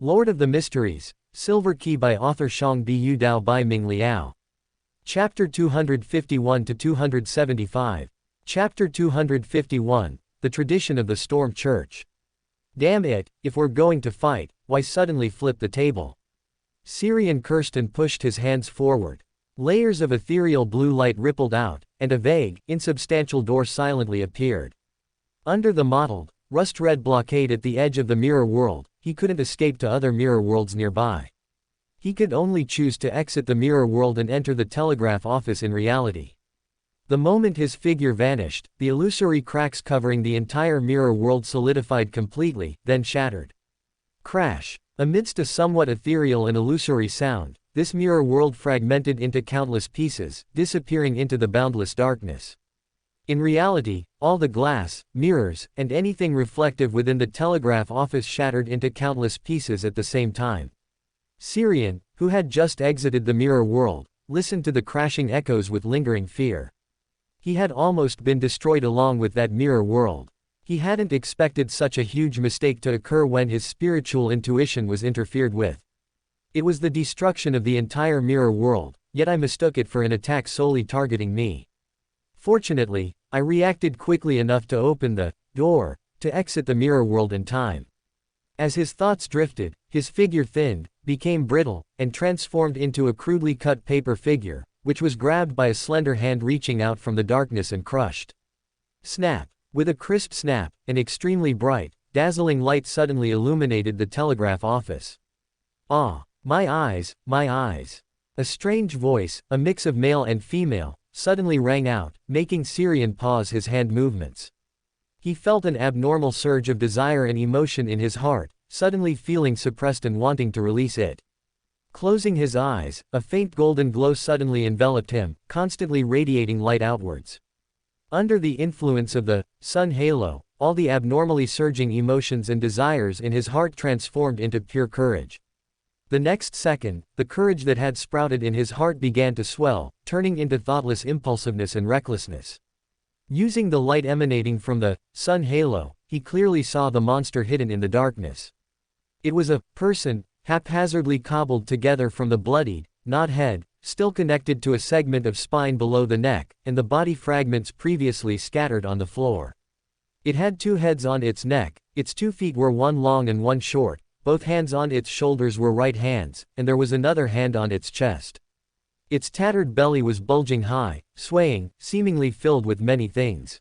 Lord of the Mysteries, Silver Key by author Xiang Bu Dao by Ming Liao. Chapter 251-275. Chapter 251, The Tradition of the Storm Church. Damn it, if we're going to fight, why suddenly flip the table? Syrian cursed and pushed his hands forward. Layers of ethereal blue light rippled out, and a vague, insubstantial door silently appeared. Under the mottled, rust-red blockade at the edge of the mirror world, he couldn't escape to other mirror worlds nearby. He could only choose to exit the mirror world and enter the telegraph office in reality. The moment his figure vanished, the illusory cracks covering the entire mirror world solidified completely, then shattered. Crash! Amidst a somewhat ethereal and illusory sound, this mirror world fragmented into countless pieces, disappearing into the boundless darkness. In reality, all the glass, mirrors, and anything reflective within the telegraph office shattered into countless pieces at the same time. Syrian, who had just exited the mirror world, listened to the crashing echoes with lingering fear. He had almost been destroyed along with that mirror world. He hadn't expected such a huge mistake to occur when his spiritual intuition was interfered with. It was the destruction of the entire mirror world, yet I mistook it for an attack solely targeting me. Fortunately, I reacted quickly enough to open the door to exit the mirror world in time. As his thoughts drifted, his figure thinned, became brittle, and transformed into a crudely cut paper figure, which was grabbed by a slender hand reaching out from the darkness and crushed. Snap! With a crisp snap, an extremely bright, dazzling light suddenly illuminated the telegraph office. Ah! My eyes, my eyes! A strange voice, a mix of male and female, suddenly rang out, making Syrian pause his hand movements. He felt an abnormal surge of desire and emotion in his heart, suddenly feeling suppressed and wanting to release it. Closing his eyes, a faint golden glow suddenly enveloped him, constantly radiating light outwards. Under the influence of the sun halo, all the abnormally surging emotions and desires in his heart transformed into pure courage. The next second, the courage that had sprouted in his heart began to swell, turning into thoughtless impulsiveness and recklessness. Using the light emanating from the sun halo, he clearly saw the monster hidden in the darkness. It was a person, haphazardly cobbled together from the bloodied, gnawed head, still connected to a segment of spine below the neck, and the body fragments previously scattered on the floor. It had two heads on its neck, its 2 feet were one long and one short, both hands on its shoulders were right hands, and there was another hand on its chest. Its tattered belly was bulging high, swaying, seemingly filled with many things.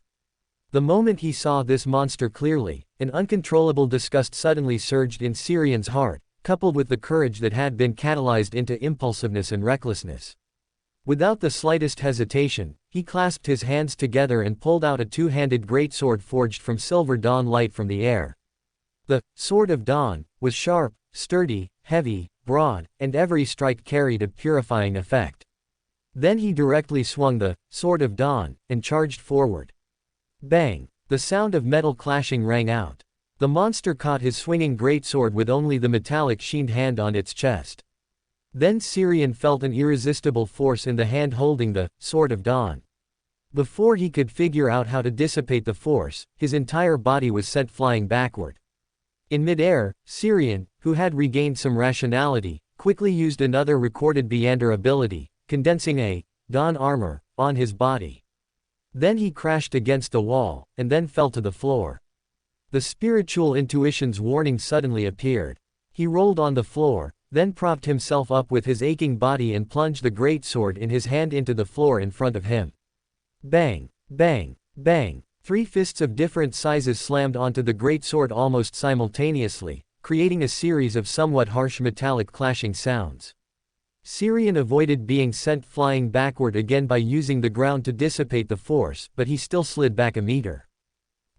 The moment he saw this monster clearly, an uncontrollable disgust suddenly surged in Syrian's heart, coupled with the courage that had been catalyzed into impulsiveness and recklessness. Without the slightest hesitation, he clasped his hands together and pulled out a two-handed greatsword forged from silver dawn light from the air. The Sword of Dawn was sharp, sturdy, heavy, broad, and every strike carried a purifying effect. Then he directly swung the Sword of Dawn and charged forward. Bang! The sound of metal clashing rang out. The monster caught his swinging greatsword with only the metallic sheened hand on its chest. Then Syrian felt an irresistible force in the hand holding the Sword of Dawn. Before he could figure out how to dissipate the force, his entire body was sent flying backward. In midair, Syrian, who had regained some rationality, quickly used another recorded Beander ability, condensing a Dawn armor on his body. Then he crashed against the wall, and then fell to the floor. The spiritual intuition's warning suddenly appeared. He rolled on the floor, then propped himself up with his aching body and plunged the greatsword in his hand into the floor in front of him. Bang! Bang! Bang! 3 fists of different sizes slammed onto the greatsword almost simultaneously, creating a series of somewhat harsh metallic clashing sounds. Syrian avoided being sent flying backward again by using the ground to dissipate the force, but he still slid back a meter.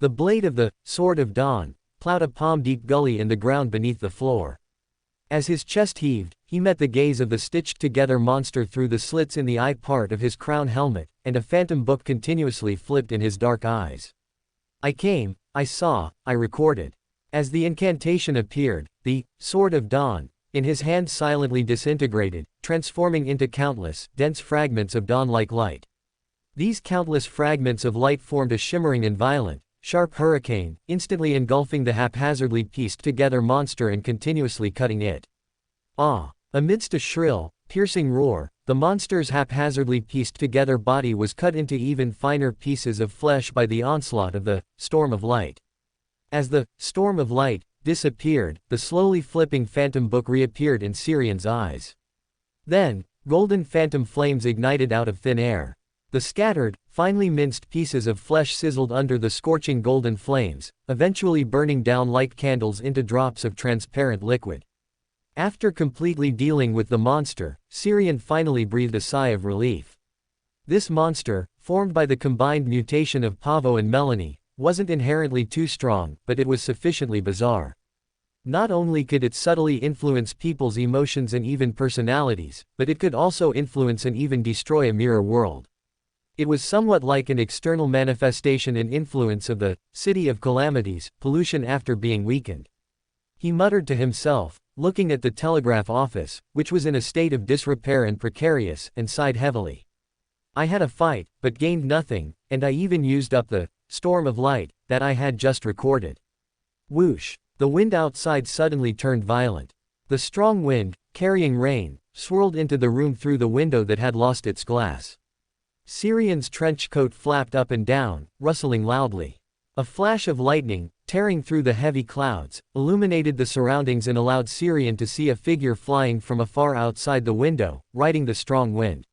The blade of the Sword of Dawn plowed a palm-deep gully in the ground beneath the floor. As his chest heaved, he met the gaze of the stitched-together monster through the slits in the eye part of his crown helmet, and a phantom book continuously flipped in his dark eyes. I came, I saw, I recorded. As the incantation appeared, the Sword of Dawn in his hand silently disintegrated, transforming into countless, dense fragments of dawn-like light. These countless fragments of light formed a shimmering and violent, sharp hurricane, instantly engulfing the haphazardly pieced-together monster and continuously cutting it. Ah! Amidst a shrill, piercing roar, the monster's haphazardly pieced-together body was cut into even finer pieces of flesh by the onslaught of the storm of light. As the storm of light disappeared, the slowly flipping phantom book reappeared in Syrian's eyes. Then, golden phantom flames ignited out of thin air. The scattered, finely minced pieces of flesh sizzled under the scorching golden flames, eventually burning down like candles into drops of transparent liquid. After completely dealing with the monster, Syrian finally breathed a sigh of relief. This monster, formed by the combined mutation of Pavo and Melanie, wasn't inherently too strong, but it was sufficiently bizarre. Not only could it subtly influence people's emotions and even personalities, but it could also influence and even destroy a mirror world. It was somewhat like an external manifestation and influence of the City of Calamities, pollution after being weakened. He muttered to himself, looking at the telegraph office, which was in a state of disrepair and precarious, and sighed heavily. I had a fight, but gained nothing, and I even used up the storm of light that I had just recorded. Whoosh! The wind outside suddenly turned violent. The strong wind, carrying rain, swirled into the room through the window that had lost its glass. Syrian's trench coat flapped up and down, rustling loudly. A flash of lightning, tearing through the heavy clouds, illuminated the surroundings and allowed Syrian to see a figure flying from afar outside the window, riding the strong wind.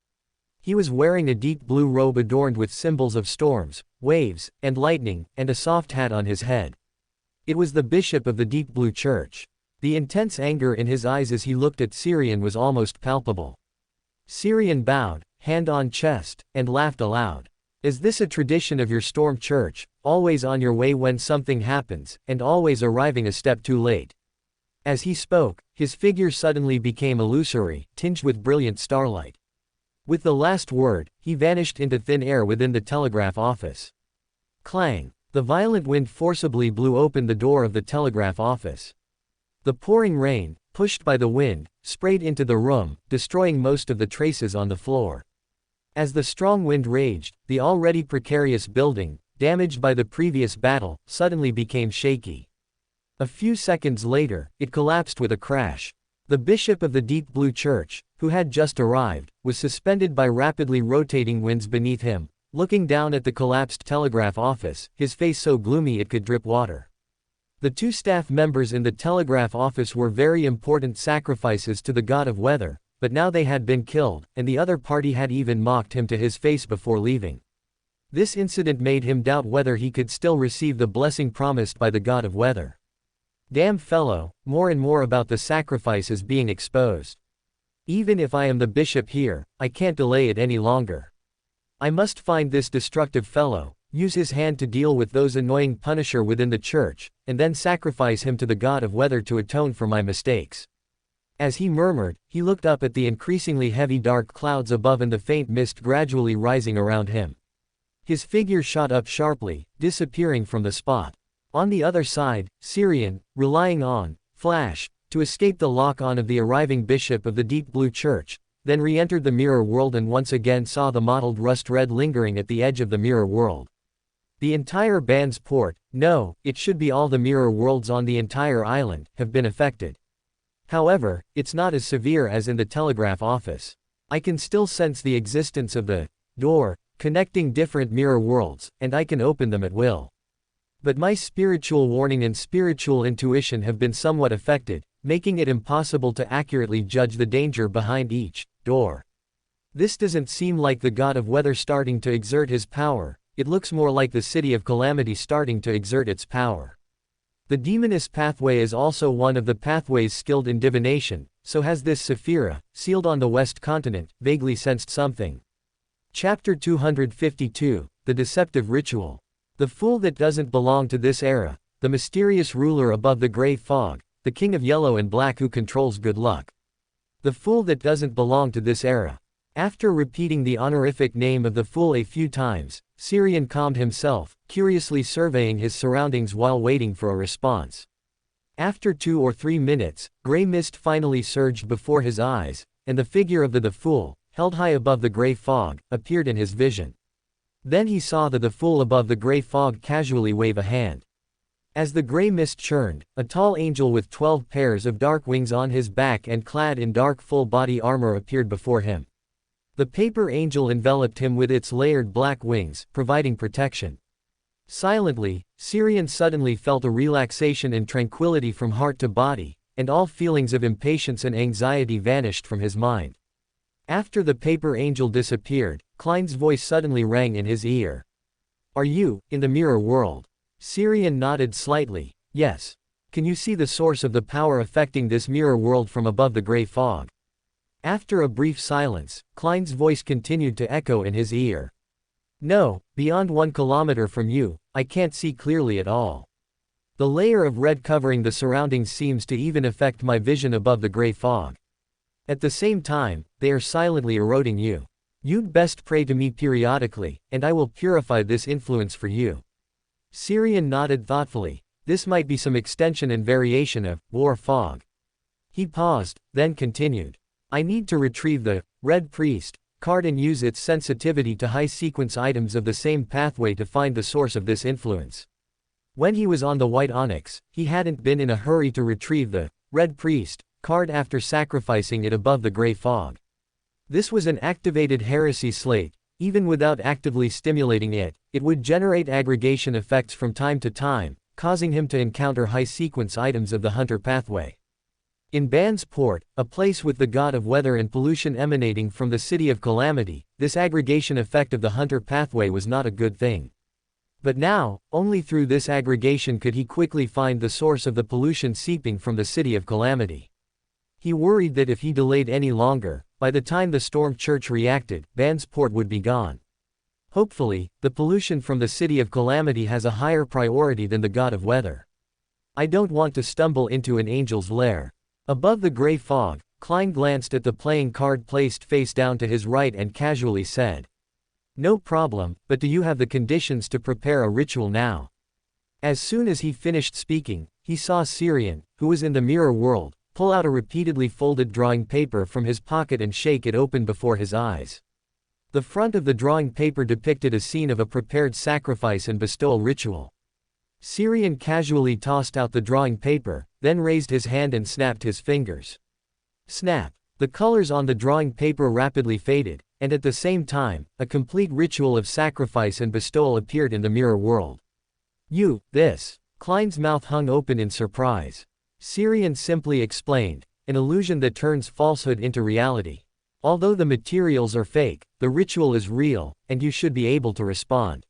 He was wearing a deep blue robe adorned with symbols of storms, waves, and lightning, and a soft hat on his head. It was the bishop of the deep blue church. The intense anger in his eyes as he looked at Syrian was almost palpable. Syrian bowed, hand on chest, and laughed aloud. Is this a tradition of your storm church, always on your way when something happens, and always arriving a step too late? As he spoke, his figure suddenly became illusory, tinged with brilliant starlight. With the last word, he vanished into thin air within the telegraph office. Clang! The violent wind forcibly blew open the door of the telegraph office. The pouring rain, pushed by the wind, sprayed into the room, destroying most of the traces on the floor. As the strong wind raged, the already precarious building, damaged by the previous battle, suddenly became shaky. A few seconds later, it collapsed with a crash. The bishop of the deep blue church, who had just arrived, was suspended by rapidly rotating winds beneath him, looking down at the collapsed telegraph office, his face so gloomy it could drip water. The two staff members in the telegraph office were very important sacrifices to the god of weather, but now they had been killed, and the other party had even mocked him to his face before leaving. This incident made him doubt whether he could still receive the blessing promised by the god of weather. Damn fellow, more and more about the sacrifices being exposed. Even if I am the bishop here, I can't delay it any longer. I must find this destructive fellow, use his hand to deal with those annoying punisher within the church, and then sacrifice him to the god of weather to atone for my mistakes. As he murmured, he looked up at the increasingly heavy dark clouds above and the faint mist gradually rising around him. His figure shot up sharply, disappearing from the spot. On the other side, Syrian, relying on Flash to escape the lock-on of the arriving bishop of the deep blue church, then re-entered the mirror world and once again saw the mottled rust red lingering at the edge of the mirror world. The entire band's port, no, it should be all the mirror worlds on the entire island, have been affected. However, it's not as severe as in the telegraph office. I can still sense the existence of the door, connecting different mirror worlds, and I can open them at will. But my spiritual warning and spiritual intuition have been somewhat affected, making it impossible to accurately judge the danger behind each door. This doesn't seem like the god of weather starting to exert his power, it looks more like the city of calamity starting to exert its power. The demoness pathway is also one of the pathways skilled in divination, so has this Sephira, sealed on the west continent, vaguely sensed something. Chapter 252, The Deceptive Ritual. The fool that doesn't belong to this era, the mysterious ruler above the gray fog, the king of yellow and black who controls good luck. The fool that doesn't belong to this era. After repeating the honorific name of the fool a few times, Syrian calmed himself, curiously surveying his surroundings while waiting for a response. After 2 or 3 minutes, gray mist finally surged before his eyes, and the figure of the fool, held high above the gray fog, appeared in his vision. Then he saw that the fool above the gray fog casually wave a hand. As the gray mist churned, a tall angel with 12 pairs of dark wings on his back and clad in dark full-body armor appeared before him. The paper angel enveloped him with its layered black wings, providing protection. Silently, Xiang suddenly felt a relaxation and tranquility from heart to body, and all feelings of impatience and anxiety vanished from his mind. After the paper angel disappeared, Klein's voice suddenly rang in his ear. "Are you, in the mirror world?" Xiang nodded slightly. "Yes. Can you see the source of the power affecting this mirror world from above the gray fog?" After a brief silence, Klein's voice continued to echo in his ear. "No, beyond 1 kilometer from you, I can't see clearly at all. The layer of red covering the surroundings seems to even affect my vision above the gray fog. At the same time, they are silently eroding you. You'd best pray to me periodically, and I will purify this influence for you." Xiang nodded thoughtfully. This might be some extension and variation of war fog. He paused, then continued. "I need to retrieve the Red Priest card and use its sensitivity to high-sequence items of the same pathway to find the source of this influence." When he was on the white onyx, he hadn't been in a hurry to retrieve the Red Priest card after sacrificing it above the gray fog. This was an activated heresy slate. Even without actively stimulating it, it would generate aggregation effects from time to time, causing him to encounter high-sequence items of the hunter pathway. In Ban's port, a place with the god of weather and pollution emanating from the city of calamity, this aggregation effect of the hunter pathway was not a good thing. But now, only through this aggregation could he quickly find the source of the pollution seeping from the city of calamity. He worried that if he delayed any longer, by the time the storm church reacted, Ban's port would be gone. Hopefully, the pollution from the city of calamity has a higher priority than the god of weather. I don't want to stumble into an angel's lair. Above the gray fog, Klein glanced at the playing card placed face down to his right and casually said, "No problem, but do you have the conditions to prepare a ritual now?" As soon as he finished speaking, he saw Xiang, who was in the mirror world, pull out a repeatedly folded drawing paper from his pocket and shake it open before his eyes. The front of the drawing paper depicted a scene of a prepared sacrifice and bestowal ritual. Xiang casually tossed out the drawing paper, then raised his hand and snapped his fingers. Snap! The colors on the drawing paper rapidly faded, and at the same time, a complete ritual of sacrifice and bestowal appeared in the mirror world. This. Klein's mouth hung open in surprise. Xiang simply explained, an illusion that turns falsehood into reality. Although the materials are fake, the ritual is real, and you should be able to respond.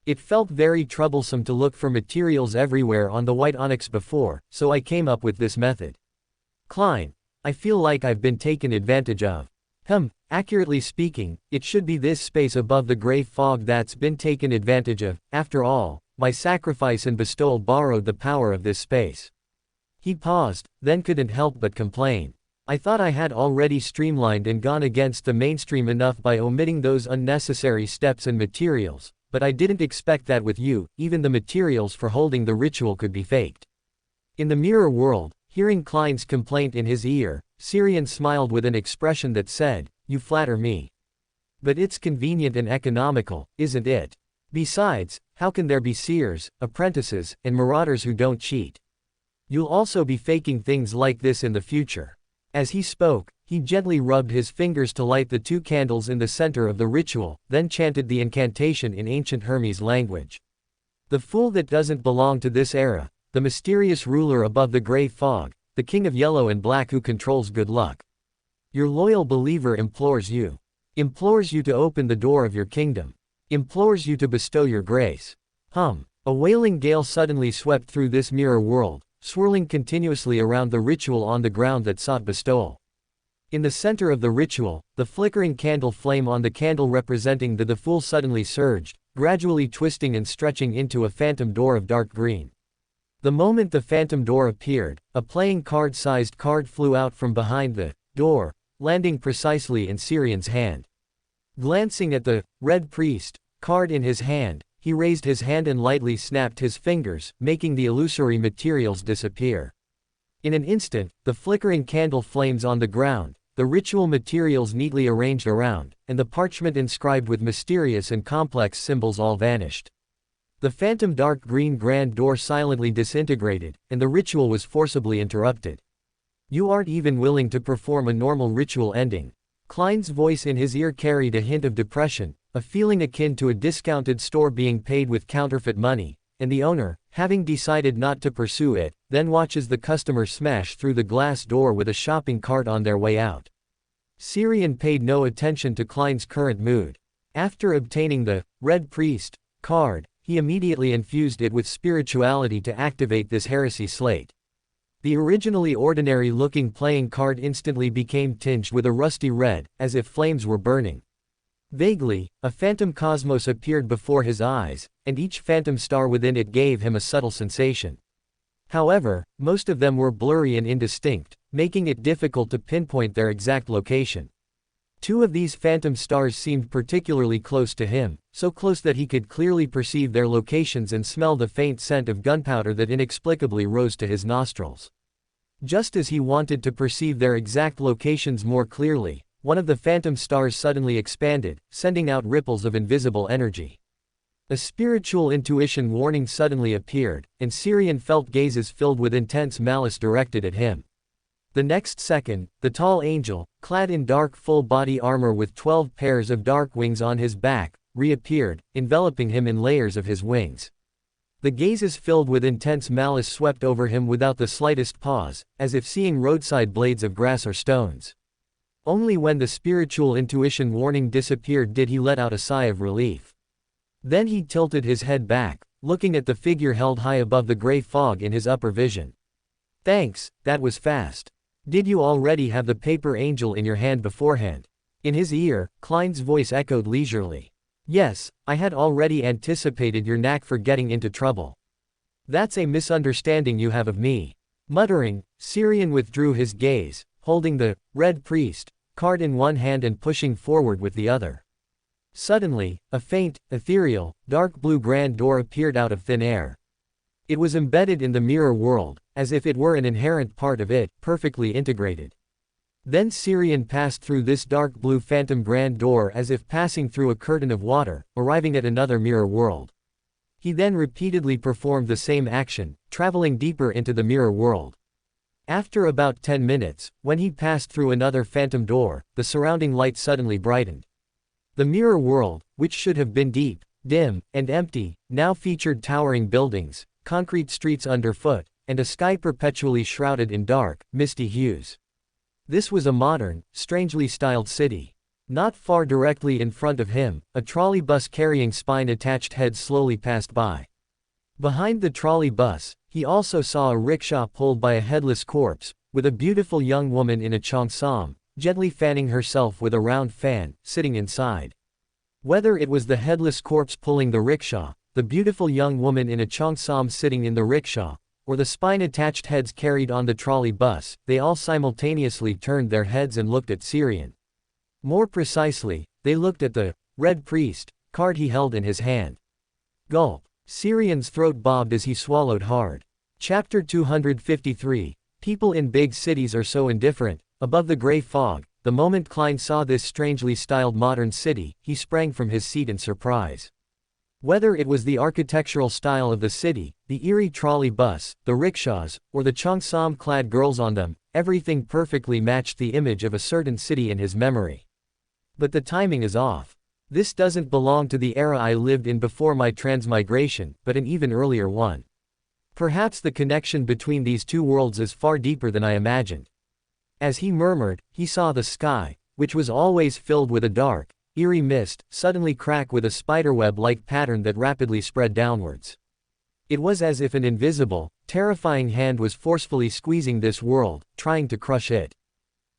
It felt very troublesome to look for materials everywhere on the white onyx before, so I came up with this method. Klein, I feel like I've been taken advantage of. Accurately speaking, it should be this space above the gray fog that's been taken advantage of. After all, my sacrifice and bestowal borrowed the power of this space. He paused, then couldn't help but complain. I thought I had already streamlined and gone against the mainstream enough by omitting those unnecessary steps and materials, but I didn't expect that with you, even the materials for holding the ritual could be faked. In the mirror world, hearing Klein's complaint in his ear, Xiang smiled with an expression that said, "You flatter me. But it's convenient and economical, isn't it? Besides, how can there be seers, apprentices, and marauders who don't cheat? You'll also be faking things like this in the future." As he spoke, he gently rubbed his fingers to light the 2 candles in the center of the ritual, then chanted the incantation in ancient Hermes language. "The fool that doesn't belong to this era, the mysterious ruler above the gray fog, the king of yellow and black who controls good luck. Your loyal believer implores you to open the door of your kingdom, implores you to bestow your grace." A wailing gale suddenly swept through this mirror world, swirling continuously around the ritual on the ground that sought bestowal. In the center of the ritual, the flickering candle flame on the candle representing the fool suddenly surged, gradually twisting and stretching into a phantom door of dark green. The moment the phantom door appeared, a playing card-sized card flew out from behind the door, landing precisely in Xiang's hand. Glancing at the Red Priest card in his hand, he raised his hand and lightly snapped his fingers, making the illusory materials disappear. In an instant, the flickering candle flames on the ground, the ritual materials neatly arranged around, and the parchment inscribed with mysterious and complex symbols all vanished. The phantom dark green grand door silently disintegrated, and the ritual was forcibly interrupted. "You aren't even willing to perform a normal ritual ending." Klein's voice in his ear carried a hint of depression, a feeling akin to a discounted store being paid with counterfeit money, and the owner, having decided not to pursue it, then watches the customer smash through the glass door with a shopping cart on their way out. Syrian paid no attention to Klein's current mood. After obtaining the Red Priest card, he immediately infused it with spirituality to activate this heresy slate. The originally ordinary-looking playing card instantly became tinged with a rusty red, as if flames were burning. Vaguely, a phantom cosmos appeared before his eyes, and each phantom star within it gave him a subtle sensation. However, most of them were blurry and indistinct, making it difficult to pinpoint their exact location. Two of these phantom stars seemed particularly close to him, so close that he could clearly perceive their locations and smell the faint scent of gunpowder that inexplicably rose to his nostrils. Just as he wanted to perceive their exact locations more clearly, one of the phantom stars suddenly expanded, sending out ripples of invisible energy. A spiritual intuition warning suddenly appeared, and Syrian felt gazes filled with intense malice directed at him. The next second, the tall angel, clad in dark full-body armor with 12 pairs of dark wings on his back, reappeared, enveloping him in layers of his wings. The gazes filled with intense malice swept over him without the slightest pause, as if seeing roadside blades of grass or stones. Only when the spiritual intuition warning disappeared did he let out a sigh of relief. Then he tilted his head back, looking at the figure held high above the gray fog in his upper vision. "Thanks, that was fast. Did you already have the paper angel in your hand beforehand?" In his ear, Klein's voice echoed leisurely. "Yes, I had already anticipated your knack for getting into trouble." "That's a misunderstanding you have of me." Muttering, Syrian withdrew his gaze, holding the Red Priest card in one hand and pushing forward with the other. Suddenly, a faint, ethereal, dark blue grand door appeared out of thin air. It was embedded in the mirror world, as if it were an inherent part of it, perfectly integrated. Then Syrian passed through this dark blue phantom grand door as if passing through a curtain of water, arriving at another mirror world. He then repeatedly performed the same action, traveling deeper into the mirror world. After about 10 minutes, when he passed through another phantom door, the surrounding light suddenly brightened. The mirror world, which should have been deep, dim, and empty, now featured towering buildings, concrete streets underfoot, and a sky perpetually shrouded in dark, misty hues. This was a modern, strangely styled city. Not far directly in front of him, a trolley bus carrying spine-attached heads slowly passed by. Behind the trolley bus, he also saw a rickshaw pulled by a headless corpse, with a beautiful young woman in a cheongsam, gently fanning herself with a round fan, sitting inside. Whether it was the headless corpse pulling the rickshaw, the beautiful young woman in a cheongsam sitting in the rickshaw, or the spine-attached heads carried on the trolley bus, they all simultaneously turned their heads and looked at Syrian. More precisely, they looked at the Red Priest card he held in his hand. Gulp. Syrian's throat bobbed as he swallowed hard. Chapter 253. People in big cities are so indifferent. Above the gray fog, the moment Klein saw this strangely styled modern city, he sprang from his seat in surprise. Whether it was the architectural style of the city, the eerie trolley bus, the rickshaws, or the cheongsam-clad girls on them, everything perfectly matched the image of a certain city in his memory. But the timing is off. This doesn't belong to the era I lived in before my transmigration, but an even earlier one. Perhaps the connection between these two worlds is far deeper than I imagined. As he murmured, he saw the sky, which was always filled with a dark, eerie mist, suddenly crack with a spiderweb-like pattern that rapidly spread downwards. It was as if an invisible, terrifying hand was forcefully squeezing this world, trying to crush it.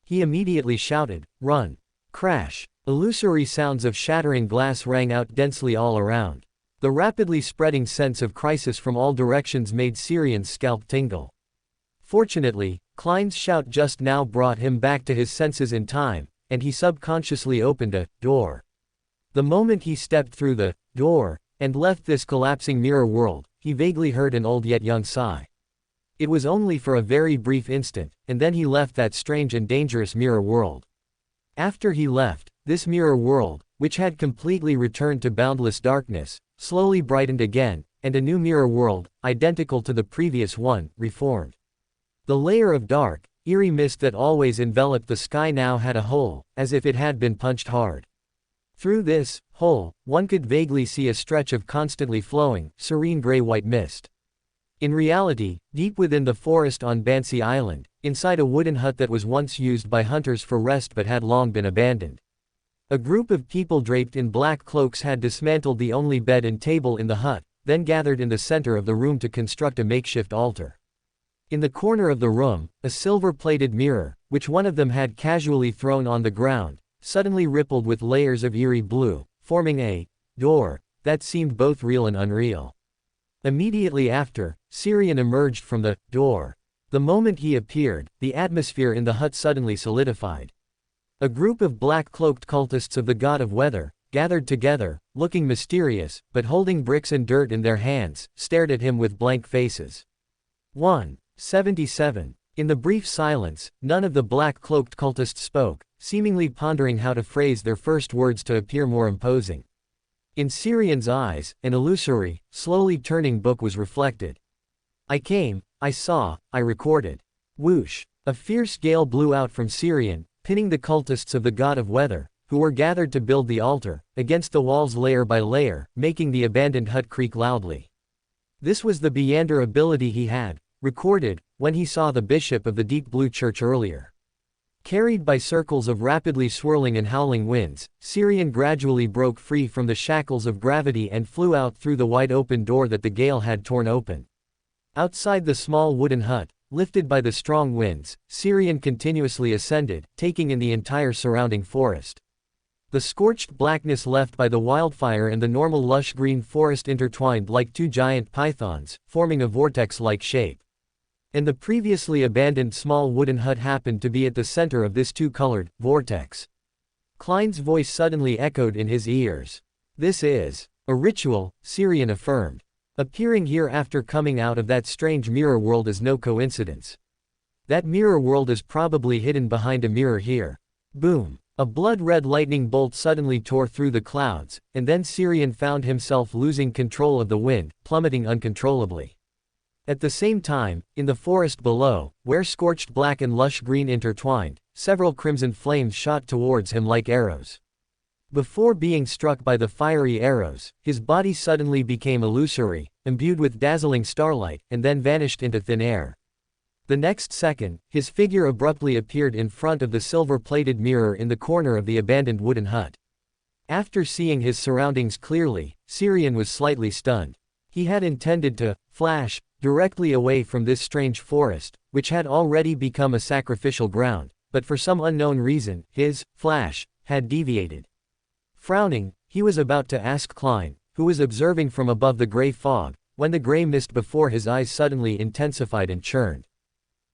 He immediately shouted, "Run!" Crash! Illusory sounds of shattering glass rang out densely all around. The rapidly spreading sense of crisis from all directions made Syrian's scalp tingle. Fortunately, Klein's shout just now brought him back to his senses in time, and he subconsciously opened a door. The moment he stepped through the door and left this collapsing mirror world, he vaguely heard an old yet young sigh. It was only for a very brief instant, and then he left that strange and dangerous mirror world. After he left, this mirror world, which had completely returned to boundless darkness, slowly brightened again, and a new mirror world, identical to the previous one, reformed. The layer of dark, eerie mist that always enveloped the sky now had a hole, as if it had been punched hard. Through this hole, one could vaguely see a stretch of constantly flowing, serene gray-white mist. In reality, deep within the forest on Bansi Island, inside a wooden hut that was once used by hunters for rest but had long been abandoned. A group of people draped in black cloaks had dismantled the only bed and table in the hut, then gathered in the center of the room to construct a makeshift altar. In the corner of the room, a silver-plated mirror, which one of them had casually thrown on the ground, suddenly rippled with layers of eerie blue, forming a door that seemed both real and unreal. Immediately after, Syrian emerged from the door. The moment he appeared, the atmosphere in the hut suddenly solidified. A group of black-cloaked cultists of the god of weather, gathered together, looking mysterious, but holding bricks and dirt in their hands, stared at him with blank faces. 177. In the brief silence, none of the black-cloaked cultists spoke, seemingly pondering how to phrase their first words to appear more imposing. In Syrian's eyes, an illusory, slowly turning book was reflected. I came, I saw, I recorded. Whoosh! A fierce gale blew out from Syrian, pinning the cultists of the god of weather, who were gathered to build the altar, against the walls layer by layer, making the abandoned hut creak loudly. This was the Beyander ability he had recorded when he saw the bishop of the deep blue church earlier. Carried by circles of rapidly swirling and howling winds, Syrian gradually broke free from the shackles of gravity and flew out through the wide-open door that the gale had torn open. Outside the small wooden hut, lifted by the strong winds, Syrian continuously ascended, taking in the entire surrounding forest. The scorched blackness left by the wildfire and the normal lush green forest intertwined like two giant pythons, forming a vortex-like shape. And the previously abandoned small wooden hut happened to be at the center of this two-colored vortex. Klein's voice suddenly echoed in his ears. This is a ritual, Syrian affirmed. Appearing here after coming out of that strange mirror world is no coincidence. That mirror world is probably hidden behind a mirror here. Boom! A blood-red lightning bolt suddenly tore through the clouds, and then Syrian found himself losing control of the wind, plummeting uncontrollably. At the same time, in the forest below, where scorched black and lush green intertwined, several crimson flames shot towards him like arrows. Before being struck by the fiery arrows, his body suddenly became illusory, imbued with dazzling starlight, and then vanished into thin air. The next second, his figure abruptly appeared in front of the silver-plated mirror in the corner of the abandoned wooden hut. After seeing his surroundings clearly, Syrian was slightly stunned. He had intended to flash directly away from this strange forest, which had already become a sacrificial ground, but for some unknown reason, his flash had deviated. Frowning, he was about to ask Klein, who was observing from above the gray fog, when the gray mist before his eyes suddenly intensified and churned.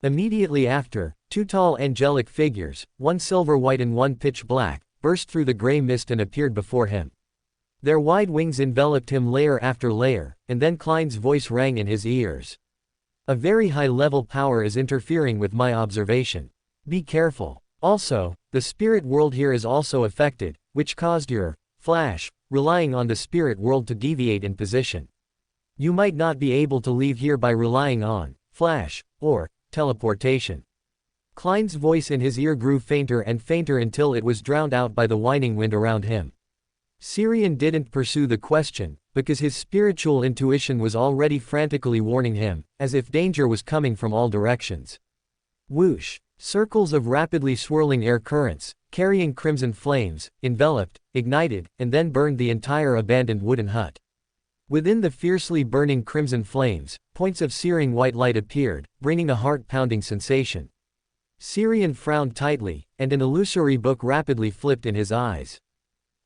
Immediately after, two tall angelic figures, one silver-white and one pitch-black, burst through the gray mist and appeared before him. Their wide wings enveloped him layer after layer, and then Klein's voice rang in his ears. A very high-level power is interfering with my observation. Be careful. Also, the spirit world here is also affected, which caused your flash, relying on the spirit world to deviate in position. You might not be able to leave here by relying on flash, or teleportation. Klein's voice in his ear grew fainter and fainter until it was drowned out by the whining wind around him. Syrian didn't pursue the question, because his spiritual intuition was already frantically warning him, as if danger was coming from all directions. Whoosh! Circles of rapidly swirling air currents, carrying crimson flames, enveloped, ignited, and then burned the entire abandoned wooden hut. Within the fiercely burning crimson flames, points of searing white light appeared, bringing a heart-pounding sensation. Syrian frowned tightly, and an illusory book rapidly flipped in his eyes.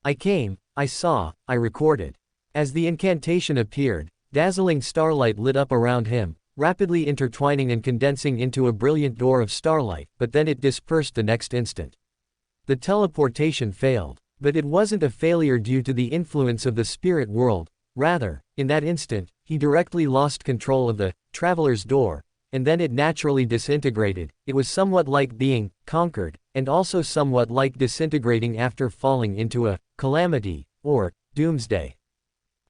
I came, I saw, I recorded. As the incantation appeared, dazzling starlight lit up around him, rapidly intertwining and condensing into a brilliant door of starlight, but then it dispersed the next instant. The teleportation failed, but it wasn't a failure due to the influence of the spirit world. Rather, in that instant, he directly lost control of the traveler's door, and then it naturally disintegrated. It was somewhat like being conquered, and also somewhat like disintegrating after falling into a calamity, or doomsday.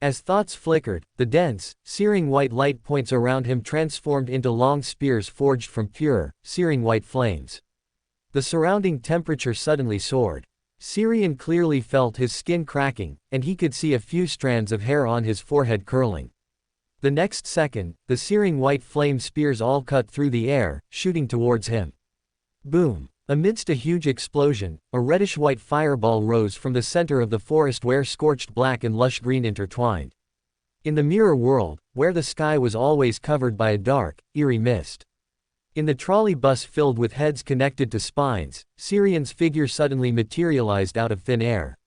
As thoughts flickered, the dense, searing white light points around him transformed into long spears forged from pure, searing white flames. The surrounding temperature suddenly soared. Sirian clearly felt his skin cracking, and he could see a few strands of hair on his forehead curling. The next second, the searing white flame spears all cut through the air, shooting towards him. Boom! Amidst a huge explosion, a reddish-white fireball rose from the center of the forest where scorched black and lush green intertwined. In the mirror world, where the sky was always covered by a dark, eerie mist. In the trolley bus filled with heads connected to spines, Sirian's figure suddenly materialized out of thin air.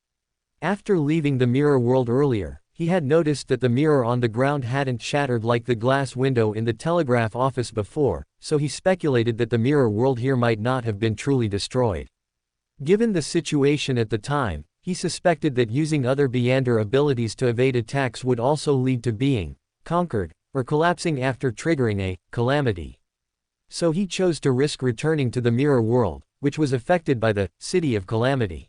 After leaving the mirror world earlier, he had noticed that the mirror on the ground hadn't shattered like the glass window in the telegraph office before, so he speculated that the mirror world here might not have been truly destroyed. Given the situation at the time, he suspected that using other Beyonder abilities to evade attacks would also lead to being conquered, or collapsing after triggering a calamity. So he chose to risk returning to the mirror world, which was affected by the City of Calamity.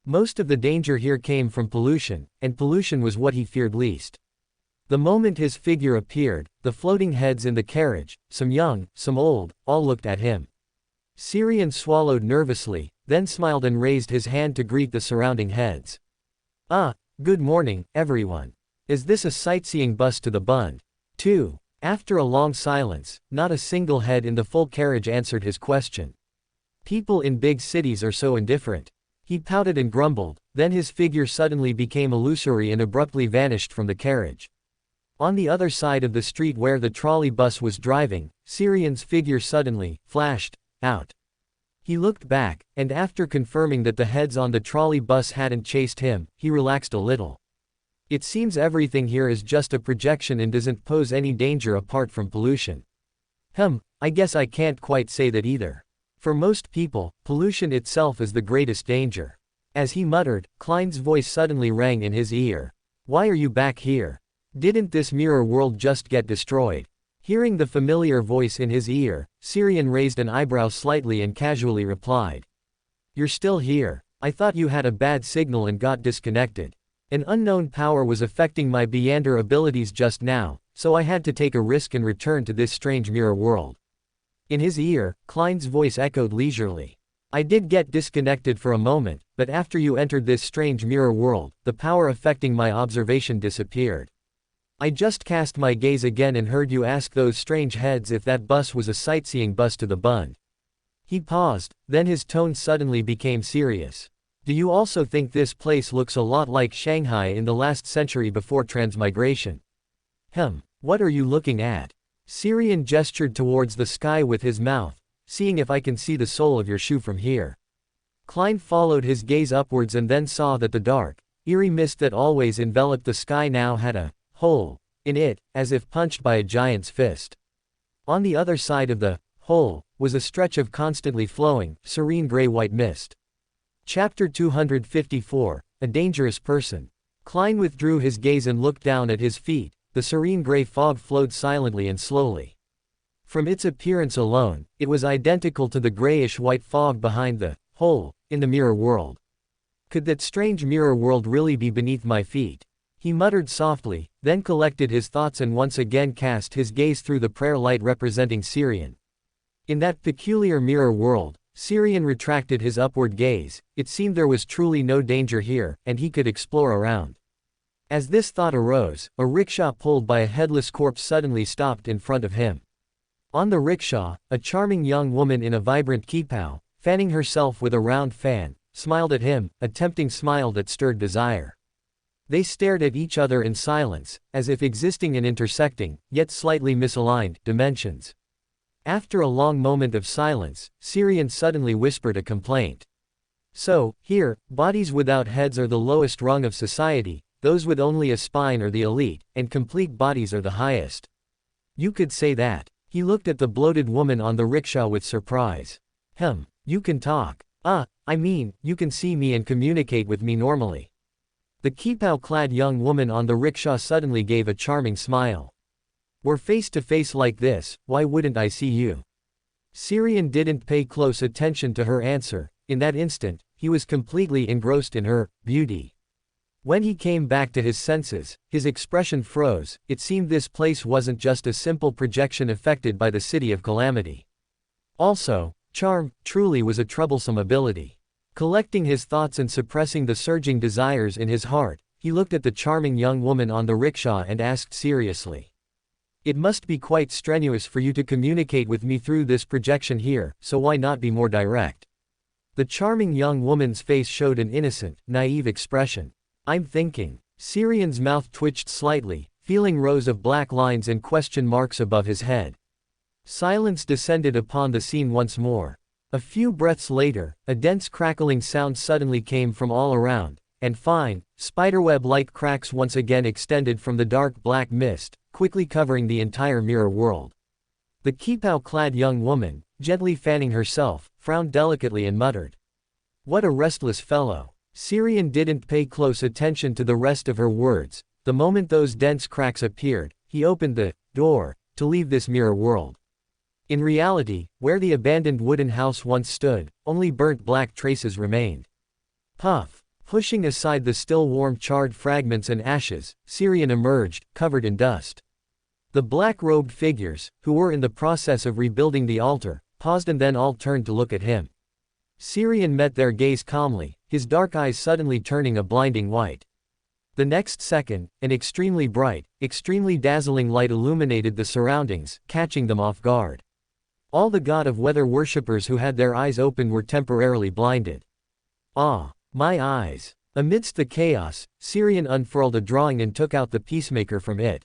Most of the danger here came from pollution, and pollution was what he feared least. The moment his figure appeared, the floating heads in the carriage, some young, some old, all looked at him. Sirian swallowed nervously, then smiled and raised his hand to greet the surrounding heads. "Ah, good morning, everyone. Is this a sightseeing bus to the Bund?" 2. After a long silence, not a single head in the full carriage answered his question. People in big cities are so indifferent. He pouted and grumbled, then his figure suddenly became illusory and abruptly vanished from the carriage. On the other side of the street where the trolley bus was driving, Sirian's figure suddenly flashed out. He looked back, and after confirming that the heads on the trolley bus hadn't chased him, he relaxed a little. It seems everything here is just a projection and doesn't pose any danger apart from pollution. I guess I can't quite say that either. For most people, pollution itself is the greatest danger. As he muttered, Klein's voice suddenly rang in his ear. "Why are you back here? Didn't this mirror world just get destroyed?" Hearing the familiar voice in his ear, Sirian raised an eyebrow slightly and casually replied. "You're still here. I thought you had a bad signal and got disconnected. An unknown power was affecting my Beyonder abilities just now, so I had to take a risk and return to this strange mirror world." In his ear, Klein's voice echoed leisurely. "I did get disconnected for a moment, but after you entered this strange mirror world, the power affecting my observation disappeared. I just cast my gaze again and heard you ask those strange heads if that bus was a sightseeing bus to the Bund." He paused, then his tone suddenly became serious. "Do you also think this place looks a lot like Shanghai in the last century before transmigration?" What are you looking at?" Sirian gestured towards the sky with his mouth, "Seeing if I can see the sole of your shoe from here." Klein followed his gaze upwards and then saw that the dark, eerie mist that always enveloped the sky now had a hole in it, as if punched by a giant's fist. On the other side of the hole was a stretch of constantly flowing, serene gray-white mist. Chapter 254, A Dangerous Person. Klein withdrew his gaze and looked down at his feet. The serene gray fog flowed silently and slowly. From its appearance alone, it was identical to the grayish-white fog behind the hole in the mirror world. "Could that strange mirror world really be beneath my feet?" He muttered softly, then collected his thoughts and once again cast his gaze through the prayer light representing Sirian. In that peculiar mirror world, Sirian retracted his upward gaze. It seemed there was truly no danger here, and he could explore around. As this thought arose, a rickshaw pulled by a headless corpse suddenly stopped in front of him. On the rickshaw, a charming young woman in a vibrant kippao, fanning herself with a round fan, smiled at him, a tempting smile that stirred desire. They stared at each other in silence, as if existing in intersecting, yet slightly misaligned, dimensions. After a long moment of silence, Sirian suddenly whispered a complaint. "So, here, bodies without heads are the lowest rung of society. Those with only a spine are the elite, and complete bodies are the highest. You could say that." He looked at the bloated woman on the rickshaw with surprise. You can talk. I mean, you can see me and communicate with me normally." The kippao-clad young woman on the rickshaw suddenly gave a charming smile. We're face to face like this, why wouldn't I see you? Syrian didn't pay close attention to her answer. In that instant, he was completely engrossed in her beauty. When he came back to his senses, his expression froze. It seemed this place wasn't just a simple projection affected by the city of calamity. Also, charm truly was a troublesome ability. Collecting his thoughts and suppressing the surging desires in his heart, he looked at the charming young woman on the rickshaw and asked seriously. It must be quite strenuous for you to communicate with me through this projection here, so why not be more direct? The charming young woman's face showed an innocent, naive expression. I'm thinking. Syrian's mouth twitched slightly, feeling rows of black lines and question marks above his head. Silence descended upon the scene once more. A few breaths later, a dense crackling sound suddenly came from all around, and fine, spiderweb-like cracks once again extended from the dark black mist, quickly covering the entire mirror world. The kippah-clad young woman, gently fanning herself, frowned delicately and muttered. What a restless fellow. Syrian didn't pay close attention to the rest of her words. The moment those dense cracks appeared, he opened the door to leave this mirror world. In reality, where the abandoned wooden house once stood, only burnt black traces remained. Puff! Pushing aside the still warm charred fragments and ashes, Syrian emerged, covered in dust. The black-robed figures, who were in the process of rebuilding the altar, paused and then all turned to look at him. Syrian met their gaze calmly, his dark eyes suddenly turning a blinding white. The next second, an extremely bright, extremely dazzling light illuminated the surroundings, catching them off guard. All the god of weather worshippers who had their eyes open were temporarily blinded. Ah, my eyes! Amidst the chaos, Syrian unfurled a drawing and took out the peacemaker from it.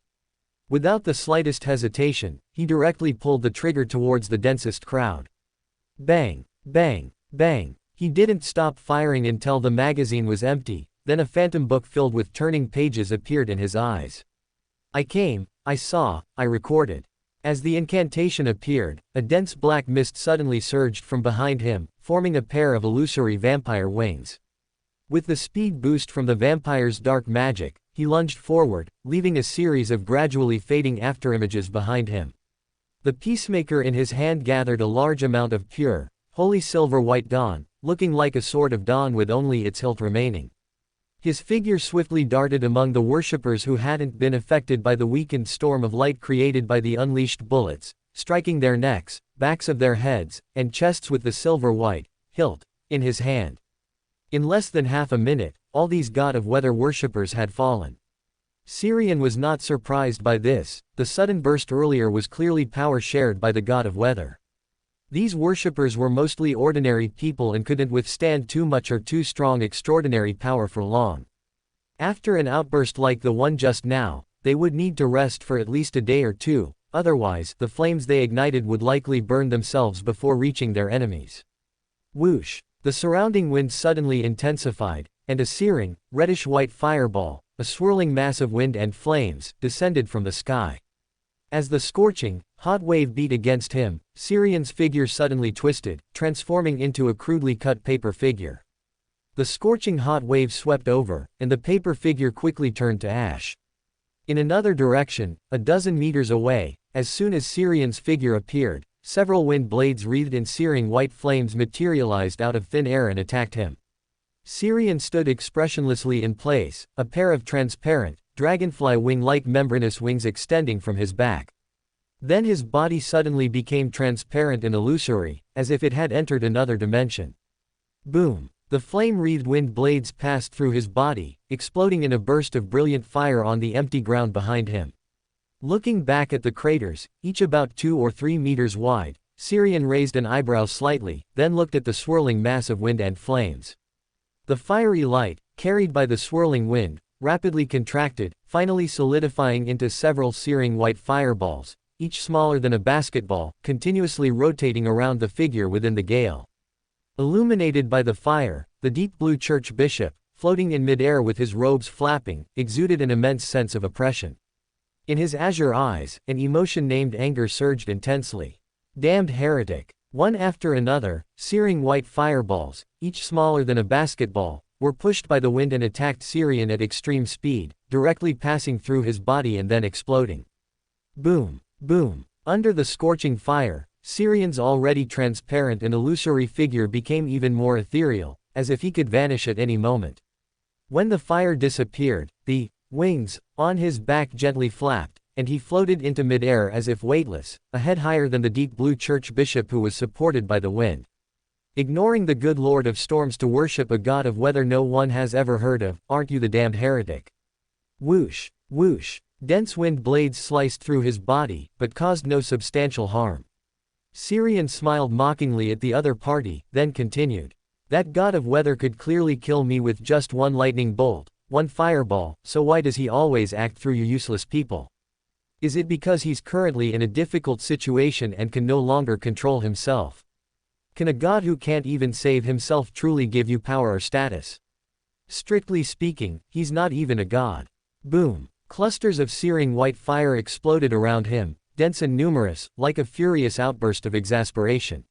Without the slightest hesitation, he directly pulled the trigger towards the densest crowd. Bang! Bang! Bang! He didn't stop firing until the magazine was empty, then a phantom book filled with turning pages appeared in his eyes. I came, I saw, I recorded. As the incantation appeared, a dense black mist suddenly surged from behind him, forming a pair of illusory vampire wings. With the speed boost from the vampire's dark magic, he lunged forward, leaving a series of gradually fading afterimages behind him. The peacemaker in his hand gathered a large amount of pure, holy silver-white dawn, looking like a sword of dawn with only its hilt remaining. His figure swiftly darted among the worshippers who hadn't been affected by the weakened storm of light created by the unleashed bullets, striking their necks, backs of their heads, and chests with the silver-white hilt in his hand. In less than half a minute, all these god of weather worshippers had fallen. Syrian was not surprised by this. The sudden burst earlier was clearly power shared by the god of weather. These worshippers were mostly ordinary people and couldn't withstand too much or too strong extraordinary power for long. After an outburst like the one just now, they would need to rest for at least a day or two, otherwise, the flames they ignited would likely burn themselves before reaching their enemies. Whoosh! The surrounding wind suddenly intensified, and a searing, reddish-white fireball, a swirling mass of wind and flames, descended from the sky. As the scorching, hot wave beat against him, Syrian's figure suddenly twisted, transforming into a crudely cut paper figure. The scorching hot wave swept over, and the paper figure quickly turned to ash. In another direction, a dozen meters away, as soon as Syrian's figure appeared, several wind blades wreathed in searing white flames materialized out of thin air and attacked him. Syrian stood expressionlessly in place, a pair of transparent, dragonfly wing-like membranous wings extending from his back. Then his body suddenly became transparent and illusory, as if it had entered another dimension. Boom! The flame-wreathed wind blades passed through his body, exploding in a burst of brilliant fire on the empty ground behind him. Looking back at the craters, each about 2 or 3 meters wide, Syrian raised an eyebrow slightly, then looked at the swirling mass of wind and flames. The fiery light, carried by the swirling wind, rapidly contracted, finally solidifying into several searing white fireballs, each smaller than a basketball, continuously rotating around the figure within the gale. Illuminated by the fire, the deep blue church bishop, floating in midair with his robes flapping, exuded an immense sense of oppression. In his azure eyes, an emotion named anger surged intensely. Damned heretic! One after another, searing white fireballs, each smaller than a basketball, were pushed by the wind and attacked Syrian at extreme speed, directly passing through his body and then exploding. Boom, boom. Under the scorching fire, Syrian's already transparent and illusory figure became even more ethereal, as if he could vanish at any moment. When the fire disappeared, the wings on his back gently flapped, and he floated into midair as if weightless, a head higher than the deep blue church bishop who was supported by the wind. Ignoring the good lord of storms to worship a god of weather no one has ever heard of, aren't you the damned heretic? Whoosh, whoosh. Dense wind blades sliced through his body, but caused no substantial harm. Syrian smiled mockingly at the other party, then continued. That god of weather could clearly kill me with just one lightning bolt, one fireball, so why does he always act through you useless people? Is it because he's currently in a difficult situation and can no longer control himself? Can a god who can't even save himself truly give you power or status? Strictly speaking, he's not even a god. Boom. Clusters of searing white fire exploded around him, dense and numerous, like a furious outburst of exasperation.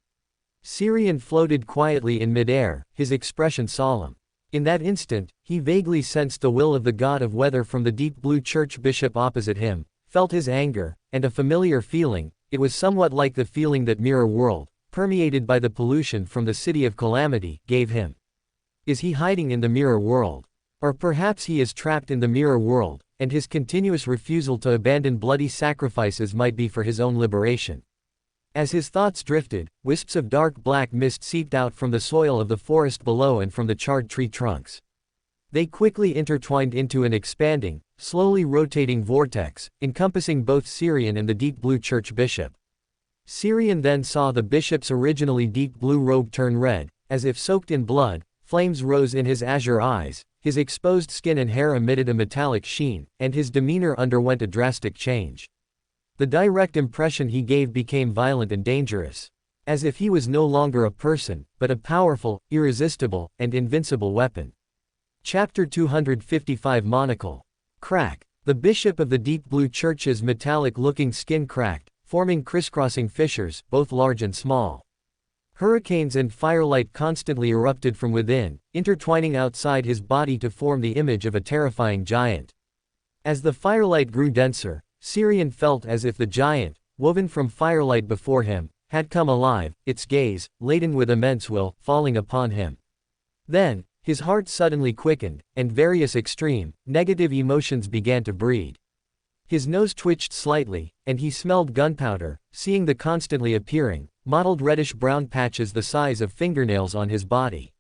Syrian floated quietly in midair, his expression solemn. In that instant, he vaguely sensed the will of the god of weather from the deep blue church bishop opposite him, felt his anger, and a familiar feeling. It was somewhat like the feeling that Mirror World, permeated by the pollution from the city of calamity, gave him. Is he hiding in the Mirror World? Or perhaps he is trapped in the Mirror World, and his continuous refusal to abandon bloody sacrifices might be for his own liberation. As his thoughts drifted, wisps of dark black mist seeped out from the soil of the forest below and from the charred tree trunks. They quickly intertwined into an expanding, slowly rotating vortex, encompassing both Syrian and the deep blue church bishop. Syrian then saw the bishop's originally deep blue robe turn red, as if soaked in blood. Flames rose in his azure eyes, his exposed skin and hair emitted a metallic sheen, and his demeanor underwent a drastic change. The direct impression he gave became violent and dangerous. As if he was no longer a person, but a powerful, irresistible, and invincible weapon. Chapter 255 Monocle. Crack. The bishop of the deep blue church's metallic-looking skin cracked, forming crisscrossing fissures, both large and small. Hurricanes and firelight constantly erupted from within, intertwining outside his body to form the image of a terrifying giant. As the firelight grew denser, Syrian felt as if the giant, woven from firelight before him, had come alive, its gaze, laden with immense will, falling upon him. Then, his heart suddenly quickened, and various extreme, negative emotions began to breed. His nose twitched slightly, and he smelled gunpowder, seeing the constantly appearing, mottled reddish-brown patches the size of fingernails on his body.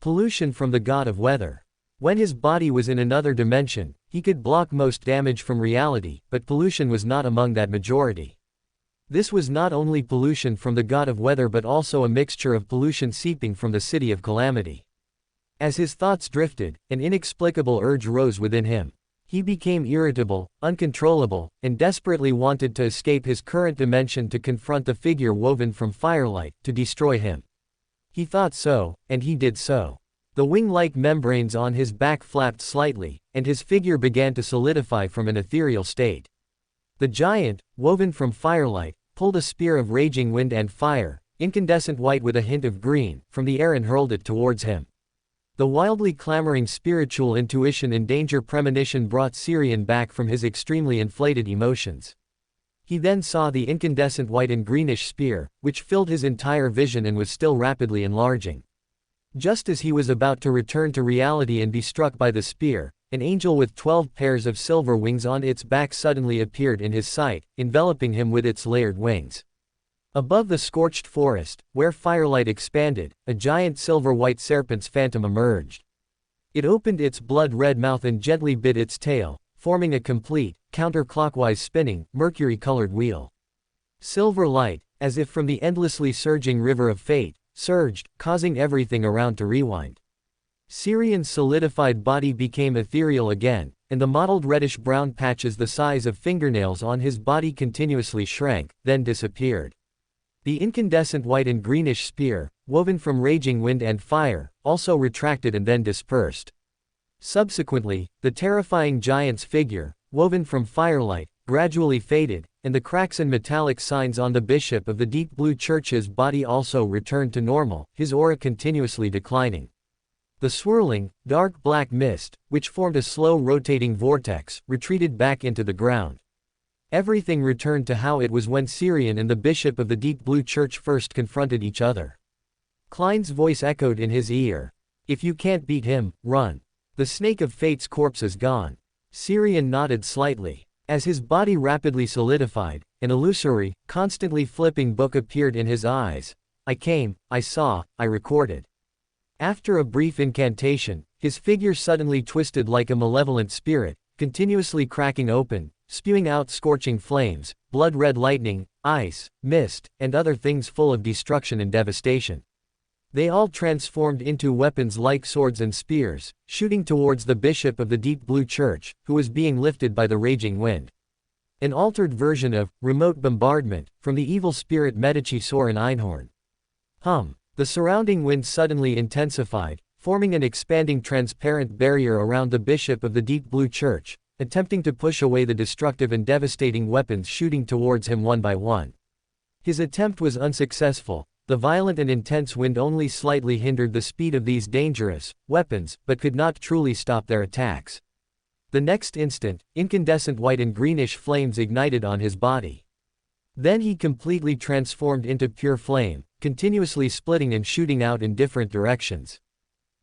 Pollution from the god of weather. When his body was in another dimension, he could block most damage from reality, but pollution was not among that majority. This was not only pollution from the god of weather but also a mixture of pollution seeping from the city of calamity. As his thoughts drifted, an inexplicable urge rose within him. He became irritable, uncontrollable, and desperately wanted to escape his current dimension to confront the figure woven from firelight, to destroy him. He thought so, and he did so. The wing-like membranes on his back flapped slightly, and his figure began to solidify from an ethereal state. The giant, woven from firelight, pulled a spear of raging wind and fire, incandescent white with a hint of green, from the air and hurled it towards him. The wildly clamoring spiritual intuition in danger premonition brought Syrian back from his extremely inflated emotions. He then saw the incandescent white and greenish spear, which filled his entire vision and was still rapidly enlarging. Just as he was about to return to reality and be struck by the spear, an angel with 12 pairs of silver wings on its back suddenly appeared in his sight, enveloping him with its layered wings. Above the scorched forest, where firelight expanded, a giant silver-white serpent's phantom emerged. It opened its blood-red mouth and gently bit its tail, forming a complete, counterclockwise spinning, mercury-colored wheel. Silver light, as if from the endlessly surging river of fate, surged, causing everything around to rewind. Syrian's solidified body became ethereal again, and the mottled reddish-brown patches the size of fingernails on his body continuously shrank, then disappeared. The incandescent white and greenish spear, woven from raging wind and fire, also retracted and then dispersed. Subsequently, the terrifying giant's figure, woven from firelight, gradually faded, and the cracks and metallic signs on the bishop of the deep blue church's body also returned to normal, his aura continuously declining. The swirling, dark black mist, which formed a slow rotating vortex, retreated back into the ground. Everything returned to how it was when Syrian and the bishop of the Deep Blue Church first confronted each other. Klein's voice echoed in his ear. If you can't beat him, run. The snake of fate's corpse is gone. Syrian nodded slightly. As his body rapidly solidified, an illusory, constantly flipping book appeared in his eyes. I came, I saw, I recorded. After a brief incantation, his figure suddenly twisted like a malevolent spirit, continuously cracking open, spewing out scorching flames, blood-red lightning, ice, mist, and other things full of destruction and devastation. They all transformed into weapons like swords and spears, shooting towards the bishop of the Deep Blue Church, who was being lifted by the raging wind. An altered version of remote bombardment from the evil spirit Medici Soren Einhorn. The surrounding wind suddenly intensified, forming an expanding transparent barrier around the bishop of the Deep Blue Church, attempting to push away the destructive and devastating weapons shooting towards him one by one. His attempt was unsuccessful. The violent and intense wind only slightly hindered the speed of these dangerous weapons, but could not truly stop their attacks. The next instant, incandescent white and greenish flames ignited on his body. Then he completely transformed into pure flame, continuously splitting and shooting out in different directions.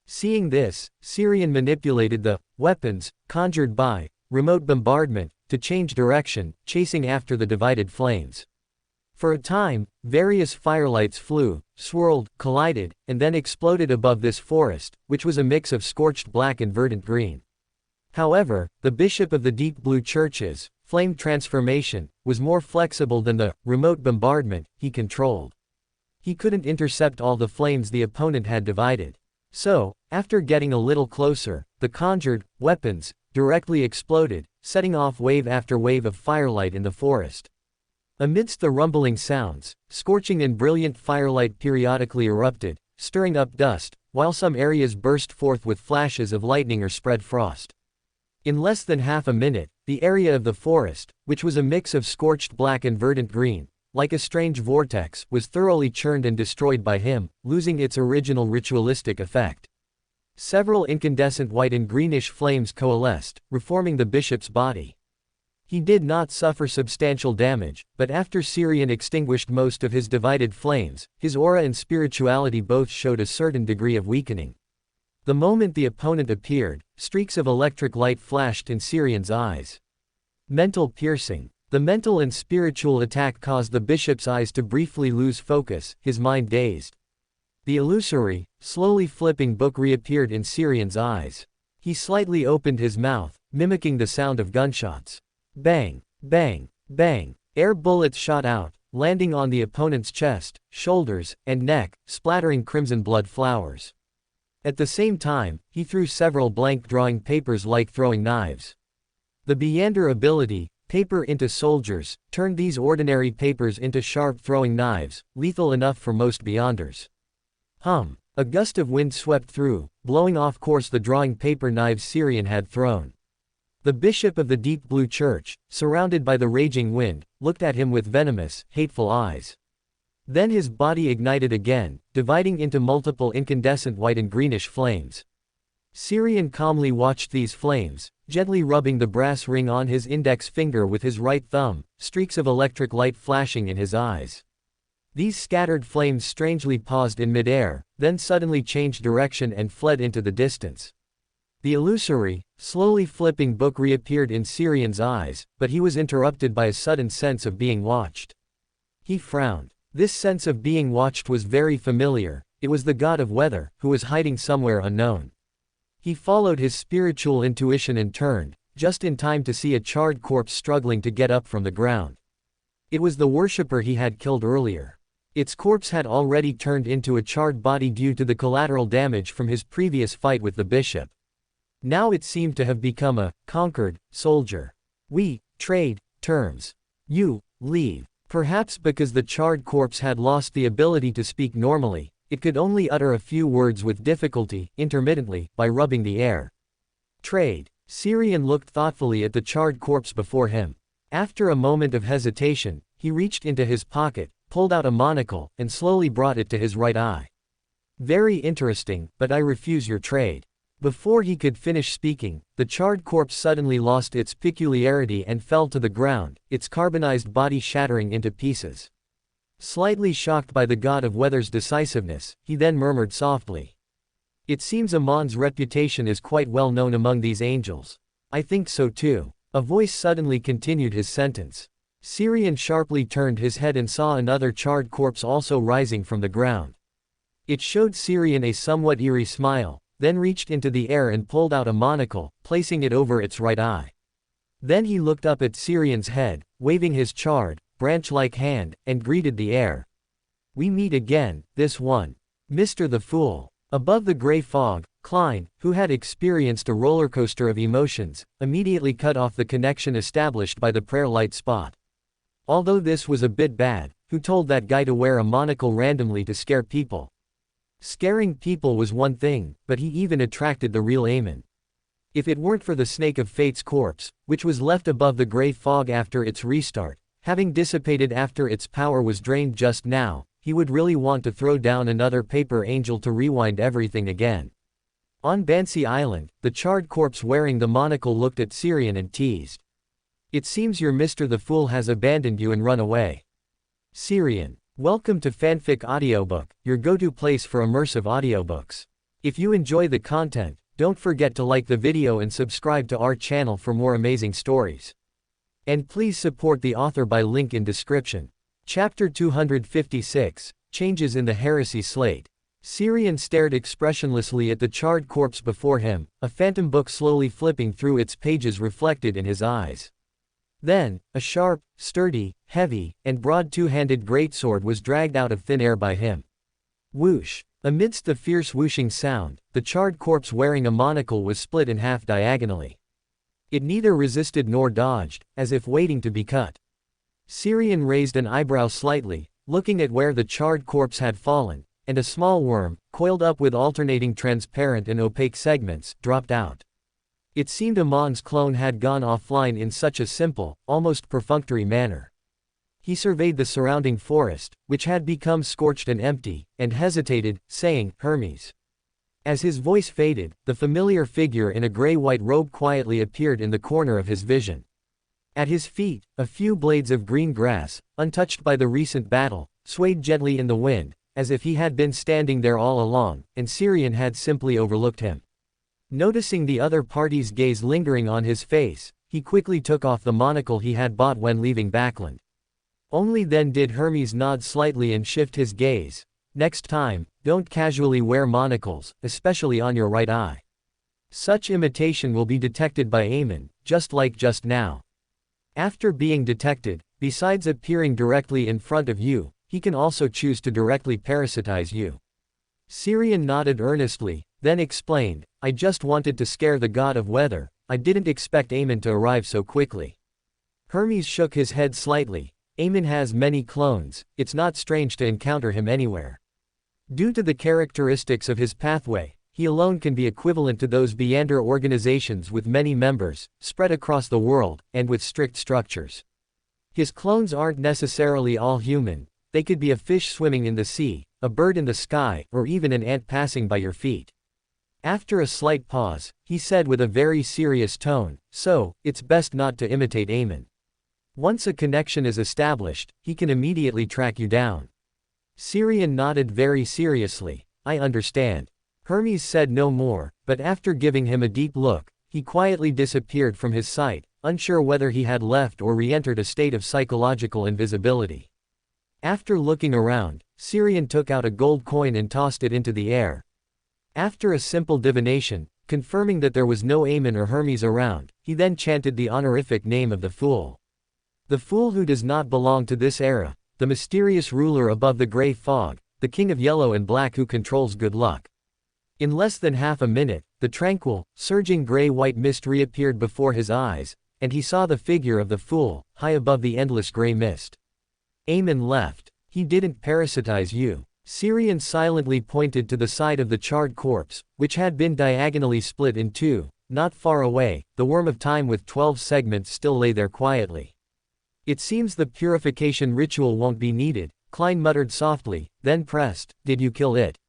Seeing this, Syrian manipulated the weapons, conjured by remote bombardment, to change direction, chasing after the divided flames. For a time, various firelights flew, swirled, collided, and then exploded above this forest, which was a mix of scorched black and verdant green. However, the bishop of the Deep Blue Church's flame transformation was more flexible than the remote bombardment he controlled. He couldn't intercept all the flames the opponent had divided. So, after getting a little closer, the conjured weapons directly exploded, setting off wave after wave of firelight in the forest. Amidst the rumbling sounds, scorching and brilliant firelight periodically erupted, stirring up dust, while some areas burst forth with flashes of lightning or spread frost. In less than half a minute, the area of the forest, which was a mix of scorched black and verdant green, like a strange vortex, was thoroughly churned and destroyed by him, losing its original ritualistic effect. Several incandescent white and greenish flames coalesced, reforming the bishop's body. He did not suffer substantial damage, but after Syrian extinguished most of his divided flames, his aura and spirituality both showed a certain degree of weakening. The moment the opponent appeared, streaks of electric light flashed in Syrian's eyes. Mental piercing. The mental and spiritual attack caused the bishop's eyes to briefly lose focus, his mind dazed. The illusory, slowly flipping book reappeared in Syrian's eyes. He slightly opened his mouth, mimicking the sound of gunshots. Bang, bang, bang. Air bullets shot out, landing on the opponent's chest, shoulders, and neck, splattering crimson blood flowers. At the same time, he threw several blank drawing papers like throwing knives. The Beyonder ability, paper into soldiers, turned these ordinary papers into sharp throwing knives, lethal enough for most Beyonders. A gust of wind swept through, blowing off course the drawing paper knives Syrian had thrown. The bishop of the Deep Blue Church, surrounded by the raging wind, looked at him with venomous, hateful eyes. Then his body ignited again, dividing into multiple incandescent white and greenish flames. Syrian calmly watched these flames, gently rubbing the brass ring on his index finger with his right thumb, streaks of electric light flashing in his eyes. These scattered flames strangely paused in midair, then suddenly changed direction and fled into the distance. The illusory, slowly flipping book reappeared in Syrian's eyes, but he was interrupted by a sudden sense of being watched. He frowned. This sense of being watched was very familiar. It was the god of weather, who was hiding somewhere unknown. He followed his spiritual intuition and turned, just in time to see a charred corpse struggling to get up from the ground. It was the worshipper he had killed earlier. Its corpse had already turned into a charred body due to the collateral damage from his previous fight with the bishop. Now it seemed to have become a conquered soldier. We trade terms. You leave. Perhaps because the charred corpse had lost the ability to speak normally, it could only utter a few words with difficulty, intermittently, by rubbing the air. Trade. Syrian looked thoughtfully at the charred corpse before him. After a moment of hesitation, he reached into his pocket, pulled out a monocle, and slowly brought it to his right eye. Very interesting, but I refuse your trade. Before he could finish speaking, the charred corpse suddenly lost its peculiarity and fell to the ground, its carbonized body shattering into pieces. Slightly shocked by the god of weather's decisiveness, he then murmured softly. It seems Amon's reputation is quite well known among these angels. I think so too. A voice suddenly continued his sentence. Syrian sharply turned his head and saw another charred corpse also rising from the ground. It showed Syrian a somewhat eerie smile, then reached into the air and pulled out a monocle, placing it over its right eye. Then he looked up at Syrian's head, waving his charred, branch-like hand, and greeted the air. We meet again, this one. Mr. the Fool. Above the gray fog, Klein, who had experienced a roller coaster of emotions, immediately cut off the connection established by the prayer light spot. Although this was a bit bad, who told that guy to wear a monocle randomly to scare people? Scaring people was one thing, but he even attracted the real Amon. If it weren't for the Snake of Fate's corpse, which was left above the gray fog after its restart, having dissipated after its power was drained just now, he would really want to throw down another paper angel to rewind everything again. On Bansi Island, the charred corpse wearing the monocle looked at Syrian and teased. It seems your Mr. the Fool has abandoned you and run away. Syrian. Welcome to Fanfic Audiobook, your go-to place for immersive audiobooks. If you enjoy the content, don't forget to like the video and subscribe to our channel for more amazing stories. And please support the author by link in description. Chapter 256, Changes in the Heresy Slate. Syrian stared expressionlessly at the charred corpse before him, a phantom book slowly flipping through its pages reflected in his eyes. Then, a sharp, sturdy, heavy, and broad two-handed greatsword was dragged out of thin air by him. Whoosh! Amidst the fierce whooshing sound, the charred corpse wearing a monocle was split in half diagonally. It neither resisted nor dodged, as if waiting to be cut. Syrian raised an eyebrow slightly, looking at where the charred corpse had fallen, and a small worm, coiled up with alternating transparent and opaque segments, dropped out. It seemed Amon's clone had gone offline in such a simple, almost perfunctory manner. He surveyed the surrounding forest, which had become scorched and empty, and hesitated, saying, Hermes. As his voice faded, the familiar figure in a gray-white robe quietly appeared in the corner of his vision. At his feet, a few blades of green grass, untouched by the recent battle, swayed gently in the wind, as if he had been standing there all along, and Syrian had simply overlooked him. Noticing the other party's gaze lingering on his face, he quickly took off the monocle he had bought when leaving Backland. Only then did Hermes nod slightly and shift his gaze. Next time, don't casually wear monocles, especially on your right eye. Such imitation will be detected by Amon, just like just now. After being detected, besides appearing directly in front of you, he can also choose to directly parasitize you. Syrian nodded earnestly, then explained, I just wanted to scare the god of weather, I didn't expect Amon to arrive so quickly. Hermes shook his head slightly. Amon has many clones, it's not strange to encounter him anywhere. Due to the characteristics of his pathway, he alone can be equivalent to those Beander organizations with many members, spread across the world, and with strict structures. His clones aren't necessarily all human, they could be a fish swimming in the sea, a bird in the sky, or even an ant passing by your feet. After a slight pause, he said with a very serious tone, so, it's best not to imitate Amon. Once a connection is established, he can immediately track you down. Syrian nodded very seriously, I understand. Hermes said no more, but after giving him a deep look, he quietly disappeared from his sight, unsure whether he had left or re-entered a state of psychological invisibility. After looking around, Syrian took out a gold coin and tossed it into the air. After a simple divination, confirming that there was no Amon or Hermes around, he then chanted the honorific name of the Fool. The Fool who does not belong to this era, the mysterious ruler above the gray fog, the king of yellow and black who controls good luck. In less than half a minute, the tranquil, surging gray-white mist reappeared before his eyes, and he saw the figure of the Fool, high above the endless gray mist. Amon left. He didn't parasitize you. Syrian silently pointed to the side of the charred corpse, which had been diagonally split in two. Not far away, the worm of time with 12 segments still lay there quietly. It seems the purification ritual won't be needed, Klein muttered softly, then pressed, did you kill it?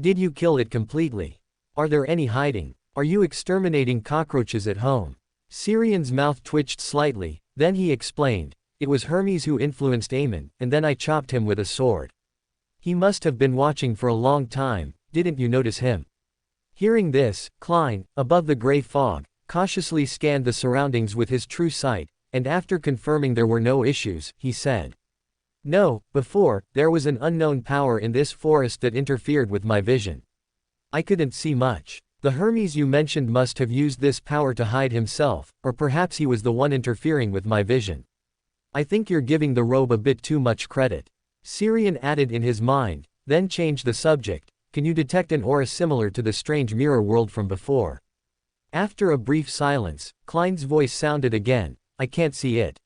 Did you kill it completely? Are there any hiding? Are you exterminating cockroaches at home? Syrian's mouth twitched slightly, then he explained, it was Hermes who influenced Aemon, and then I chopped him with a sword. He must have been watching for a long time, didn't you notice him? Hearing this, Klein, above the gray fog, cautiously scanned the surroundings with his true sight, and after confirming there were no issues, he said. No, before, there was an unknown power in this forest that interfered with my vision. I couldn't see much. The Hermes you mentioned must have used this power to hide himself, or perhaps he was the one interfering with my vision. I think you're giving the robe a bit too much credit. Syrian added in his mind, then changed the subject. Can you detect an aura similar to the strange mirror world from before? After a brief silence, Klein's voice sounded again, I can't see it.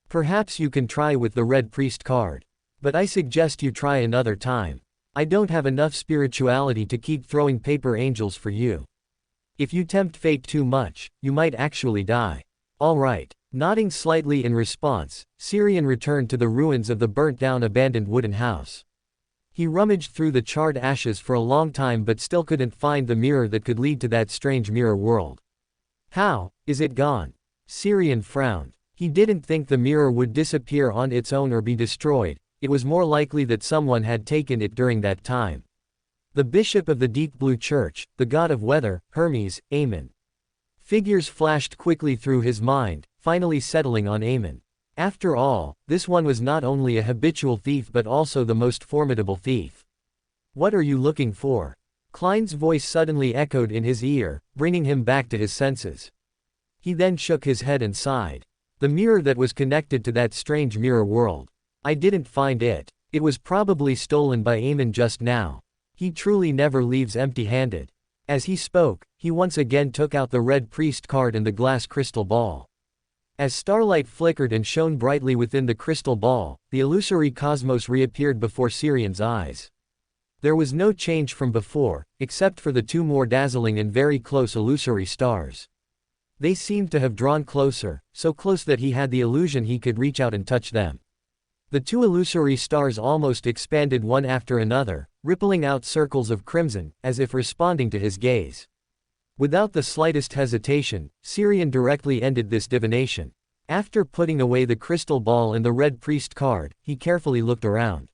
Perhaps you can try with the Red Priest card. But I suggest you try another time. I don't have enough spirituality to keep throwing paper angels for you. If you tempt fate too much, you might actually die. All right. Nodding slightly in response, Syrian returned to the ruins of the burnt-down abandoned wooden house. He rummaged through the charred ashes for a long time but still couldn't find the mirror that could lead to that strange mirror world. How, is it gone? Syrian frowned. He didn't think the mirror would disappear on its own or be destroyed, it was more likely that someone had taken it during that time. The bishop of the Deep Blue Church, the god of weather, Hermes, Aemon. Figures flashed quickly through his mind, finally settling on Aemon. After all, this one was not only a habitual thief but also the most formidable thief. What are you looking for? Klein's voice suddenly echoed in his ear, bringing him back to his senses. He then shook his head and sighed. The mirror that was connected to that strange mirror world. I didn't find it. It was probably stolen by Aemon just now. He truly never leaves empty-handed. As he spoke, he once again took out the Red Priest card and the glass crystal ball. As starlight flickered and shone brightly within the crystal ball, the illusory cosmos reappeared before Syrian's eyes. There was no change from before, except for the two more dazzling and very close illusory stars. They seemed to have drawn closer, so close that he had the illusion he could reach out and touch them. The two illusory stars almost expanded one after another, rippling out circles of crimson, as if responding to his gaze. Without the slightest hesitation, Syrian directly ended this divination. After putting away the crystal ball and the Red Priest card, he carefully looked around.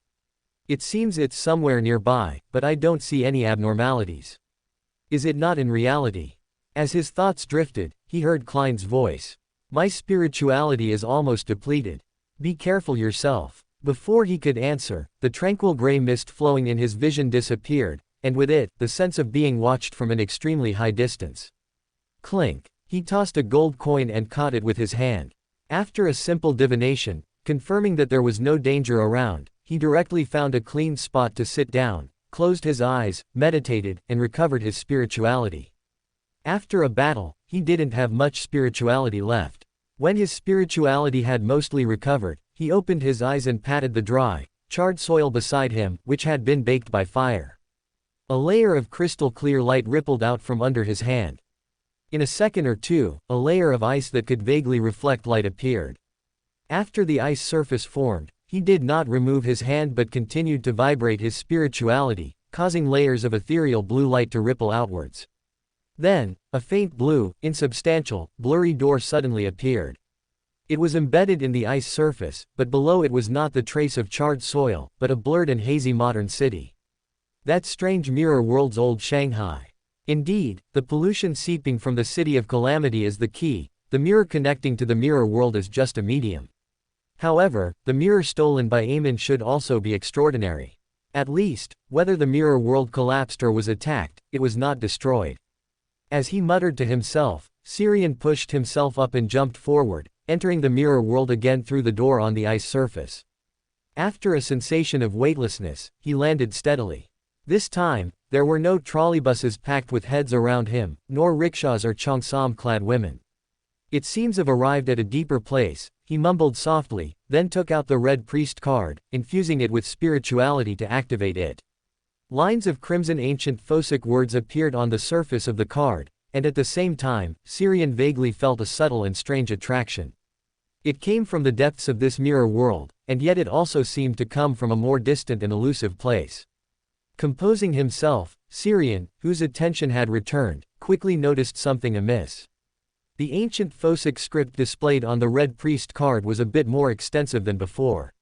It seems it's somewhere nearby, but I don't see any abnormalities. Is it not in reality? As his thoughts drifted, he heard Klein's voice. My spirituality is almost depleted. Be careful yourself. Before he could answer, the tranquil gray mist flowing in his vision disappeared, and with it, the sense of being watched from an extremely high distance. Clink. He tossed a gold coin and caught it with his hand. After a simple divination, confirming that there was no danger around, he directly found a clean spot to sit down, closed his eyes, meditated, and recovered his spirituality. After a battle, he didn't have much spirituality left. When his spirituality had mostly recovered, he opened his eyes and patted the dry, charred soil beside him, which had been baked by fire. A layer of crystal clear light rippled out from under his hand. In a second or two, a layer of ice that could vaguely reflect light appeared. After the ice surface formed, he did not remove his hand but continued to vibrate his spirituality, causing layers of ethereal blue light to ripple outwards. Then, a faint blue, insubstantial, blurry door suddenly appeared. It was embedded in the ice surface, but below it was not the trace of charred soil, but a blurred and hazy modern city. That strange mirror world's old Shanghai. Indeed, the pollution seeping from the city of calamity is the key, the mirror connecting to the mirror world is just a medium. However, the mirror stolen by Aemon should also be extraordinary. At least, whether the mirror world collapsed or was attacked, it was not destroyed. As he muttered to himself, Syrian pushed himself up and jumped forward, entering the mirror world again through the door on the ice surface. After a sensation of weightlessness, he landed steadily. This time, there were no trolleybuses packed with heads around him, nor rickshaws or cheongsam-clad women. It seems I've arrived at a deeper place, he mumbled softly, then took out the Red Priest card, infusing it with spirituality to activate it. Lines of crimson ancient Phosic words appeared on the surface of the card, and at the same time, Syrian vaguely felt a subtle and strange attraction. It came from the depths of this mirror world, and yet it also seemed to come from a more distant and elusive place. Composing himself, Syrian, whose attention had returned, quickly noticed something amiss. The ancient Phosic script displayed on the Red Priest card was a bit more extensive than before.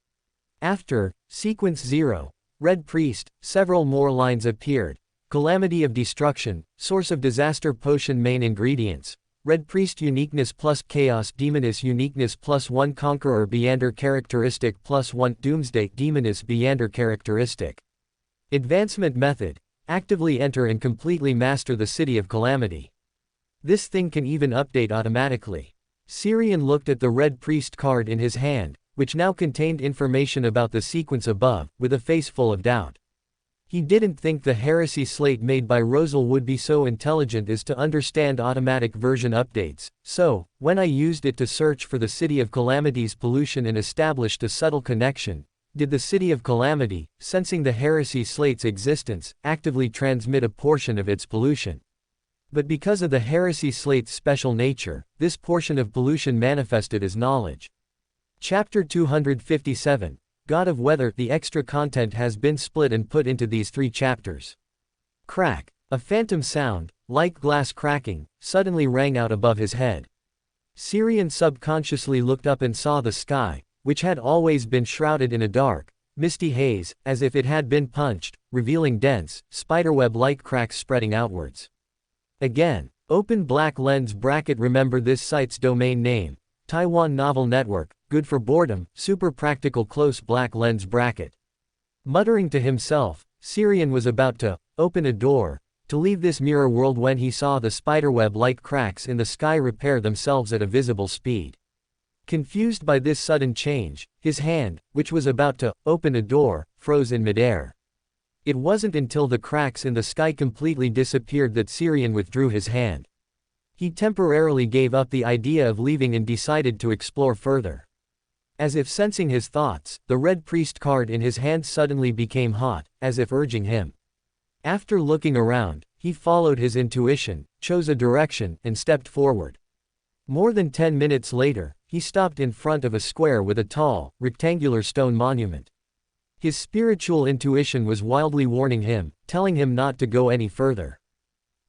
After Sequence 0, Red Priest, several more lines appeared. Calamity of Destruction, Source of Disaster Potion Main Ingredients, Red Priest Uniqueness plus Chaos Demoness Uniqueness plus 1 Conqueror Beander Characteristic plus 1 Doomsday Demoness Beander Characteristic. Advancement Method, actively enter and completely master the City of Calamity. This thing can even update automatically. Syrian looked at the Red Priest card in his hand, which now contained information about the sequence above, with a face full of doubt. He didn't think the heresy slate made by Rosal would be so intelligent as to understand automatic version updates, so, when I used it to search for the City of Calamity's pollution and established a subtle connection, did the City of Calamity, sensing the heresy slate's existence, actively transmit a portion of its pollution. But because of the heresy slate's special nature, this portion of pollution manifested as knowledge. Chapter 257, God of Weather. The extra content has been split and put into these 3 chapters. Crack. A phantom sound, like glass cracking, suddenly rang out above his head. Syrian subconsciously looked up and saw the sky, which had always been shrouded in a dark, misty haze, as if it had been punched, revealing dense, spiderweb-like cracks spreading outwards. Again, open black lens bracket. Remember this site's domain name, Taiwan Novel Network, good for boredom, super practical close black lens bracket. Muttering to himself, Syrian was about to open a door to leave this mirror world when he saw the spiderweb-like cracks in the sky repair themselves at a visible speed. Confused by this sudden change, his hand, which was about to open a door, froze in midair. It wasn't until the cracks in the sky completely disappeared that Syrian withdrew his hand. He temporarily gave up the idea of leaving and decided to explore further. As if sensing his thoughts, the Red Priest card in his hand suddenly became hot, as if urging him. After looking around, he followed his intuition, chose a direction, and stepped forward. More than 10 minutes later, he stopped in front of a square with a tall, rectangular stone monument. His spiritual intuition was wildly warning him, telling him not to go any further.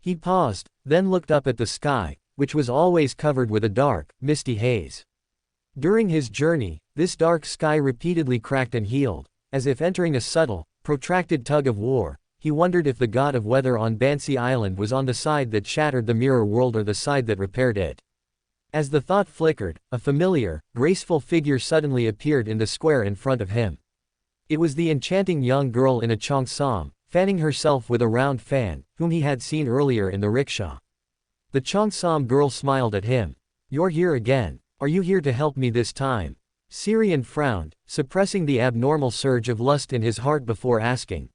He paused, then looked up at the sky, which was always covered with a dark, misty haze. During his journey, this dark sky repeatedly cracked and healed, as if entering a subtle, protracted tug of war. He wondered if the god of weather on Bansi Island was on the side that shattered the mirror world or the side that repaired it. As the thought flickered, a familiar, graceful figure suddenly appeared in the square in front of him. It was the enchanting young girl in a cheongsam, fanning herself with a round fan, whom he had seen earlier in the rickshaw. The cheongsam girl smiled at him. "You're here again. Are you here to help me this time?" Syrian frowned, suppressing the abnormal surge of lust in his heart before asking.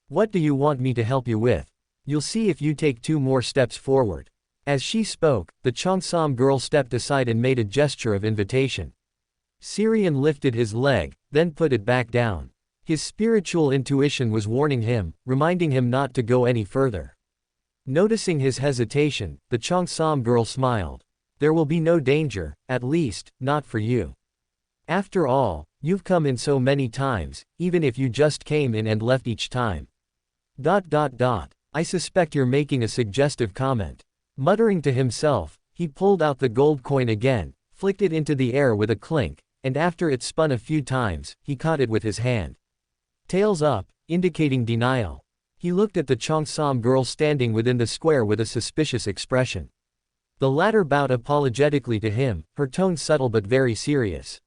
"What do you want me to help you with? You'll see if you take 2 more steps forward." As she spoke, the cheongsam girl stepped aside and made a gesture of invitation. Syrian lifted his leg, then put it back down. His spiritual intuition was warning him, reminding him not to go any further. Noticing his hesitation, the cheongsam girl smiled. "There will be no danger, at least, not for you. After all, you've come in so many times, even if you just came in and left each time. ... I suspect you're making a suggestive comment." Muttering to himself, he pulled out the gold coin again, flicked it into the air with a clink, and after it spun a few times, he caught it with his hand. Tails up, indicating denial. He looked at the cheongsam girl standing within the square with a suspicious expression. The latter bowed apologetically to him, her tone subtle but very serious.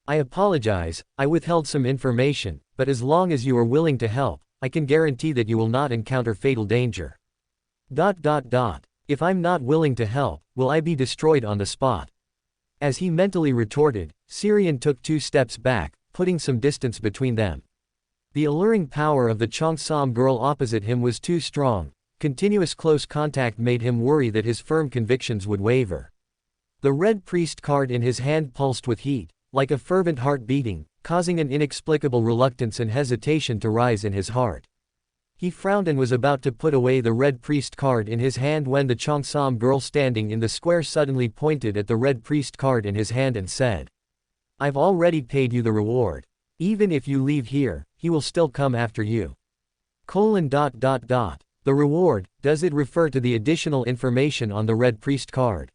"I apologize, I withheld some information, but as long as you are willing to help, I can guarantee that you will not encounter fatal danger. ... If I'm not willing to help, will I be destroyed on the spot?" As he mentally retorted, Syrian took 2 steps back, putting some distance between them. The alluring power of the cheongsam girl opposite him was too strong. Continuous close contact made him worry that his firm convictions would waver. The Red Priest card in his hand pulsed with heat, like a fervent heart beating, causing an inexplicable reluctance and hesitation to rise in his heart. He frowned and was about to put away the Red Priest card in his hand when the cheongsam girl standing in the square suddenly pointed at the Red Priest card in his hand and said, "I've already paid you the reward. Even if you leave here, he will still come after you." The reward, does it refer to the additional information on the red priest card?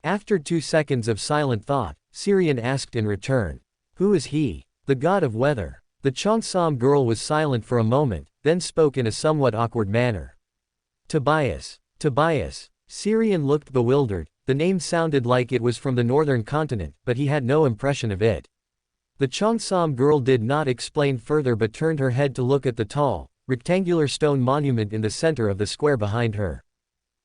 After 2 seconds of silent thought, Syrian asked in return. Who is he? The god of weather. The Cheongsam girl was silent for a moment, then spoke in a somewhat awkward manner. Tobias. Tobias. Syrian looked bewildered. The name sounded like it was from the northern continent, but he had no impression of it. The Cheongsam girl did not explain further but turned her head to look at the tall, rectangular stone monument in the center of the square behind her.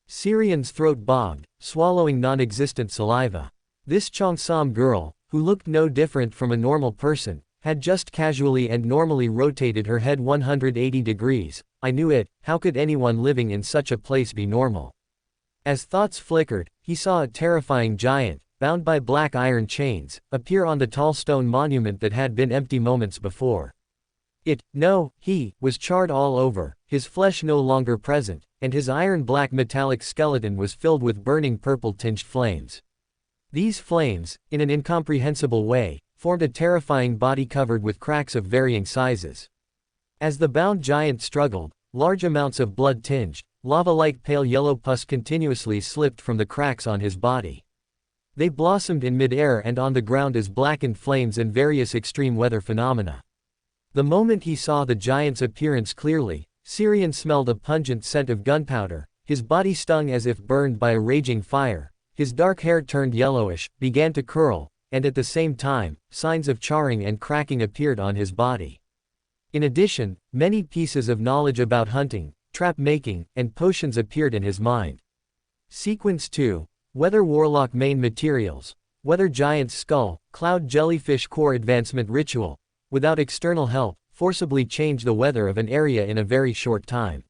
Syrian's throat bogged, swallowing non-existent saliva. This Cheongsam girl, who looked no different from a normal person, had just casually and normally rotated her head 180 degrees. I knew it, how could anyone living in such a place be normal? As thoughts flickered, he saw a terrifying giant, bound by black iron chains, appear on the tall stone monument that had been empty moments before. He was charred all over, his flesh no longer present, and his iron-black metallic skeleton was filled with burning purple-tinged flames. These flames, in an incomprehensible way, formed a terrifying body covered with cracks of varying sizes. As the bound giant struggled, large amounts of blood-tinged, lava-like pale yellow pus continuously slipped from the cracks on his body. They blossomed in mid-air and on the ground as blackened flames and various extreme weather phenomena. The moment he saw the giant's appearance clearly, Syrian smelled a pungent scent of gunpowder, his body stung as if burned by a raging fire, his dark hair turned yellowish, began to curl, and at the same time, signs of charring and cracking appeared on his body. In addition, many pieces of knowledge about hunting, trap-making, and potions appeared in his mind. Sequence 2. Weather Warlock Main Materials. Weather Giant's Skull, Cloud Jellyfish Core Advancement Ritual. Without external help, forcibly change the weather of an area in a very short time.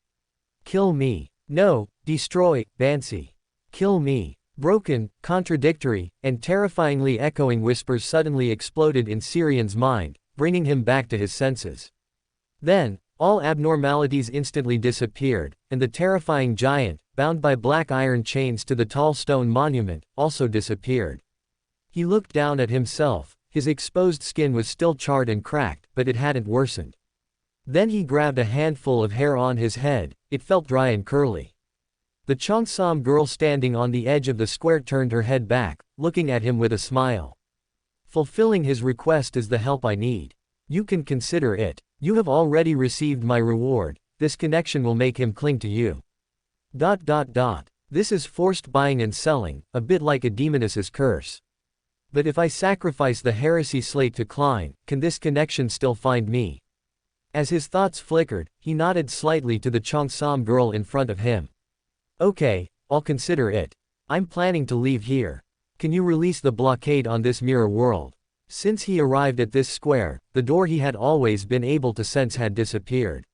Kill me. No. Destroy. Bansi. Kill me. Broken, contradictory, and terrifyingly echoing whispers suddenly exploded in Syrian's mind, bringing him back to his senses. Then, all abnormalities instantly disappeared, and the terrifying giant, bound by black iron chains to the tall stone monument, also disappeared. He looked down at himself. His exposed skin was still charred and cracked, but it hadn't worsened. Then he grabbed a handful of hair on his head. It felt dry and curly. The Cheongsam girl standing on the edge of the square turned her head back, looking at him with a smile. Fulfilling his request is the help I need. You can consider it. You have already received my reward. This connection will make him cling to you. This is forced buying and selling, a bit like a demoness's curse. But if I sacrifice the heresy slate to Klein, can this connection still find me? As his thoughts flickered, he nodded slightly to the Cheongsam girl in front of him. Okay, I'll consider it. I'm planning to leave here. Can you release the blockade on this mirror world? Since he arrived at this square, the door he had always been able to sense had disappeared.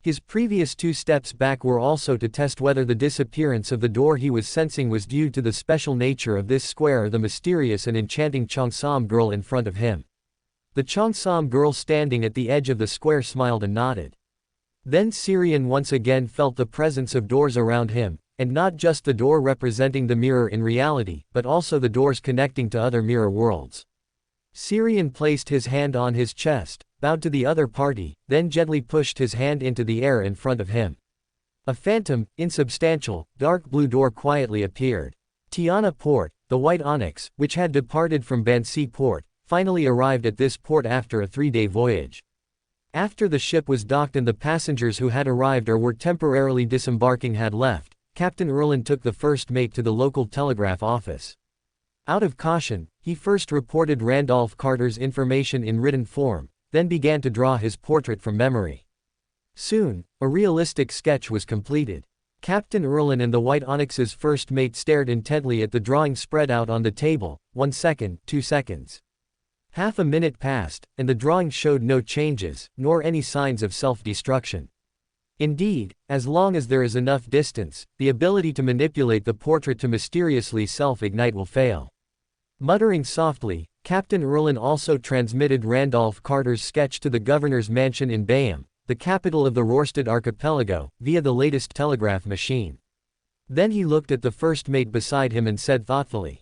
His previous 2 steps back were also to test whether the disappearance of the door he was sensing was due to the special nature of this square or the mysterious and enchanting Cheongsam girl in front of him. The Cheongsam girl standing at the edge of the square smiled and nodded. Then Syrian once again felt the presence of doors around him, and not just the door representing the mirror in reality, but also the doors connecting to other mirror worlds. Syrian placed his hand on his chest, bowed to the other party, then gently pushed his hand into the air in front of him. A phantom, insubstantial, dark blue door quietly appeared. Tiana Port, the white onyx, which had departed from Bansi Port, finally arrived at this port after a 3-day voyage. After the ship was docked and the passengers who had arrived or were temporarily disembarking had left, Captain Erlin took the first mate to the local telegraph office. Out of caution, he first reported Randolph Carter's information in written form, then began to draw his portrait from memory. Soon, a realistic sketch was completed. Captain Erlin and the White Onyx's first mate stared intently at the drawing spread out on the table. 1 second, 2 seconds. Half a minute passed, and the drawing showed no changes, nor any signs of self-destruction. Indeed, as long as there is enough distance, the ability to manipulate the portrait to mysteriously self-ignite will fail. Muttering softly, Captain Erlin also transmitted Randolph Carter's sketch to the governor's mansion in Bayham, the capital of the Rorstad archipelago, via the latest telegraph machine. Then he looked at the first mate beside him and said thoughtfully,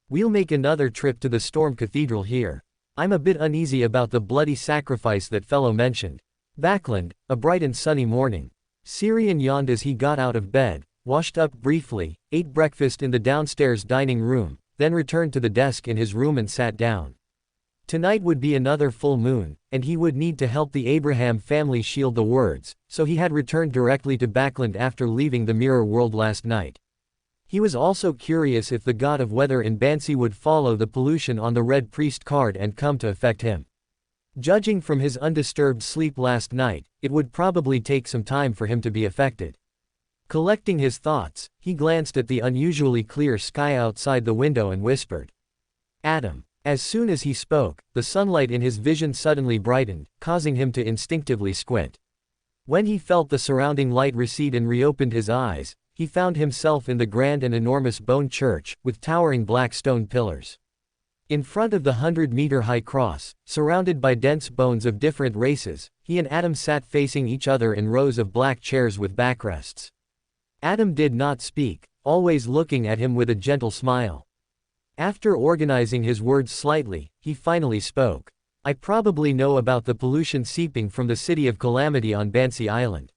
"We'll make another trip to the Storm Cathedral here. I'm a bit uneasy about the bloody sacrifice that fellow mentioned. Backland, a bright and sunny morning. Syrian yawned as he got out of bed, washed up briefly, ate breakfast in the downstairs dining room, then returned to the desk in his room and sat down. Tonight would be another full moon, and he would need to help the Abraham family shield the words, so he had returned directly to Backland after leaving the mirror world last night. He was also curious if the god of weather in Bansi would follow the pollution on the Red Priest card and come to affect him. Judging from his undisturbed sleep last night, it would probably take some time for him to be affected. Collecting his thoughts, he glanced at the unusually clear sky outside the window and whispered, "Adam." As soon as he spoke, the sunlight in his vision suddenly brightened, causing him to instinctively squint. When he felt the surrounding light recede and reopened his eyes, he found himself in the grand and enormous bone church, with towering black stone pillars. In front of the 100-meter-high cross, surrounded by dense bones of different races, he and Adam sat facing each other in rows of black chairs with backrests. Adam did not speak, always looking at him with a gentle smile. After organizing his words slightly, he finally spoke. "I probably know about the pollution seeping from the City of Calamity on Bansi Island.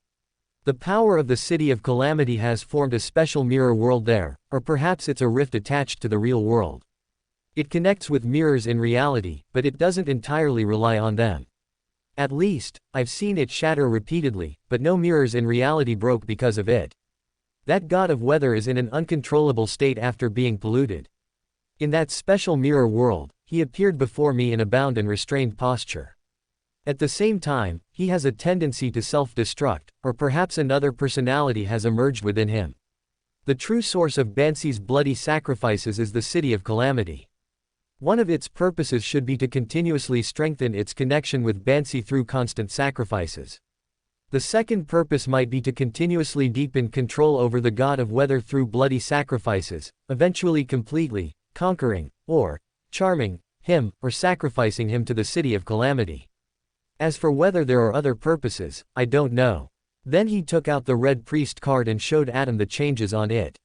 The power of the City of Calamity has formed a special mirror world there, or perhaps it's a rift attached to the real world. It connects with mirrors in reality, but it doesn't entirely rely on them. At least, I've seen it shatter repeatedly, but no mirrors in reality broke because of it. That god of weather is in an uncontrollable state after being polluted. In that special mirror world, he appeared before me in a bound and restrained posture. At the same time, he has a tendency to self-destruct, or perhaps another personality has emerged within him. The true source of Bansi's bloody sacrifices is the City of Calamity. One of its purposes should be to continuously strengthen its connection with Bansi through constant sacrifices. The second purpose might be to continuously deepen control over the god of weather through bloody sacrifices, eventually completely conquering, or charming, him, or sacrificing him to the City of Calamity. As for whether there are other purposes, I don't know." Then he took out the Red Priest card and showed Adam the changes on it.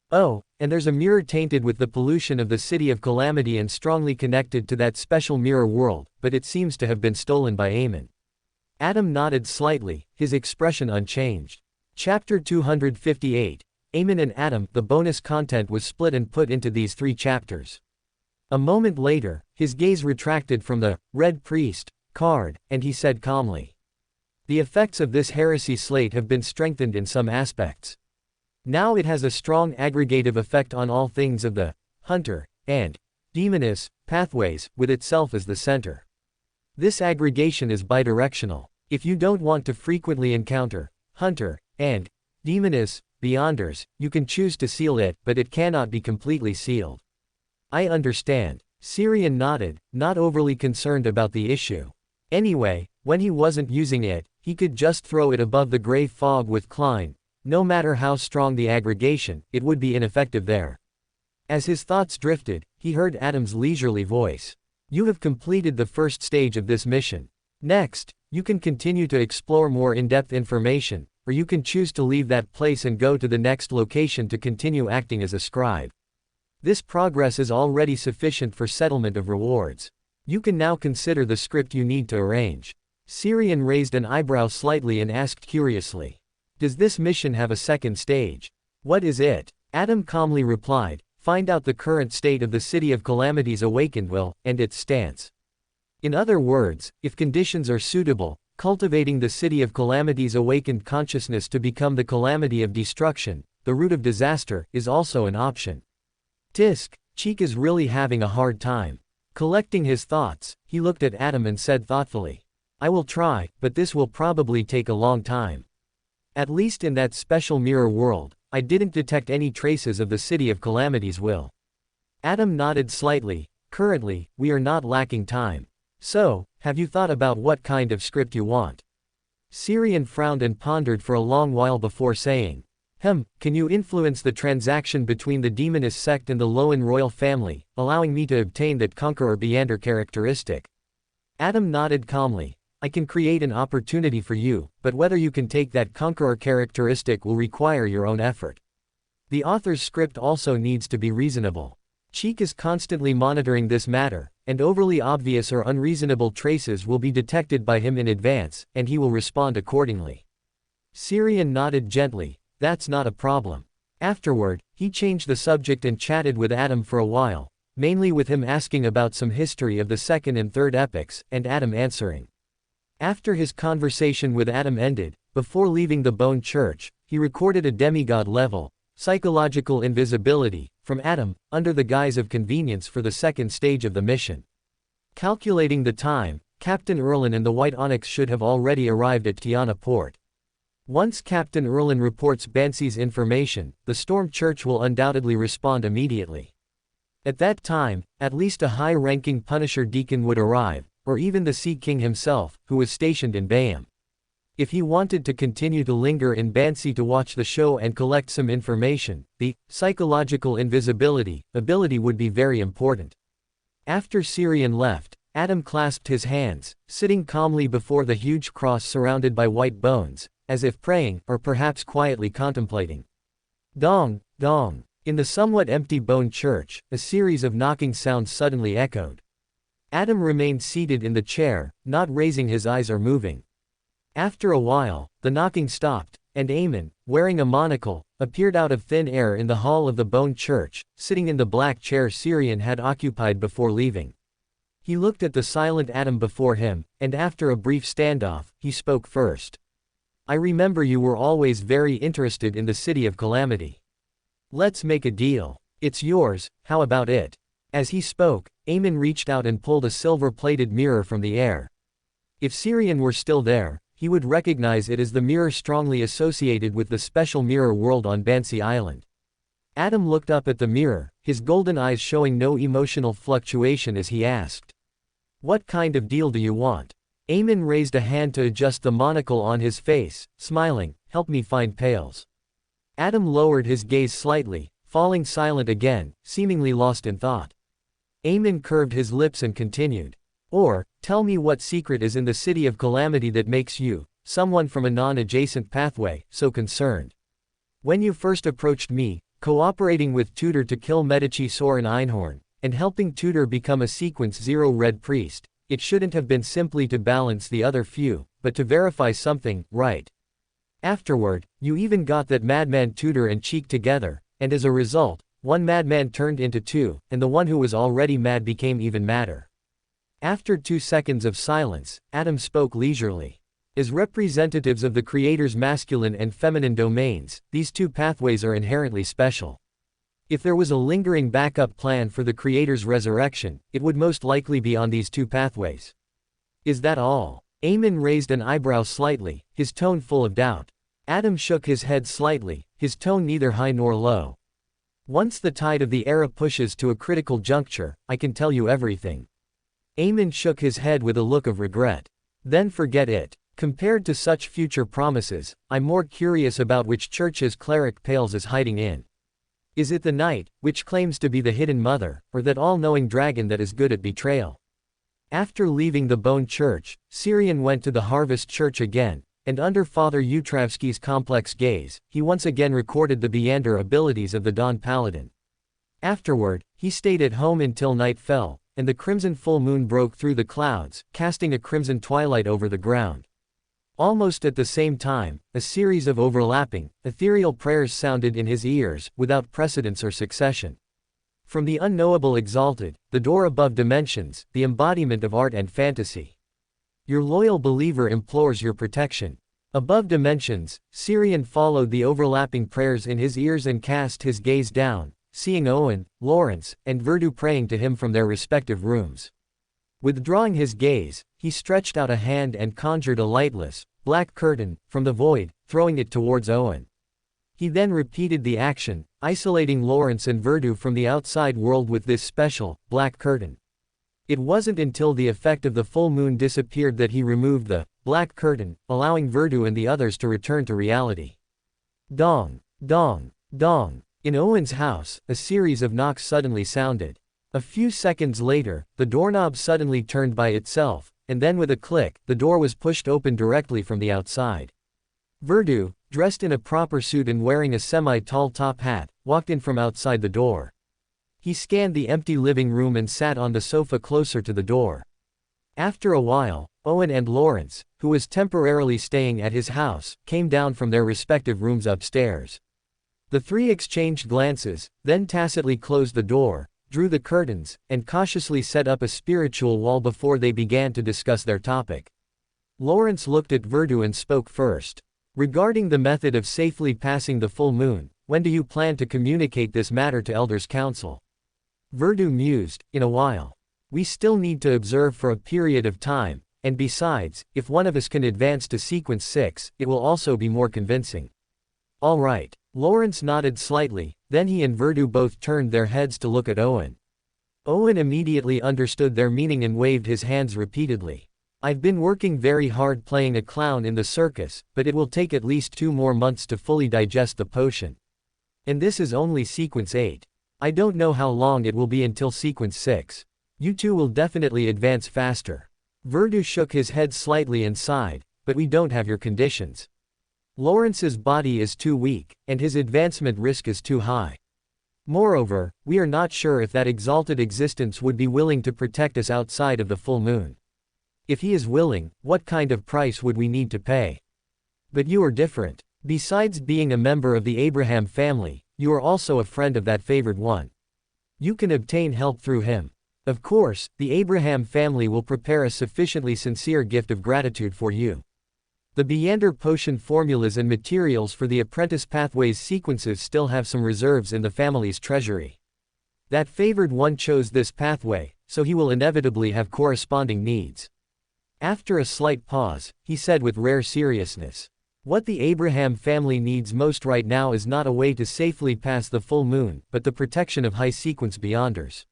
"Oh, and there's a mirror tainted with the pollution of the City of Calamity and strongly connected to that special mirror world, but it seems to have been stolen by Amen." Adam nodded slightly, his expression unchanged. Chapter 258. Amen and Adam. The bonus content was split and put into these 3 chapters. A moment later, his gaze retracted from the Red Priest card, and he said calmly, "The effects of this heresy slate have been strengthened in some aspects. Now it has a strong aggregative effect on all things of the hunter and demoness pathways, with itself as the center. This aggregation is bidirectional. If you don't want to frequently encounter hunter and demoness beyonders, you can choose to seal it, but it cannot be completely sealed." "I understand." Syrian nodded, not overly concerned about the issue. Anyway, when he wasn't using it, he could just throw it above the gray fog with Klein. No matter how strong the aggregation, it would be ineffective there. As his thoughts drifted, he heard Adam's leisurely voice. "You have completed the first stage of this mission. Next, you can continue to explore more in-depth information, or you can choose to leave that place and go to the next location to continue acting as a scribe. This progress is already sufficient for settlement of rewards. You can now consider the script you need to arrange." Syrian raised an eyebrow slightly and asked curiously, "Does this mission have a second stage?" "What is it?" Adam calmly replied, "Find out the current state of the City of Calamity's awakened will, and its stance. In other words, if conditions are suitable, cultivating the City of Calamity's awakened consciousness to become the calamity of destruction, the root of disaster, is also an option." Tisk, Cheek is really having a hard time. Collecting his thoughts, he looked at Adam and said thoughtfully, "I will try, but this will probably take a long time. At least in that special mirror world, I didn't detect any traces of the City of Calamity's will." Adam nodded slightly. "Currently, we are not lacking time. So, have you thought about what kind of script you want?" Syrian frowned and pondered for a long while before saying, Can you influence the transaction between the demoness sect and the Loan royal family, allowing me to obtain that conqueror Beander characteristic?" Adam nodded calmly. "I can create an opportunity for you, but whether you can take that conqueror characteristic will require your own effort. The author's script also needs to be reasonable. Cheek is constantly monitoring this matter, and overly obvious or unreasonable traces will be detected by him in advance, and he will respond accordingly. Syrian nodded gently. That's not a problem. Afterward, he changed the subject and chatted with Adam for a while, mainly with him asking about some history of the second and third epochs, and Adam answering. After his conversation with Adam ended, before leaving the Bone Church, he recorded a demigod level, psychological invisibility, from Adam, under the guise of convenience for the second stage of the mission. Calculating the time, Captain Erlin and the White Onyx should have already arrived at Tiana port. Once Captain Erlin reports Bansi's information, the Storm Church will undoubtedly respond immediately. At that time, at least a high-ranking Punisher deacon would arrive, or even the Sea King himself, who was stationed in Bayam. If he wanted to continue to linger in Bansi to watch the show and collect some information, the psychological invisibility ability would be very important. After Syrian left, Adam clasped his hands, sitting calmly before the huge cross surrounded by white bones, as if praying, or perhaps quietly contemplating. Dong, dong. In the somewhat empty Bone Church, a series of knocking sounds suddenly echoed. Adam remained seated in the chair, not raising his eyes or moving. After a while, the knocking stopped, and Aemon, wearing a monocle, appeared out of thin air in the hall of the Bone Church, sitting in the black chair Syrian had occupied before leaving. He looked at the silent Adam before him, and after a brief standoff, he spoke first. I remember you were always very interested in the City of Calamity. Let's make a deal. It's yours, how about it? As he spoke, Aemon reached out and pulled a silver-plated mirror from the air. If Syrian were still there, he would recognize it as the mirror strongly associated with the special mirror world on Bansi Island. Adam looked up at the mirror, his golden eyes showing no emotional fluctuation as he asked. What kind of deal do you want? Aemon raised a hand to adjust the monocle on his face, smiling, help me find pails. Adam lowered his gaze slightly, falling silent again, seemingly lost in thought. Aemon curved his lips and continued. Or, tell me what secret is in the City of Calamity that makes you, someone from a non-adjacent pathway, so concerned. When you first approached me, cooperating with Tudor to kill Medici Soren Einhorn, and helping Tudor become a Sequence Zero Red Priest, it shouldn't have been simply to balance the other few, but to verify something, right? Afterward, you even got that madman Tudor and Cheek together, and as a result, one madman turned into two, and the one who was already mad became even madder. After 2 seconds of silence, Adam spoke leisurely. As representatives of the Creator's masculine and feminine domains, these two pathways are inherently special. If there was a lingering backup plan for the Creator's resurrection, it would most likely be on these two pathways. Is that all? Aemon raised an eyebrow slightly, his tone full of doubt. Adam shook his head slightly, his tone neither high nor low. Once the tide of the era pushes to a critical juncture, I can tell you everything. Aemon shook his head with a look of regret. Then forget it. Compared to such future promises, I'm more curious about which church's cleric Pales is hiding in. Is it the Knight, which claims to be the hidden mother, or that all-knowing dragon that is good at betrayal? After leaving the Bone Church, Syrian went to the Harvest Church again, and under Father Utravsky's complex gaze, he once again recorded the Beander abilities of the Dawn Paladin. Afterward, he stayed at home until night fell, and the crimson full moon broke through the clouds, casting a crimson twilight over the ground. Almost at the same time, a series of overlapping, ethereal prayers sounded in his ears, without precedence or succession. From the unknowable exalted, the door above dimensions, the embodiment of art and fantasy. Your loyal believer implores your protection. Above dimensions, Syrian followed the overlapping prayers in his ears and cast his gaze down, seeing Owen, Lawrence, and Verdu praying to him from their respective rooms. Withdrawing his gaze, he stretched out a hand and conjured a lightless, black curtain, from the void, throwing it towards Owen. He then repeated the action, isolating Lawrence and Verdu from the outside world with this special, black curtain. It wasn't until the effect of the full moon disappeared that he removed the black curtain, allowing Verdu and the others to return to reality. Dong, dong, dong. In Owen's house, a series of knocks suddenly sounded. A few seconds later, the doorknob suddenly turned by itself, and then with a click, the door was pushed open directly from the outside. Verdu, dressed in a proper suit and wearing a semi-tall top hat, walked in from outside the door. He scanned the empty living room and sat on the sofa closer to the door. After a while, Owen and Lawrence, who was temporarily staying at his house, came down from their respective rooms upstairs. The three exchanged glances, then tacitly closed the door, drew the curtains, and cautiously set up a spiritual wall before they began to discuss their topic. Lawrence looked at Verdu and spoke first. Regarding the method of safely passing the full moon, when do you plan to communicate this matter to Elders' Council? Verdu mused. In a while. We still need to observe for a period of time, and besides, if one of us can advance to sequence 6, it will also be more convincing. All right. Lawrence nodded slightly, then he and Verdu both turned their heads to look at Owen. Owen immediately understood their meaning and waved his hands repeatedly. I've been working very hard playing a clown in the circus, but it will take at least 2 more months to fully digest the potion. And this is only sequence 8. I don't know how long it will be until sequence 6. You two will definitely advance faster. Verdu shook his head slightly and sighed, but we don't have your conditions. Lawrence's body is too weak, and his advancement risk is too high. Moreover, we are not sure if that exalted existence would be willing to protect us outside of the full moon. If he is willing, what kind of price would we need to pay? But you are different. Besides being a member of the Abraham family, you are also a friend of that favored one. You can obtain help through him. Of course, the Abraham family will prepare a sufficiently sincere gift of gratitude for you. The Beander potion formulas and materials for the apprentice pathways sequences still have some reserves in the family's treasury. That favored one chose this pathway, so he will inevitably have corresponding needs. After a slight pause, he said with rare seriousness. What the Abraham family needs most right now is not a way to safely pass the full moon, but the protection of high-sequence Beyonders.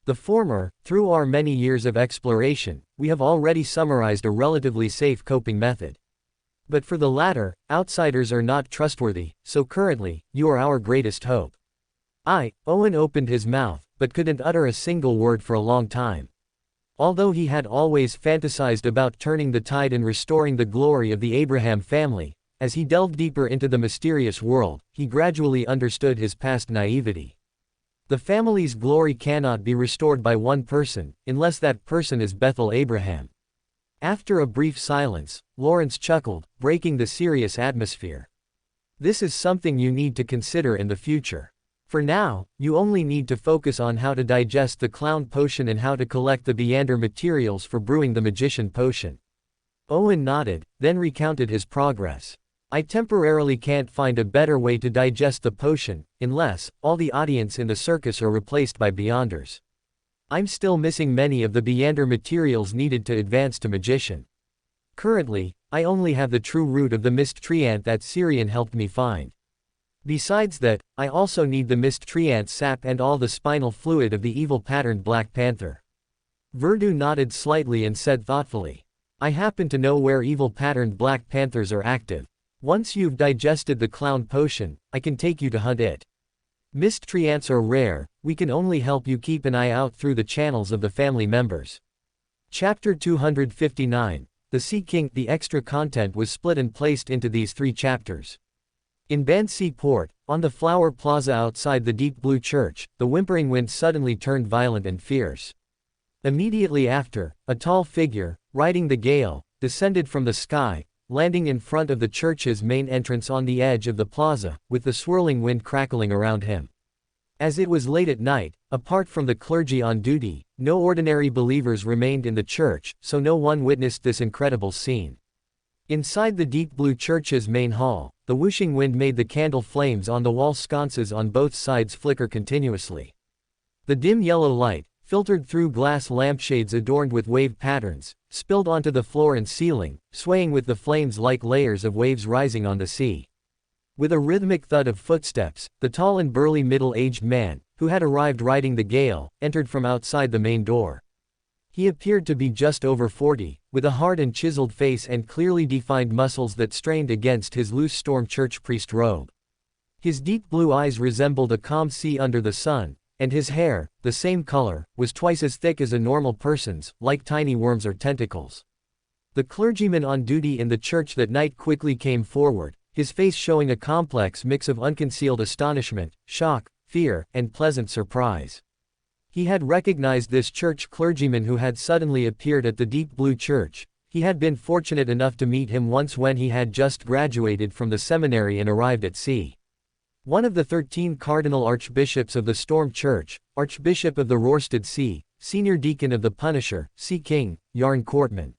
The former, through our many years of exploration, we have already summarized a relatively safe coping method. But for the latter, outsiders are not trustworthy, so currently, you are our greatest hope. Owen opened his mouth, but couldn't utter a single word for a long time. Although he had always fantasized about turning the tide and restoring the glory of the Abraham family, as he delved deeper into the mysterious world, he gradually understood his past naivety. The family's glory cannot be restored by one person, unless that person is Bethel Abraham. After a brief silence, Lawrence chuckled, breaking the serious atmosphere. This is something you need to consider in the future. For now, you only need to focus on how to digest the clown potion and how to collect the Beander materials for brewing the magician potion. Owen nodded, then recounted his progress. I temporarily can't find a better way to digest the potion, unless all the audience in the circus are replaced by Beyonders. I'm still missing many of the Beander materials needed to advance to magician. Currently, I only have the true root of the mist treant that Syrian helped me find. Besides that, I also need the mist treant sap and all the spinal fluid of the evil-patterned Black Panther. Verdu nodded slightly and said thoughtfully. I happen to know where evil-patterned Black Panthers are active. Once you've digested the clown potion, I can take you to hunt it. Mist treants are rare, we can only help you keep an eye out through the channels of the family members. Chapter 259, The Sea King. The extra content was split and placed into these 3 chapters. In Bansi Port, on the flower plaza outside the deep blue church, the whimpering wind suddenly turned violent and fierce. Immediately after, a tall figure, riding the gale, descended from the sky, landing in front of the church's main entrance on the edge of the plaza, with the swirling wind crackling around him. As it was late at night, apart from the clergy on duty, no ordinary believers remained in the church, so no one witnessed this incredible scene. Inside the deep blue church's main hall, the whooshing wind made the candle flames on the wall sconces on both sides flicker continuously. The dim yellow light, filtered through glass lampshades adorned with wave patterns, spilled onto the floor and ceiling, swaying with the flames like layers of waves rising on the sea. With a rhythmic thud of footsteps, the tall and burly middle-aged man, who had arrived riding the gale, entered from outside the main door. He appeared to be just over 40, with a hard and chiseled face and clearly defined muscles that strained against his loose storm church priest robe. His deep blue eyes resembled a calm sea under the sun, and his hair, the same color, was twice as thick as a normal person's, like tiny worms or tentacles. The clergyman on duty in the church that night quickly came forward, his face showing a complex mix of unconcealed astonishment, shock, fear, and pleasant surprise. He had recognized this church clergyman who had suddenly appeared at the Deep Blue Church. He had been fortunate enough to meet him once when he had just graduated from the seminary and arrived at sea. One of the 13 cardinal archbishops of the Storm Church, Archbishop of the Rorstad Sea, senior deacon of the Punisher, Sea King, Xiang Courtman.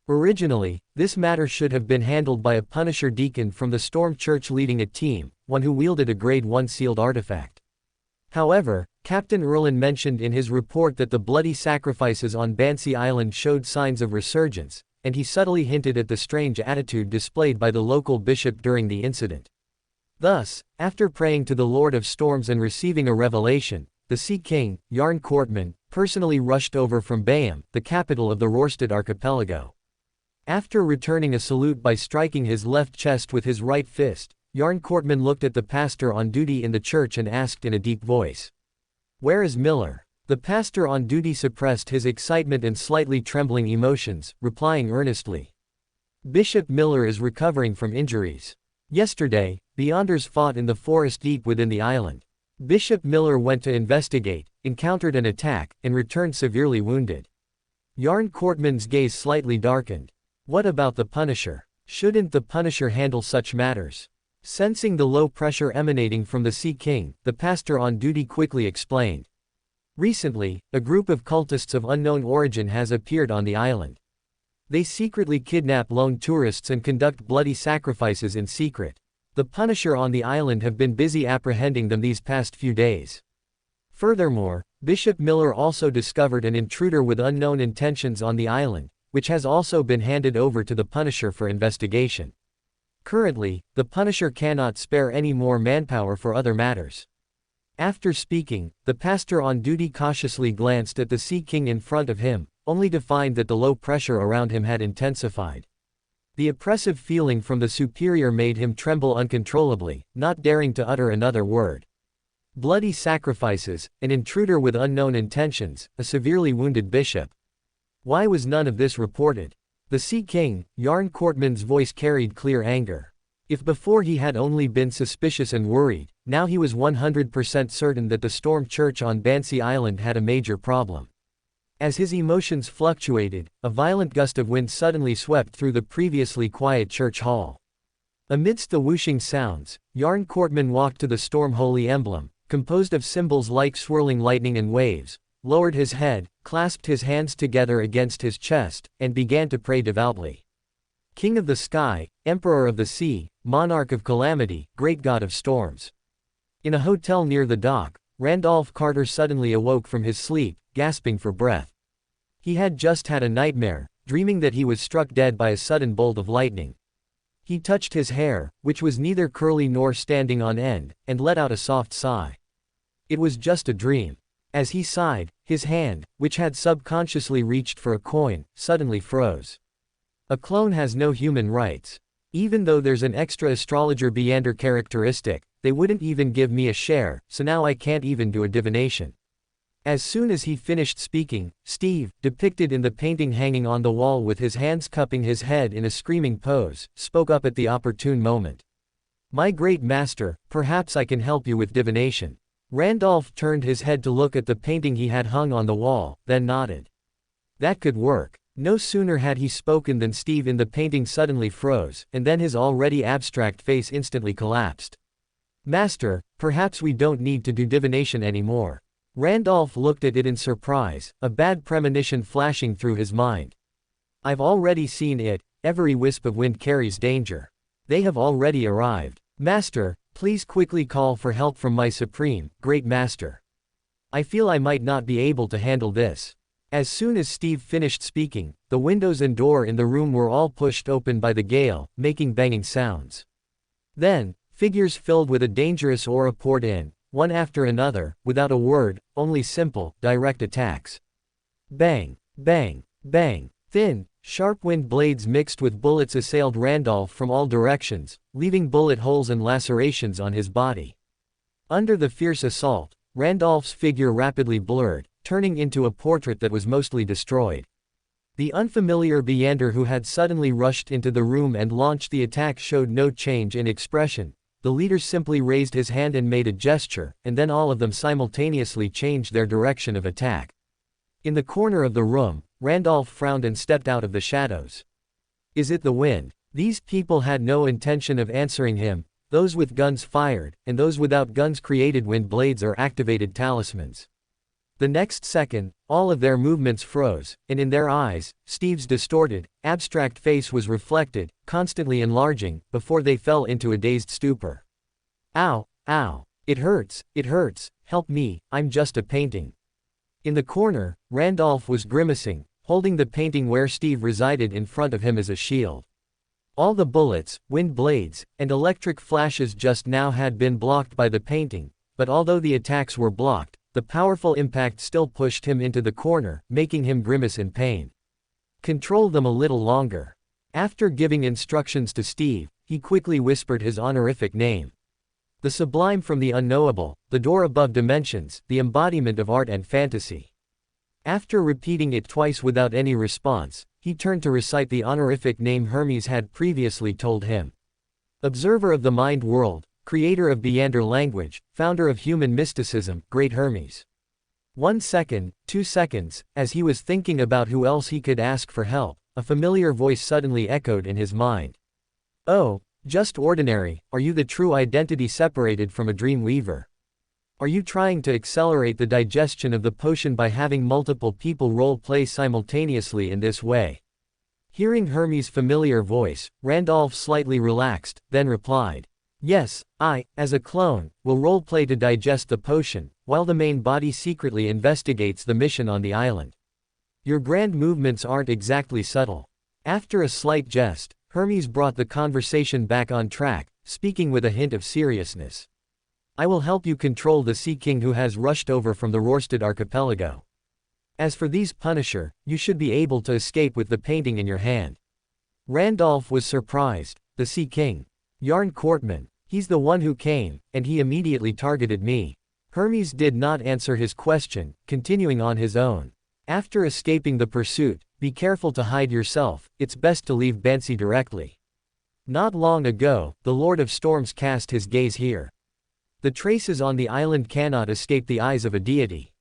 Originally, this matter should have been handled by a Punisher deacon from the Storm Church leading a team, one who wielded a Grade 1 sealed artifact. However, Captain Erlin mentioned in his report that the bloody sacrifices on Bansi Island showed signs of resurgence, and he subtly hinted at the strange attitude displayed by the local bishop during the incident. Thus, after praying to the Lord of Storms and receiving a revelation, the Sea King, Xiang Courtman, personally rushed over from Bayam, the capital of the Rorstad archipelago. After returning a salute by striking his left chest with his right fist, Xiang Courtman looked at the pastor on duty in the church and asked in a deep voice, "Where is Miller?" The pastor on duty suppressed his excitement and slightly trembling emotions, replying earnestly, "Bishop Miller is recovering from injuries. Yesterday, Beyonders fought in the forest deep within the island. Bishop Miller went to investigate, encountered an attack, and returned severely wounded." Xiang Courtman's gaze slightly darkened. "What about the Punisher? Shouldn't the Punisher handle such matters?" Sensing the low pressure emanating from the Sea King, the pastor on duty quickly explained. "Recently, a group of cultists of unknown origin has appeared on the island. They secretly kidnap lone tourists and conduct bloody sacrifices in secret. The Punisher on the island have been busy apprehending them these past few days. Furthermore, Bishop Miller also discovered an intruder with unknown intentions on the island, which has also been handed over to the Punisher for investigation. Currently, the Punisher cannot spare any more manpower for other matters." After speaking, the pastor on duty cautiously glanced at the Sea King in front of him, only to find that the low pressure around him had intensified. The oppressive feeling from the superior made him tremble uncontrollably, not daring to utter another word. Bloody sacrifices, an intruder with unknown intentions, a severely wounded bishop. Why was none of this reported? The Sea King, Xiang Courtman's voice carried clear anger. If before he had only been suspicious and worried, now he was 100% certain that the Storm Church on Bansi Island had a major problem. As his emotions fluctuated, a violent gust of wind suddenly swept through the previously quiet church hall. Amidst the whooshing sounds, Xiang Courtman walked to the storm holy emblem, composed of symbols like swirling lightning and waves, lowered his head, clasped his hands together against his chest, and began to pray devoutly. "King of the sky, Emperor of the sea, Monarch of calamity, Great God of storms." In a hotel near the dock, Randolph Carter suddenly awoke from his sleep, gasping for breath. He had just had a nightmare, dreaming that he was struck dead by a sudden bolt of lightning. He touched his hair, which was neither curly nor standing on end, and let out a soft sigh. It was just a dream. As he sighed, his hand, which had subconsciously reached for a coin, suddenly froze. A clone has no human rights. Even though there's an extra astrologer Beander characteristic, they wouldn't even give me a share, so now I can't even do a divination. As soon as he finished speaking, Steve, depicted in the painting hanging on the wall with his hands cupping his head in a screaming pose, spoke up at the opportune moment. "My great master, perhaps I can help you with divination." Randolph turned his head to look at the painting he had hung on the wall, then nodded. That could work. No sooner had he spoken than Steve in the painting suddenly froze, and then his already abstract face instantly collapsed. "Master, perhaps we don't need to do divination anymore." Randolph looked at it in surprise, a bad premonition flashing through his mind. "I've already seen it, every wisp of wind carries danger. They have already arrived. Master, please quickly call for help from my supreme, great master. I feel I might not be able to handle this." As soon as Steve finished speaking, the windows and door in the room were all pushed open by the gale, making banging sounds. Then, figures filled with a dangerous aura poured in, one after another, without a word, only simple, direct attacks. Bang, bang, bang. Thin, sharp wind blades mixed with bullets assailed Randolph from all directions, leaving bullet holes and lacerations on his body. Under the fierce assault, Randolph's figure rapidly blurred, turning into a portrait that was mostly destroyed. The unfamiliar Beander who had suddenly rushed into the room and launched the attack showed no change in expression, the leader simply raised his hand and made a gesture, and then all of them simultaneously changed their direction of attack. In the corner of the room, Randolph frowned and stepped out of the shadows. Is it the wind? These people had no intention of answering him. Those with guns fired, and those without guns created wind blades or activated talismans. The next second, all of their movements froze, and in their eyes, Steve's distorted, abstract face was reflected, constantly enlarging, before they fell into a dazed stupor. Ow, ow, it hurts, help me, I'm just a painting. In the corner, Randolph was grimacing, holding the painting where Steve resided in front of him as a shield. All the bullets, wind blades, and electric flashes just now had been blocked by the painting, but although the attacks were blocked, the powerful impact still pushed him into the corner, making him grimace in pain. Control them a little longer. After giving instructions to Steve, he quickly whispered his honorific name. The sublime from the unknowable, the door above dimensions, the embodiment of art and fantasy. After repeating it twice without any response, he turned to recite the honorific name Hermes had previously told him. Observer of the mind world, creator of Beander language, founder of human mysticism, Great Hermes. 1 second, 2 seconds, as he was thinking about who else he could ask for help, a familiar voice suddenly echoed in his mind. Oh, just ordinary, are you the true identity separated from a dream weaver? Are you trying to accelerate the digestion of the potion by having multiple people role-play simultaneously in this way? Hearing Hermes' familiar voice, Randolph slightly relaxed, then replied. Yes, I, as a clone, will role-play to digest the potion, while the main body secretly investigates the mission on the island. Your grand movements aren't exactly subtle. After a slight jest, Hermes brought the conversation back on track, speaking with a hint of seriousness. I will help you control the Sea King who has rushed over from the Rorstad archipelago. As for these Punisher, you should be able to escape with the painting in your hand. Randolph was surprised. The Sea King. Yarn Courtman. He's the one who came, and he immediately targeted me. Hermes did not answer his question, continuing on his own. After escaping the pursuit, be careful to hide yourself, it's best to leave Bansi directly. Not long ago, the Lord of Storms cast his gaze here. The traces on the island cannot escape the eyes of a deity.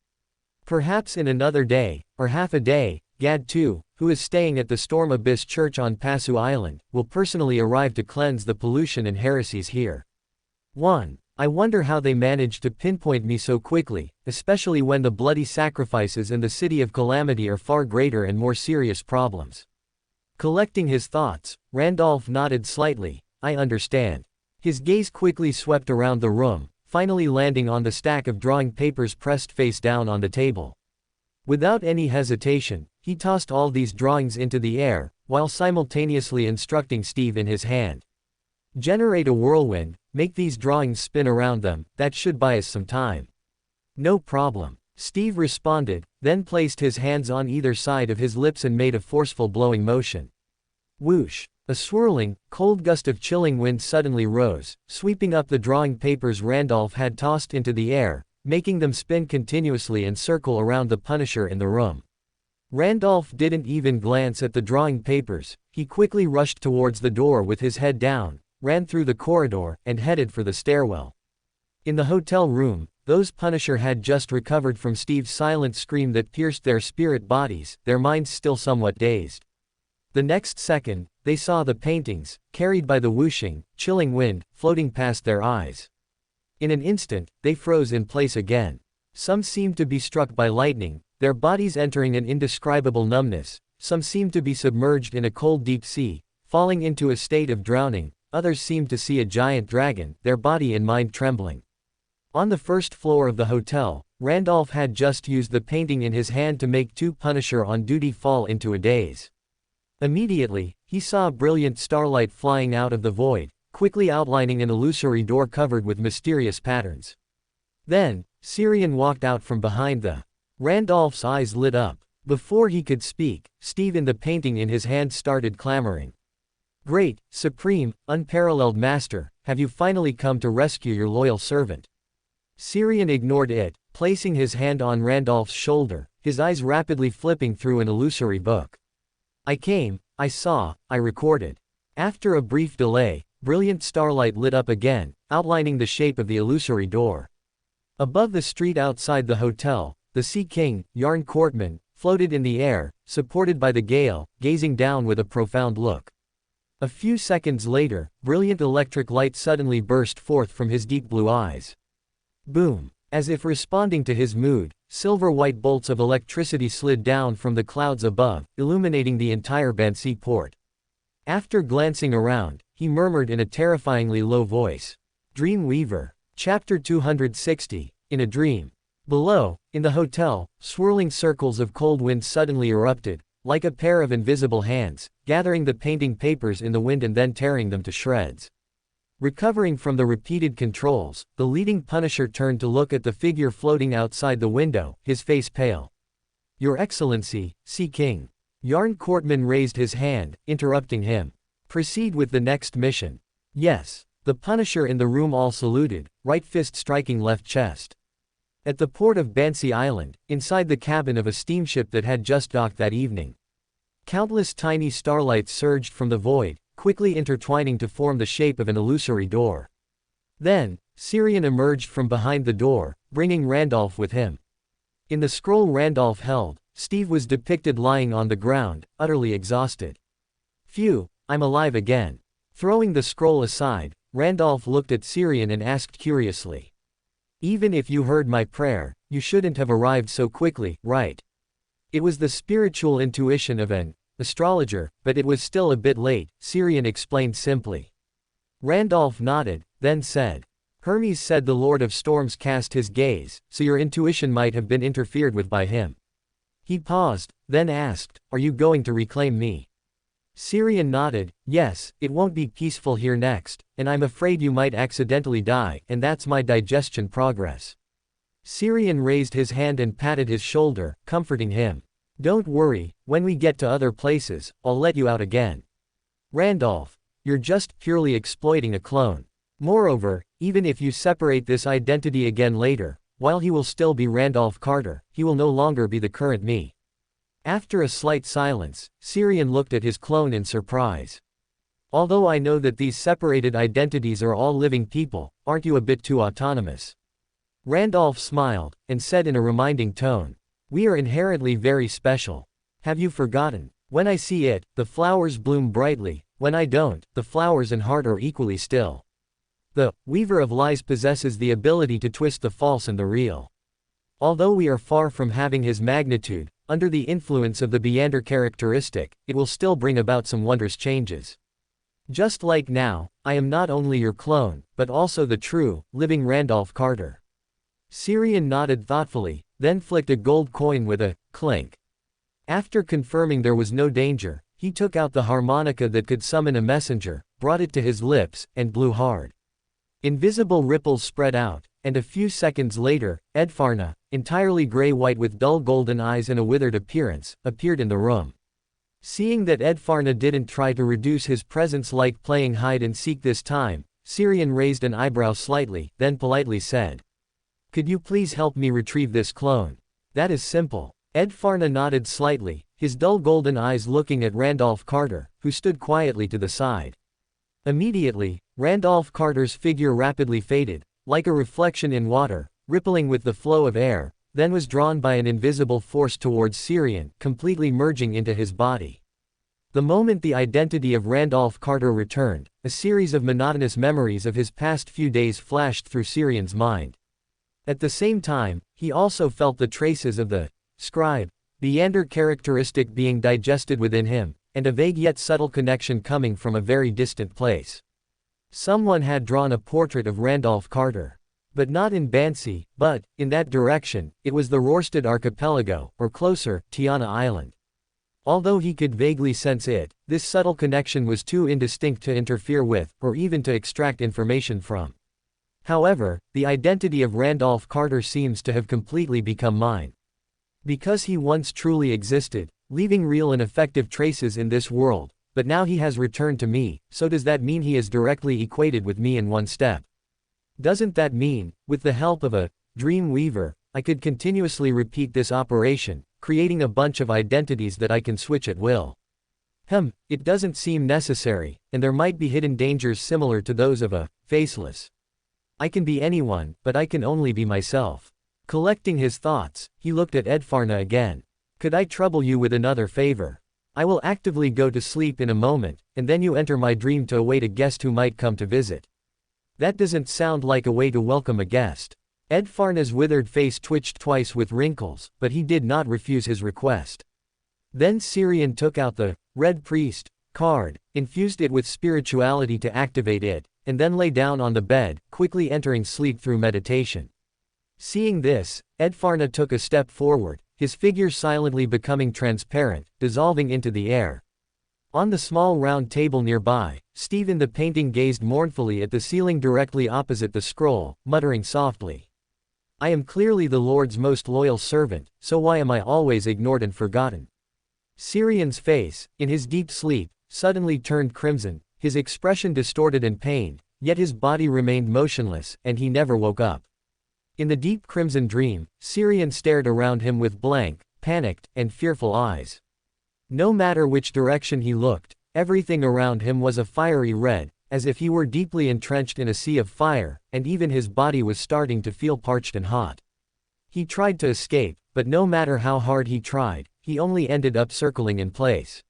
Perhaps in another day, or half a day, Gad too, who is staying at the Storm Abyss Church on Passu Island, will personally arrive to cleanse the pollution and heresies here. 1. I wonder how they managed to pinpoint me so quickly, especially when the bloody sacrifices in the City of Calamity are far greater and more serious problems. Collecting his thoughts, Randolph nodded slightly. I understand. His gaze quickly swept around the room, finally landing on the stack of drawing papers pressed face down on the table. Without any hesitation, he tossed all these drawings into the air, while simultaneously instructing Steve in his hand. Generate a whirlwind, make these drawings spin around them, that should buy us some time. No problem. Steve responded, then placed his hands on either side of his lips and made a forceful blowing motion. Whoosh! A swirling, cold gust of chilling wind suddenly rose, sweeping up the drawing papers Randolph had tossed into the air, making them spin continuously and circle around the Punisher in the room. Randolph didn't even glance at the drawing papers. He quickly rushed towards the door with his head down, ran through the corridor, and headed for the stairwell. In the hotel room, those Punisher had just recovered from Steve's silent scream that pierced their spirit bodies, their minds still somewhat dazed. The next second, they saw the paintings, carried by the whooshing, chilling wind, floating past their eyes. In an instant, they froze in place again. Some seemed to be struck by lightning, their bodies entering an indescribable numbness. Some seemed to be submerged in a cold deep sea, falling into a state of drowning. Others seemed to see a giant dragon, their body and mind trembling. On the first floor of the hotel, Randolph had just used the painting in his hand to make two Punisher on duty fall into a daze. Immediately, he saw a brilliant starlight flying out of the void, quickly outlining an illusory door covered with mysterious patterns. Then, Syrian walked out from behind the. Randolph's eyes lit up. Before he could speak, Steve in the painting in his hand started clamoring. Great, supreme, unparalleled master, have you finally come to rescue your loyal servant? Syrian ignored it, placing his hand on Randolph's shoulder, his eyes rapidly flipping through an illusory book. I came, I saw, I recorded. After a brief delay, brilliant starlight lit up again, outlining the shape of the illusory door. Above the street outside the hotel, the Sea King, Yarn Courtman, floated in the air, supported by the gale, gazing down with a profound look. A few seconds later, brilliant electric light suddenly burst forth from his deep blue eyes. Boom! As if responding to his mood, silver-white bolts of electricity slid down from the clouds above, illuminating the entire Bansi port. After glancing around, he murmured in a terrifyingly low voice. Dreamweaver. Chapter 260, In a Dream. Below, in the hotel, swirling circles of cold wind suddenly erupted, like a pair of invisible hands, gathering the painting papers in the wind and then tearing them to shreds. Recovering from the repeated controls, the leading Punisher turned to look at the figure floating outside the window, his face pale. Your Excellency, Sea King. Yarn Courtman raised his hand, interrupting him. Proceed with the next mission. Yes. The Punisher in the room all saluted, right fist striking left chest. At the port of Bansi Island, inside the cabin of a steamship that had just docked that evening. Countless tiny starlights surged from the void, quickly intertwining to form the shape of an illusory door. Then, Syrian emerged from behind the door, bringing Randolph with him. In the scroll Randolph held, Steve was depicted lying on the ground, utterly exhausted. Phew, I'm alive again. Throwing the scroll aside, Randolph looked at Syrian and asked curiously. Even if you heard my prayer, you shouldn't have arrived so quickly, right? It was the spiritual intuition of an astrologer, but it was still a bit late, Syrian explained simply. Randolph nodded, then said. Hermes said the Lord of Storms cast his gaze, so your intuition might have been interfered with by him. He paused, then asked, Are you going to reclaim me? Syrian nodded, Yes, it won't be peaceful here next, and I'm afraid you might accidentally die, and that's my digestion progress. Syrian raised his hand and patted his shoulder, comforting him. Don't worry, when we get to other places, I'll let you out again. Randolph, you're just purely exploiting a clone. Moreover, even if you separate this identity again later, while he will still be Randolph Carter, he will no longer be the current me. After a slight silence, Syrian looked at his clone in surprise. Although I know that these separated identities are all living people, aren't you a bit too autonomous? Randolph smiled, and said in a reminding tone. We are inherently very special. Have you forgotten? When I see it, the flowers bloom brightly, when I don't, the flowers and heart are equally still. The Weaver of Lies possesses the ability to twist the false and the real. Although we are far from having his magnitude, under the influence of the Beander characteristic, it will still bring about some wondrous changes. Just like now, I am not only your clone, but also the true, living Randolph Carter. Syrian nodded thoughtfully, then flicked a gold coin with a clink. After confirming there was no danger, he took out the harmonica that could summon a messenger, brought it to his lips, and blew hard. Invisible ripples spread out, and a few seconds later, Edfarna, entirely gray-white with dull golden eyes and a withered appearance, appeared in the room. Seeing that Edfarna didn't try to reduce his presence like playing hide-and-seek this time, Syrian raised an eyebrow slightly, then politely said. Could you please help me retrieve this clone? That is simple. Edfarna nodded slightly, his dull golden eyes looking at Randolph Carter, who stood quietly to the side. Immediately, Randolph Carter's figure rapidly faded, like a reflection in water, rippling with the flow of air, then was drawn by an invisible force towards Syrian, completely merging into his body. The moment the identity of Randolph Carter returned, a series of monotonous memories of his past few days flashed through Syrian's mind. At the same time, he also felt the traces of the scribe, Beander characteristic being digested within him, and a vague yet subtle connection coming from a very distant place. Someone had drawn a portrait of Randolph Carter. But not in Bansi, but, in that direction, it was the Rorstad archipelago, or closer, Tiana Island. Although he could vaguely sense it, this subtle connection was too indistinct to interfere with, or even to extract information from. However, the identity of Randolph Carter seems to have completely become mine. Because he once truly existed, leaving real and effective traces in this world, but now he has returned to me, so does that mean he is directly equated with me in one step? Doesn't that mean, with the help of a dream weaver, I could continuously repeat this operation, creating a bunch of identities that I can switch at will? It doesn't seem necessary, and there might be hidden dangers similar to those of a faceless I can be anyone, but I can only be myself. Collecting his thoughts, he looked at Edfarna again. Could I trouble you with another favor? I will actively go to sleep in a moment, and then you enter my dream to await a guest who might come to visit. That doesn't sound like a way to welcome a guest. Edfarna's withered face twitched twice with wrinkles, but he did not refuse his request. Then Syrian took out the Red Priest card, infused it with spirituality to activate it, and then lay down on the bed, quickly entering sleep through meditation. Seeing this, Edfarna took a step forward, his figure silently becoming transparent, dissolving into the air. On the small round table nearby, Stephen the painting gazed mournfully at the ceiling directly opposite the scroll, muttering softly. I am clearly the Lord's most loyal servant, so why am I always ignored and forgotten? Syrian's face, in his deep sleep, suddenly turned crimson, his expression distorted and pained, yet his body remained motionless, and he never woke up. In the deep crimson dream, Syrian stared around him with blank, panicked, and fearful eyes. No matter which direction he looked, everything around him was a fiery red, as if he were deeply entrenched in a sea of fire, and even his body was starting to feel parched and hot. He tried to escape, but no matter how hard he tried, he only ended up circling in place.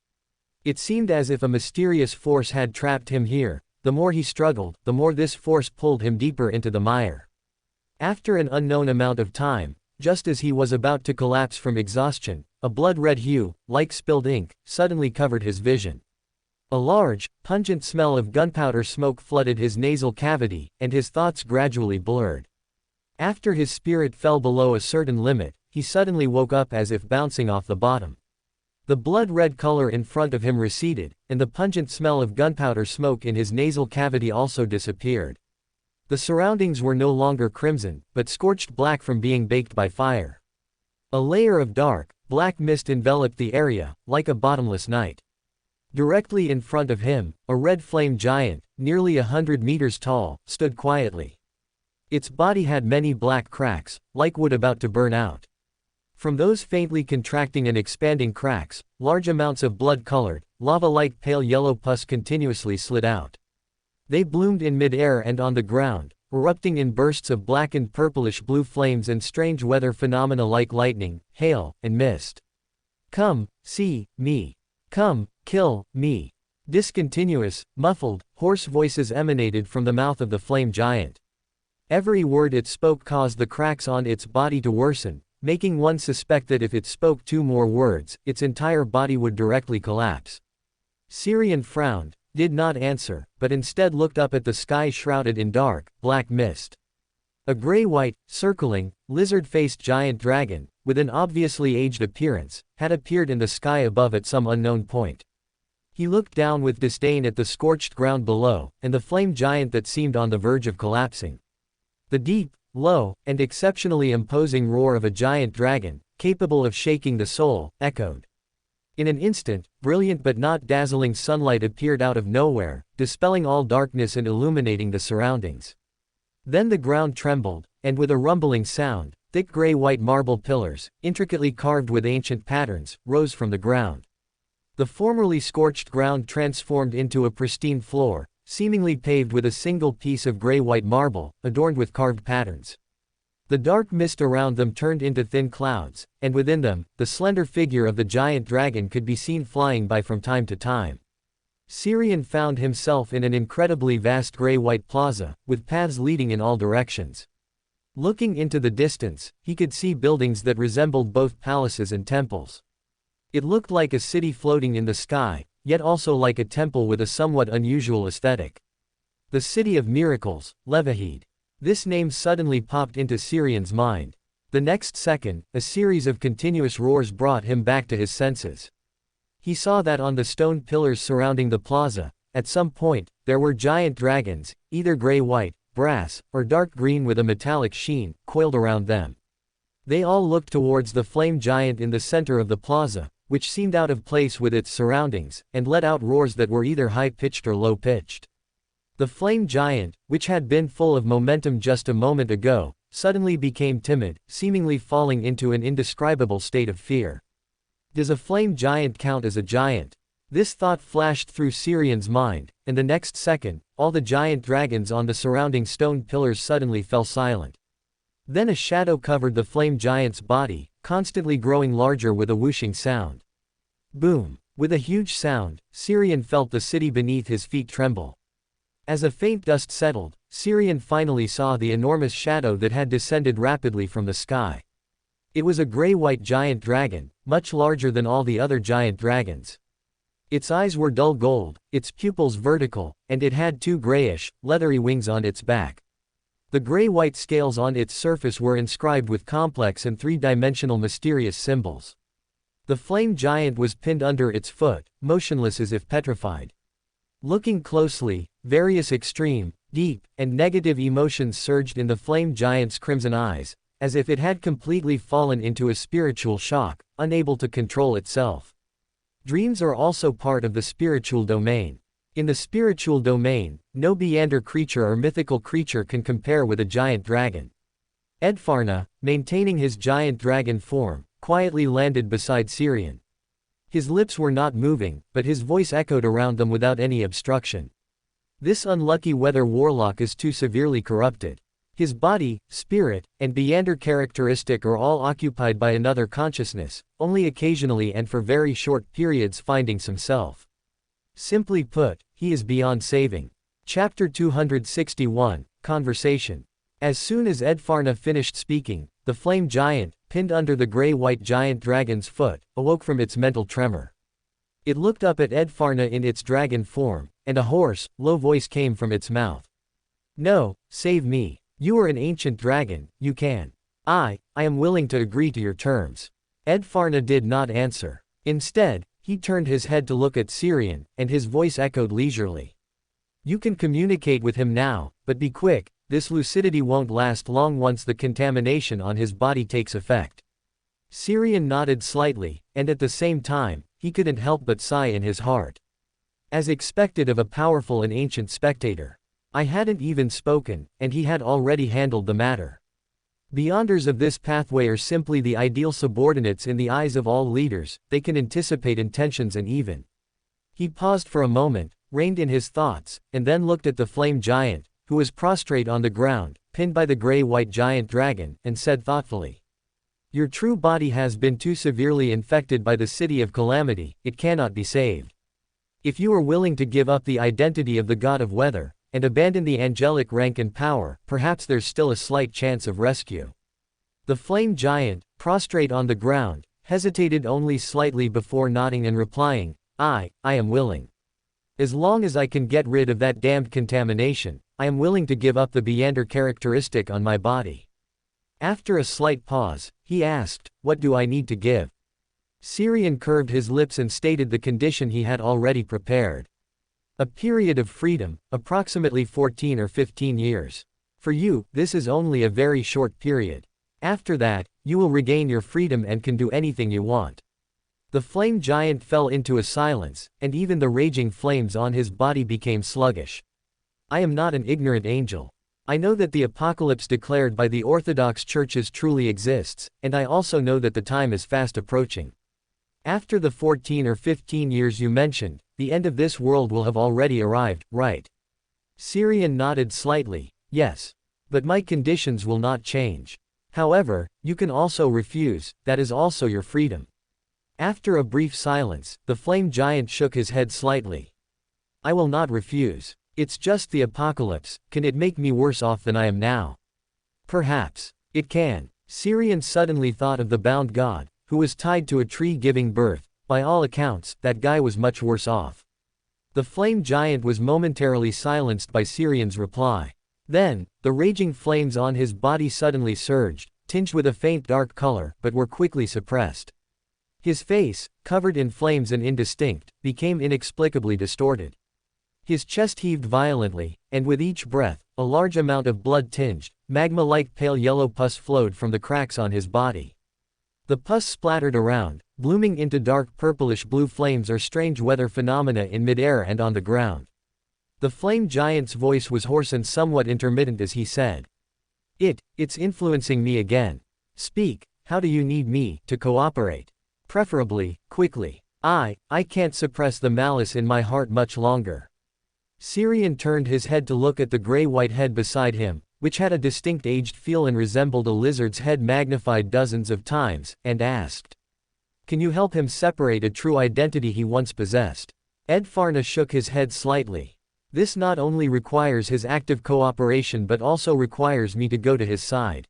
It seemed as if a mysterious force had trapped him here. The more he struggled, the more this force pulled him deeper into the mire. After an unknown amount of time, just as he was about to collapse from exhaustion, a blood-red hue, like spilled ink, suddenly covered his vision. A large, pungent smell of gunpowder smoke flooded his nasal cavity, and his thoughts gradually blurred. After his spirit fell below a certain limit, he suddenly woke up as if bouncing off the bottom. The blood-red color in front of him receded, and the pungent smell of gunpowder smoke in his nasal cavity also disappeared. The surroundings were no longer crimson, but scorched black from being baked by fire. A layer of dark, black mist enveloped the area, like a bottomless night. Directly in front of him, a red flame giant, nearly 100 meters tall, stood quietly. Its body had many black cracks, like wood about to burn out. From those faintly contracting and expanding cracks, large amounts of blood-colored, lava-like pale yellow pus continuously slid out. They bloomed in mid-air and on the ground, erupting in bursts of blackened purplish-blue flames and strange weather phenomena like lightning, hail, and mist. Come, see me. Come, kill me. Discontinuous, muffled, hoarse voices emanated from the mouth of the flame giant. Every word it spoke caused the cracks on its body to worsen, making one suspect that if it spoke 2 more words, its entire body would directly collapse. Syrian frowned, did not answer, but instead looked up at the sky shrouded in dark, black mist. A gray-white, circling, lizard-faced giant dragon, with an obviously aged appearance, had appeared in the sky above at some unknown point. He looked down with disdain at the scorched ground below, and the flame giant that seemed on the verge of collapsing. The deep, low, and exceptionally imposing roar of a giant dragon, capable of shaking the soul, echoed. In an instant, brilliant but not dazzling sunlight appeared out of nowhere, dispelling all darkness and illuminating the surroundings. Then the ground trembled, and with a rumbling sound, thick gray-white marble pillars, intricately carved with ancient patterns, rose from the ground. The formerly scorched ground transformed into a pristine floor, seemingly paved with a single piece of gray-white marble, adorned with carved patterns. The dark mist around them turned into thin clouds, and within them, the slender figure of the giant dragon could be seen flying by from time to time. Syrian found himself in an incredibly vast gray-white plaza, with paths leading in all directions. Looking into the distance, he could see buildings that resembled both palaces and temples. It looked like a city floating in the sky, yet also like a temple with a somewhat unusual aesthetic. The City of Miracles, Levahid. This name suddenly popped into Syrian's mind. The next second, a series of continuous roars brought him back to his senses. He saw that on the stone pillars surrounding the plaza, at some point, there were giant dragons, either gray-white, brass, or dark green with a metallic sheen, coiled around them. They all looked towards the flame giant in the center of the plaza, which seemed out of place with its surroundings, and let out roars that were either high-pitched or low-pitched. The flame giant, which had been full of momentum just a moment ago, suddenly became timid, seemingly falling into an indescribable state of fear. Does a flame giant count as a giant? This thought flashed through Syrian's mind, and the next second, all the giant dragons on the surrounding stone pillars suddenly fell silent. Then a shadow covered the flame giant's body, constantly growing larger with a whooshing sound. Boom! With a huge sound, Syrian felt the city beneath his feet tremble. As a faint dust settled, Syrian finally saw the enormous shadow that had descended rapidly from the sky. It was a gray-white giant dragon, much larger than all the other giant dragons. Its eyes were dull gold, its pupils vertical, and it had two grayish, leathery wings on its back. The gray-white scales on its surface were inscribed with complex and three-dimensional mysterious symbols. The flame giant was pinned under its foot, motionless as if petrified. Looking closely, various extreme, deep, and negative emotions surged in the flame giant's crimson eyes, as if it had completely fallen into a spiritual shock, unable to control itself. Dreams are also part of the spiritual domain. In the spiritual domain, no beyonder creature or mythical creature can compare with a giant dragon. Edfarna, maintaining his giant dragon form, quietly landed beside Syrian. His lips were not moving, but his voice echoed around them without any obstruction. This unlucky weather warlock is too severely corrupted. His body, spirit, and beyonder characteristic are all occupied by another consciousness, only occasionally and for very short periods finding some self. Simply put, he is beyond saving. Chapter 261, Conversation. As soon as Edfarna finished speaking, the flame giant, pinned under the gray-white giant dragon's foot, awoke from its mental tremor. It looked up at Edfarna in its dragon form, and a hoarse, low voice came from its mouth. "No, save me. You are an ancient dragon, you can. I am willing to agree to your terms." Edfarna did not answer. Instead, he turned his head to look at Syrian, and his voice echoed leisurely. "You can communicate with him now, but be quick, this lucidity won't last long once the contamination on his body takes effect." Syrian nodded slightly, and at the same time, he couldn't help but sigh in his heart. As expected of a powerful and ancient spectator. I hadn't even spoken, and he had already handled the matter. Beyonders of this pathway are simply the ideal subordinates in the eyes of all leaders, they can anticipate intentions and even. He paused for a moment, reined in his thoughts, and then looked at the flame giant, who was prostrate on the ground, pinned by the gray-white giant dragon, and said thoughtfully, "Your true body has been too severely infected by the city of calamity, it cannot be saved. If you are willing to give up the identity of the god of weather, and abandon the angelic rank and power, perhaps there's still a slight chance of rescue." The flame giant, prostrate on the ground, hesitated only slightly before nodding and replying, I am willing. As long as I can get rid of that damned contamination, I am willing to give up the beyonder characteristic on my body." After a slight pause, he asked, "What do I need to give?" Syrian curved his lips and stated the condition he had already prepared. "A period of freedom, approximately 14 or 15 years. For you, this is only a very short period. After that, you will regain your freedom and can do anything you want." The flame giant fell into a silence, and even the raging flames on his body became sluggish. "I am not an ignorant angel. I know that the apocalypse declared by the Orthodox churches truly exists, and I also know that the time is fast approaching. After the 14 or 15 years you mentioned, the end of this world will have already arrived, right?" Syrian nodded slightly, "Yes. But my conditions will not change. However, you can also refuse, that is also your freedom." After a brief silence, the flame giant shook his head slightly. "I will not refuse. It's just the apocalypse, can it make me worse off than I am now?" "Perhaps. It can." Syrian suddenly thought of the bound god, who was tied to a tree giving birth. By all accounts, that guy was much worse off. The flame giant was momentarily silenced by Syrian's reply. Then, the raging flames on his body suddenly surged, tinged with a faint dark color, but were quickly suppressed. His face, covered in flames and indistinct, became inexplicably distorted. His chest heaved violently, and with each breath, a large amount of blood-tinged, magma-like pale yellow pus flowed from the cracks on his body. The pus splattered around, blooming into dark purplish-blue flames or strange weather phenomena in midair and on the ground. The flame giant's voice was hoarse and somewhat intermittent as he said, It's influencing me again. Speak, how do you need me to cooperate? Preferably, quickly." I can't suppress the malice in my heart much longer. Syrian turned his head to look at the gray-white head beside him, which had a distinct aged feel and resembled a lizard's head magnified dozens of times, and asked, "Can you help him separate a true identity he once possessed?" Edfarna shook his head slightly. "This not only requires his active cooperation but also requires me to go to his side.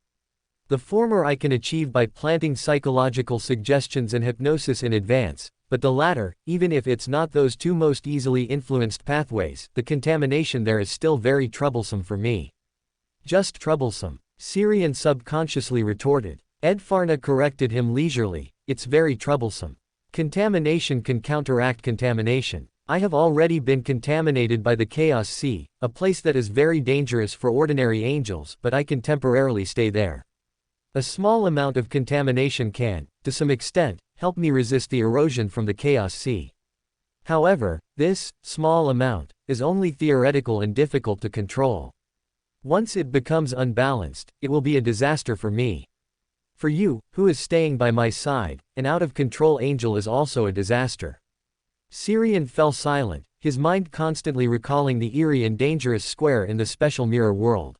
The former I can achieve by planting psychological suggestions and hypnosis in advance, but the latter, even if it's not those two most easily influenced pathways, the contamination there is still very troublesome for me." "Just troublesome," Syrian subconsciously retorted. Edfarna corrected him leisurely, "It's very troublesome. Contamination can counteract contamination. I have already been contaminated by the Chaos Sea, a place that is very dangerous for ordinary angels, but I can temporarily stay there. A small amount of contamination can, to some extent, help me resist the erosion from the Chaos Sea. However, this, small amount, is only theoretical and difficult to control. Once it becomes unbalanced, it will be a disaster for me. For you, who is staying by my side, an out-of-control angel is also a disaster." Syrian fell silent, his mind constantly recalling the eerie and dangerous square in the special mirror world.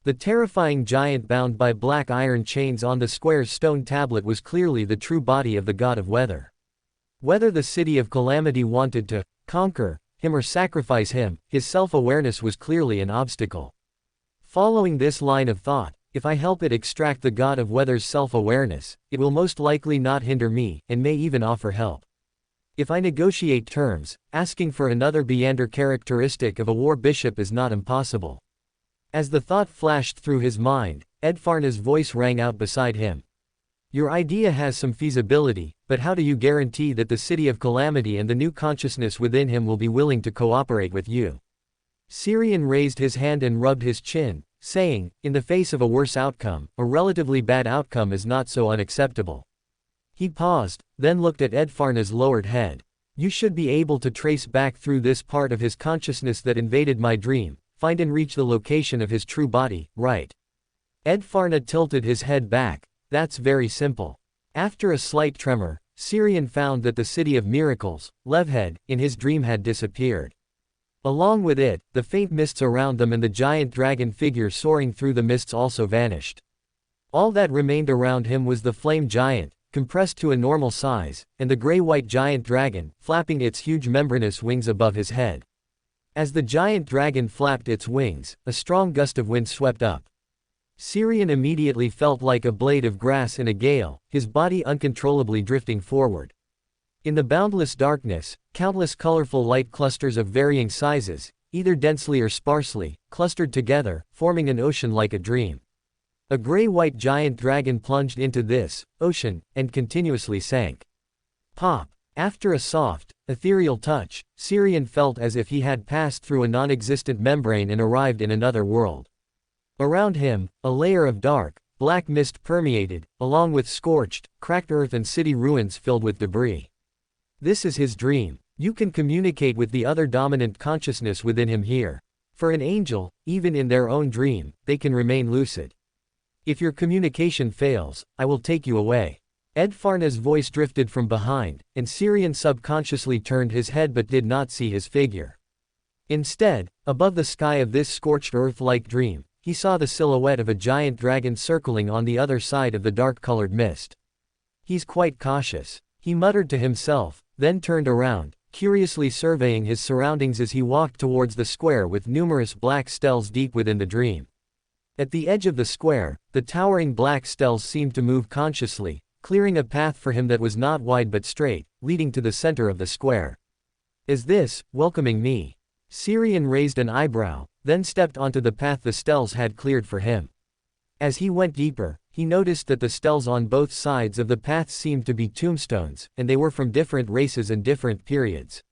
The terrifying giant bound by black iron chains on the square's stone tablet was clearly the true body of the god of weather. Whether the city of Calamity wanted to conquer him or sacrifice him, his self-awareness was clearly an obstacle. Following this line of thought, if I help it extract the god of weather's self-awareness, it will most likely not hinder me, and may even offer help. If I negotiate terms, asking for another Beander characteristic of a war bishop is not impossible. As the thought flashed through his mind, Edfarna's voice rang out beside him. "Your idea has some feasibility, but how do you guarantee that the City of Calamity and the new consciousness within him will be willing to cooperate with you?" Syrian raised his hand and rubbed his chin, saying, "In the face of a worse outcome, a relatively bad outcome is not so unacceptable." He paused, then looked at Edfarna's lowered head. "You should be able to trace back through this part of his consciousness that invaded my dream, find and reach the location of his true body, right?" Edfarna tilted his head back. "That's very simple." After a slight tremor, Syrian found that the City of Miracles, Levhead, in his dream had disappeared. Along with it, the faint mists around them and the giant dragon figure soaring through the mists also vanished. All that remained around him was the flame giant, compressed to a normal size, and the gray-white giant dragon, flapping its huge membranous wings above his head. As the giant dragon flapped its wings, a strong gust of wind swept up. Syrian immediately felt like a blade of grass in a gale, his body uncontrollably drifting forward. In the boundless darkness, countless colorful light clusters of varying sizes, either densely or sparsely, clustered together, forming an ocean like a dream. A gray-white giant dragon plunged into this ocean, and continuously sank. Pop! After a soft, ethereal touch, Syrian felt as if he had passed through a non-existent membrane and arrived in another world. Around him, a layer of dark, black mist permeated, along with scorched, cracked earth and city ruins filled with debris. This is his dream. You can communicate with the other dominant consciousness within him here. For an angel, even in their own dream, they can remain lucid. If your communication fails, I will take you away. Edfarna's voice drifted from behind, and Syrian subconsciously turned his head but did not see his figure. Instead, above the sky of this scorched earth-like dream, he saw the silhouette of a giant dragon circling on the other side of the dark-colored mist. "He's quite cautious," he muttered to himself, then turned around, curiously surveying his surroundings as he walked towards the square with numerous black stels deep within the dream. At the edge of the square, the towering black stels seemed to move consciously, clearing a path for him that was not wide but straight, leading to the center of the square. "Is this welcoming me?" Syrian raised an eyebrow, then stepped onto the path the stels had cleared for him. As he went deeper, he noticed that the stels on both sides of the path seemed to be tombstones, and they were from different races and different periods.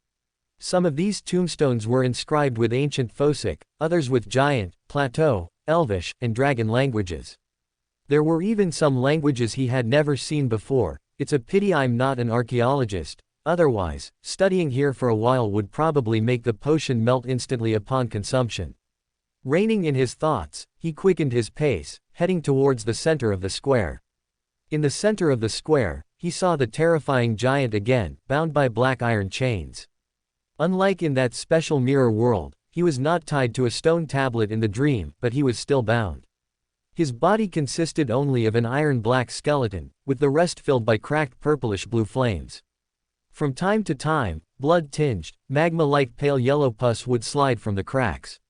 Some of these tombstones were inscribed with ancient Phosic, others with Giant, Plateau, Elvish, and Dragon languages. There were even some languages he had never seen before. "It's a pity I'm not an archaeologist, otherwise, studying here for a while would probably make the potion melt instantly upon consumption." Reining in his thoughts, he quickened his pace, heading towards the center of the square. In the center of the square, he he saw the terrifying giant again, bound by black iron chains. Unlike in that special mirror world, he was not tied to a stone tablet in the dream, but he was still bound. His body consisted only of an iron-black skeleton, with the rest filled by cracked purplish-blue flames. From time to time, blood-tinged, magma-like pale yellow pus would slide from the cracks.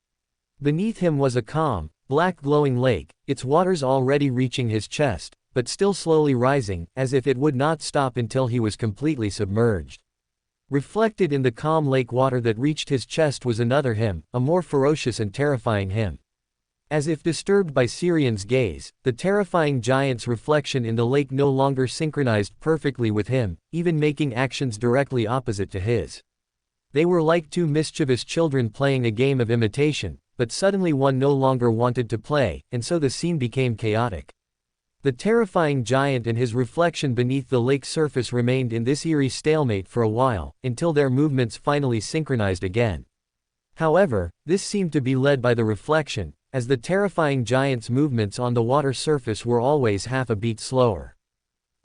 Beneath him was a calm, black glowing lake, its waters already reaching his chest, but still slowly rising, as if it would not stop until he was completely submerged. Reflected in the calm lake water that reached his chest was another him, a more ferocious and terrifying him. As if disturbed by Syrian's gaze, the terrifying giant's reflection in the lake no longer synchronized perfectly with him, even making actions directly opposite to his. They were like two mischievous children playing a game of imitation, but suddenly one no longer wanted to play, and so the scene became chaotic. The terrifying giant and his reflection beneath the lake's surface remained in this eerie stalemate for a while, until their movements finally synchronized again. However, this seemed to be led by the reflection, as the terrifying giant's movements on the water surface were always half a beat slower.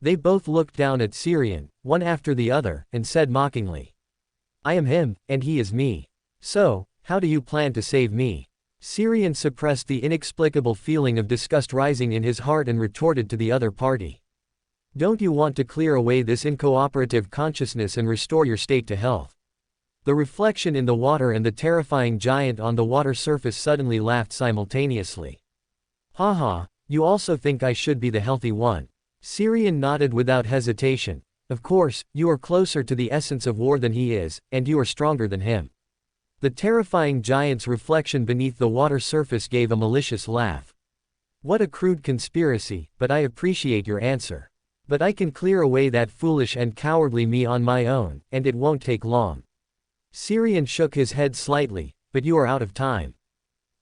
They both looked down at Syrian, one after the other, and said mockingly, "I am him, and he is me. So, how do you plan to save me?" Syrian suppressed the inexplicable feeling of disgust rising in his heart and retorted to the other party. "Don't you want to clear away this incooperative consciousness and restore your state to health?" The reflection in the water and the terrifying giant on the water surface suddenly laughed simultaneously. "Haha, you also think I should be the healthy one?" Syrian nodded without hesitation. "Of course, you are closer to the essence of war than he is, and you are stronger than him." The terrifying giant's reflection beneath the water surface gave a malicious laugh. "What a crude conspiracy, but I appreciate your answer. But I can clear away that foolish and cowardly me on my own, and it won't take long." Syrian shook his head slightly, "But you are out of time.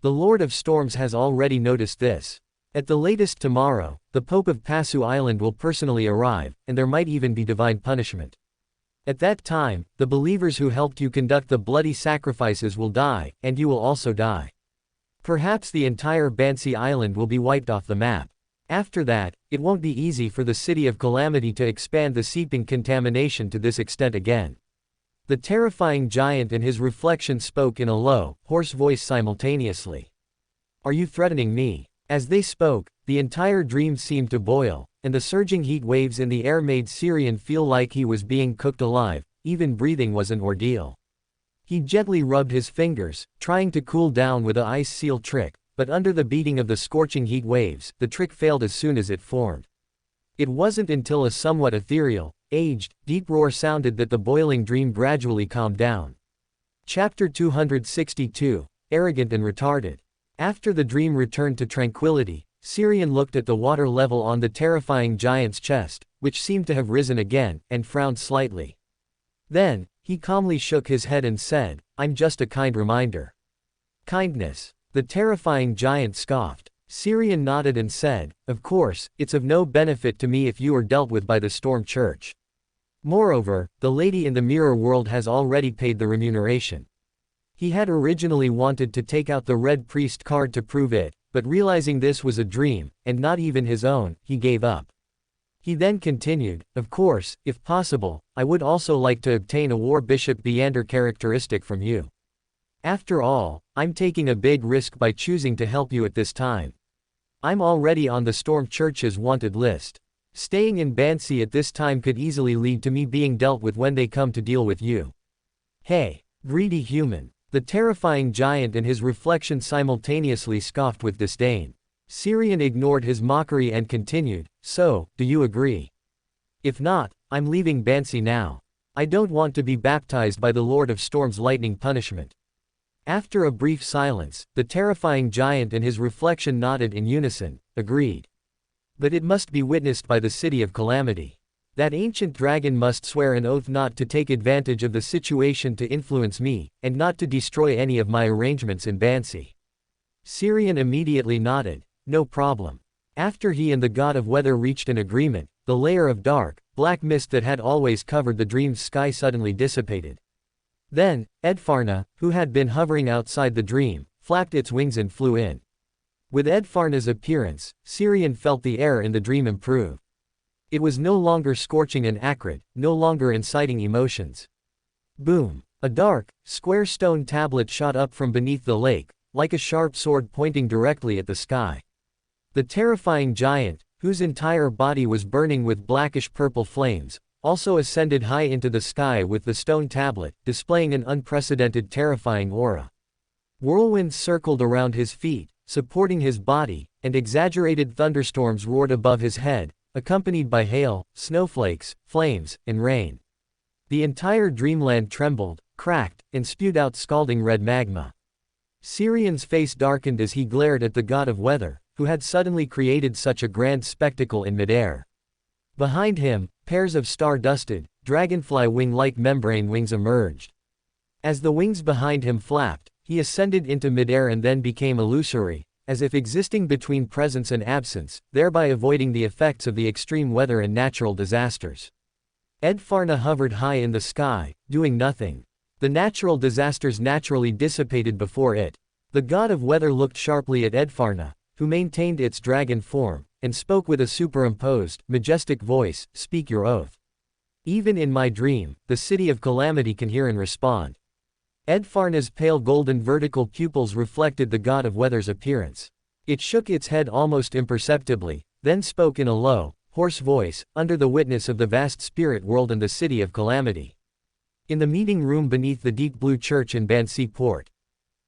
The Lord of Storms has already noticed this. At the latest tomorrow, the Pope of Passu Island will personally arrive, and there might even be divine punishment. At that time, the believers who helped you conduct the bloody sacrifices will die, and you will also die. Perhaps the entire Bansi Island will be wiped off the map. After that, it won't be easy for the City of Calamity to expand the seeping contamination to this extent again." The terrifying giant and his reflection spoke in a low, hoarse voice simultaneously. "Are you threatening me?" As they spoke, the entire dream seemed to boil, and the surging heat waves in the air made Syrian feel like he was being cooked alive. Even breathing was an ordeal. He gently rubbed his fingers, trying to cool down with a ice seal trick, but under the beating of the scorching heat waves, the trick failed as soon as it formed. It wasn't until a somewhat ethereal, aged, deep roar sounded that the boiling dream gradually calmed down. Chapter 262, Arrogant and Retarded. After the dream returned to tranquility, Syrian looked at the water level on the terrifying giant's chest, which seemed to have risen again, and frowned slightly. Then, he calmly shook his head and said, "I'm just a kind reminder." "Kindness?" The terrifying giant scoffed. Syrian nodded and said, "Of course, it's of no benefit to me if you are dealt with by the Storm Church. Moreover, the lady in the mirror world has already paid the remuneration." He had originally wanted to take out the red priest card to prove it, but realizing this was a dream, and not even his own, he gave up. He then continued, "Of course, if possible, I would also like to obtain a War Bishop Beander characteristic from you. After all, I'm taking a big risk by choosing to help you at this time. I'm already on the Storm Church's wanted list. Staying in Bansi at this time could easily lead to me being dealt with when they come to deal with you." "Hey, greedy human." The terrifying giant and his reflection simultaneously scoffed with disdain. Syrian ignored his mockery and continued, "So, do you agree? If not, I'm leaving Bansi now. I don't want to be baptized by the Lord of Storm's lightning punishment." After a brief silence, the terrifying giant and his reflection nodded in unison, agreed. "But it must be witnessed by the City of Calamity. That ancient dragon must swear an oath not to take advantage of the situation to influence me, and not to destroy any of my arrangements in Bansi." Syrian immediately nodded, "No problem." After he and the god of weather reached an agreement, the layer of dark, black mist that had always covered the dream's sky suddenly dissipated. Then, Edfarna, who had been hovering outside the dream, flapped its wings and flew in. With Edfarna's appearance, Syrian felt the air in the dream improve. It was no longer scorching and acrid, no longer inciting emotions. Boom! A dark, square stone tablet shot up from beneath the lake, like a sharp sword pointing directly at the sky. The terrifying giant, whose entire body was burning with blackish-purple flames, also ascended high into the sky with the stone tablet, displaying an unprecedented terrifying aura. Whirlwinds circled around his feet, supporting his body, and exaggerated thunderstorms roared above his head, accompanied by hail, snowflakes, flames, and rain. The entire dreamland trembled, cracked, and spewed out scalding red magma. Syrian's face darkened as he glared at the god of weather, who had suddenly created such a grand spectacle in midair. Behind him, pairs of star-dusted, dragonfly wing-like membrane wings emerged. As the wings behind him flapped, he ascended into midair and then became illusory, as if existing between presence and absence, thereby avoiding the effects of the extreme weather and natural disasters. Edfarna hovered high in the sky, doing nothing. The natural disasters naturally dissipated before it. The god of weather looked sharply at Edfarna, who maintained its dragon form, and spoke with a superimposed, majestic voice, "Speak your oath." Even in my dream, the city of calamity can hear and respond. Edfarna's pale golden vertical pupils reflected the god of weather's appearance. It shook its head almost imperceptibly, then spoke in a low, hoarse voice, under the witness of the vast spirit world and the city of calamity. In the meeting room beneath the deep blue church in Bansi Port,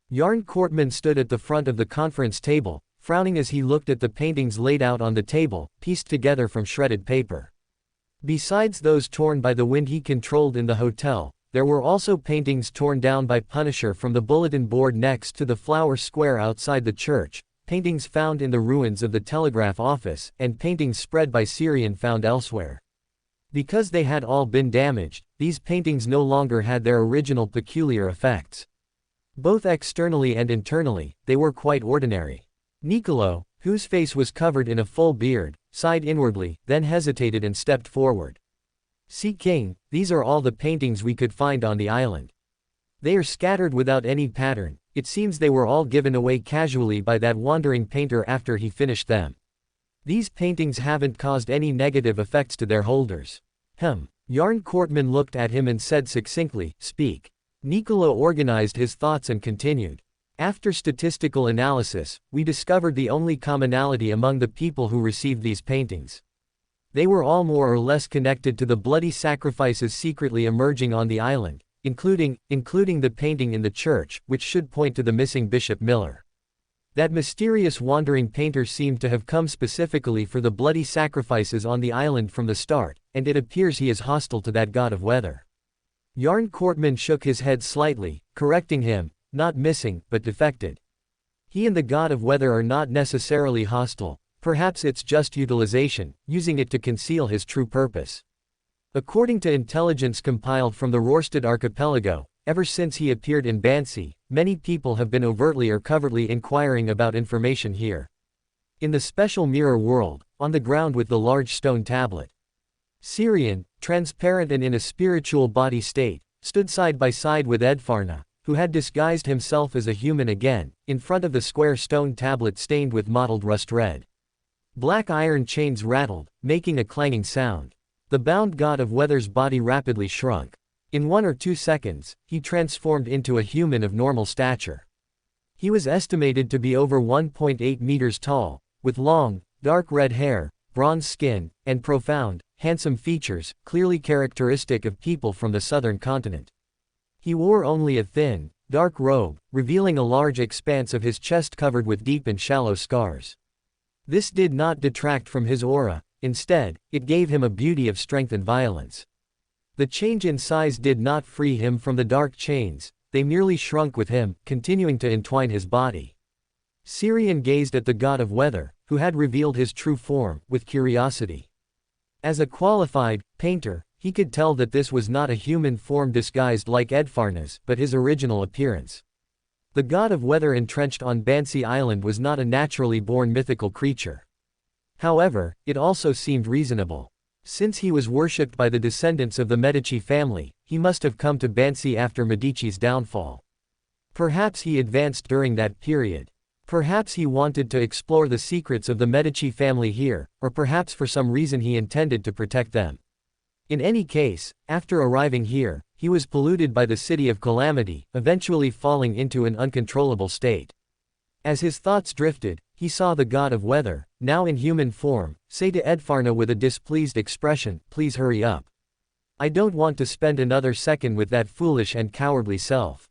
Yarn Courtman stood at the front of the conference table, frowning as he looked at the paintings laid out on the table, pieced together from shredded paper. Besides those torn by the wind he controlled in the hotel, there were also paintings torn down by Punisher from the bulletin board next to the flower square outside the church, paintings found in the ruins of the telegraph office, and paintings spread by Syrian found elsewhere. Because they had all been damaged, these paintings no longer had their original peculiar effects. Both externally and internally, they were quite ordinary. Niccolo, whose face was covered in a full beard, sighed inwardly, then hesitated and stepped forward. "See King, these are all the paintings we could find on the island. They are scattered without any pattern. It seems they were all given away casually by that wandering painter after he finished them. These paintings haven't caused any negative effects to their holders." Yarn Courtman looked at him and said succinctly, "Speak." Niccolo organized his thoughts and continued. "After statistical analysis, we discovered the only commonality among the people who received these paintings. They were all more or less connected to the bloody sacrifices secretly emerging on the island, including the painting in the church, which should point to the missing Bishop Miller. That mysterious wandering painter seemed to have come specifically for the bloody sacrifices on the island from the start, and it appears he is hostile to that god of weather." Yarn Courtman shook his head slightly, correcting him, "Not missing, but defected. He and the god of weather are not necessarily hostile, perhaps it's just utilization, using it to conceal his true purpose. According to intelligence compiled from the Rorstad archipelago, ever since he appeared in Bansi, many people have been overtly or covertly inquiring about information here. In the special mirror world, on the ground with the large stone tablet. Syrian, transparent and in a spiritual body state, stood side by side with Edfarna, who had disguised himself as a human again, in front of the square stone tablet stained with mottled rust red. Black iron chains rattled, making a clanging sound. The bound god of weather's body rapidly shrunk. In 1 or 2 seconds, he transformed into a human of normal stature. He was estimated to be over 1.8 meters tall, with long, dark red hair, bronze skin, and profound, handsome features, clearly characteristic of people from the southern continent. He wore only a thin, dark robe, revealing a large expanse of his chest covered with deep and shallow scars. This did not detract from his aura, instead, it gave him a beauty of strength and violence. The change in size did not free him from the dark chains, they merely shrunk with him, continuing to entwine his body. Syrian gazed at the god of weather, who had revealed his true form, with curiosity. As a qualified painter, he could tell that this was not a human form disguised like Edfarna's, but his original appearance. The god of weather entrenched on Bansi Island was not a naturally born mythical creature. However, it also seemed reasonable. Since he was worshipped by the descendants of the Medici family, he must have come to Bansi after Medici's downfall. Perhaps he advanced during that period. Perhaps he wanted to explore the secrets of the Medici family here, or perhaps for some reason he intended to protect them. In any case, after arriving here, he was polluted by the city of calamity, eventually falling into an uncontrollable state. As his thoughts drifted, he saw the god of weather, now in human form, say to Edfarna with a displeased expression, "Please hurry up. I don't want to spend another second with that foolish and cowardly self."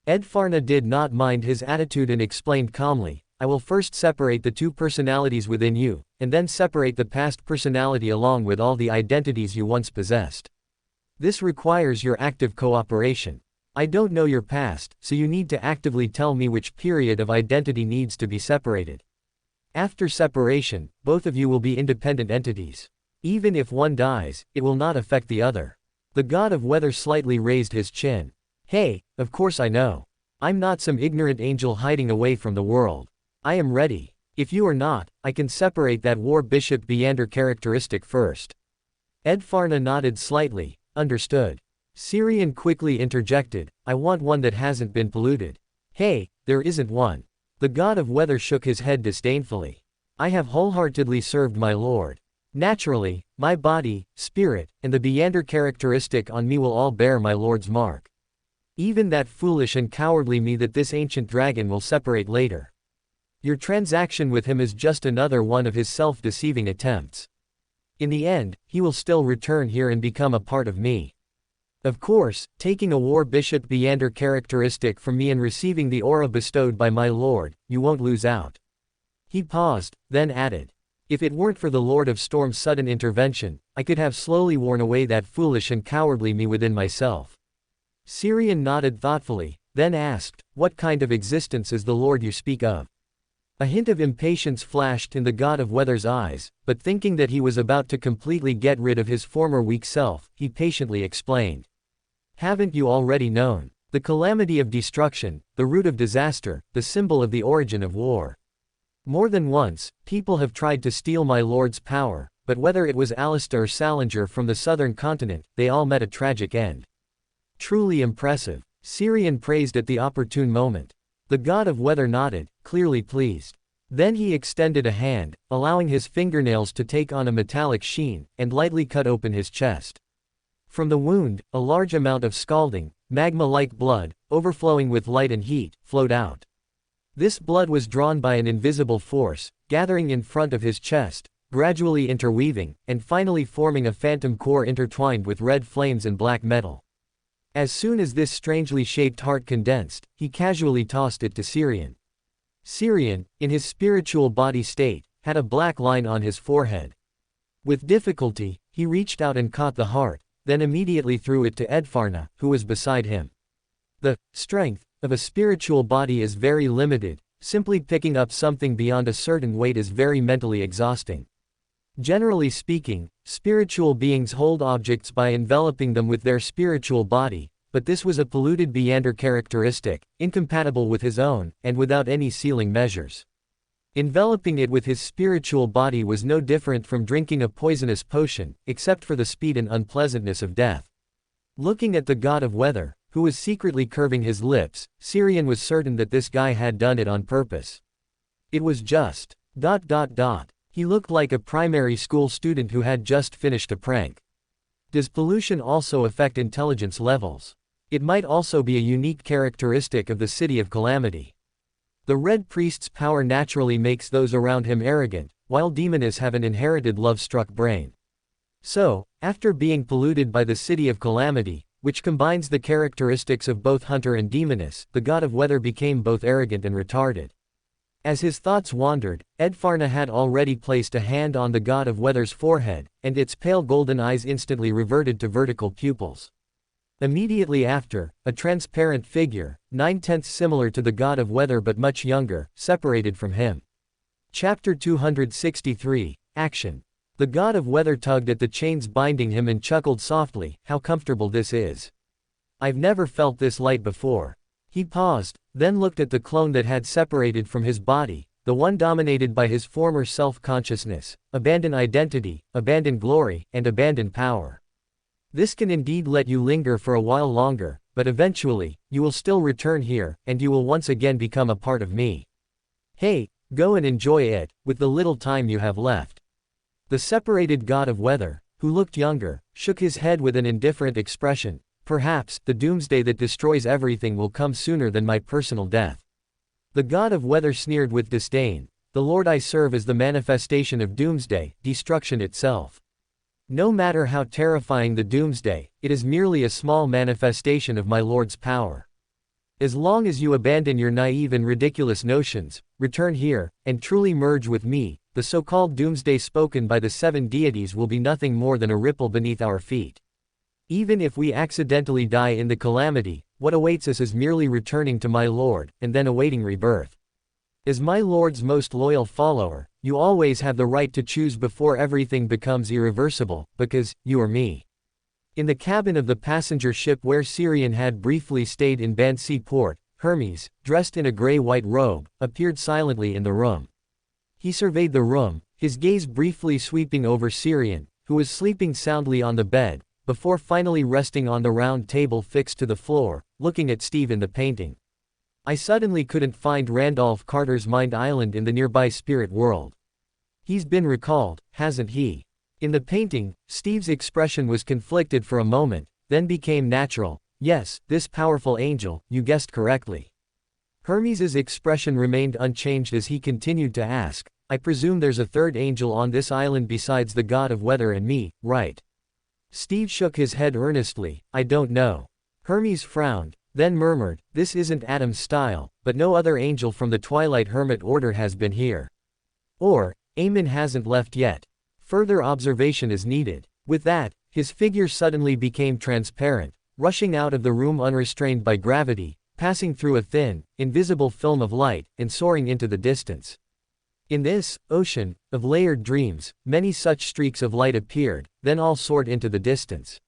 Edfarna did not mind his attitude and explained calmly, "I will first separate the two personalities within you, and then separate the past personality along with all the identities you once possessed. This requires your active cooperation. I don't know your past, so you need to actively tell me which period of identity needs to be separated. After separation, both of you will be independent entities. Even if one dies, it will not affect the other." The god of weather slightly raised his chin. "Hey, of course I know. I'm not some ignorant angel hiding away from the world. I am ready. If you are not, I can separate that war bishop Beander characteristic first." Edfarna nodded slightly, understood. Syrian quickly interjected, "I want one that hasn't been polluted." "Hey, there isn't one." The god of weather shook his head disdainfully. "I have wholeheartedly served my lord. Naturally, my body, spirit, and the Beander characteristic on me will all bear my lord's mark. Even that foolish and cowardly me that this ancient dragon will separate later. Your transaction with him is just another one of his self-deceiving attempts. In the end, he will still return here and become a part of me. Of course, taking a war bishop Beander characteristic from me and receiving the aura bestowed by my lord, you won't lose out." He paused, then added, "If it weren't for the Lord of Storm's sudden intervention, I could have slowly worn away that foolish and cowardly me within myself." Syrian nodded thoughtfully, then asked, "What kind of existence is the Lord you speak of?" A hint of impatience flashed in the god of weather's eyes, but thinking that he was about to completely get rid of his former weak self, he patiently explained. "Haven't you already known? The calamity of destruction, the root of disaster, the symbol of the origin of war. More than once, people have tried to steal my lord's power, but whether it was Alistair or Salinger from the southern continent, they all met a tragic end." "Truly impressive," Syrian praised at the opportune moment. The god of weather nodded, clearly pleased. Then he extended a hand, allowing his fingernails to take on a metallic sheen, and lightly cut open his chest. From the wound, a large amount of scalding, magma-like blood, overflowing with light and heat, flowed out. This blood was drawn by an invisible force, gathering in front of his chest, gradually interweaving, and finally forming a phantom core intertwined with red flames and black metal. As soon as this strangely shaped heart condensed, he casually tossed it to Syrian. Syrian, in his spiritual body state, had a black line on his forehead. With difficulty, he reached out and caught the heart, then immediately threw it to Edfarna, who was beside him. The strength of a spiritual body is very limited. Simply picking up something beyond a certain weight is very mentally exhausting. Generally speaking, spiritual beings hold objects by enveloping them with their spiritual body, but this was a polluted Beander characteristic, incompatible with his own, and without any sealing measures. Enveloping it with his spiritual body was no different from drinking a poisonous potion, except for the speed and unpleasantness of death. Looking at the god of weather, who was secretly curving his lips, Syrian was certain that this guy had done it on purpose. It was just ... He looked like a primary school student who had just finished a prank. Does pollution also affect intelligence levels? It might also be a unique characteristic of the City of Calamity. The Red Priest's power naturally makes those around him arrogant, while demonists have an inherited love-struck brain. So, after being polluted by the City of Calamity, which combines the characteristics of both hunter and demoness, the god of weather became both arrogant and retarded. As his thoughts wandered, Edfarna had already placed a hand on the god of weather's forehead, and its pale golden eyes instantly reverted to vertical pupils. Immediately after, a transparent figure, 9/10 similar to the god of weather but much younger, separated from him. Chapter 263, Action. The god of weather tugged at the chains binding him and chuckled softly, "How comfortable this is. I've never felt this light before." He paused, then looked at the clone that had separated from his body, the one dominated by his former self-consciousness, abandoned identity, abandoned glory, and abandoned power. "This can indeed let you linger for a while longer, but eventually, you will still return here, and you will once again become a part of me." Hey, go and enjoy it, with the little time you have left. The separated god of weather, who looked younger, shook his head with an indifferent expression. Perhaps, the doomsday that destroys everything will come sooner than my personal death. The god of weather sneered with disdain. The Lord I serve is the manifestation of doomsday, destruction itself. No matter how terrifying the doomsday, it is merely a small manifestation of my Lord's power. As long as you abandon your naive and ridiculous notions, return here, and truly merge with me, the so-called doomsday spoken by the 7 deities will be nothing more than a ripple beneath our feet. Even if we accidentally die in the calamity, what awaits us is merely returning to my Lord, and then awaiting rebirth. As my Lord's most loyal follower, you always have the right to choose before everything becomes irreversible, because, you or me. In the cabin of the passenger ship where Syrian had briefly stayed in Bansi port, Hermes, dressed in a gray-white robe, appeared silently in the room. He surveyed the room, his gaze briefly sweeping over Syrian, who was sleeping soundly on the bed, before finally resting on the round table fixed to the floor, looking at Steve in the painting. I suddenly couldn't find Randolph Carter's Mind Island in the nearby spirit world. He's been recalled, hasn't he? In the painting, Steve's expression was conflicted for a moment, then became natural. Yes, this powerful angel, you guessed correctly. Hermes's expression remained unchanged as he continued to ask, I presume there's a third angel on this island besides the god of weather and me, right? Steve shook his head earnestly, I don't know. Hermes frowned, then murmured, this isn't Adam's style, but no other angel from the Twilight Hermit Order has been here. Or, Amen hasn't left yet. Further observation is needed. With that, his figure suddenly became transparent, rushing out of the room unrestrained by gravity, passing through a thin, invisible film of light, and soaring into the distance. In this ocean of layered dreams, many such streaks of light appeared, then all soared into the distance.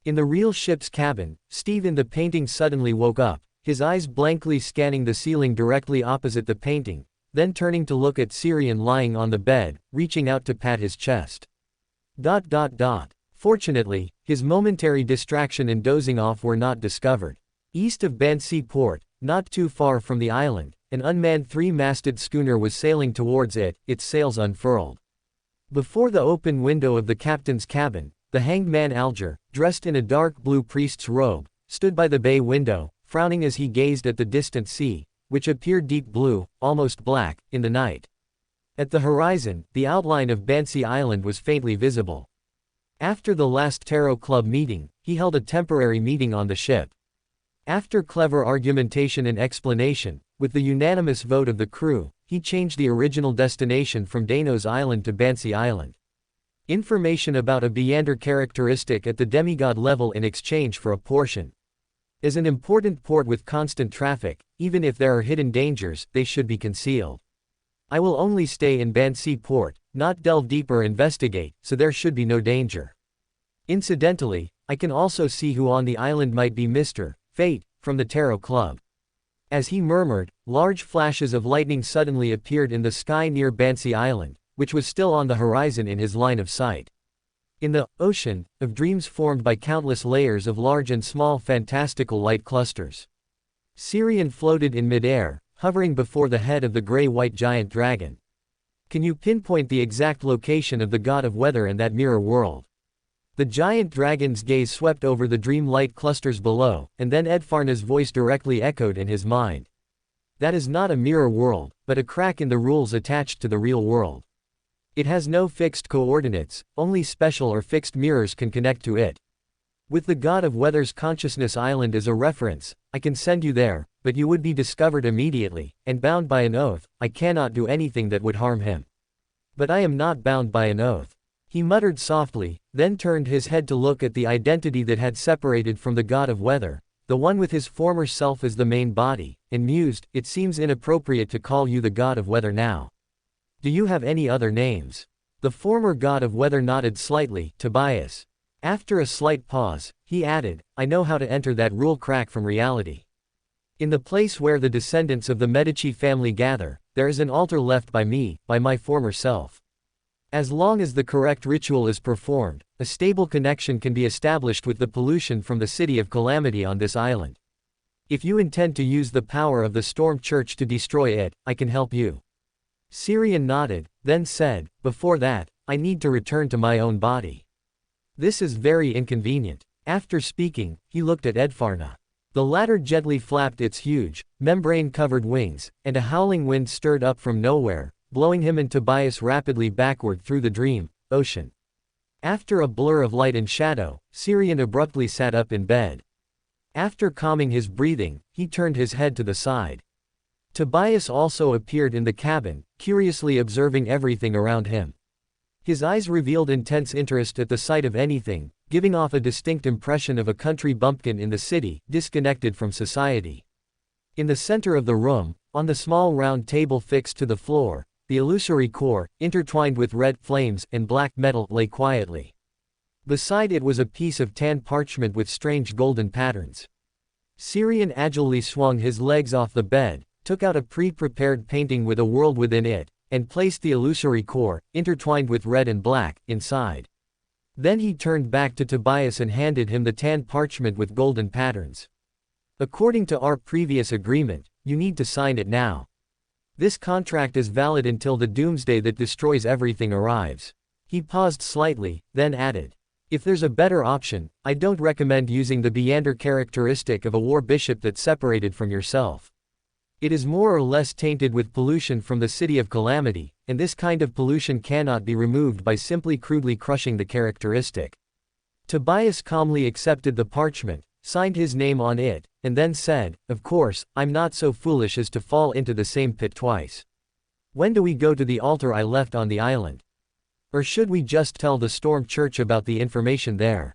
In the real ship's cabin, Steve in the painting suddenly woke up, his eyes blankly scanning the ceiling directly opposite the painting, then turning to look at Syrian lying on the bed, reaching out to pat his chest. Fortunately, his momentary distraction and dozing off were not discovered. East of Bansi port, not too far from the island, an unmanned 3-masted schooner was sailing towards it, its sails unfurled. Before the open window of the captain's cabin, the hanged man Alger, dressed in a dark blue priest's robe, stood by the bay window, frowning as he gazed at the distant sea, which appeared deep blue, almost black, in the night. At the horizon, the outline of Bansi Island was faintly visible. After the last Tarot Club meeting, he held a temporary meeting on the ship. After clever argumentation and explanation, with the unanimous vote of the crew, he changed the original destination from Danos Island to Bansi Island. Information about a Beander characteristic at the demigod level in exchange for a portion. As an important port with constant traffic, even if there are hidden dangers, they should be concealed. I will only stay in Bansi port, not delve deeper or investigate, so there should be no danger. Incidentally, I can also see who on the island might be Mr. Fate, from the Tarot Club. As he murmured, large flashes of lightning suddenly appeared in the sky near Bansi Island, which was still on the horizon in his line of sight. In the ocean of dreams formed by countless layers of large and small fantastical light clusters, Syrian floated in midair, hovering before the head of the gray-white giant dragon. Can you pinpoint the exact location of the god of weather in that mirror world? The giant dragon's gaze swept over the dream light clusters below, and then Edfarna's voice directly echoed in his mind. That is not a mirror world, but a crack in the rules attached to the real world. It has no fixed coordinates, only special or fixed mirrors can connect to it. With the god of weather's consciousness island as a reference, I can send you there, but you would be discovered immediately, and bound by an oath, I cannot do anything that would harm him. But I am not bound by an oath. He muttered softly, then turned his head to look at the identity that had separated from the god of weather, the one with his former self as the main body, and mused, it seems inappropriate to call you the god of weather now. Do you have any other names? The former god of weather nodded slightly, Tobias. After a slight pause, he added, I know how to enter that rule crack from reality. In the place where the descendants of the Medici family gather, there is an altar left by me, by my former self. As long as the correct ritual is performed, a stable connection can be established with the pollution from the city of calamity on this island. If you intend to use the power of the Storm Church to destroy it, I can help you. Syrian nodded, then said, before that, I need to return to my own body. This is very inconvenient. After speaking, he looked at Edfarna. The latter gently flapped its huge, membrane-covered wings, and a howling wind stirred up from nowhere, blowing him and Tobias rapidly backward through the dream ocean. After a blur of light and shadow, Syrian abruptly sat up in bed. After calming his breathing, he turned his head to the side. Tobias also appeared in the cabin, curiously observing everything around him. His eyes revealed intense interest at the sight of anything, giving off a distinct impression of a country bumpkin in the city, disconnected from society. In the center of the room, on the small round table fixed to the floor, the illusory core, intertwined with red flames and black metal, lay quietly. Beside it was a piece of tan parchment with strange golden patterns. Syrian agilely swung his legs off the bed, took out a pre-prepared painting with a world within it, and placed the illusory core, intertwined with red and black, inside. Then he turned back to Tobias and handed him the tan parchment with golden patterns. According to our previous agreement, you need to sign it now. This contract is valid until the doomsday that destroys everything arrives. He paused slightly, then added. If there's a better option, I don't recommend using the Beander characteristic of a war bishop that's separated from yourself. It is more or less tainted with pollution from the city of calamity, and this kind of pollution cannot be removed by simply crudely crushing the characteristic. Tobias calmly accepted the parchment, signed his name on it, and then said, of course, I'm not so foolish as to fall into the same pit twice. When do we go to the altar I left on the island? Or should we just tell the Storm Church about the information there?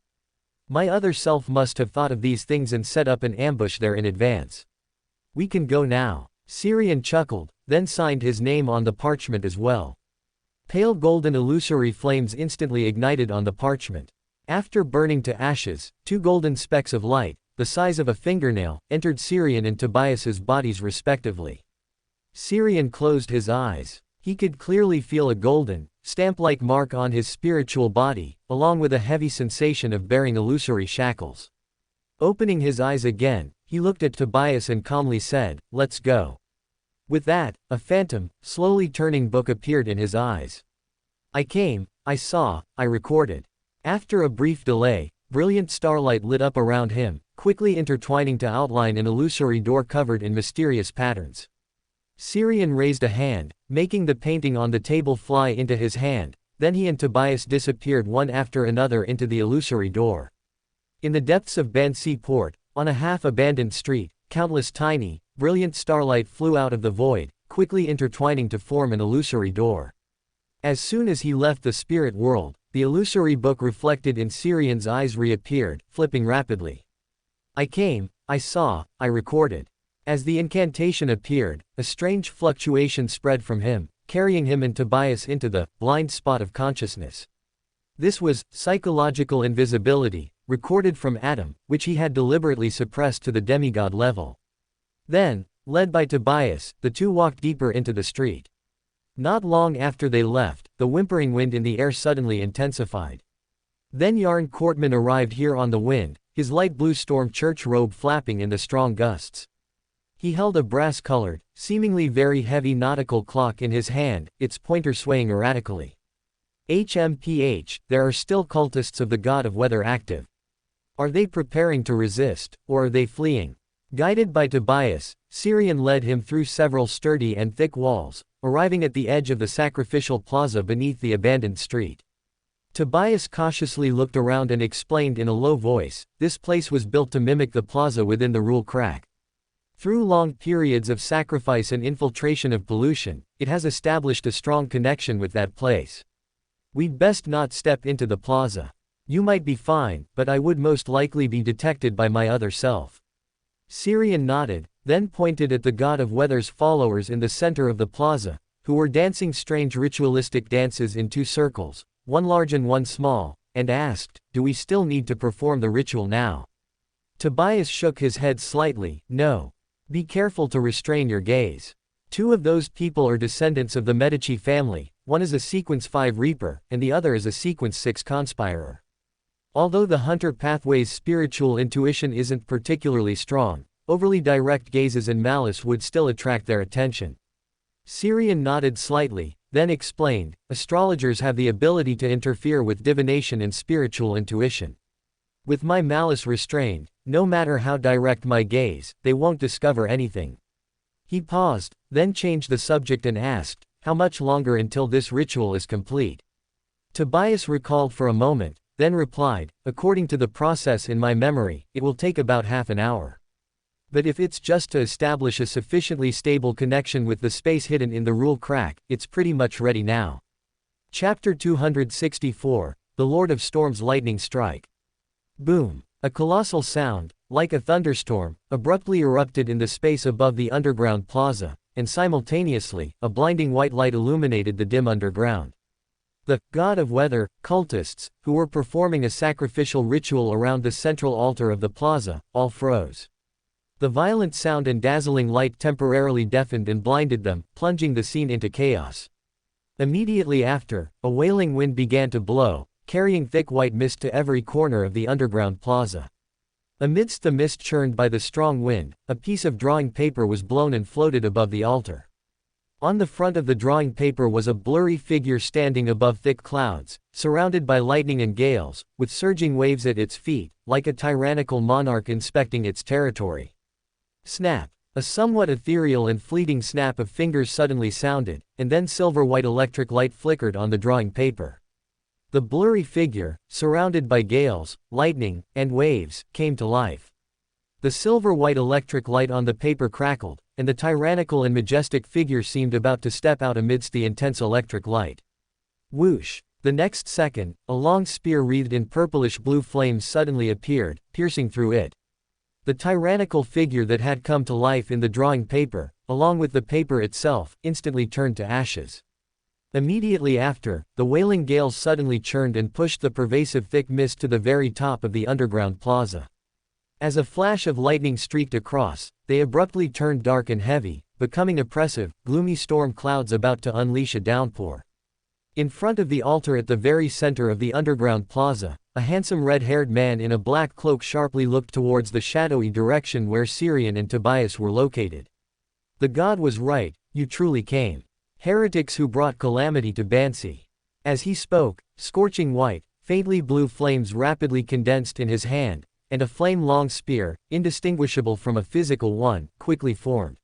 My other self must have thought of these things and set up an ambush there in advance. We can go now. Syrian chuckled, then signed his name on the parchment as well. Pale golden illusory flames instantly ignited on the parchment. After burning to ashes, two golden specks of light, the size of a fingernail, entered Syrian and Tobias's bodies respectively. Syrian closed his eyes. He could clearly feel a golden, stamp-like mark on his spiritual body, along with a heavy sensation of bearing illusory shackles. Opening his eyes again, he looked at Tobias and calmly said, let's go. With that, a phantom, slowly turning book appeared in his eyes. I came, I saw, I recorded. After a brief delay, brilliant starlight lit up around him, quickly intertwining to outline an illusory door covered in mysterious patterns. Syrian raised a hand, making the painting on the table fly into his hand, then he and Tobias disappeared one after another into the illusory door. In the depths of Bansi Port, on a half-abandoned street, countless tiny, brilliant starlight flew out of the void, quickly intertwining to form an illusory door. As soon as he left the spirit world, the illusory book reflected in Syrian's eyes reappeared, flipping rapidly. I came, I saw, I recorded. As the incantation appeared, a strange fluctuation spread from him, carrying him and Tobias into the blind spot of consciousness. This was psychological invisibility, recorded from Adam, which he had deliberately suppressed to the demigod level. Then, led by Tobias, the two walked deeper into the street. Not long after they left, the whimpering wind in the air suddenly intensified. Then Yarn Courtman arrived here on the wind, his light blue storm church robe flapping in the strong gusts. He held a brass-colored, seemingly very heavy nautical clock in his hand, its pointer swaying erratically. HMPH, there are still cultists of the god of weather active. Are they preparing to resist, or are they fleeing? Guided by Tobias, Syrian led him through several sturdy and thick walls, arriving at the edge of the sacrificial plaza beneath the abandoned street. Tobias cautiously looked around and explained in a low voice, this place was built to mimic the plaza within the Rule Crack. Through long periods of sacrifice and infiltration of pollution, it has established a strong connection with that place. We'd best not step into the plaza. You might be fine, but I would most likely be detected by my other self. Syrian nodded, then pointed at the god of weather's followers in the center of the plaza, who were dancing strange ritualistic dances in two circles, one large and one small, and asked, do we still need to perform the ritual now? Tobias shook his head slightly, no. Be careful to restrain your gaze. Two of those people are descendants of the Medici family, one is a Sequence 5 Reaper, and the other is a Sequence 6 Conspirer. Although the Hunter Pathway's spiritual intuition isn't particularly strong, overly direct gazes and malice would still attract their attention. Syrian nodded slightly, then explained, astrologers have the ability to interfere with divination and spiritual intuition. With my malice restrained, no matter how direct my gaze, they won't discover anything. He paused, then changed the subject and asked, how much longer until this ritual is complete? Tobias recalled for a moment, then replied, according to the process in my memory, it will take about half an hour. But if it's just to establish a sufficiently stable connection with the space hidden in the rule crack, it's pretty much ready now. Chapter 264, The Lord of Storm's Lightning Strike. Boom! A colossal sound, like a thunderstorm, abruptly erupted in the space above the underground plaza, and simultaneously, a blinding white light illuminated the dim underground. The god of weather cultists, who were performing a sacrificial ritual around the central altar of the plaza, all froze. The violent sound and dazzling light temporarily deafened and blinded them, plunging the scene into chaos. Immediately after, a wailing wind began to blow, carrying thick white mist to every corner of the underground plaza. Amidst the mist churned by the strong wind, a piece of drawing paper was blown and floated above the altar. On the front of the drawing paper was a blurry figure standing above thick clouds, surrounded by lightning and gales, with surging waves at its feet, like a tyrannical monarch inspecting its territory. Snap! A somewhat ethereal and fleeting snap of fingers suddenly sounded, and then silver-white electric light flickered on the drawing paper. The blurry figure, surrounded by gales, lightning, and waves, came to life. The silver-white electric light on the paper crackled, and the tyrannical and majestic figure seemed about to step out amidst the intense electric light. Whoosh! The next second, a long spear wreathed in purplish-blue flames suddenly appeared, piercing through it. The tyrannical figure that had come to life in the drawing paper, along with the paper itself, instantly turned to ashes. Immediately after, the wailing gales suddenly churned and pushed the pervasive thick mist to the very top of the underground plaza. As a flash of lightning streaked across, they abruptly turned dark and heavy, becoming oppressive, gloomy storm clouds about to unleash a downpour. In front of the altar at the very center of the underground plaza, a handsome red-haired man in a black cloak sharply looked towards the shadowy direction where Syrian and Tobias were located. The god was right, you truly came. Heretics who brought calamity to Bansi. As he spoke, scorching white, faintly blue flames rapidly condensed in his hand, and a flame-long spear, indistinguishable from a physical one, quickly formed.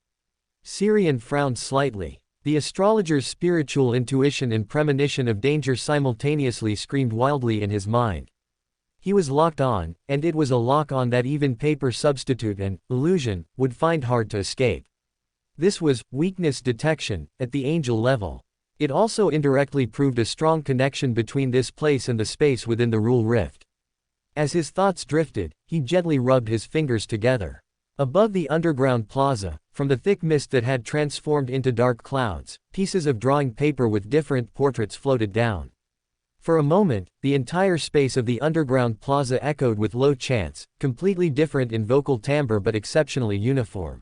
Syrian frowned slightly. The astrologer's spiritual intuition and premonition of danger simultaneously screamed wildly in his mind. He was locked on, and it was a lock-on that even paper substitute and illusion would find hard to escape. This was weakness detection at the angel level. It also indirectly proved a strong connection between this place and the space within the rule rift. As his thoughts drifted, he gently rubbed his fingers together. Above the underground plaza, from the thick mist that had transformed into dark clouds, pieces of drawing paper with different portraits floated down. For a moment, the entire space of the underground plaza echoed with low chants, completely different in vocal timbre but exceptionally uniform.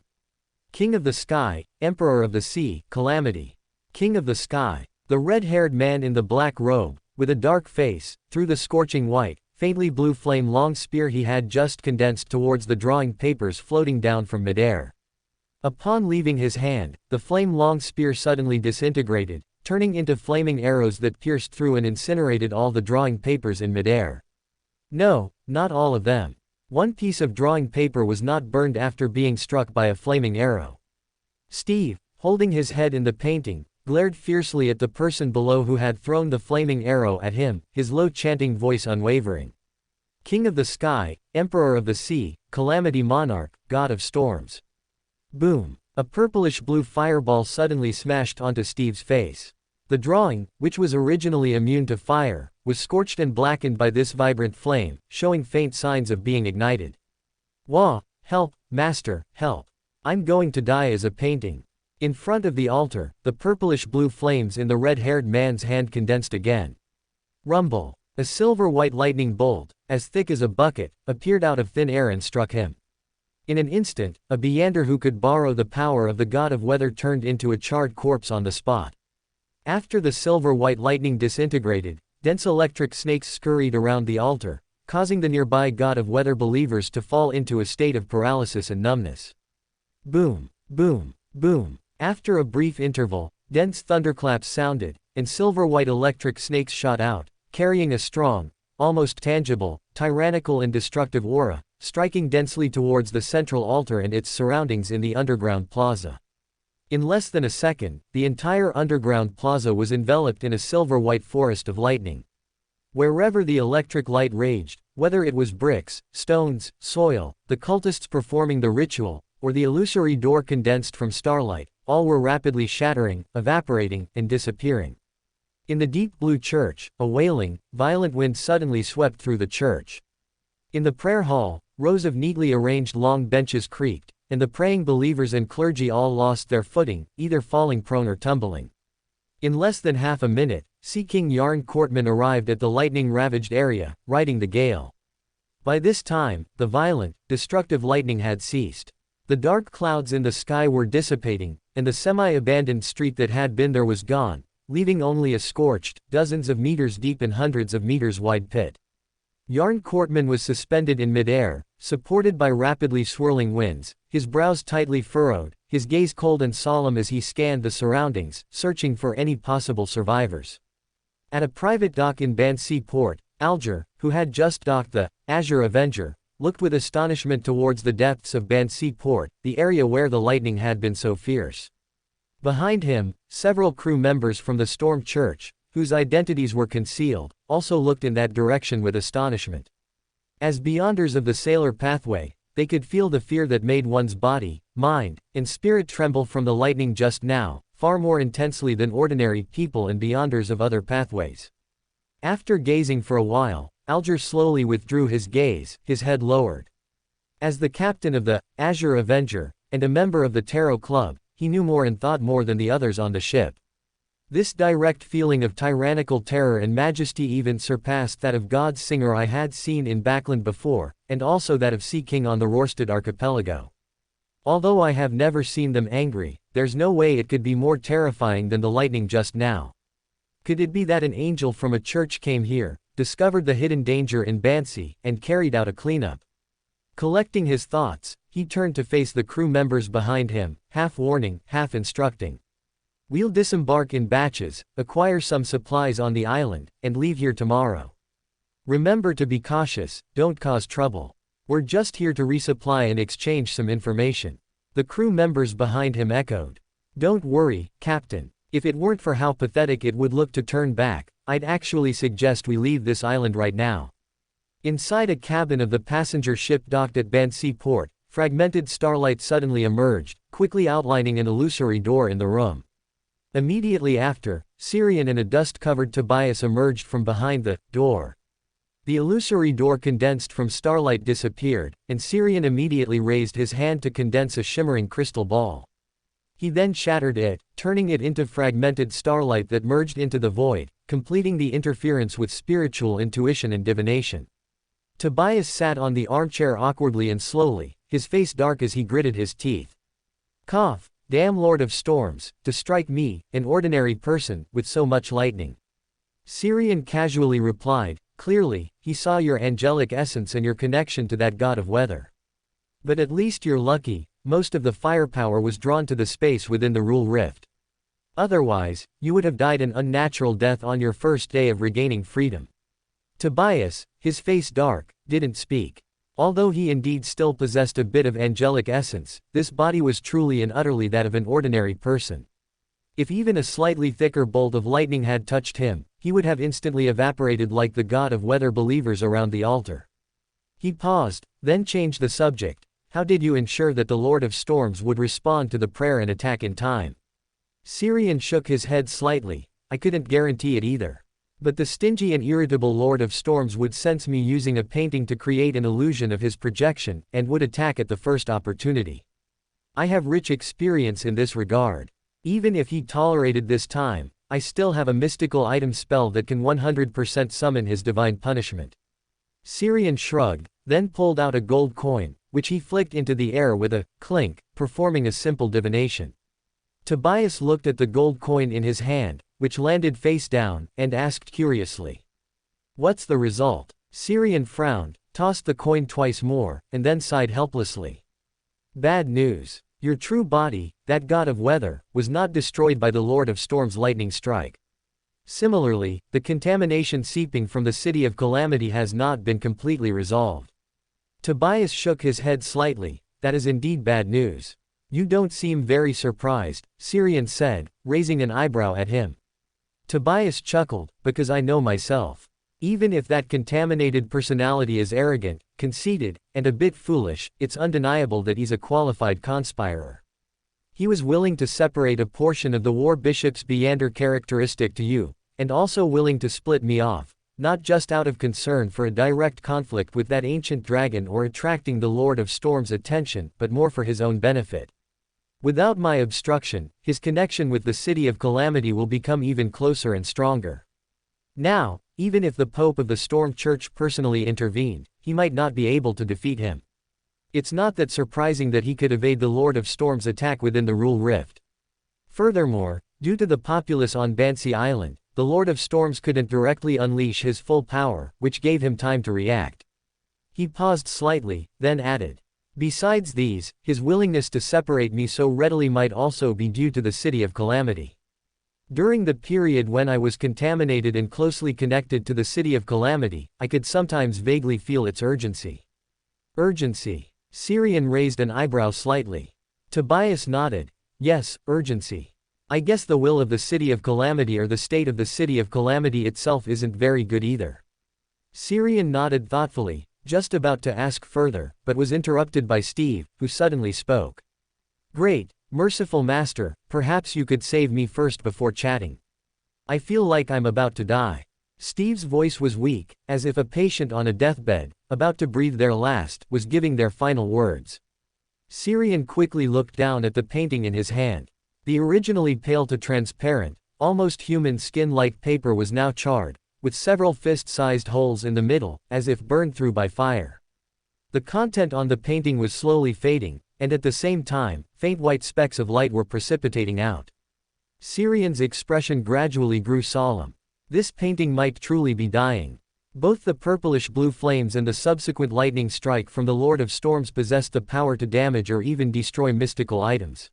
King of the sky, Emperor of the sea, calamity. King of the sky. The red-haired man in the black robe, with a dark face, through the scorching white, faintly blue flame-long spear he had just condensed towards the drawing papers floating down from midair. Upon leaving his hand, the flame-long spear suddenly disintegrated, turning into flaming arrows that pierced through and incinerated all the drawing papers in midair. No, not all of them. One piece of drawing paper was not burned after being struck by a flaming arrow. Steve, holding his head in the painting, glared fiercely at the person below who had thrown the flaming arrow at him, his low chanting voice unwavering. King of the sky, Emperor of the sea, calamity monarch, god of storms. Boom! A purplish-blue fireball suddenly smashed onto Steve's face. The drawing, which was originally immune to fire, was scorched and blackened by this vibrant flame, showing faint signs of being ignited. Wah! Help, master, help! I'm going to die as a painting. In front of the altar, the purplish-blue flames in the red-haired man's hand condensed again. Rumble! A silver-white lightning bolt, as thick as a bucket, appeared out of thin air and struck him. In an instant, a Beyander who could borrow the power of the god of weather turned into a charred corpse on the spot. After the silver-white lightning disintegrated, dense electric snakes scurried around the altar, causing the nearby god of weather believers to fall into a state of paralysis and numbness. Boom, boom, boom. After a brief interval, dense thunderclaps sounded, and silver-white electric snakes shot out, carrying a strong, almost tangible, tyrannical and destructive aura, striking densely towards the central altar and its surroundings in the underground plaza. In less than a second, the entire underground plaza was enveloped in a silver-white forest of lightning. Wherever the electric light raged, whether it was bricks, stones, soil, the cultists performing the ritual, or the illusory door condensed from starlight, all were rapidly shattering, evaporating, and disappearing. In the deep blue church, a wailing, violent wind suddenly swept through the church. In the prayer hall, rows of neatly arranged long benches creaked, and the praying believers and clergy all lost their footing, either falling prone or tumbling. In less than half a minute, Sea King Yarn Courtman arrived at the lightning-ravaged area, riding the gale. By this time, the violent, destructive lightning had ceased. The dark clouds in the sky were dissipating, and the semi-abandoned street that had been there was gone, leaving only a scorched, dozens of meters deep and hundreds of meters wide pit. Yarn Courtman was suspended in midair, supported by rapidly swirling winds, his brows tightly furrowed, his gaze cold and solemn as he scanned the surroundings, searching for any possible survivors. At a private dock in Bansi Port, Alger, who had just docked the Azure Avenger, looked with astonishment towards the depths of Bansi Port, the area where the lightning had been so fierce. Behind him, several crew members from the Storm Church, whose identities were concealed, also looked in that direction with astonishment. As beyonders of the sailor pathway, they could feel the fear that made one's body, mind, and spirit tremble from the lightning just now, far more intensely than ordinary people and beyonders of other pathways. After gazing for a while, Alger slowly withdrew his gaze, his head lowered. As the captain of the Azure Avenger, and a member of the Tarot Club, he knew more and thought more than the others on the ship. This direct feeling of tyrannical terror and majesty even surpassed that of God's Singer I had seen in Backland before, and also that of Sea King on the Rorstad archipelago. Although I have never seen them angry, there's no way it could be more terrifying than the lightning just now. Could it be that an angel from a church came here, discovered the hidden danger in Bansi, and carried out a cleanup? Collecting his thoughts, he turned to face the crew members behind him, half warning, half instructing. We'll disembark in batches, acquire some supplies on the island, and leave here tomorrow. Remember to be cautious, don't cause trouble. We're just here to resupply and exchange some information. The crew members behind him echoed. Don't worry, Captain. If it weren't for how pathetic it would look to turn back, I'd actually suggest we leave this island right now. Inside a cabin of the passenger ship docked at Bansi Port, fragmented starlight suddenly emerged, quickly outlining an illusory door in the room. Immediately after, Syrian and a dust-covered Tobias emerged from behind the door. The illusory door condensed from starlight disappeared, and Syrian immediately raised his hand to condense a shimmering crystal ball. He then shattered it, turning it into fragmented starlight that merged into the void, completing the interference with spiritual intuition and divination. Tobias sat on the armchair awkwardly and slowly, his face dark as he gritted his teeth. Cough. Damn Lord of Storms, to strike me, an ordinary person, with so much lightning. Syrian casually replied, clearly, he saw your angelic essence and your connection to that god of weather. But at least you're lucky, most of the firepower was drawn to the space within the rule rift. Otherwise, you would have died an unnatural death on your first day of regaining freedom. Tobias, his face dark, didn't speak. Although he indeed still possessed a bit of angelic essence, this body was truly and utterly that of an ordinary person. If even a slightly thicker bolt of lightning had touched him, he would have instantly evaporated like the god of weather believers around the altar. He paused, then changed the subject. How did you ensure that the Lord of Storms would respond to the prayer and attack in time? Syrian shook his head slightly. I couldn't guarantee it either. But the stingy and irritable Lord of Storms would sense me using a painting to create an illusion of his projection, and would attack at the first opportunity. I have rich experience in this regard. Even if he tolerated this time, I still have a mystical item spell that can 100% summon his divine punishment. Syrian shrugged, then pulled out a gold coin, which he flicked into the air with a clink, performing a simple divination. Tobias looked at the gold coin in his hand, which landed face down, and asked curiously. What's the result? Syrian frowned, tossed the coin twice more, and then sighed helplessly. Bad news. Your true body, that god of weather, was not destroyed by the Lord of Storm's lightning strike. Similarly, the contamination seeping from the City of Calamity has not been completely resolved. Tobias shook his head slightly. That is indeed bad news. You don't seem very surprised, Syrian said, raising an eyebrow at him. Tobias chuckled, because I know myself. Even if that contaminated personality is arrogant, conceited, and a bit foolish, it's undeniable that he's a qualified conspirer. He was willing to separate a portion of the war bishop's Beander characteristic to you, and also willing to split me off, not just out of concern for a direct conflict with that ancient dragon or attracting the Lord of Storm's attention, but more for his own benefit. Without my obstruction, his connection with the City of Calamity will become even closer and stronger. Now, even if the Pope of the Storm Church personally intervened, he might not be able to defeat him. It's not that surprising that he could evade the Lord of Storm's attack within the Rule Rift. Furthermore, due to the populace on Bansi Island, the Lord of Storms couldn't directly unleash his full power, which gave him time to react. He paused slightly, then added. Besides these, his willingness to separate me so readily might also be due to the City of Calamity. During the period when I was contaminated and closely connected to the City of Calamity, I could sometimes vaguely feel its urgency. Urgency. Syrian raised an eyebrow slightly. Tobias nodded. Yes, urgency. I guess the will of the City of Calamity or the state of the City of Calamity itself isn't very good either. Syrian nodded thoughtfully, just about to ask further, but was interrupted by Steve, who suddenly spoke. Great, merciful master, perhaps you could save me first before chatting. I feel like I'm about to die. Steve's voice was weak, as if a patient on a deathbed, about to breathe their last, was giving their final words. Syrian quickly looked down at the painting in his hand. The originally pale to transparent, almost human skin-like paper was now charred, with several fist-sized holes in the middle, as if burned through by fire. The content on the painting was slowly fading, and at the same time, faint white specks of light were precipitating out. Syrian's expression gradually grew solemn. This painting might truly be dying. Both the purplish-blue flames and the subsequent lightning strike from the Lord of Storms possessed the power to damage or even destroy mystical items.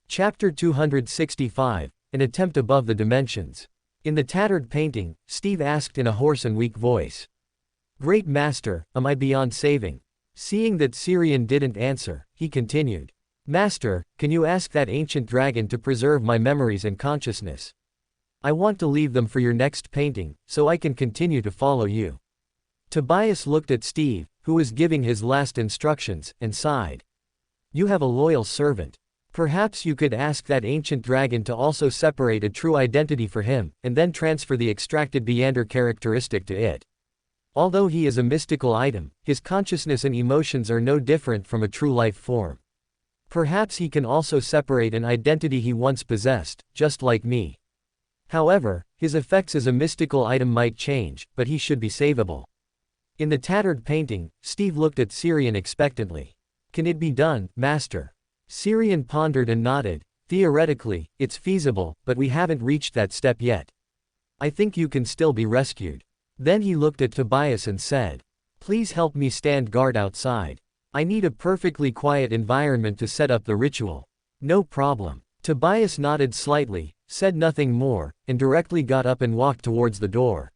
Chapter 265, An Attempt Above the Dimensions. In the tattered painting, Steve asked in a hoarse and weak voice. Great Master, am I beyond saving? Seeing that Syrian didn't answer, he continued. Master, can you ask that ancient dragon to preserve my memories and consciousness? I want to leave them for your next painting, so I can continue to follow you. Tobias looked at Steve, who was giving his last instructions, and sighed. You have a loyal servant. Perhaps you could ask that ancient dragon to also separate a true identity for him, and then transfer the extracted Beander characteristic to it. Although he is a mystical item, his consciousness and emotions are no different from a true life form. Perhaps he can also separate an identity he once possessed, just like me. However, his effects as a mystical item might change, but he should be savable. In the tattered painting, Steve looked at Syrian expectantly. Can it be done, Master? Syrian pondered and nodded. Theoretically, it's feasible, but we haven't reached that step yet. I think you can still be rescued. Then he looked at Tobias and said, Please help me stand guard outside. I need a perfectly quiet environment to set up the ritual. No problem. Tobias nodded slightly, said nothing more, and directly got up and walked towards the door.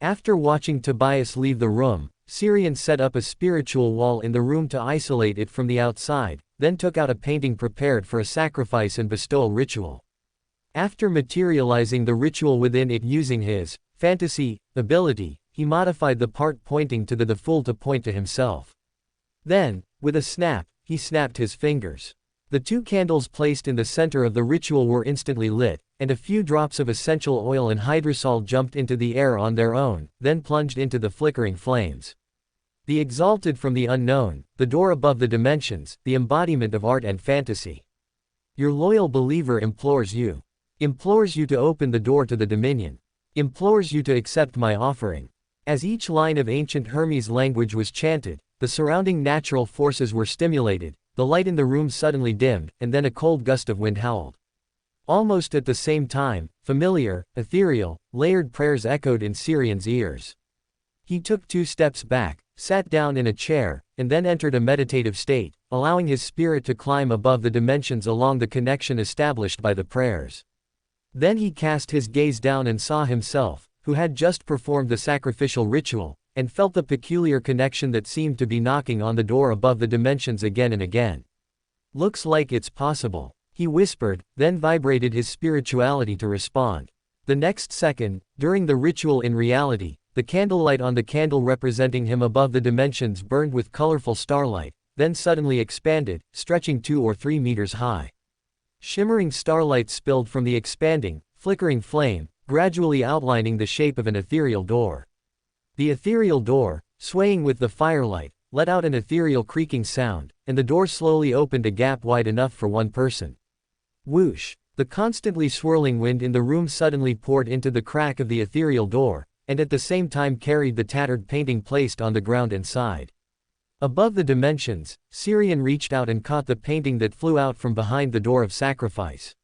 After watching Tobias leave the room, Syrian set up a spiritual wall in the room to isolate it from the outside, then took out a painting prepared for a sacrifice and bestowal ritual. After materializing the ritual within it using his fantasy ability, he modified the part pointing to the fool to point to himself. Then, with a snap, he snapped his fingers. The two candles placed in the center of the ritual were instantly lit, and a few drops of essential oil and hydrosol jumped into the air on their own, then plunged into the flickering flames. The exalted from the unknown, the door above the dimensions, the embodiment of art and fantasy. Your loyal believer implores you. Implores you to open the door to the dominion. Implores you to accept my offering. As each line of ancient Hermes language was chanted, the surrounding natural forces were stimulated, the light in the room suddenly dimmed, and then a cold gust of wind howled. Almost at the same time, familiar, ethereal, layered prayers echoed in Syrian's ears. He took 2 steps back, sat down in a chair, and then entered a meditative state, allowing his spirit to climb above the dimensions along the connection established by the prayers. Then he cast his gaze down and saw himself, who had just performed the sacrificial ritual, and felt the peculiar connection that seemed to be knocking on the door above the dimensions again and again. "Looks like it's possible," he whispered, then vibrated his spirituality to respond. The next second, during the ritual in reality, the candlelight on the candle representing him above the dimensions burned with colorful starlight, then suddenly expanded, stretching 2 or 3 meters high. Shimmering starlight spilled from the expanding, flickering flame, gradually outlining the shape of an ethereal door. The ethereal door, swaying with the firelight, let out an ethereal creaking sound, and the door slowly opened a gap wide enough for one person. Whoosh! The constantly swirling wind in the room suddenly poured into the crack of the ethereal door, and at the same time carried the tattered painting placed on the ground inside. Above the dimensions, Syrian reached out and caught the painting that flew out from behind the door of sacrifice.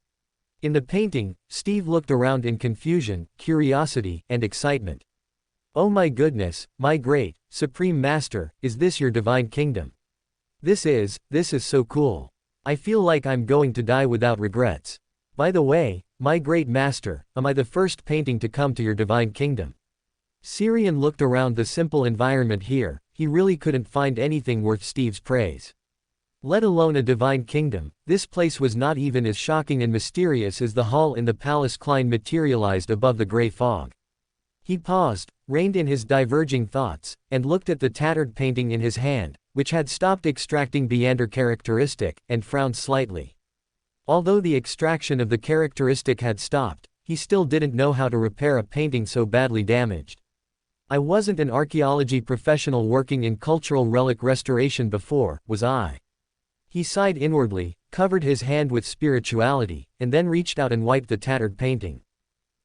In the painting, Steve looked around in confusion, curiosity, and excitement. "Oh my goodness, my great, supreme master, is this your divine kingdom? This is so cool. I feel like I'm going to die without regrets. By the way, my great master, am I the first painting to come to your divine kingdom?" Syrian looked around the simple environment here. He really couldn't find anything worth Steve's praise. Let alone a divine kingdom, this place was not even as shocking and mysterious as the hall in the Palace Klein materialized above the gray fog. He paused, reined in his diverging thoughts, and looked at the tattered painting in his hand, which had stopped extracting Beander characteristic, and frowned slightly. Although the extraction of the characteristic had stopped, he still didn't know how to repair a painting so badly damaged. "I wasn't an archaeology professional working in cultural relic restoration before, was I?" He sighed inwardly, covered his hand with spirituality, and then reached out and wiped the tattered painting.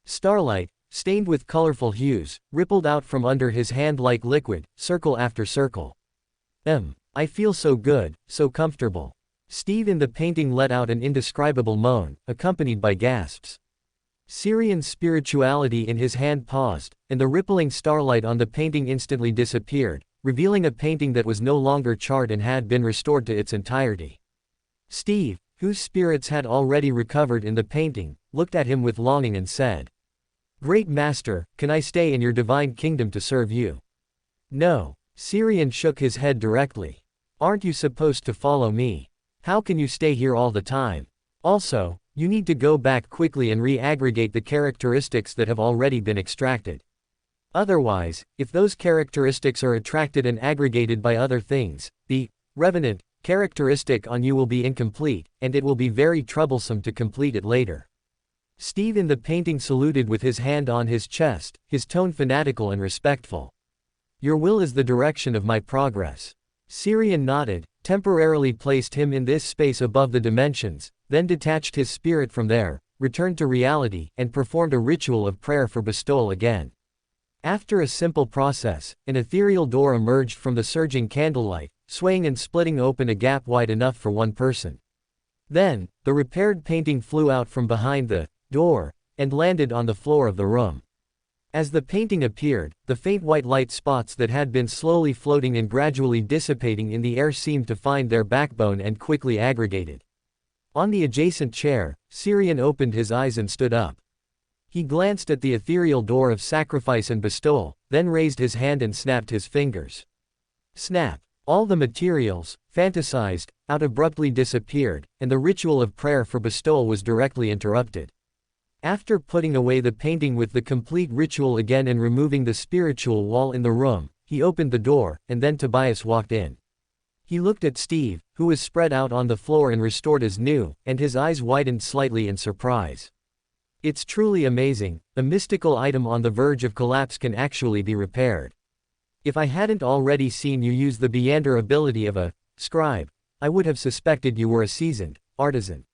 Starlight, stained with colorful hues, rippled out from under his hand like liquid, circle after circle. I feel so good, so comfortable." Steve in the painting let out an indescribable moan, accompanied by gasps. Syrian's spirituality in his hand paused, and the rippling starlight on the painting instantly disappeared, revealing a painting that was no longer charred and had been restored to its entirety. Steve, whose spirits had already recovered in the painting, looked at him with longing and said, "Great Master, can I stay in your divine kingdom to serve you?" "No." Syrian shook his head directly. "Aren't you supposed to follow me? How can you stay here all the time? Also, you need to go back quickly and re-aggregate the characteristics that have already been extracted. Otherwise, if those characteristics are attracted and aggregated by other things, the revenant characteristic on you will be incomplete, and it will be very troublesome to complete it later." Steve in the painting saluted with his hand on his chest, his tone fanatical and respectful. "Your will is the direction of my progress." Syrian nodded, temporarily placed him in this space above the dimensions, then detached his spirit from there, returned to reality, and performed a ritual of prayer for bestowal again. After a simple process, an ethereal door emerged from the surging candlelight, swaying and splitting open a gap wide enough for one person. Then, the repaired painting flew out from behind the door, and landed on the floor of the room. As the painting appeared, the faint white light spots that had been slowly floating and gradually dissipating in the air seemed to find their backbone and quickly aggregated. On the adjacent chair, Syrian opened his eyes and stood up. He glanced at the ethereal door of sacrifice and bestowal, then raised his hand and snapped his fingers. Snap! All the materials, fantasized, out abruptly disappeared, and the ritual of prayer for bestowal was directly interrupted. After putting away the painting with the complete ritual again and removing the spiritual wall in the room, he opened the door, and then Tobias walked in. He looked at Steve, who was spread out on the floor and restored as new, and his eyes widened slightly in surprise. "It's truly amazing, a mystical item on the verge of collapse can actually be repaired. If I hadn't already seen you use the Beander ability of a scribe, I would have suspected you were a seasoned artisan."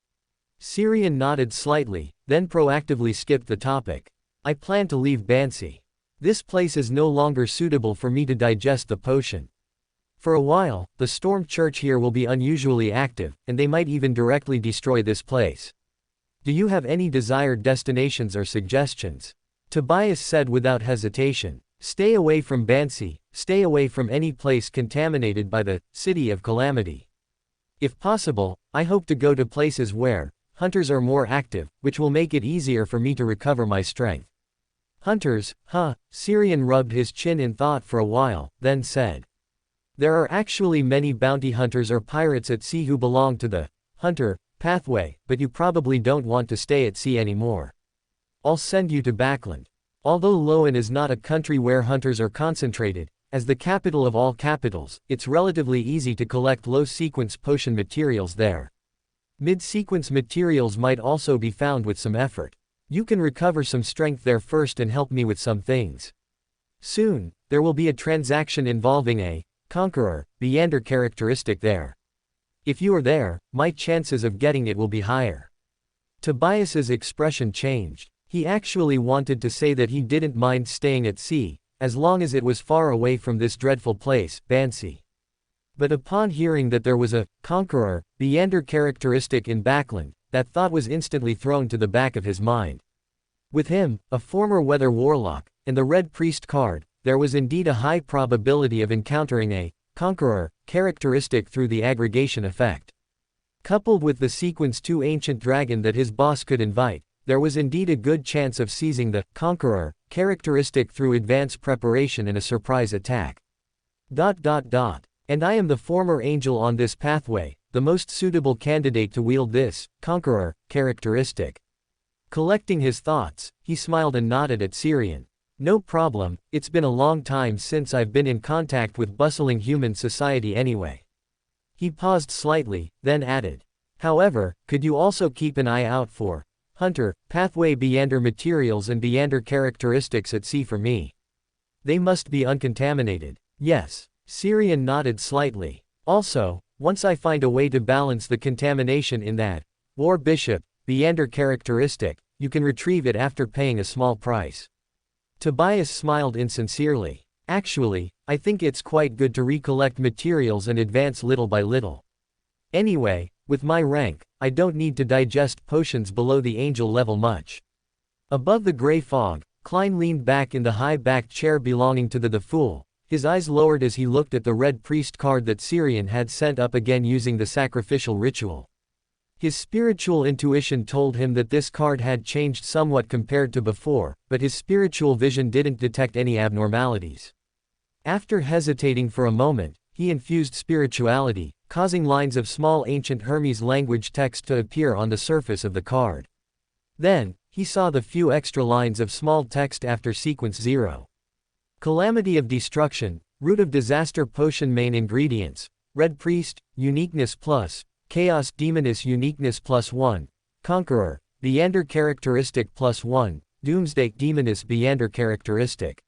Syrian nodded slightly, then proactively skipped the topic. "I plan to leave Bansi. This place is no longer suitable for me to digest the potion. For a while, the Storm Church here will be unusually active, and they might even directly destroy this place. Do you have any desired destinations or suggestions?" Tobias said without hesitation. Stay away from Bansi, stay away from any place contaminated by the city of calamity. If possible, I hope to go to places where hunters are more active, which will make it easier for me to recover my strength. Hunters, huh? Syrian rubbed his chin in thought for a while, then said. There are actually many bounty hunters or pirates at sea who belong to the hunter pathway, but you probably don't want to stay at sea anymore. I'll send you to Backland. Although Loan is not a country where hunters are concentrated, as the capital of all capitals, it's relatively easy to collect low-sequence potion materials there. Mid-sequence materials might also be found with some effort. You can recover some strength there first and help me with some things. Soon, there will be a transaction involving a conqueror, Meander characteristic there. If you are there, my chances of getting it will be higher. Tobias's expression changed. He actually wanted to say that he didn't mind staying at sea, as long as it was far away from this dreadful place, Bansi. But upon hearing that there was a conqueror, Meander characteristic in Backland, that thought was instantly thrown to the back of his mind. With him, a former weather warlock, and the Red Priest card, there was indeed a high probability of encountering a conqueror characteristic through the aggregation effect. Coupled with the sequence 2 ancient dragon that his boss could invite, there was indeed a good chance of seizing the conqueror characteristic through advance preparation and a surprise attack. And I am the former angel on this pathway, the most suitable candidate to wield this conqueror characteristic. Collecting his thoughts, he smiled and nodded at Syrian. No problem, it's been a long time since I've been in contact with bustling human society anyway. He paused slightly, then added. However, could you also keep an eye out for hunter pathway Meander materials and Meander characteristics at sea for me? They must be uncontaminated. Yes. Syrian nodded slightly. Also, once I find a way to balance the contamination in that war bishop Meander characteristic, you can retrieve it after paying a small price. Tobias smiled insincerely. Actually, I think it's quite good to recollect materials and advance little by little. Anyway, with my rank, I don't need to digest potions below the angel level much. Above the gray fog, Klein leaned back in the high-backed chair belonging to the fool, his eyes lowered as he looked at the Red Priest card that Syrian had sent up again using the sacrificial ritual. His spiritual intuition told him that this card had changed somewhat compared to before, but his spiritual vision didn't detect any abnormalities. After hesitating for a moment, he infused spirituality, causing lines of small ancient Hermes language text to appear on the surface of the card. Then, he saw the few extra lines of small text after sequence 0. Calamity of Destruction, Root of Disaster Potion Main Ingredients, Red Priest, Uniqueness Plus, Chaos Demoness Uniqueness +1, Conqueror, Meander Characteristic +1, Doomsday Demoness Meander Characteristic.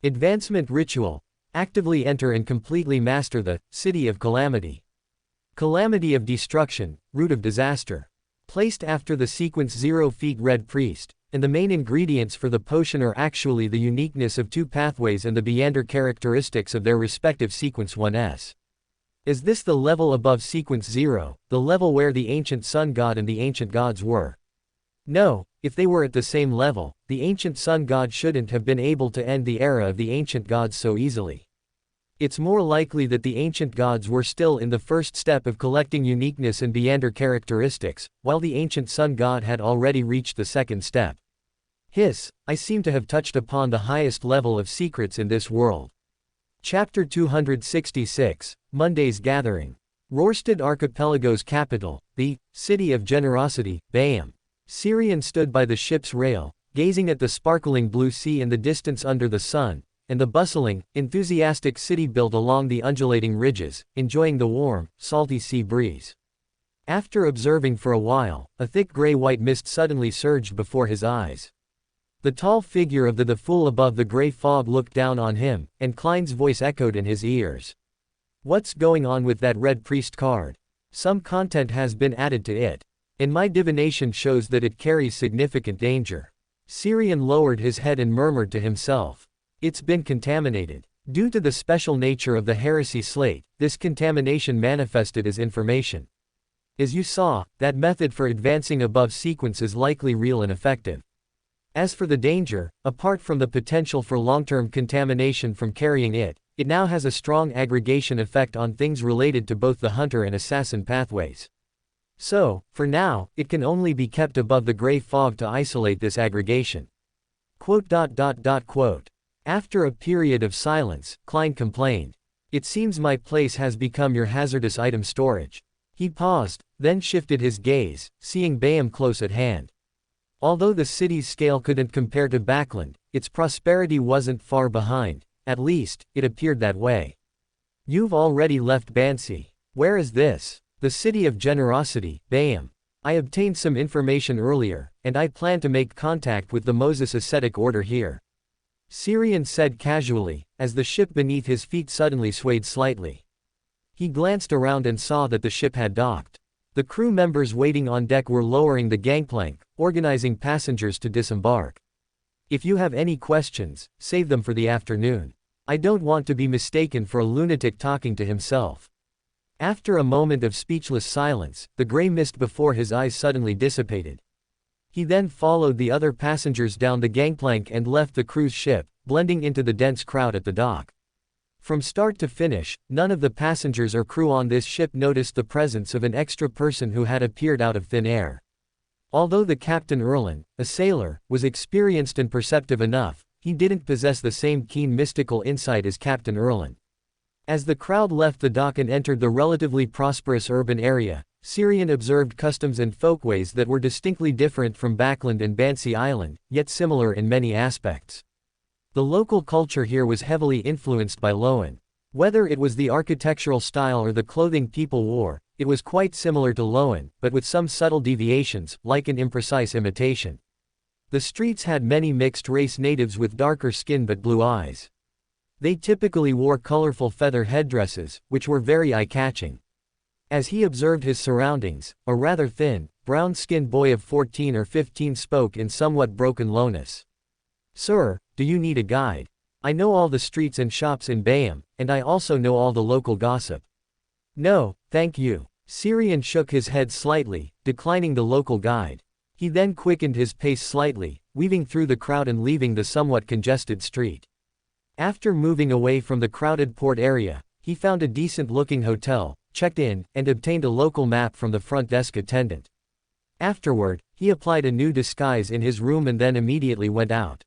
Advancement Ritual, actively enter and completely master the City of Calamity. Calamity of Destruction, Root of Disaster. Placed after the sequence 0 feet Red Priest, and the main ingredients for the potion are actually the uniqueness of 2 pathways and the Meander characteristics of their respective sequence 1s. Is this the level above sequence 0, the level where the ancient sun god and the ancient gods were? No, if they were at the same level, the ancient sun god shouldn't have been able to end the era of the ancient gods so easily. It's more likely that the ancient gods were still in the first step of collecting uniqueness and Meander characteristics, while the ancient sun god had already reached the second step. I seem to have touched upon the highest level of secrets in this world. Chapter 266, Monday's Gathering. Rorstad Archipelago's capital, the City of Generosity, Bayam. Syrian stood by the ship's rail, gazing at the sparkling blue sea in the distance under the sun, and the bustling, enthusiastic city built along the undulating ridges, enjoying the warm, salty sea breeze. After observing for a while, a thick gray-white mist suddenly surged before his eyes. The tall figure of the fool above the gray fog looked down on him, and Klein's voice echoed in his ears. What's going on with that Red Priest card? Some content has been added to it. And my divination shows that it carries significant danger. Syrian lowered his head and murmured to himself. It's been contaminated. Due to the special nature of the heresy slate, this contamination manifested as information. As you saw, that method for advancing above sequence is likely real and effective. As for the danger, apart from the potential for long-term contamination from carrying it, it now has a strong aggregation effect on things related to both the hunter and assassin pathways. So, for now, it can only be kept above the gray fog to isolate this aggregation. Quote. After a period of silence, Klein complained. It seems my place has become your hazardous item storage. He paused, then shifted his gaze, seeing Bayam close at hand. Although the city's scale couldn't compare to Backland, its prosperity wasn't far behind, at least, it appeared that way. You've already left Bansi. Where is this? The city of generosity, Bayam. I obtained some information earlier, and I plan to make contact with the Moses ascetic order here. Syrian said casually, as the ship beneath his feet suddenly swayed slightly. He glanced around and saw that the ship had docked. The crew members waiting on deck were lowering the gangplank, organizing passengers to disembark. If you have any questions, save them for the afternoon. I don't want to be mistaken for a lunatic talking to himself. After a moment of speechless silence, the gray mist before his eyes suddenly dissipated. He then followed the other passengers down the gangplank and left the cruise ship, blending into the dense crowd at the dock. From start to finish, none of the passengers or crew on this ship noticed the presence of an extra person who had appeared out of thin air. Although the Captain Erlin, a sailor, was experienced and perceptive enough, he didn't possess the same keen mystical insight as Captain Erlin. As the crowd left the dock and entered the relatively prosperous urban area, Syrian observed customs and folkways that were distinctly different from Backland and Bansi Island, yet similar in many aspects. The local culture here was heavily influenced by Loan. Whether it was the architectural style or the clothing people wore, it was quite similar to Loan, but with some subtle deviations, like an imprecise imitation. The streets had many mixed-race natives with darker skin but blue eyes. They typically wore colorful feather headdresses, which were very eye-catching. As he observed his surroundings, a rather thin, brown-skinned boy of 14 or 15 spoke in somewhat broken lowness. Sir, do you need a guide? I know all the streets and shops in Bayam, and I also know all the local gossip. No, thank you. Syrian shook his head slightly, declining the local guide. He then quickened his pace slightly, weaving through the crowd and leaving the somewhat congested street. After moving away from the crowded port area, he found a decent-looking hotel, checked in, and obtained a local map from the front desk attendant. Afterward, he applied a new disguise in his room and then immediately went out.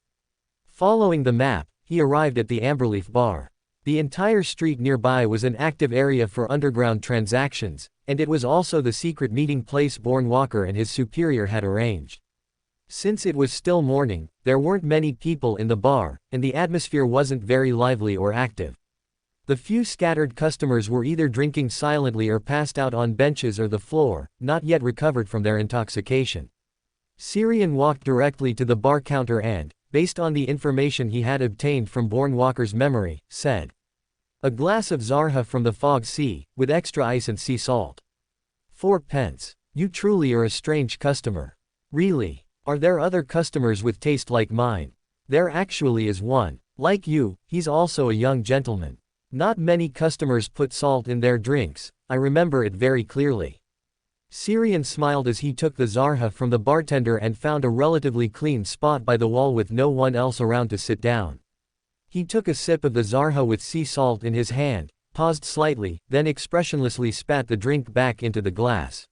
Following the map, he arrived at the Amberleaf Bar. The entire street nearby was an active area for underground transactions, and it was also the secret meeting place Bourne Walker and his superior had arranged. Since it was still morning, there weren't many people in the bar, and the atmosphere wasn't very lively or active. The few scattered customers were either drinking silently or passed out on benches or the floor, not yet recovered from their intoxication. Syrian walked directly to the bar counter and, based on the information he had obtained from Bourne Walker's memory, said, "A glass of Zarha from the Fog Sea, with extra ice and sea salt. 4 pence. You truly are a strange customer. Really. Are there other customers with taste like mine? There actually is one. Like you, he's also a young gentleman. Not many customers put salt in their drinks, I remember it very clearly." Syrian smiled as he took the Zarha from the bartender and found a relatively clean spot by the wall with no one else around to sit down. He took a sip of the Zarha with sea salt in his hand, paused slightly, then expressionlessly spat the drink back into the glass.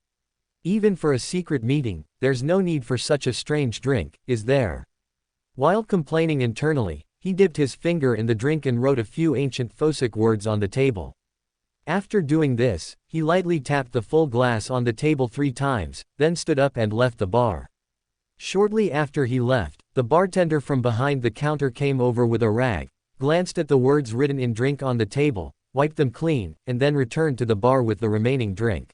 Even for a secret meeting, there's no need for such a strange drink, is there? While complaining internally, he dipped his finger in the drink and wrote a few ancient Phosic words on the table. After doing this, he lightly tapped the full glass on the table 3 times, then stood up and left the bar. Shortly after he left, the bartender from behind the counter came over with a rag, glanced at the words written in drink on the table, wiped them clean, and then returned to the bar with the remaining drink.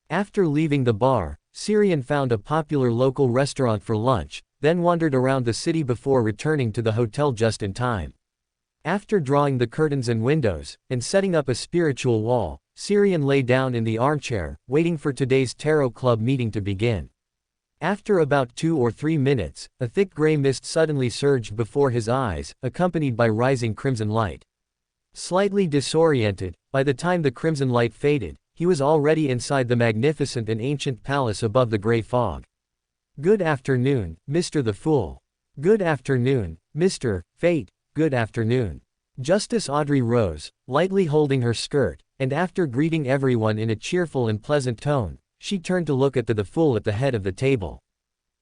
After leaving the bar, Syrian found a popular local restaurant for lunch, then wandered around the city before returning to the hotel just in time. After drawing the curtains and windows, and setting up a spiritual wall, Syrian lay down in the armchair, waiting for today's tarot club meeting to begin. After about 2 or 3 minutes, a thick gray mist suddenly surged before his eyes, accompanied by rising crimson light. Slightly disoriented, by the time the crimson light faded, he was already inside the magnificent and ancient palace above the gray fog. "Good afternoon, Mr. the Fool. Good afternoon, Mr. Fate, good afternoon. Justice Audrey rose, lightly holding her skirt, and after greeting everyone in a cheerful and pleasant tone, she turned to look at the fool at the head of the table.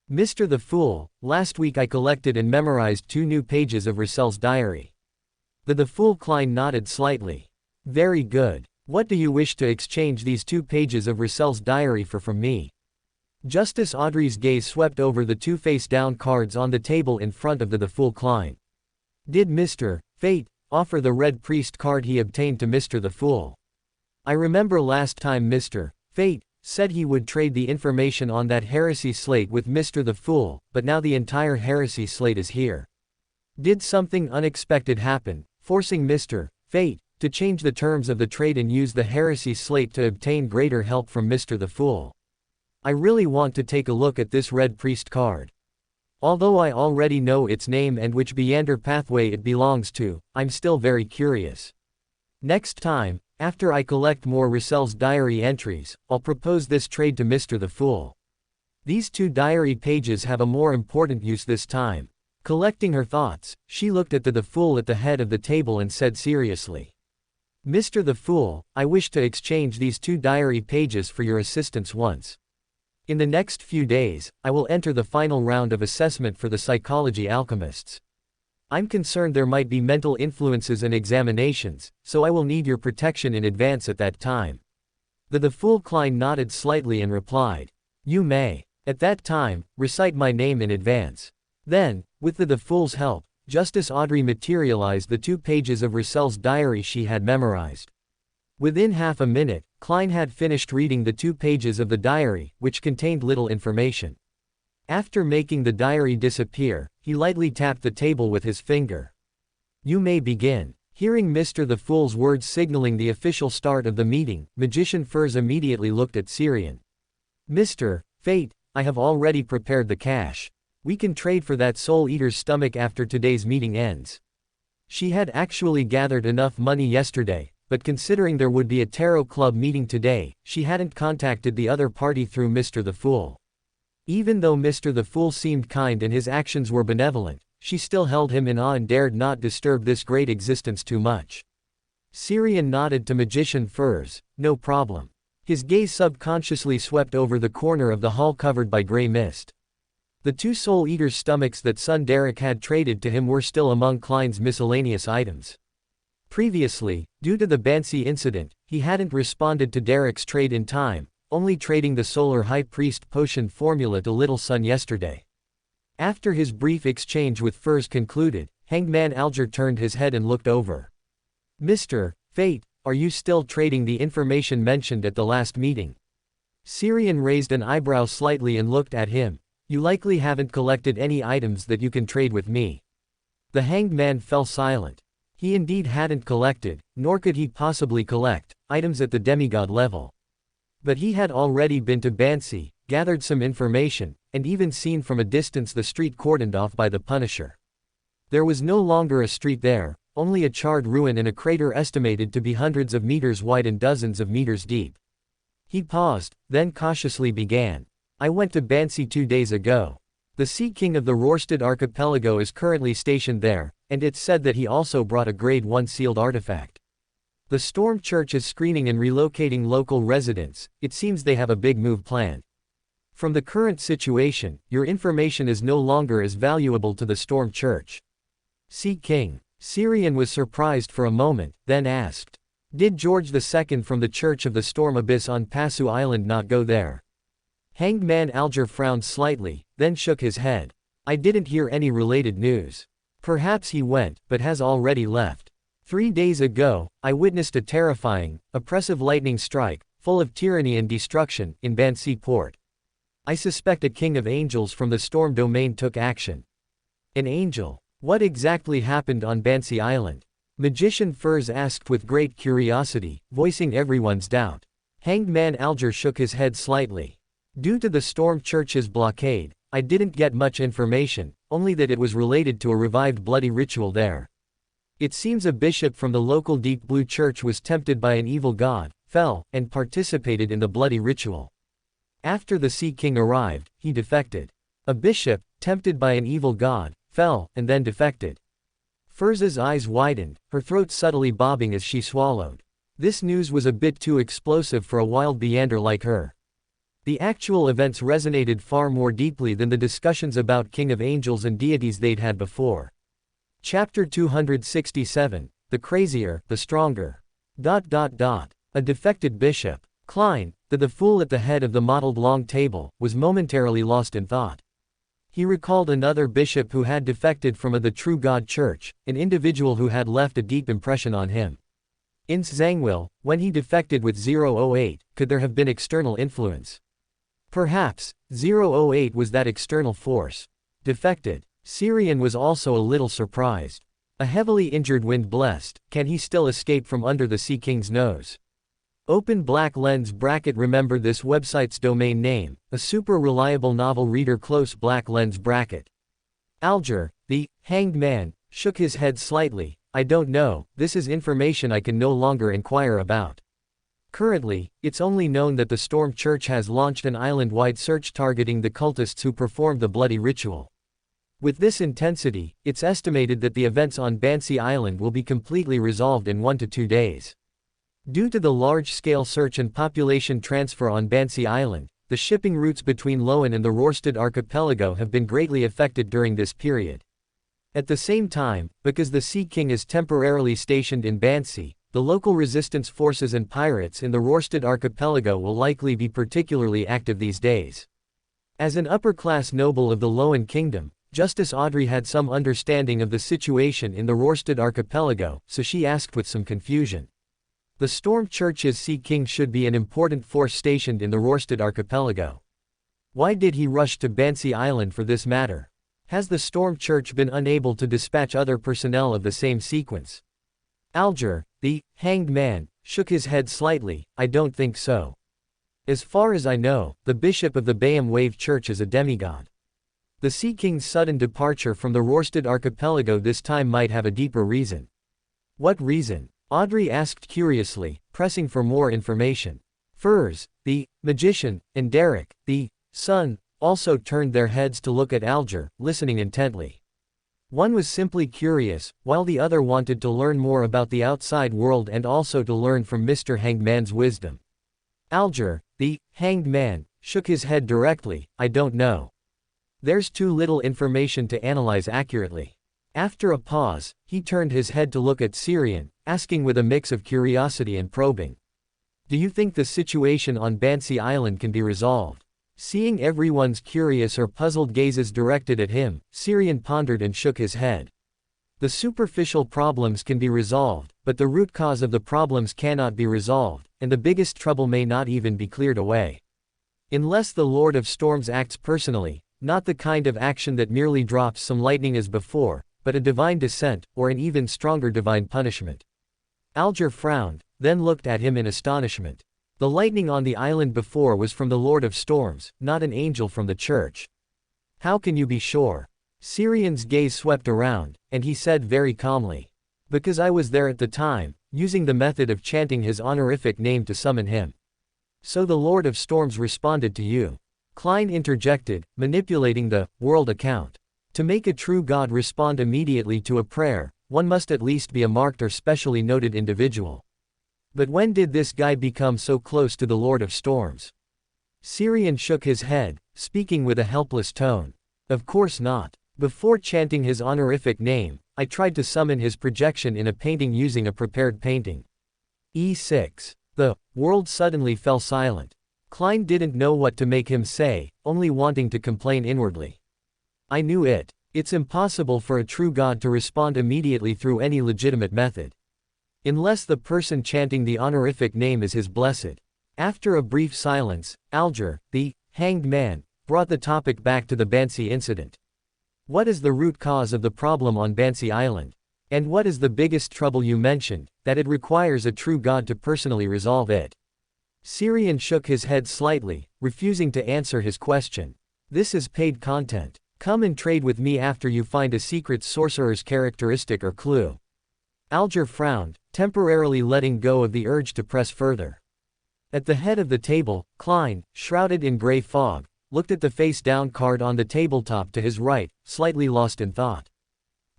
Mr. the Fool, last week I collected and memorized 2 new pages of Russell's diary. The Fool Klein nodded slightly. Very good. What do you wish to exchange these 2 pages of Russell's diary for from me? Justice Audrey's gaze swept over the 2 face-down cards on the table in front of the Fool Klein. Did Mr. Fate offer the Red Priest card he obtained to Mr. the Fool? I remember last time Mr. Fate said he would trade the information on that heresy slate with Mr. the Fool, but now the entire heresy slate is here. Did something unexpected happen, forcing Mr. Fate to change the terms of the trade and use the heresy slate to obtain greater help from Mr. the Fool? I really want to take a look at this Red Priest card. Although I already know its name and which Beander pathway it belongs to, I'm still very curious. Next time, after I collect more Russell's diary entries, I'll propose this trade to Mr. the Fool. These 2 diary pages have a more important use this time. Collecting her thoughts, she looked at the Fool at the head of the table and said seriously. Mr. the Fool, I wish to exchange these 2 diary pages for your assistance once. In the next few days, I will enter the final round of assessment for the psychology alchemists. I'm concerned there might be mental influences and examinations, so I will need your protection in advance at that time. The Fool Klein nodded slightly and replied. You may. At that time, recite my name in advance. Then, with the Fool's help, Justice Audrey materialized the 2 pages of Russell's diary she had memorized. Within half a minute, Klein had finished reading the 2 pages of the diary, which contained little information. After making the diary disappear, he lightly tapped the table with his finger. You may begin. Hearing Mr. the Fool's words signaling the official start of the meeting, Magician Furs immediately looked at Syrian. Mr. Fate, I have already prepared the cash. We can trade for that Soul Eater's stomach after today's meeting ends. She had actually gathered enough money yesterday, but considering there would be a tarot club meeting today, she hadn't contacted the other party through Mr. the Fool. Even though Mr. the Fool seemed kind and his actions were benevolent, she still held him in awe and dared not disturb this great existence too much. Syrian nodded to Magician Furs, no problem. His gaze subconsciously swept over the corner of the hall covered by gray mist. The 2 Soul Eater's stomachs that son Derek had traded to him were still among Klein's miscellaneous items. Previously, due to the Bansi incident, he hadn't responded to Derek's trade in time, only trading the Solar High Priest potion formula to Little Sun yesterday. After his brief exchange with Furs concluded, Hangman Alger turned his head and looked over. Mr. Fate, are you still trading the information mentioned at the last meeting? Syrian raised an eyebrow slightly and looked at him. You likely haven't collected any items that you can trade with me. The Hanged Man fell silent. He indeed hadn't collected, nor could he possibly collect, items at the demigod level. But he had already been to Bansi, gathered some information, and even seen from a distance the street cordoned off by the Punisher. There was no longer a street there, only a charred ruin in a crater estimated to be hundreds of meters wide and dozens of meters deep. He paused, then cautiously began. I went to Bansi 2 days ago. The Sea King of the Rorstad Archipelago is currently stationed there, and it's said that he also brought a Grade 1 sealed artifact. The Storm Church is screening and relocating local residents. It seems they have a big move planned. From the current situation, your information is no longer as valuable to the Storm Church. Sea King. Syrian was surprised for a moment, then asked. Did George II from the Church of the Storm Abyss on Passu Island not go there? Hanged Man Alger frowned slightly, then shook his head. I didn't hear any related news. Perhaps he went, but has already left. 3 days ago, I witnessed a terrifying, oppressive lightning strike, full of tyranny and destruction, in Bansi port. I suspect a king of angels from the storm domain took action. An angel? What exactly happened on Bansi Island? Magician Furs asked with great curiosity, voicing everyone's doubt. Hanged Man Alger shook his head slightly. Due to the Storm Church's blockade, I didn't get much information, only that it was related to a revived bloody ritual there. It seems a bishop from the local Deep Blue Church was tempted by an evil god, fell, and participated in the bloody ritual. After the Sea King arrived, he defected. A bishop, tempted by an evil god, fell, and then defected. Furza's eyes widened, her throat subtly bobbing as she swallowed. This news was a bit too explosive for a wild Beander like her. The actual events resonated far more deeply than the discussions about King of Angels and deities they'd had before. Chapter 267, The Crazier, the Stronger. A defected bishop. Klein, the fool at the head of the mottled long table, was momentarily lost in thought. He recalled another bishop who had defected from the True God Church, an individual who had left a deep impression on him. In Zhangwil, when he defected with 008, could there have been external influence? Perhaps, 008 was that external force. Defected. Syrian was also a little surprised. A heavily injured wind blessed, can he still escape from under the Sea King's nose? Open black lens bracket. Remember this website's domain name, a super reliable novel reader. Close black lens bracket. Alger, the hanged man, shook his head slightly. I don't know, this is information I can no longer inquire about. Currently, it's only known that the Storm Church has launched an island-wide search targeting the cultists who performed the bloody ritual. With this intensity, it's estimated that the events on Bansi Island will be completely resolved in 1 to 2 days. Due to the large-scale search and population transfer on Bansi Island, the shipping routes between Loan and the Rorstad archipelago have been greatly affected during this period. At the same time, because the Sea King is temporarily stationed in Bansi, the local resistance forces and pirates in the Rorstad archipelago will likely be particularly active these days. As an upper-class noble of the Loan Kingdom, Justice Audrey had some understanding of the situation in the Rorstad archipelago, so she asked with some confusion. The Storm Church's Sea King should be an important force stationed in the Rorstad archipelago. Why did he rush to Bansi Island for this matter? Has the Storm Church been unable to dispatch other personnel of the same sequence? Alger, the hanged man, shook his head slightly. I don't think so. As far as I know, the bishop of the Bayam Wave Church is a demigod. The Sea King's sudden departure from the Rorstad archipelago this time might have a deeper reason. What reason? Audrey asked curiously, pressing for more information. Furs, the magician, and Derek, the son, also turned their heads to look at Alger, listening intently. One was simply curious, while the other wanted to learn more about the outside world and also to learn from Mr. Hanged Man's wisdom. Alger, the hanged man, shook his head directly. I don't know. There's too little information to analyze accurately. After a pause, he turned his head to look at Syrian, asking with a mix of curiosity and probing. Do you think the situation on Bansi Island can be resolved? Seeing everyone's curious or puzzled gazes directed at him, Syrian pondered and shook his head. The superficial problems can be resolved, but the root cause of the problems cannot be resolved, and the biggest trouble may not even be cleared away. Unless the Lord of Storms acts personally, not the kind of action that merely drops some lightning as before, but a divine descent, or an even stronger divine punishment. Alger frowned, then looked at him in astonishment. The lightning on the island before was from the Lord of Storms, not an angel from the church. How can you be sure? Syrian's gaze swept around, and he said very calmly. Because I was there at the time, using the method of chanting his honorific name to summon him. So the Lord of Storms responded to you. Klein interjected, manipulating the world account. To make a true god respond immediately to a prayer, one must at least be a marked or specially noted individual. But when did this guy become so close to the Lord of Storms? Syrian shook his head, speaking with a helpless tone. Of course not. Before chanting his honorific name, I tried to summon his projection in a painting using a prepared painting. E6. The world suddenly fell silent. Klein didn't know what to make him say, only wanting to complain inwardly. I knew it. It's impossible for a true god to respond immediately through any legitimate method. Unless the person chanting the honorific name is his blessed. After a brief silence, Alger, the hanged man, brought the topic back to the Bansi incident. What is the root cause of the problem on Bansi Island? And what is the biggest trouble you mentioned, that it requires a true god to personally resolve it? Syrian shook his head slightly, refusing to answer his question. This is paid content. Come and trade with me after you find a secret sorcerer's characteristic or clue. Alger frowned, temporarily letting go of the urge to press further. At the head of the table, Klein, shrouded in gray fog, looked at the face-down card on the tabletop to his right, slightly lost in thought.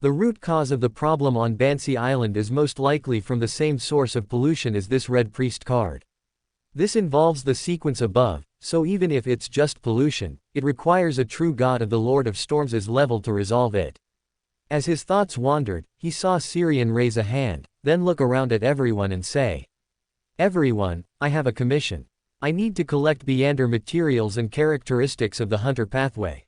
The root cause of the problem on Bansi Island is most likely from the same source of pollution as this Red Priest card. This involves the sequence above, so even if it's just pollution, it requires a true god of the Lord of Storms' level to resolve it. As his thoughts wandered, he saw Syrian raise a hand, then look around at everyone and say, "Everyone, I have a commission. I need to collect Beander materials and characteristics of the Hunter pathway.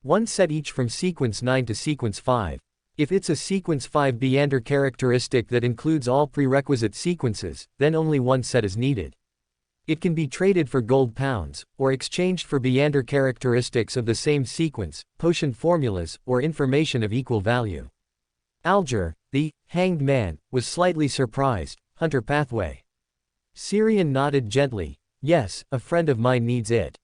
One set each from sequence 9 to sequence 5. If it's a sequence 5 Beander characteristic that includes all prerequisite sequences, then only one set is needed. It can be traded for gold pounds, or exchanged for Beander characteristics of the same sequence, potion formulas, or information of equal value." Alger, the hanged man, was slightly surprised. Hunter pathway. Syrian nodded gently. "Yes, a friend of mine needs it."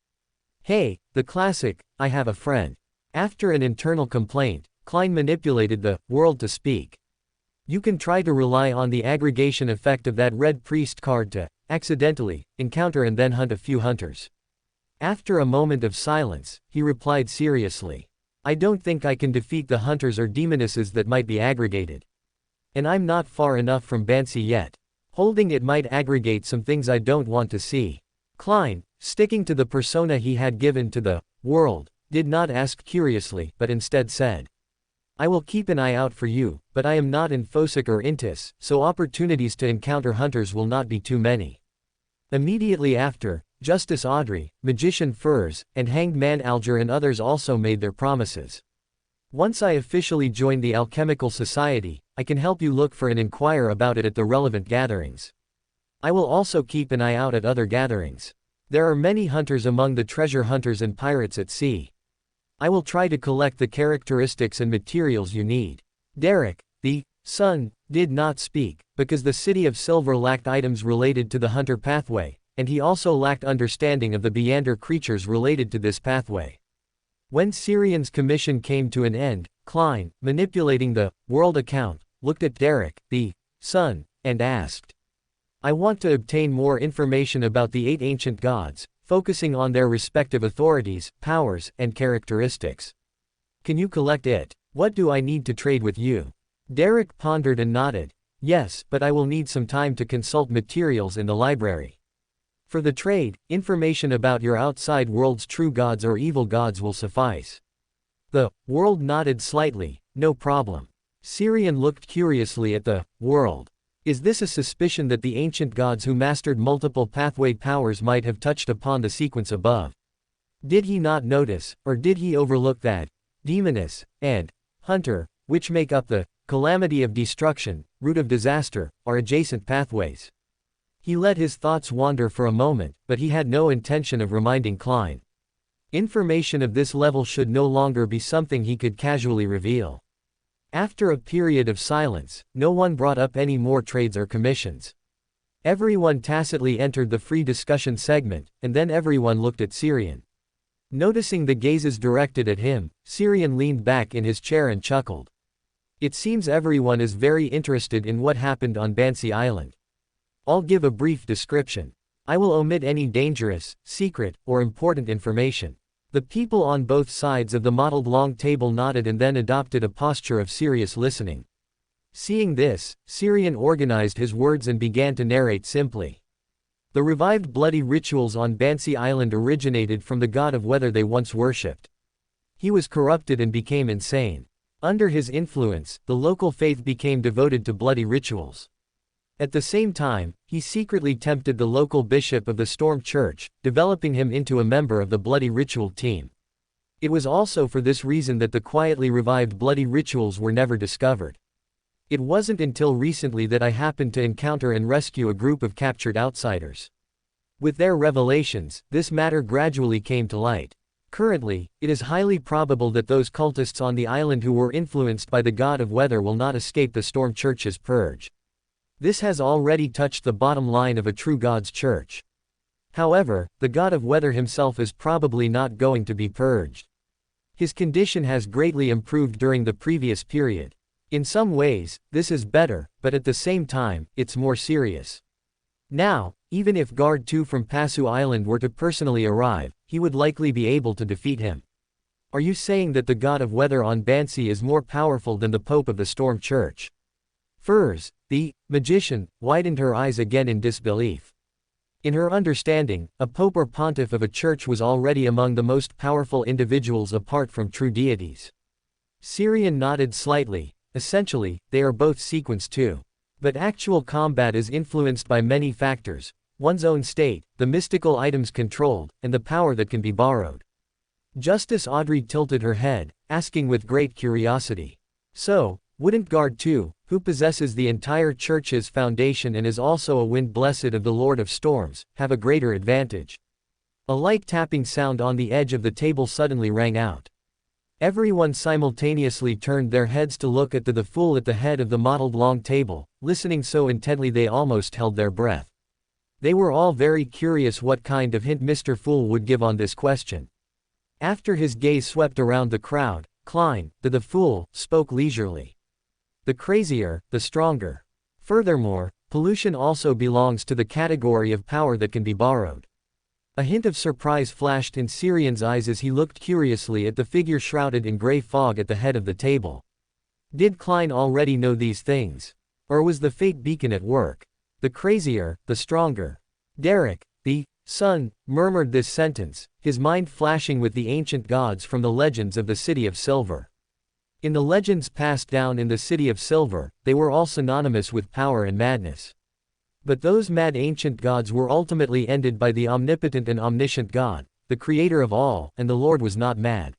Hey, the classic, "I have a friend." After an internal complaint, Klein manipulated the world to speak. You can try to rely on the aggregation effect of that Red Priest card to, accidentally, encounter and then hunt a few hunters. After a moment of silence, he replied seriously, "I don't think I can defeat the hunters or demonesses that might be aggregated. And I'm not far enough from Bansi yet. Holding it might aggregate some things I don't want to see." Klein, sticking to the persona he had given to the world, did not ask curiously, but instead said, "I will keep an eye out for you, but I am not in Fosik or Intis, so opportunities to encounter hunters will not be too many." Immediately after, Justice Audrey, Magician Furs, and Hanged Man Alger and others also made their promises. "Once I officially join the Alchemical Society, I can help you look for and inquire about it at the relevant gatherings. I will also keep an eye out at other gatherings. There are many hunters among the treasure hunters and pirates at sea. I will try to collect the characteristics and materials you need." Derek, the son, did not speak, because the City of Silver lacked items related to the Hunter pathway, and he also lacked understanding of the Beander creatures related to this pathway. When Syrian's commission came to an end, Klein, manipulating the world account, looked at Derek, the son, and asked, "I want to obtain more information about the 8 ancient gods, focusing on their respective authorities, powers, and characteristics. Can you collect it? What do I need to trade with you?" Derek pondered and nodded. "Yes, but I will need some time to consult materials in the library. For the trade, information about your outside world's true gods or evil gods will suffice." The world nodded slightly. "No problem." Syrian looked curiously at the world. Is this a suspicion that the ancient gods who mastered multiple pathway powers might have touched upon the sequence above? Did he not notice, or did he overlook that demoness and hunter, which make up the calamity of destruction, root of disaster, are adjacent pathways? He let his thoughts wander for a moment, but he had no intention of reminding Klein. Information of this level should no longer be something he could casually reveal. After a period of silence, no one brought up any more trades or commissions. Everyone tacitly entered the free discussion segment, and then everyone looked at Syrian. Noticing the gazes directed at him, Syrian leaned back in his chair and chuckled. "It seems everyone is very interested in what happened on Bansi Island. I'll give a brief description. I will omit any dangerous, secret, or important information." The people on both sides of the mottled long table nodded and then adopted a posture of serious listening. Seeing this, Syrian organized his words and began to narrate simply. The revived bloody rituals on Bansi Island originated from the god of weather they once worshipped. He was corrupted and became insane. Under his influence, the local faith became devoted to bloody rituals. At the same time, he secretly tempted the local bishop of the Storm Church, developing him into a member of the bloody ritual team. It was also for this reason that the quietly revived bloody rituals were never discovered. It wasn't until recently that I happened to encounter and rescue a group of captured outsiders. With their revelations, this matter gradually came to light. Currently, it is highly probable that those cultists on the island who were influenced by the god of weather will not escape the Storm Church's purge. This has already touched the bottom line of a true God's church. However, the god of weather himself is probably not going to be purged. His condition has greatly improved during the previous period. In some ways, this is better, but at the same time, it's more serious. Now, even if Guard 2 from Passu Island were to personally arrive, he would likely be able to defeat him. Are you saying that the god of weather on Bansi is more powerful than the Pope of the Storm Church? Furs, the magician, widened her eyes again in disbelief. In her understanding, a pope or pontiff of a church was already among the most powerful individuals apart from true deities. Syrian nodded slightly. Essentially, they are both sequenced too. But actual combat is influenced by many factors: one's own state, the mystical items controlled, and the power that can be borrowed. Justice Audrey tilted her head, asking with great curiosity. So, wouldn't Guard too, who possesses the entire church's foundation and is also a wind blessed of the Lord of Storms, have a greater advantage? A light tapping sound on the edge of the table suddenly rang out. Everyone simultaneously turned their heads to look at the fool at the head of the mottled long table, listening so intently they almost held their breath. They were all very curious what kind of hint Mr. Fool would give on this question. After his gaze swept around the crowd, Klein, the fool, spoke leisurely. The crazier, the stronger. Furthermore, pollution also belongs to the category of power that can be borrowed. A hint of surprise flashed in Syrian's eyes as he looked curiously at the figure shrouded in gray fog at the head of the table. Did Klein already know these things? Or was the fate beacon at work? The crazier, the stronger. Derek, the son, murmured this sentence, his mind flashing with the ancient gods from the legends of the City of Silver. In the legends passed down in the City of Silver, they were all synonymous with power and madness. But those mad ancient gods were ultimately ended by the omnipotent and omniscient God, the creator of all, and the Lord was not mad.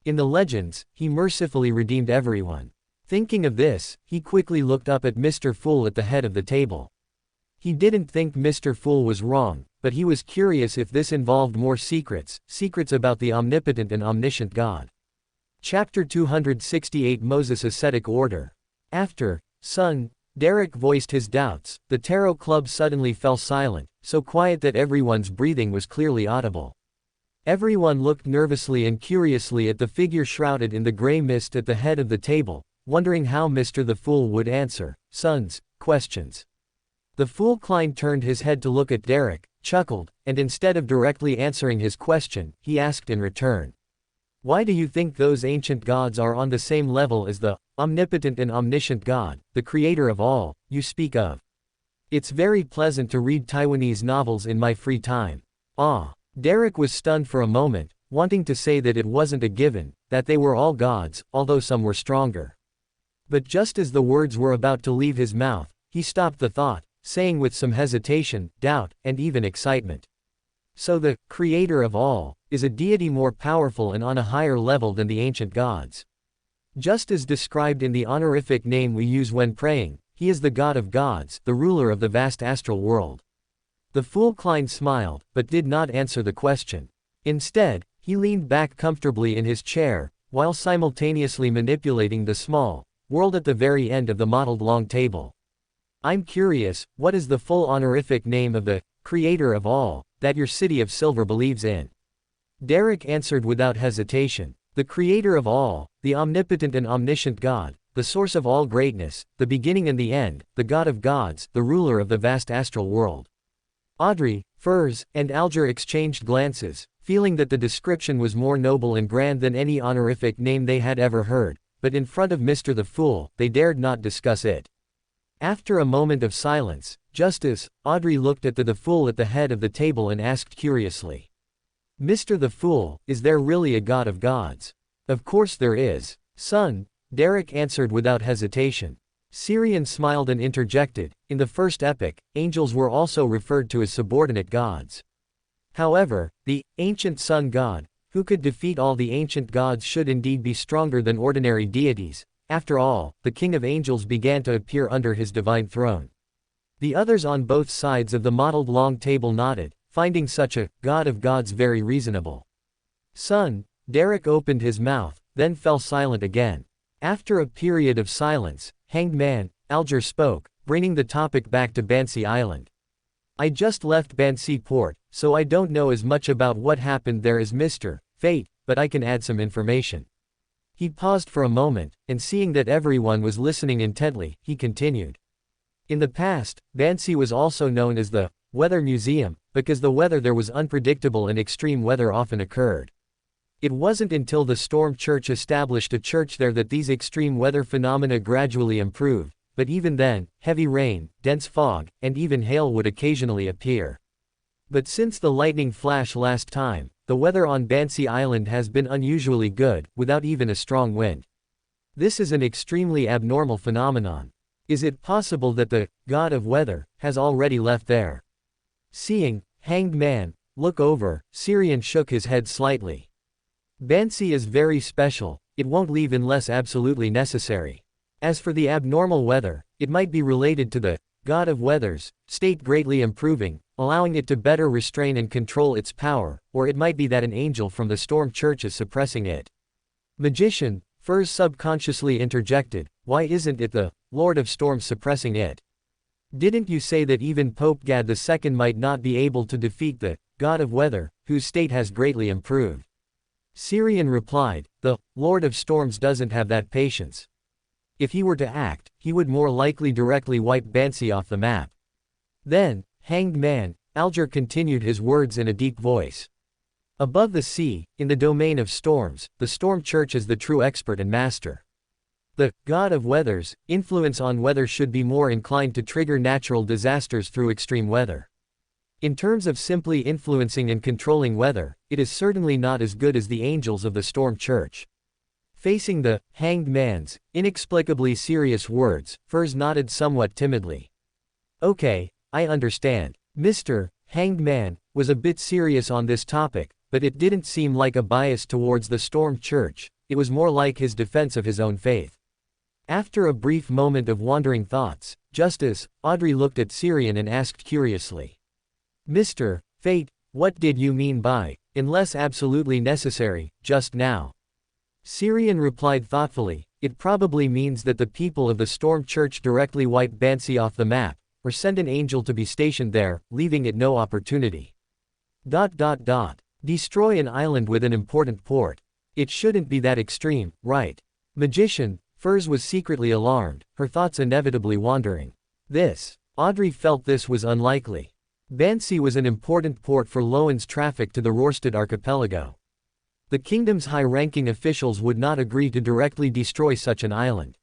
In the legends, he mercifully redeemed everyone. Thinking of this, he quickly looked up at Mr. Fool at the head of the table. He didn't think Mr. Fool was wrong, but he was curious if this involved more secrets about the omnipotent and omniscient God. Chapter 268 Moses' Ascetic Order. After, son, Derek voiced his doubts, the tarot club suddenly fell silent, so quiet that everyone's breathing was clearly audible. Everyone looked nervously and curiously at the figure shrouded in the gray mist at the head of the table, wondering how Mr. the Fool would answer son's questions. The fool Klein turned his head to look at Derek, chuckled, and instead of directly answering his question, he asked in return. Why do you think those ancient gods are on the same level as the omnipotent and omniscient God, the creator of all, you speak of? It's very pleasant to read Taiwanese novels in my free time. Ah. Derek was stunned for a moment, wanting to say that it wasn't a given, that they were all gods, although some were stronger. But just as the words were about to leave his mouth, he stopped the thought, saying with some hesitation, doubt, and even excitement. So the creator of all is a deity more powerful and on a higher level than the ancient gods. Just as described in the honorific name we use when praying, he is the God of gods, the ruler of the vast astral world. The fool Klein smiled, but did not answer the question. Instead, he leaned back comfortably in his chair, while simultaneously manipulating the small world at the very end of the mottled long table. I'm curious, what is the full honorific name of the creator of all that your City of Silver believes in? Derek answered without hesitation. The creator of all, the omnipotent and omniscient God, the source of all greatness, the beginning and the end, the God of gods, the ruler of the vast astral world. Audrey, Furs, and Alger exchanged glances, feeling that the description was more noble and grand than any honorific name they had ever heard, but in front of Mr. the Fool, they dared not discuss it. After a moment of silence, Justice Audrey looked at the fool at the head of the table and asked curiously. Mr. the Fool, is there really a God of gods? Of course there is, son, Derek answered without hesitation. Syrian smiled and interjected, in the first epic, angels were also referred to as subordinate gods. However, the ancient sun god, who could defeat all the ancient gods should indeed be stronger than ordinary deities. After all, the king of angels began to appear under his divine throne. The others on both sides of the mottled long table nodded, finding such a God of gods very reasonable. Son, Derek opened his mouth, then fell silent again. After a period of silence, Hanged Man, Alger spoke, bringing the topic back to Bansi Island. I just left Bansi Port, so I don't know as much about what happened there as Mr. Fate, but I can add some information. He paused for a moment, and seeing that everyone was listening intently, he continued. In the past, Bansi was also known as the weather museum, because the weather there was unpredictable and extreme weather often occurred. It wasn't until the Storm Church established a church there that these extreme weather phenomena gradually improved, but even then, heavy rain, dense fog, and even hail would occasionally appear. But since the lightning flash last time, the weather on Bansi Island has been unusually good, without even a strong wind. This is an extremely abnormal phenomenon. Is it possible that the god of weather has already left there? Seeing Hanged Man look over, Syrian shook his head slightly. Bansi is very special, it won't leave unless absolutely necessary. As for the abnormal weather, it might be related to the god of weather's state greatly improving, allowing it to better restrain and control its power, or it might be that an angel from the Storm Church is suppressing it. Magician, Furs subconsciously interjected, why isn't it the Lord of Storms suppressing it? Didn't you say that even Pope Gad II might not be able to defeat the god of weather, whose state has greatly improved? Syrian replied, the Lord of Storms doesn't have that patience. If he were to act, he would more likely directly wipe Bansi off the map. Then, Hanged Man, Alger continued his words in a deep voice. Above the sea, in the domain of storms, the Storm Church is the true expert and master. The god of weather's influence on weather should be more inclined to trigger natural disasters through extreme weather. In terms of simply influencing and controlling weather, it is certainly not as good as the angels of the Storm Church. Facing the Hanged Man's inexplicably serious words, Furs nodded somewhat timidly. Okay, I understand. Mr. Hanged Man was a bit serious on this topic, but it didn't seem like a bias towards the Storm Church, it was more like his defense of his own faith. After a brief moment of wandering thoughts, Justice Audrey looked at Syrian and asked curiously. Mr. Fate, what did you mean by, unless absolutely necessary, just now? Syrian replied thoughtfully, it probably means that the people of the Storm Church directly wipe Bansi off the map, or send an angel to be stationed there, leaving it no opportunity. Destroy an island with an important port. It shouldn't be that extreme, right? Magician, Furs was secretly alarmed, her thoughts inevitably wandering. Audrey felt this was unlikely. Bansi was an important port for Loan's traffic to the Rorstad archipelago. The kingdom's high-ranking officials would not agree to directly destroy such an island.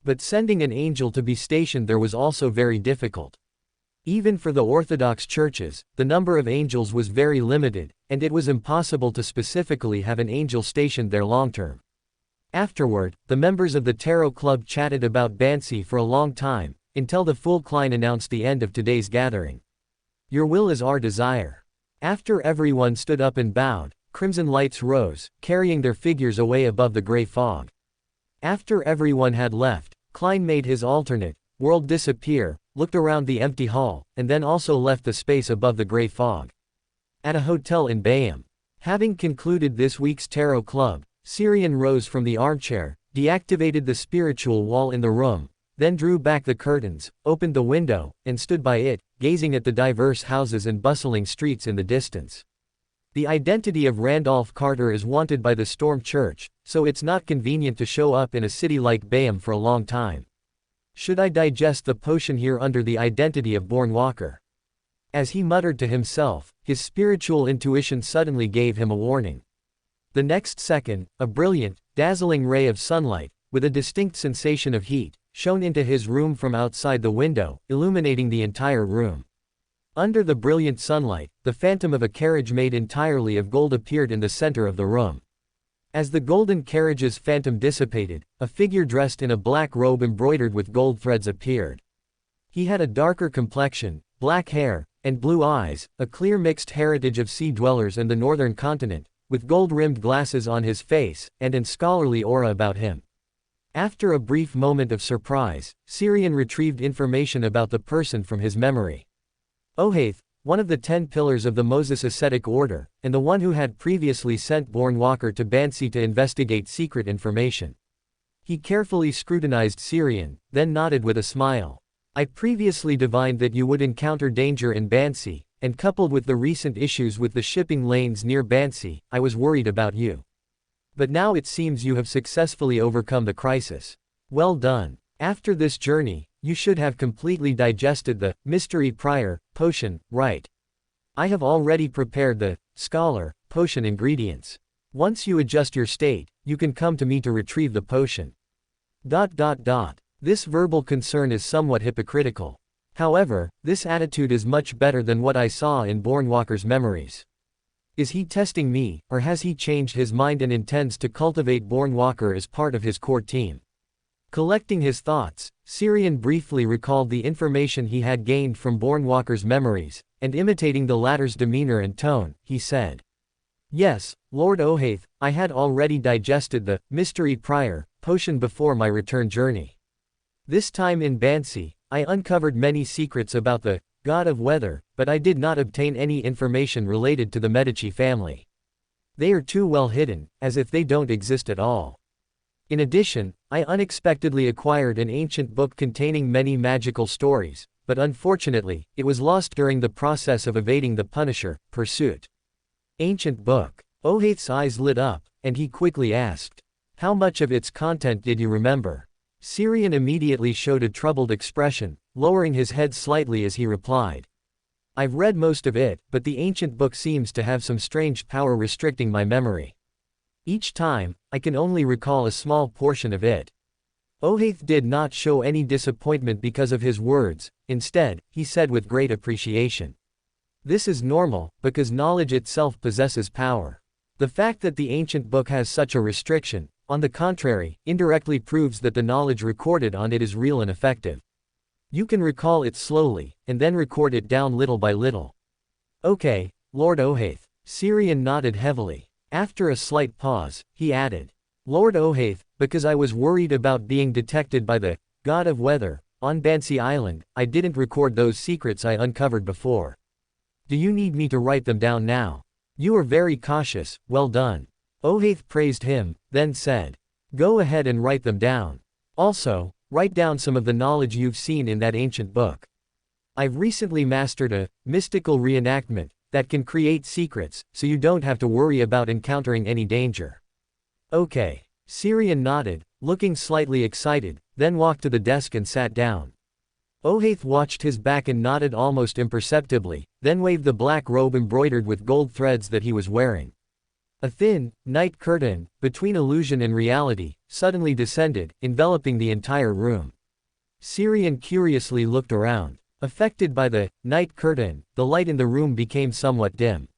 But sending an angel to be stationed there was also very difficult. Even for the Orthodox churches, the number of angels was very limited, and it was impossible to specifically have an angel stationed there long-term. Afterward, the members of the Tarot Club chatted about Bansi for a long time, until the Fool Klein announced the end of today's gathering. Your will is our desire. After everyone stood up and bowed, crimson lights rose, carrying their figures away above the gray fog. After everyone had left, Klein made his alternate world disappear, looked around the empty hall, and then also left the space above the gray fog. At a hotel in Bayam. Having concluded this week's Tarot Club, Syrian rose from the armchair, deactivated the spiritual wall in the room, then drew back the curtains, opened the window, and stood by it, gazing at the diverse houses and bustling streets in the distance. The identity of Randolph Carter is wanted by the Storm Church, so it's not convenient to show up in a city like Bayam for a long time. Should I digest the potion here under the identity of Born Walker? As he muttered to himself, his spiritual intuition suddenly gave him a warning. The next second, a brilliant, dazzling ray of sunlight, with a distinct sensation of heat, shone into his room from outside the window, illuminating the entire room. Under the brilliant sunlight, the phantom of a carriage made entirely of gold appeared in the center of the room. As the golden carriage's phantom dissipated, a figure dressed in a black robe embroidered with gold threads appeared. He had a darker complexion, black hair, and blue eyes, a clear mixed heritage of sea dwellers and the northern continent, with gold-rimmed glasses on his face, and an scholarly aura about him. After a brief moment of surprise, Syrian retrieved information about the person from his memory. Ohaith, one of the 10 pillars of the Moses ascetic order, and the one who had previously sent Born Walker to Bansi to investigate secret information. He carefully scrutinized Syrian, then nodded with a smile. I previously divined that you would encounter danger in Bansi, and coupled with the recent issues with the shipping lanes near Bansi, I was worried about you. But now it seems you have successfully overcome the crisis. Well done. After this journey, you should have completely digested the mystery prior potion, right? I have already prepared the scholar potion ingredients. Once you adjust your state, you can come to me to retrieve the potion. This verbal concern is somewhat hypocritical. However, this attitude is much better than what I saw in Bornwalker's memories. Is he testing me, or has he changed his mind and intends to cultivate Bornwalker as part of his core team? Collecting his thoughts, Syrian briefly recalled the information he had gained from Bornwalker's memories, and imitating the latter's demeanor and tone, he said, "Yes, Lord Ohaith, I had already digested the mystery prior potion before my return journey. This time in Bansi, I uncovered many secrets about the god of weather, but I did not obtain any information related to the Medici family. They are too well hidden, as if they don't exist at all. In addition, I unexpectedly acquired an ancient book containing many magical stories, but unfortunately, it was lost during the process of evading the Punisher pursuit." Ancient book. Ohaith's eyes lit up, and he quickly asked, "How much of its content did you remember?" Syrian immediately showed a troubled expression, lowering his head slightly as he replied, "I've read most of it, but the ancient book seems to have some strange power restricting my memory. Each time, I can only recall a small portion of it." Ohaith did not show any disappointment because of his words. Instead, he said with great appreciation, "This is normal, because knowledge itself possesses power. The fact that the ancient book has such a restriction, on the contrary, indirectly proves that the knowledge recorded on it is real and effective. You can recall it slowly, and then record it down little by little." "Okay, Lord Ohaith." Syrian nodded heavily. After a slight pause, he added, "Lord Ohaith, because I was worried about being detected by the god of weather on Bansi Island, I didn't record those secrets I uncovered before. Do you need me to write them down now? You are very cautious, well done." Ohaith praised him, then said, "Go ahead and write them down. Also, write down some of the knowledge you've seen in that ancient book. I've recently mastered a mystical reenactment that can create secrets, so you don't have to worry about encountering any danger." "Okay." Syrian nodded, looking slightly excited, then walked to the desk and sat down. Ohaith watched his back and nodded almost imperceptibly, then waved the black robe embroidered with gold threads that he was wearing. A thin, night curtain, between illusion and reality, suddenly descended, enveloping the entire room. Syrian curiously looked around. Affected by the night curtain, the light in the room became somewhat dim.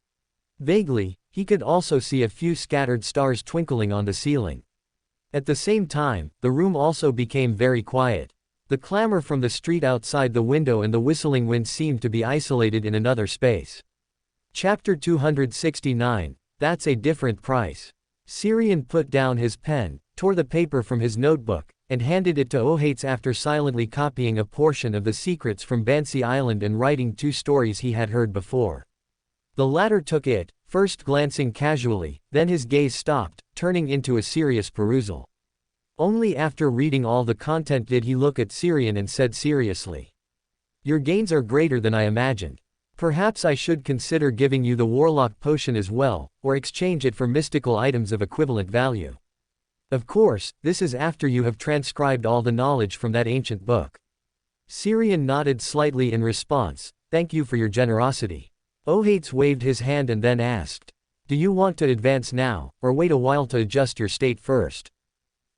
Vaguely, he could also see a few scattered stars twinkling on the ceiling. At the same time, the room also became very quiet. The clamor from the street outside the window and the whistling wind seemed to be isolated in another space. Chapter 269, That's a Different Price. Syrian put down his pen, tore the paper from his notebook, and handed it to Ohaith after silently copying a portion of the secrets from Bansi Island and writing 2 stories he had heard before. The latter took it, first glancing casually, then his gaze stopped, turning into a serious perusal. Only after reading all the content did he look at Syrian and said seriously, "Your gains are greater than I imagined. Perhaps I should consider giving you the warlock potion as well, or exchange it for mystical items of equivalent value. Of course, this is after you have transcribed all the knowledge from that ancient book." Syrian nodded slightly in response, "Thank you for your generosity." Ohaith waved his hand and then asked, "Do you want to advance now, or wait a while to adjust your state first?"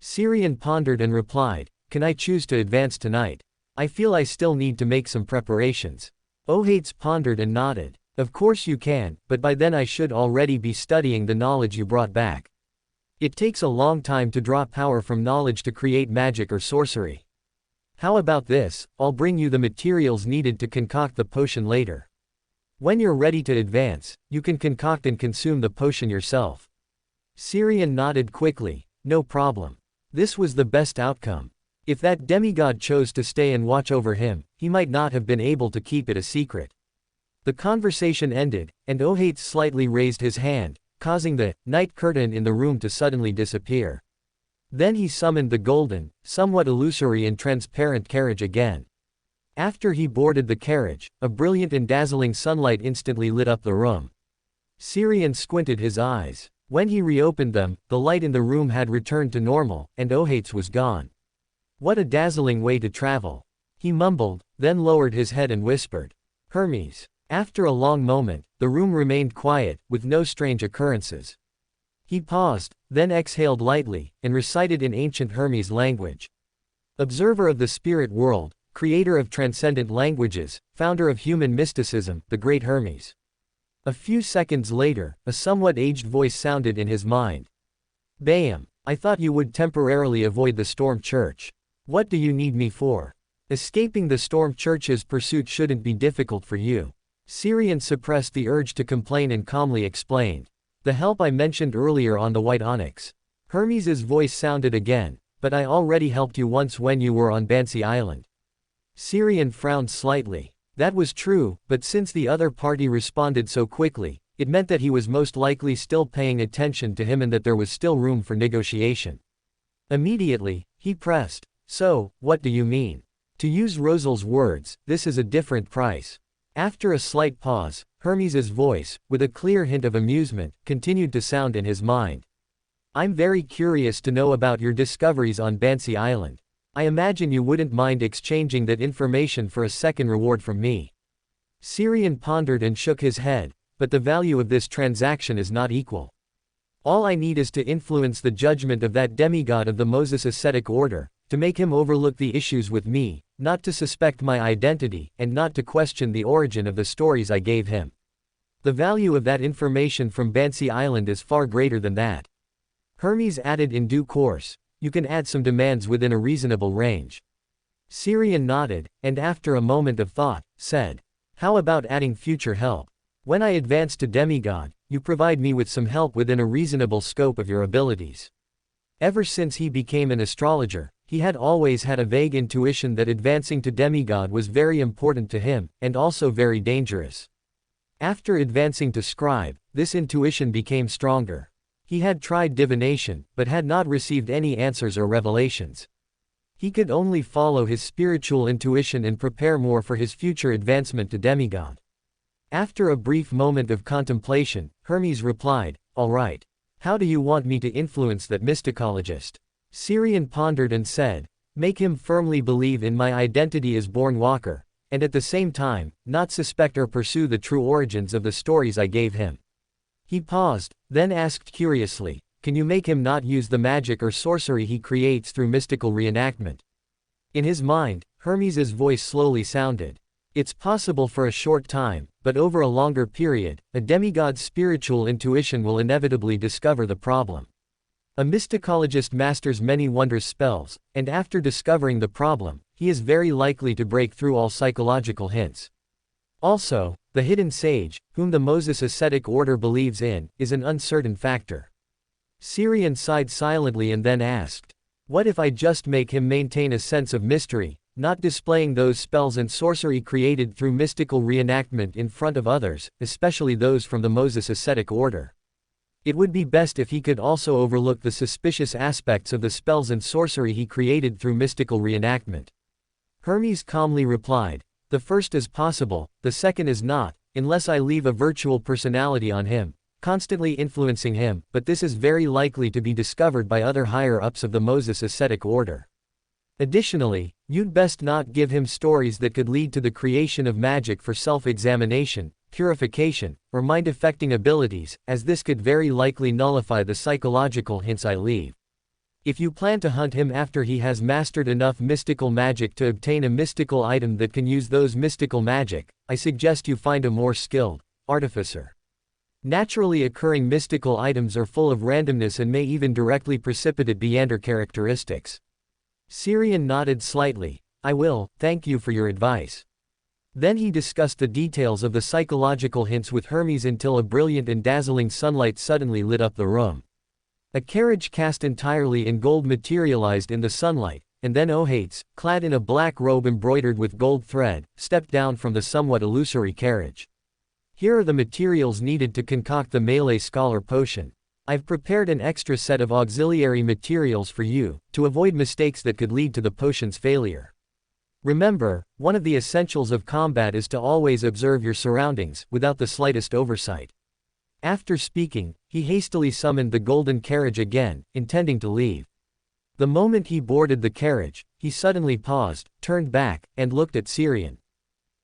Syrian pondered and replied, "Can I choose to advance tonight? I feel I still need to make some preparations." Ohaith pondered and nodded. "Of course you can, but by then I should already be studying the knowledge you brought back. It takes a long time to draw power from knowledge to create magic or sorcery. How about this, I'll bring you the materials needed to concoct the potion later. When you're ready to advance, you can concoct and consume the potion yourself." Syrian nodded quickly, "No problem." This was the best outcome. If that demigod chose to stay and watch over him, he might not have been able to keep it a secret. The conversation ended, and Ohaith slightly raised his hand, causing the night curtain in the room to suddenly disappear. Then he summoned the golden, somewhat illusory and transparent carriage again. After he boarded the carriage, a brilliant and dazzling sunlight instantly lit up the room. Syrian squinted his eyes. When he reopened them, the light in the room had returned to normal, and Ohaith's was gone. What a dazzling way to travel. He mumbled, then lowered his head and whispered, Hermes. After a long moment, the room remained quiet, with no strange occurrences. He paused, then exhaled lightly, and recited in ancient Hermes language. Observer of the spirit world, creator of transcendent languages, founder of human mysticism, the great Hermes. A few seconds later, a somewhat aged voice sounded in his mind. Bam! I thought you would temporarily avoid the Storm Church. What do you need me for? Escaping the Storm Church's pursuit shouldn't be difficult for you. Syrian suppressed the urge to complain and calmly explained. The help I mentioned earlier on the white onyx. Hermes's voice sounded again, but I already helped you once when you were on Bansi Island. Syrian frowned slightly. That was true, but since the other party responded so quickly, it meant that he was most likely still paying attention to him and that there was still room for negotiation. Immediately, he pressed, So, what do you mean? To use Rosel's words, this is a different price. After a slight pause, Hermes's voice, with a clear hint of amusement, continued to sound in his mind. I'm very curious to know about your discoveries on Bansi Island. I imagine you wouldn't mind exchanging that information for a second reward from me. Syrian pondered and shook his head, but the value of this transaction is not equal. All I need is to influence the judgment of that demigod of the Moses ascetic order, to make him overlook the issues with me, not to suspect my identity, and not to question the origin of the stories I gave him. The value of that information from Bansi Island is far greater than that. Hermes added in due course, you can add some demands within a reasonable range. Syrian nodded, and after a moment of thought, said, How about adding future help? When I advance to demigod, you provide me with some help within a reasonable scope of your abilities. Ever since he became an astrologer, he had always had a vague intuition that advancing to demigod was very important to him, and also very dangerous. After advancing to scribe, this intuition became stronger. He had tried divination, but had not received any answers or revelations. He could only follow his spiritual intuition and prepare more for his future advancement to demigod. After a brief moment of contemplation, Hermes replied, All right. How do you want me to influence that mysticologist? Syrian pondered and said, Make him firmly believe in my identity as Born Walker, and at the same time, not suspect or pursue the true origins of the stories I gave him. He paused, then asked curiously, Can you make him not use the magic or sorcery he creates through mystical reenactment? In his mind, Hermes's voice slowly sounded. It's possible for a short time, but over a longer period, a demigod's spiritual intuition will inevitably discover the problem. A mysticologist masters many wondrous spells, and after discovering the problem, he is very likely to break through all psychological hints. Also, the hidden sage, whom the Moses ascetic order believes in, is an uncertain factor. Syrian sighed silently and then asked, What if I just make him maintain a sense of mystery, not displaying those spells and sorcery created through mystical reenactment in front of others, especially those from the Moses ascetic order? It would be best if he could also overlook the suspicious aspects of the spells and sorcery he created through mystical reenactment. Hermes calmly replied, The first is possible, the second is not, unless I leave a virtual personality on him, constantly influencing him, but this is very likely to be discovered by other higher-ups of the Moses ascetic order. Additionally, you'd best not give him stories that could lead to the creation of magic for self-examination, purification, or mind-affecting abilities, as this could very likely nullify the psychological hints I leave. If you plan to hunt him after he has mastered enough mystical magic to obtain a mystical item that can use those mystical magic, I suggest you find a more skilled artificer. Naturally occurring mystical items are full of randomness and may even directly precipitate Beander characteristics. Syrian nodded slightly. I will, thank you for your advice. Then he discussed the details of the psychological hints with Hermes until a brilliant and dazzling sunlight suddenly lit up the room. A carriage cast entirely in gold materialized in the sunlight, and then Ohates, clad in a black robe embroidered with gold thread, stepped down from the somewhat illusory carriage. Here are the materials needed to concoct the Malay Scholar potion. I've prepared an extra set of auxiliary materials for you, to avoid mistakes that could lead to the potion's failure. Remember, one of the essentials of combat is to always observe your surroundings, without the slightest oversight. After speaking, he hastily summoned the golden carriage again, intending to leave. The moment he boarded the carriage, he suddenly paused, turned back, and looked at Syrian.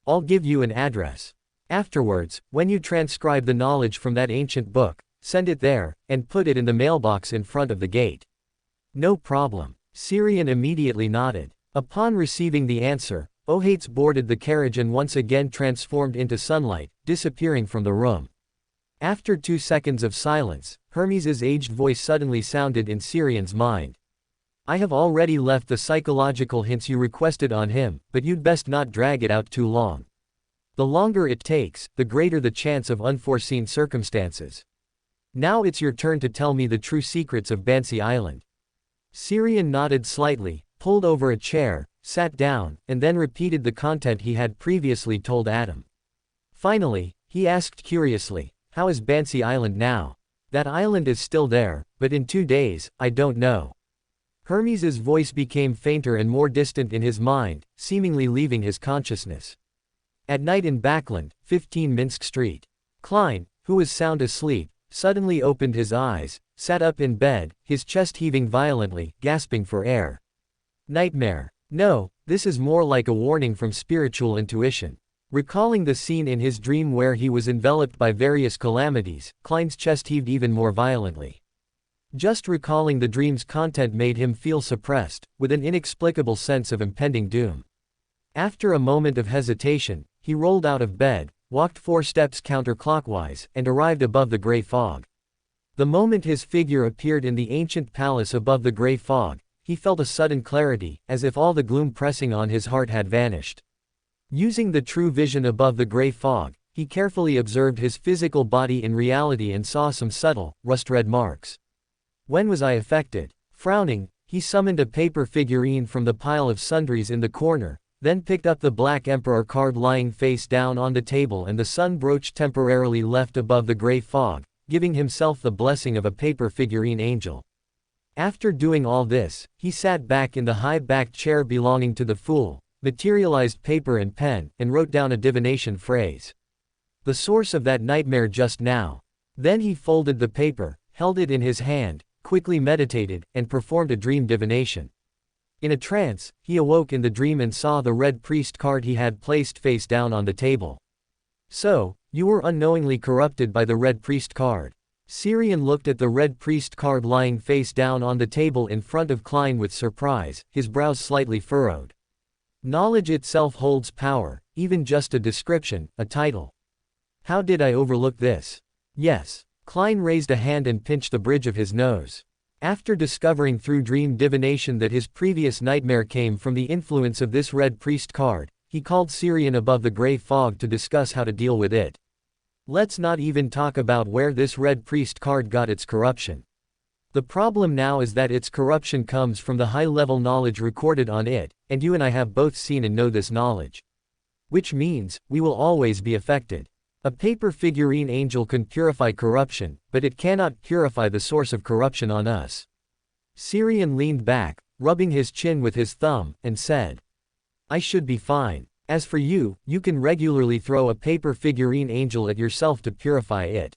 I'll give you an address. Afterwards, when you transcribe the knowledge from that ancient book, send it there, and put it in the mailbox in front of the gate. No problem. Syrian immediately nodded. Upon receiving the answer, Ohates boarded the carriage and once again transformed into sunlight, disappearing from the room. After 2 seconds of silence, Hermes's aged voice suddenly sounded in Syrian's mind. I have already left the psychological hints you requested on him, but you'd best not drag it out too long. The longer it takes, the greater the chance of unforeseen circumstances. Now it's your turn to tell me the true secrets of Bansi Island. Syrian nodded slightly, pulled over a chair, sat down, and then repeated the content he had previously told Adam. Finally, he asked curiously, how is Bansi Island now? That island is still there, but in 2 days, I don't know. Hermes's voice became fainter and more distant in his mind, seemingly leaving his consciousness. At night in Backland, 15 Minsk Street. Klein, who was sound asleep, suddenly opened his eyes, sat up in bed, his chest heaving violently, gasping for air. Nightmare. No, this is more like a warning from spiritual intuition. Recalling the scene in his dream where he was enveloped by various calamities, Klein's chest heaved even more violently. Just recalling the dream's content made him feel suppressed, with an inexplicable sense of impending doom. After a moment of hesitation, he rolled out of bed, walked 4 steps counterclockwise, and arrived above the gray fog. The moment his figure appeared in the ancient palace above the gray fog, he felt a sudden clarity, as if all the gloom pressing on his heart had vanished. Using the true vision above the gray fog, he carefully observed his physical body in reality and saw some subtle, rust-red marks. When was I affected? Frowning, he summoned a paper figurine from the pile of sundries in the corner, then picked up the Black Emperor card lying face down on the table and the sun brooch temporarily left above the gray fog, giving himself the blessing of a paper figurine angel. After doing all this, he sat back in the high-backed chair belonging to the fool, materialized paper and pen, and wrote down a divination phrase. The source of that nightmare just now. Then he folded the paper, held it in his hand, quickly meditated, and performed a dream divination. In a trance, he awoke in the dream and saw the red priest card he had placed face down on the table. So, you were unknowingly corrupted by the red priest card. Syrian looked at the red priest card lying face down on the table in front of Klein with surprise, his brows slightly furrowed. Knowledge itself holds power, even just a description, a title. How did I overlook this? Yes. Klein raised a hand and pinched the bridge of his nose. After discovering through dream divination that his previous nightmare came from the influence of this red priest card, he called Syrian above the gray fog to discuss how to deal with it. Let's not even talk about where this red priest card got its corruption. The problem now is that its corruption comes from the high-level knowledge recorded on it, and you and I have both seen and know this knowledge. Which means, we will always be affected. A paper figurine angel can purify corruption, but it cannot purify the source of corruption on us. Syrian leaned back, rubbing his chin with his thumb, and said, I should be fine. As for you, you can regularly throw a paper figurine angel at yourself to purify it.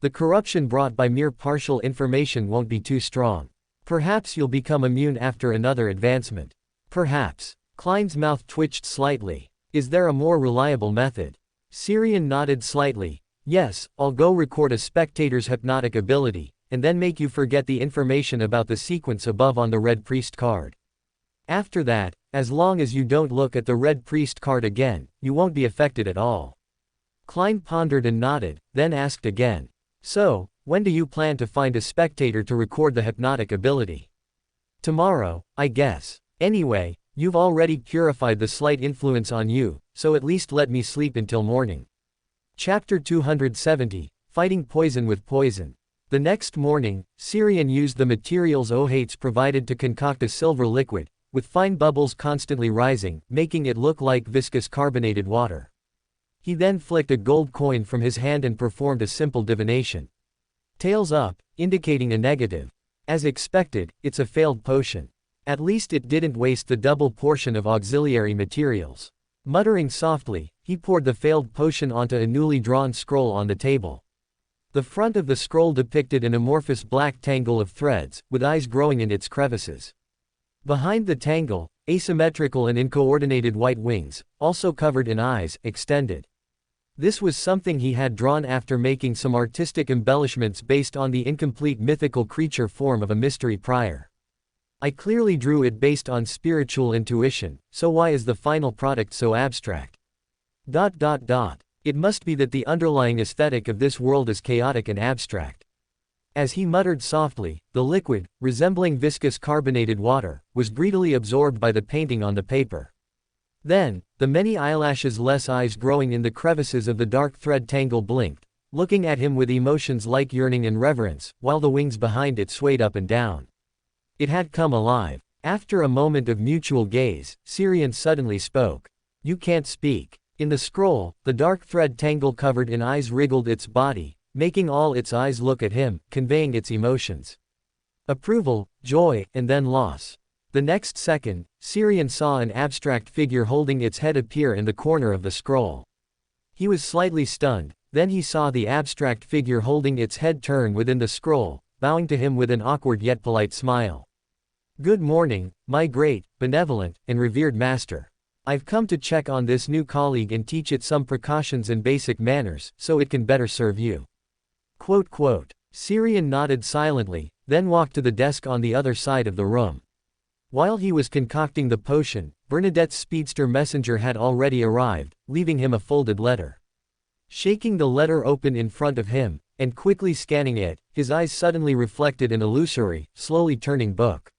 The corruption brought by mere partial information won't be too strong. Perhaps you'll become immune after another advancement. Perhaps. Klein's mouth twitched slightly. Is there a more reliable method? Syrian nodded slightly. Yes, I'll go record a spectator's hypnotic ability, and then make you forget the information about the sequence above on the red priest card. After that, as long as you don't look at the red priest card again, you won't be affected at all. Klein pondered and nodded, then asked again. So, when do you plan to find a spectator to record the hypnotic ability? Tomorrow, I guess. Anyway, you've already purified the slight influence on you, so at least let me sleep until morning. Chapter 270, Fighting Poison with Poison. The next morning, Syrian used the materials Ohates provided to concoct a silver liquid, with fine bubbles constantly rising, making it look like viscous carbonated water. He then flicked a gold coin from his hand and performed a simple divination. Tails up, indicating a negative. As expected, it's a failed potion. At least it didn't waste the double portion of auxiliary materials. Muttering softly, he poured the failed potion onto a newly drawn scroll on the table. The front of the scroll depicted an amorphous black tangle of threads, with eyes growing in its crevices. Behind the tangle, asymmetrical and incoordinated white wings, also covered in eyes, extended. This was something he had drawn after making some artistic embellishments based on the incomplete mythical creature form of a mystery prior. I clearly drew it based on spiritual intuition, so why is the final product so abstract? It must be that the underlying aesthetic of this world is chaotic and abstract. As he muttered softly, the liquid, resembling viscous carbonated water, was greedily absorbed by the painting on the paper. Then, the many eyelashes-less eyes growing in the crevices of the dark thread tangle blinked, looking at him with emotions like yearning and reverence, while the wings behind it swayed up and down. It had come alive. After a moment of mutual gaze, Syrian suddenly spoke. "You can't speak." In the scroll, the dark thread tangle covered in eyes wriggled its body, making all its eyes look at him, conveying its emotions. Approval, joy, and then loss. The next second, Syrian saw an abstract figure holding its head appear in the corner of the scroll. He was slightly stunned, then he saw the abstract figure holding its head turn within the scroll, bowing to him with an awkward yet polite smile. "Good morning, my great, benevolent, and revered master. I've come to check on this new colleague and teach it some precautions and basic manners, so it can better serve you." Syrian nodded silently, then walked to the desk on the other side of the room. While he was concocting the potion, Bernadette's speedster messenger had already arrived, leaving him a folded letter. Shaking the letter open in front of him, and quickly scanning it, his eyes suddenly reflected an illusory, slowly turning book.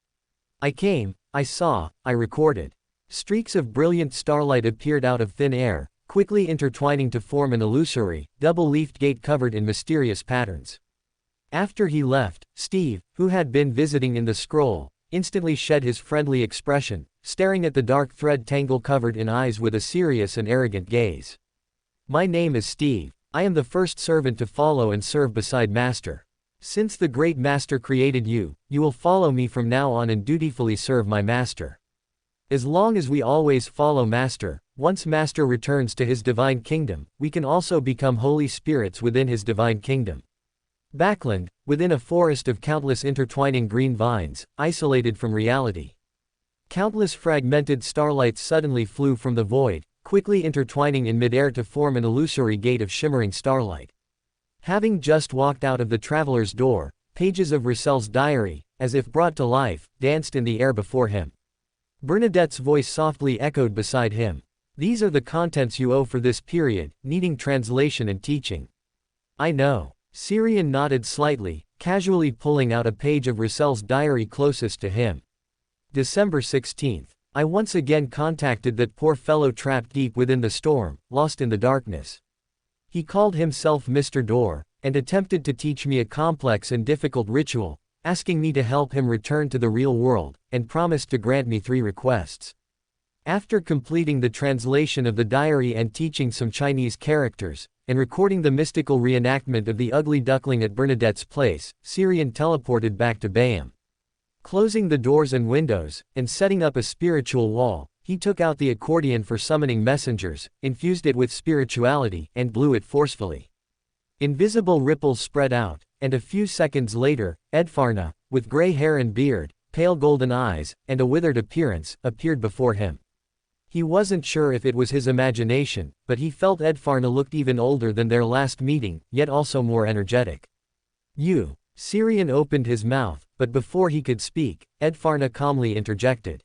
"I came, I saw, I recorded." Streaks of brilliant starlight appeared out of thin air, quickly intertwining to form an illusory, double-leafed gate covered in mysterious patterns. After he left, Steve, who had been visiting in the scroll, instantly shed his friendly expression, staring at the dark thread tangle covered in eyes with a serious and arrogant gaze. "My name is Steve. I am the first servant to follow and serve beside Master. Since the great Master created you, you will follow me from now on and dutifully serve my Master. As long as we always follow Master, once Master returns to his divine kingdom, we can also become holy spirits within his divine kingdom." Backland, within a forest of countless intertwining green vines, isolated from reality. Countless fragmented starlights suddenly flew from the void, quickly intertwining in midair to form an illusory gate of shimmering starlight. Having just walked out of the traveler's door, pages of Russell's diary, as if brought to life, danced in the air before him. Bernadette's voice softly echoed beside him. "These are the contents you owe for this period, needing translation and teaching." "I know." Syrian nodded slightly, casually pulling out a page of Russell's diary closest to him. December 16th. "I once again contacted that poor fellow trapped deep within the storm, lost in the darkness. He called himself Mr. Door, and attempted to teach me a complex and difficult ritual, asking me to help him return to the real world, and promised to grant me 3 requests. After completing the translation of the diary and teaching some Chinese characters, and recording the mystical reenactment of the ugly duckling at Bernadette's place, Syrian teleported back to Bayham. Closing the doors and windows, and setting up a spiritual wall, he took out the accordion for summoning messengers, infused it with spirituality, and blew it forcefully. Invisible ripples spread out, and a few seconds later, Edfarna, with gray hair and beard, pale golden eyes, and a withered appearance, appeared before him. He wasn't sure if it was his imagination, but he felt Edfarna looked even older than their last meeting, yet also more energetic. "You." Syrian opened his mouth, but before he could speak, Edfarna calmly interjected.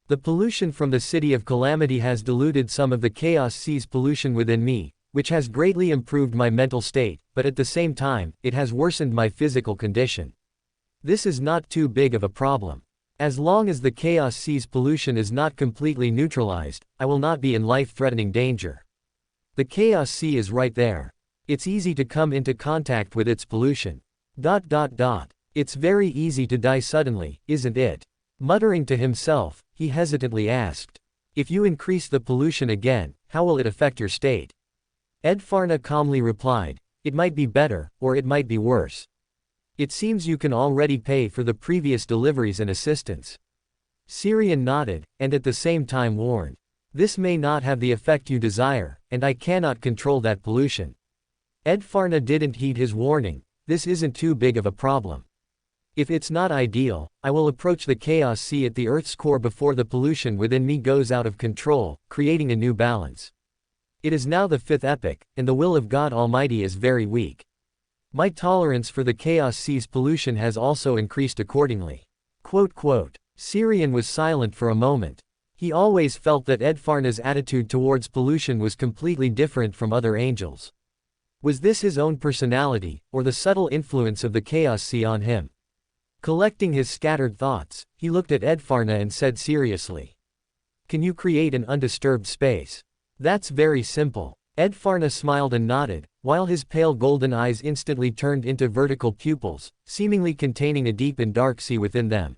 "The pollution from the City of Calamity has diluted some of the Chaos Seas pollution within me, which has greatly improved my mental state, but at the same time, it has worsened my physical condition. This is not too big of a problem. As long as the Chaos Seas pollution is not completely neutralized, I will not be in life-threatening danger. The Chaos Sea is right there. It's easy to come into contact with its pollution. It's very easy to die suddenly, isn't it?" Muttering to himself, he hesitantly asked. "If you increase the pollution again, how will it affect your state?" Edfarna calmly replied, "It might be better, or it might be worse. It seems you can already pay for the previous deliveries and assistance." Syrian nodded, and at the same time warned. "This may not have the effect you desire, and I cannot control that pollution." Edfarna didn't heed his warning. "This isn't too big of a problem." If it's not ideal, I will approach the chaos sea at the Earth's core before the pollution within me goes out of control, creating a new balance. It is now the fifth epoch, and the will of God Almighty is very weak. My tolerance for the chaos sea's pollution has also increased accordingly. Sirian was silent for a moment. He always felt that Edfarna's attitude towards pollution was completely different from other angels. Was this his own personality, or the subtle influence of the chaos sea on him? Collecting his scattered thoughts, he looked at Edfarna and said seriously, "Can you create an undisturbed space?" "That's very simple." Edfarna smiled and nodded, while his pale golden eyes instantly turned into vertical pupils, seemingly containing a deep and dark sea within them.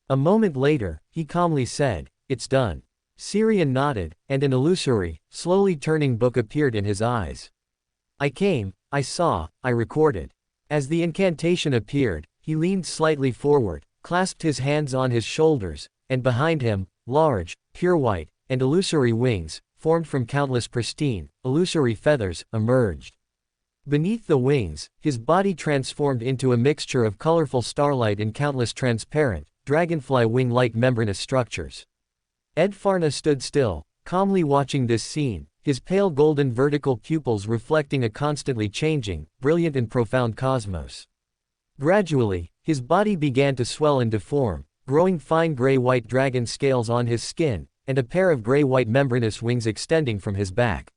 A moment later, he calmly said, "It's done." Sirian nodded, and an illusory, slowly turning book appeared in his eyes. "I came, I saw, I recorded." As the incantation appeared, he leaned slightly forward, clasped his hands on his shoulders, and behind him, large, pure white, and illusory wings, formed from countless pristine, illusory feathers, emerged. Beneath the wings, his body transformed into a mixture of colorful starlight and countless transparent, dragonfly wing-like membranous structures. Edfarna stood still, calmly watching this scene, his pale golden vertical pupils reflecting a constantly changing, brilliant and profound cosmos. Gradually, his body began to swell and deform, growing fine gray-white dragon scales on his skin, and a pair of gray-white membranous wings extending from his back.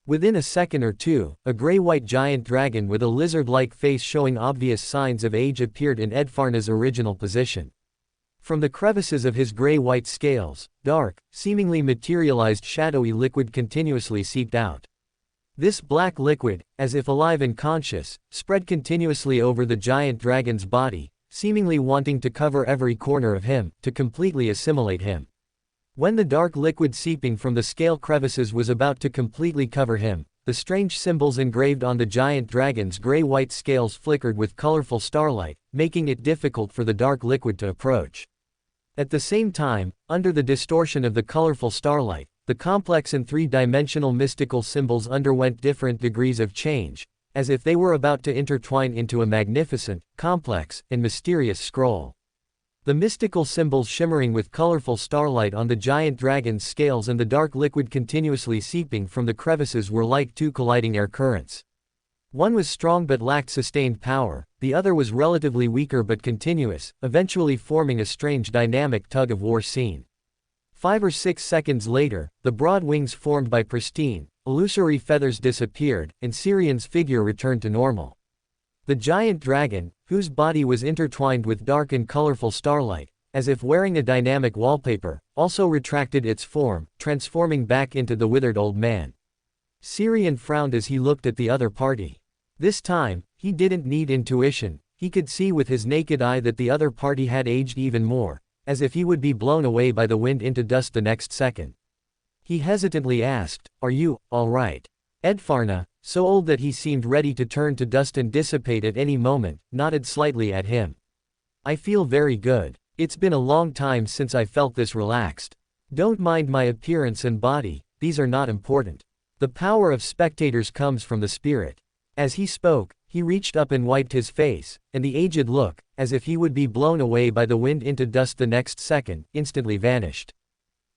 Within a second or two, a gray-white giant dragon with a lizard-like face showing obvious signs of age appeared in Edfarna's original position. From the crevices of his gray-white scales, dark, seemingly materialized shadowy liquid continuously seeped out. This black liquid, as if alive and conscious, spread continuously over the giant dragon's body, seemingly wanting to cover every corner of him, to completely assimilate him. When the dark liquid seeping from the scale crevices was about to completely cover him, the strange symbols engraved on the giant dragon's gray-white scales flickered with colorful starlight, making it difficult for the dark liquid to approach. At the same time, under the distortion of the colorful starlight, the complex and three-dimensional mystical symbols underwent different degrees of change, as if they were about to intertwine into a magnificent, complex, and mysterious scroll. The mystical symbols shimmering with colorful starlight on the giant dragon's scales and the dark liquid continuously seeping from the crevices were like two colliding air currents. One was strong but lacked sustained power, the other was relatively weaker but continuous, eventually forming a strange dynamic tug-of-war scene. 5 or 6 seconds later, the broad wings formed by pristine, illusory feathers disappeared, and Sirian's figure returned to normal. The giant dragon, whose body was intertwined with dark and colorful starlight, as if wearing a dynamic wallpaper, also retracted its form, transforming back into the withered old man. Sirian frowned as he looked at the other party. This time, he didn't need intuition, he could see with his naked eye that the other party had aged even more, as if he would be blown away by the wind into dust the next second. He hesitantly asked, "Are you, all right?" Edfarna, so old that he seemed ready to turn to dust and dissipate at any moment, nodded slightly at him. "I feel very good. It's been a long time since I felt this relaxed. Don't mind my appearance and body, these are not important. The power of spectators comes from the spirit." As he spoke, he reached up and wiped his face, and the aged look, as if he would be blown away by the wind into dust the next second, instantly vanished.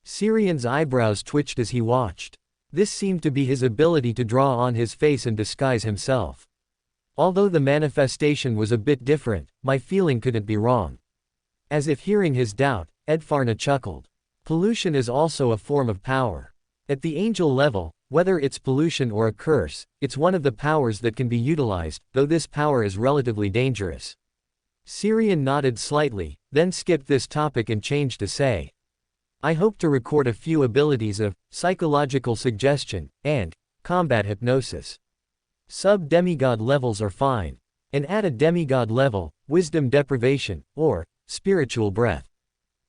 Sirian's eyebrows twitched as he watched. This seemed to be his ability to draw on his face and disguise himself. Although the manifestation was a bit different, my feeling couldn't be wrong. As if hearing his doubt, Edfarna chuckled. Pollution is also a form of power. At the angel level, whether it's pollution or a curse, it's one of the powers that can be utilized, though this power is relatively dangerous. Sirian nodded slightly, then skipped this topic and changed to say, "I hope to record a few abilities of psychological suggestion and combat hypnosis. Sub-demigod levels are fine. And at a demigod level, wisdom deprivation, or spiritual breath."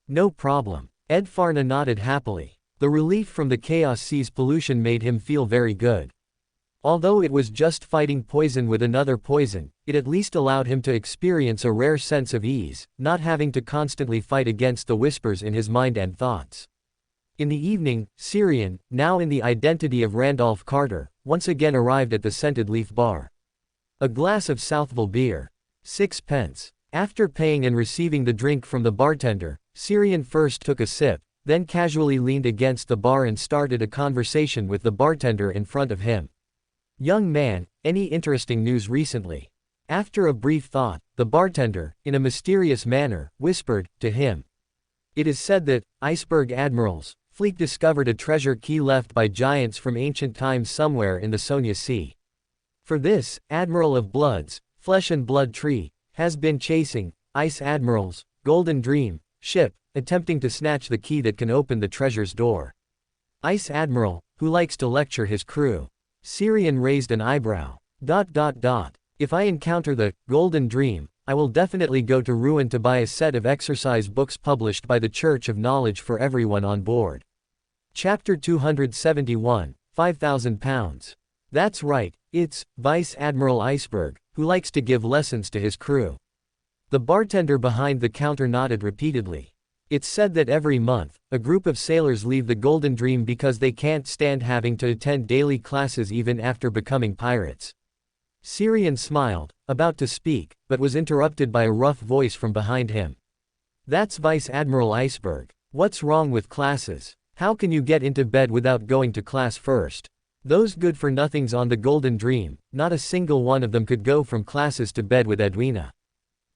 "No problem." Edfarna nodded happily. The relief from the chaos sea's pollution made him feel very good. Although it was just fighting poison with another poison, it at least allowed him to experience a rare sense of ease, not having to constantly fight against the whispers in his mind and thoughts. In the evening, Sirian, now in the identity of Randolph Carter, once again arrived at the Scented Leaf Bar. A glass of Southville beer. 6 pence. After paying and receiving the drink from the bartender, Syrian first took a sip, then casually leaned against the bar and started a conversation with the bartender in front of him. "Young man, any interesting news recently?" After a brief thought, the bartender, in a mysterious manner, whispered to him. "It is said that, iceberg admiral's fleet discovered a treasure key left by giants from ancient times somewhere in the Sonia Sea. For this, Admiral of Blood's flesh and blood tree has been chasing Ice Admiral's Golden Dream ship, attempting to snatch the key that can open the treasure's door. Ice Admiral, who likes to lecture his crew." Syrian raised an eyebrow. "If I encounter the Golden Dream, I will definitely go to Ruin to buy a set of exercise books published by the Church of Knowledge for everyone on board." Chapter 271, 5,000 pounds. "That's right, it's Vice Admiral Iceberg, who likes to give lessons to his crew." The bartender behind the counter nodded repeatedly. "It's said that every month, a group of sailors leave the Golden Dream because they can't stand having to attend daily classes even after becoming pirates." Syrian smiled, about to speak, but was interrupted by a rough voice from behind him. "That's Vice Admiral Iceberg. What's wrong with classes? How can you get into bed without going to class first? Those good-for-nothings on the Golden Dream, not a single one of them could go from classes to bed with Edwina."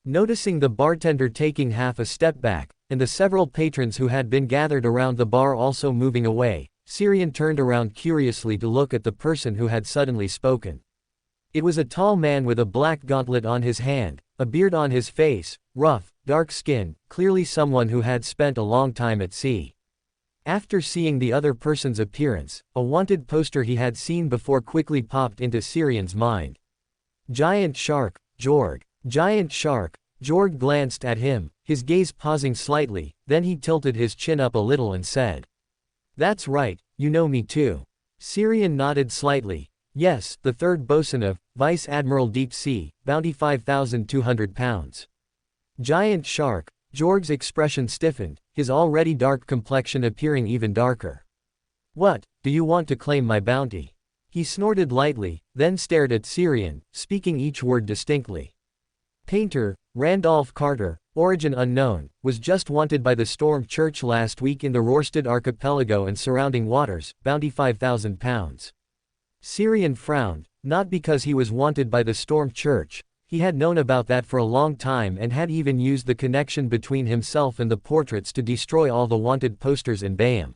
Noticing the bartender taking half a step back, and the several patrons who had been gathered around the bar also moving away, Syrian turned around curiously to look at the person who had suddenly spoken. It was a tall man with a black gauntlet on his hand, a beard on his face, rough, dark skin, clearly someone who had spent a long time at sea. After seeing the other person's appearance, a wanted poster he had seen before quickly popped into Syrian's mind. "Giant Shark, Jorg. Giant Shark." Jorg glanced at him, his gaze pausing slightly, then he tilted his chin up a little and said. "That's right, you know me too." Syrian nodded slightly. "Yes, the third bosun of Vice Admiral Deep Sea, bounty 5,200 pounds. Giant Shark." Jorg's expression stiffened, his already dark complexion appearing even darker. "What, do you want to claim my bounty?" He snorted lightly, then stared at Syrian, speaking each word distinctly. "Painter, Randolph Carter, origin unknown, was just wanted by the Storm Church last week in the Rorstad Archipelago and surrounding waters, bounty 5,000 pounds. Syrian frowned, not because he was wanted by the Storm Church. He had known about that for a long time and had even used the connection between himself and the portraits to destroy all the wanted posters in Bayham.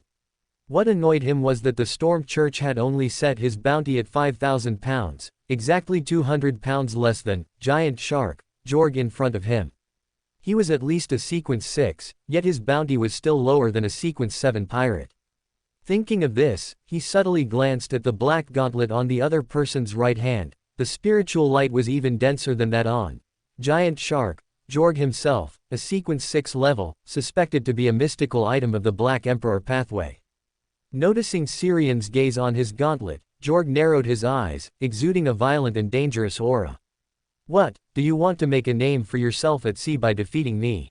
What annoyed him was that the Storm Church had only set his bounty at 5,000 pounds, exactly 200 pounds less than Giant Shark, Jorg in front of him. He was at least a Sequence 6, yet his bounty was still lower than a Sequence 7 pirate. Thinking of this, he subtly glanced at the black gauntlet on the other person's right hand. The spiritual light was even denser than that on Giant Shark, Jorg himself, a Sequence 6 level, suspected to be a mystical item of the Black Emperor pathway. Noticing Syrian's gaze on his gauntlet, Jorg narrowed his eyes, exuding a violent and dangerous aura. "What, do you want to make a name for yourself at sea by defeating me?"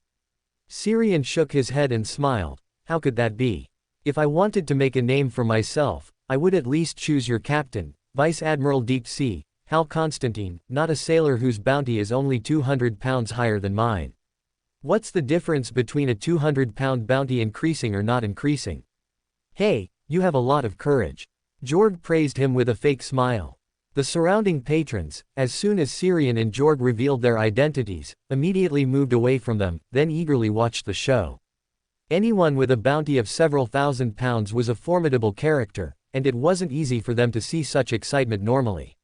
Syrian shook his head and smiled. "How could that be? If I wanted to make a name for myself, I would at least choose your captain, Vice Admiral Deep Sea, Hal Constantine, not a sailor whose bounty is only 200 pounds higher than mine. What's the difference between a 200-pound bounty increasing or not increasing?" "Hey, you have a lot of courage." Jorg praised him with a fake smile. The surrounding patrons, as soon as Syrian and Jorg revealed their identities, immediately moved away from them, then eagerly watched the show. Anyone with a bounty of several thousand pounds was a formidable character, and it wasn't easy for them to see such excitement normally.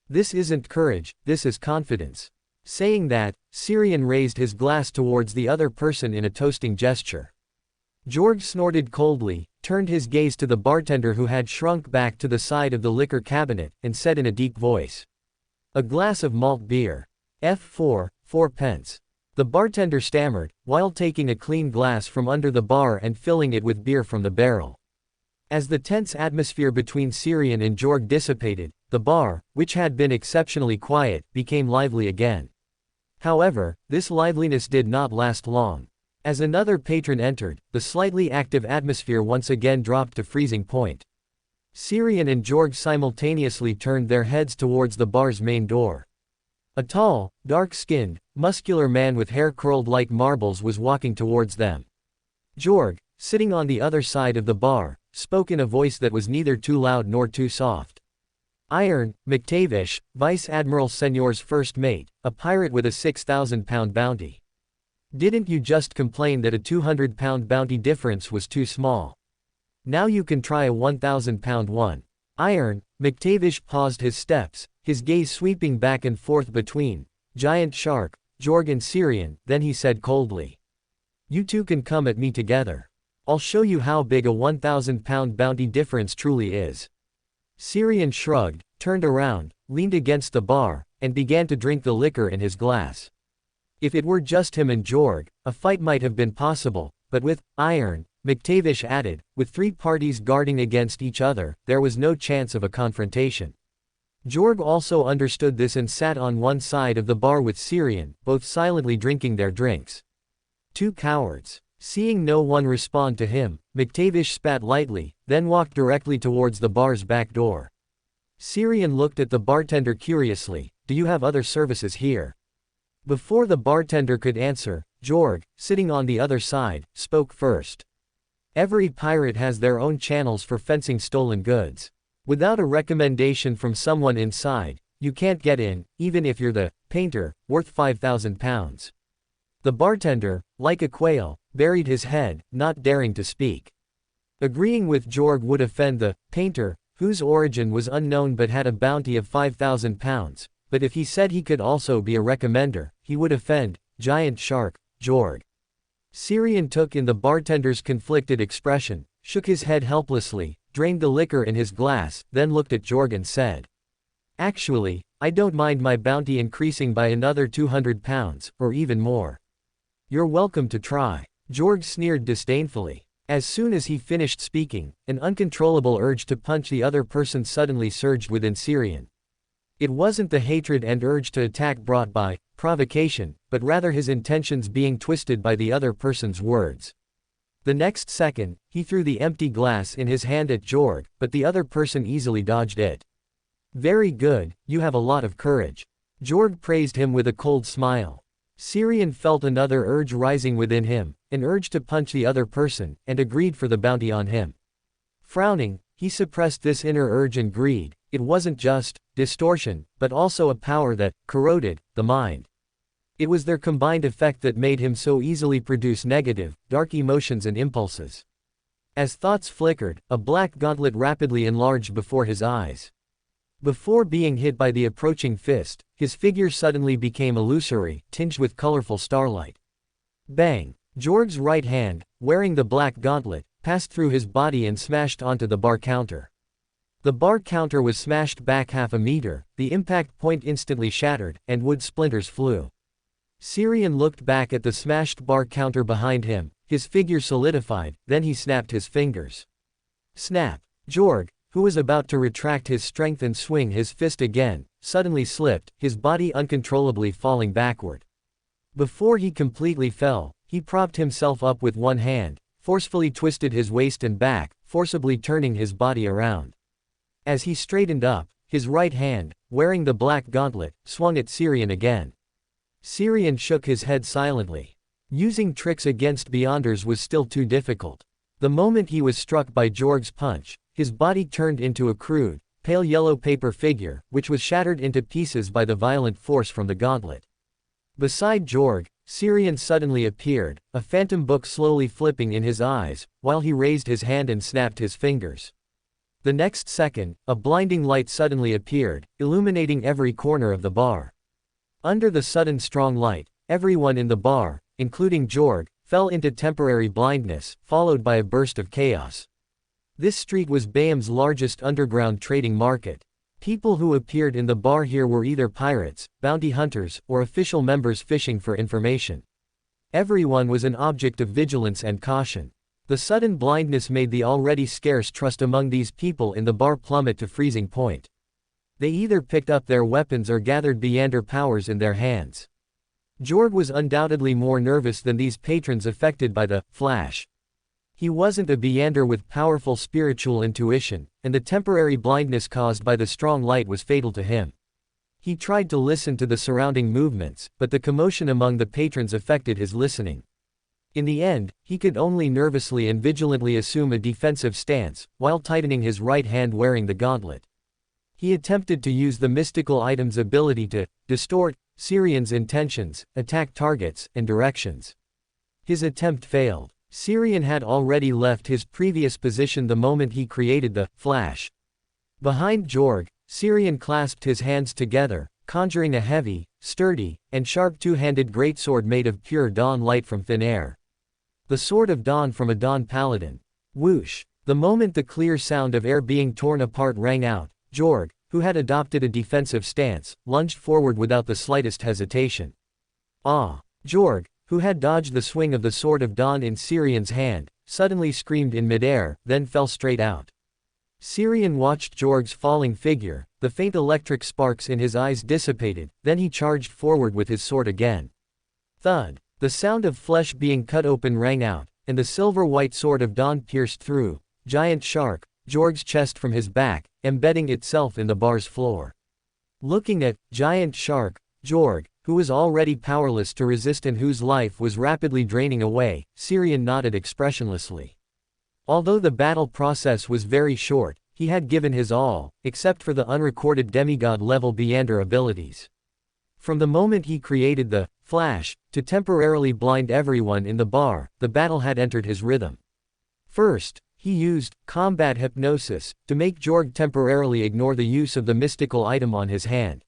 "This isn't courage, this is confidence." Saying that, Syrian raised his glass towards the other person in a toasting gesture. Jorg snorted coldly, turned his gaze to the bartender who had shrunk back to the side of the liquor cabinet, and said in a deep voice. "A glass of malt beer. F4, 4 pence." The bartender stammered, while taking a clean glass from under the bar and filling it with beer from the barrel. As the tense atmosphere between Syrian and Jorg dissipated, the bar, which had been exceptionally quiet, became lively again. However, this liveliness did not last long. As another patron entered, the slightly active atmosphere once again dropped to freezing point. Syrian and Jorg simultaneously turned their heads towards the bar's main door. A tall, dark-skinned, muscular man with hair curled like marbles was walking towards them. Jorg, sitting on the other side of the bar, spoke in a voice that was neither too loud nor too soft. Iron, McTavish, Vice Admiral Senor's first mate, a pirate with a 6,000-pound bounty. Didn't you just complain that a 200-pound bounty difference was too small? Now you can try a 1,000-pound one. Iron, McTavish paused his steps, his gaze sweeping back and forth between Giant Shark, Jorg and Syrian, then he said coldly. You two can come at me together. I'll show you how big a 1,000-pound bounty difference truly is. Syrian shrugged, turned around, leaned against the bar, and began to drink the liquor in his glass. If it were just him and Jorg, a fight might have been possible, but with Iron, McTavish added, with three parties guarding against each other, there was no chance of a confrontation. Jorg also understood this and sat on one side of the bar with Syrian, both silently drinking their drinks. Two cowards. Seeing no one respond to him, McTavish spat lightly, then walked directly towards the bar's back door. Syrian looked at the bartender curiously, do you have other services here? Before the bartender could answer, Jorg, sitting on the other side, spoke first. Every pirate has their own channels for fencing stolen goods. Without a recommendation from someone inside, you can't get in, even if you're the painter, worth 5,000 pounds. The bartender, like a quail, buried his head, not daring to speak. Agreeing with Jorg would offend the painter, whose origin was unknown but had a bounty of 5,000 pounds, but if he said he could also be a recommender, he would offend Giant Shark, Jorg. Syrian took in the bartender's conflicted expression, shook his head helplessly, drained the liquor in his glass, then looked at Jorg and said, actually, I don't mind my bounty increasing by another 200 pounds, or even more. You're welcome to try. Jorg sneered disdainfully. As soon as he finished speaking, an uncontrollable urge to punch the other person suddenly surged within Syrian. It wasn't the hatred and urge to attack brought by provocation, but rather his intentions being twisted by the other person's words. The next second, he threw the empty glass in his hand at Jorg, but the other person easily dodged it. Very good, you have a lot of courage. Jorg praised him with a cold smile. Syrian felt another urge rising within him, an urge to punch the other person, and agreed for the bounty on him. Frowning, he suppressed this inner urge and greed. It wasn't just distortion, but also a power that corroded the mind. It was their combined effect that made him so easily produce negative, dark emotions and impulses. As thoughts flickered, a black gauntlet rapidly enlarged before his eyes. Before being hit by the approaching fist, his figure suddenly became illusory, tinged with colorful starlight. Bang! Jorg's right hand, wearing the black gauntlet, passed through his body and smashed onto the bar counter. The bar counter was smashed back half a meter, the impact point instantly shattered, and wood splinters flew. Syrian looked back at the smashed bar counter behind him, his figure solidified, then he snapped his fingers. Snap! Jorg, who was about to retract his strength and swing his fist again, suddenly slipped, his body uncontrollably falling backward. Before he completely fell, he propped himself up with one hand, forcefully twisted his waist and back, forcibly turning his body around. As he straightened up, his right hand, wearing the black gauntlet, swung at Syrian again. Syrian shook his head silently. Using tricks against Beyonders was still too difficult. The moment he was struck by Jorg's punch, his body turned into a crude, pale yellow paper figure, which was shattered into pieces by the violent force from the gauntlet. Beside Jorg, Syrian suddenly appeared, a phantom book slowly flipping in his eyes, while he raised his hand and snapped his fingers. The next second, a blinding light suddenly appeared, illuminating every corner of the bar. Under the sudden strong light, everyone in the bar, including Jorg, fell into temporary blindness, followed by a burst of chaos. This street was Bayham's largest underground trading market. People who appeared in the bar here were either pirates, bounty hunters, or official members fishing for information. Everyone was an object of vigilance and caution. The sudden blindness made the already scarce trust among these people in the bar plummet to freezing point. They either picked up their weapons or gathered Beyonder powers in their hands. Jorg was undoubtedly more nervous than these patrons affected by the flash. He wasn't a Beyonder with powerful spiritual intuition, and the temporary blindness caused by the strong light was fatal to him. He tried to listen to the surrounding movements, but the commotion among the patrons affected his listening. In the end, he could only nervously and vigilantly assume a defensive stance, while tightening his right hand wearing the gauntlet. He attempted to use the mystical item's ability to distort Syrian's intentions, attack targets, and directions. His attempt failed. Syrian had already left his previous position the moment he created the flash. Behind Jorg, Syrian clasped his hands together, conjuring a heavy, sturdy, and sharp two-handed greatsword made of pure dawn light from thin air. The sword of dawn from a dawn paladin. Whoosh! The moment the clear sound of air being torn apart rang out, Jorg, who had adopted a defensive stance, lunged forward without the slightest hesitation. Ah! Jorg, who had dodged the swing of the sword of dawn in Syrian's hand, suddenly screamed in midair, then fell straight out. Syrian watched Jorg's falling figure, the faint electric sparks in his eyes dissipated, then he charged forward with his sword again. Thud! The sound of flesh being cut open rang out, and the silver-white sword of dawn pierced through, giant shark, Jorg's chest from his back, embedding itself in the bar's floor. Looking at giant shark, Jorg, who was already powerless to resist and whose life was rapidly draining away, Syrian nodded expressionlessly. Although the battle process was very short, he had given his all, except for the unrecorded demigod-level Beander abilities. From the moment he created the flash, to temporarily blind everyone in the bar, the battle had entered his rhythm. First, he used combat hypnosis to make Jorg temporarily ignore the use of the mystical item on his hand.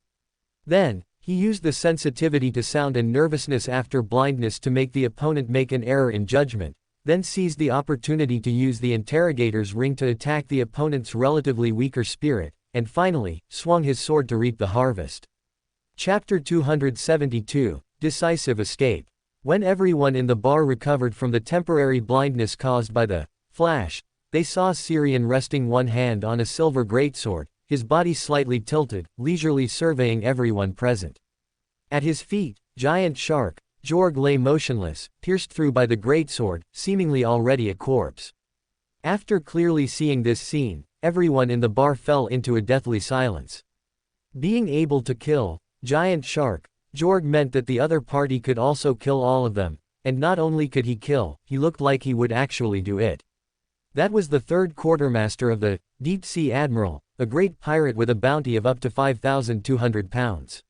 Then, he used the sensitivity to sound and nervousness after blindness to make the opponent make an error in judgment, then seized the opportunity to use the interrogator's ring to attack the opponent's relatively weaker spirit, and finally, swung his sword to reap the harvest. Chapter 272, Decisive Escape. When everyone in the bar recovered from the temporary blindness caused by the flash, they saw Syrian resting one hand on a silver greatsword, his body slightly tilted, leisurely surveying everyone present. At his feet, giant shark, Jorg lay motionless, pierced through by the greatsword, seemingly already a corpse. After clearly seeing this scene, everyone in the bar fell into a deathly silence. Being able to kill giant shark, Jorg meant that the other party could also kill all of them, and not only could he kill, he looked like he would actually do it. That was the third quartermaster of the Deep Sea Admiral, a great pirate with a bounty of up to 5,200 pounds.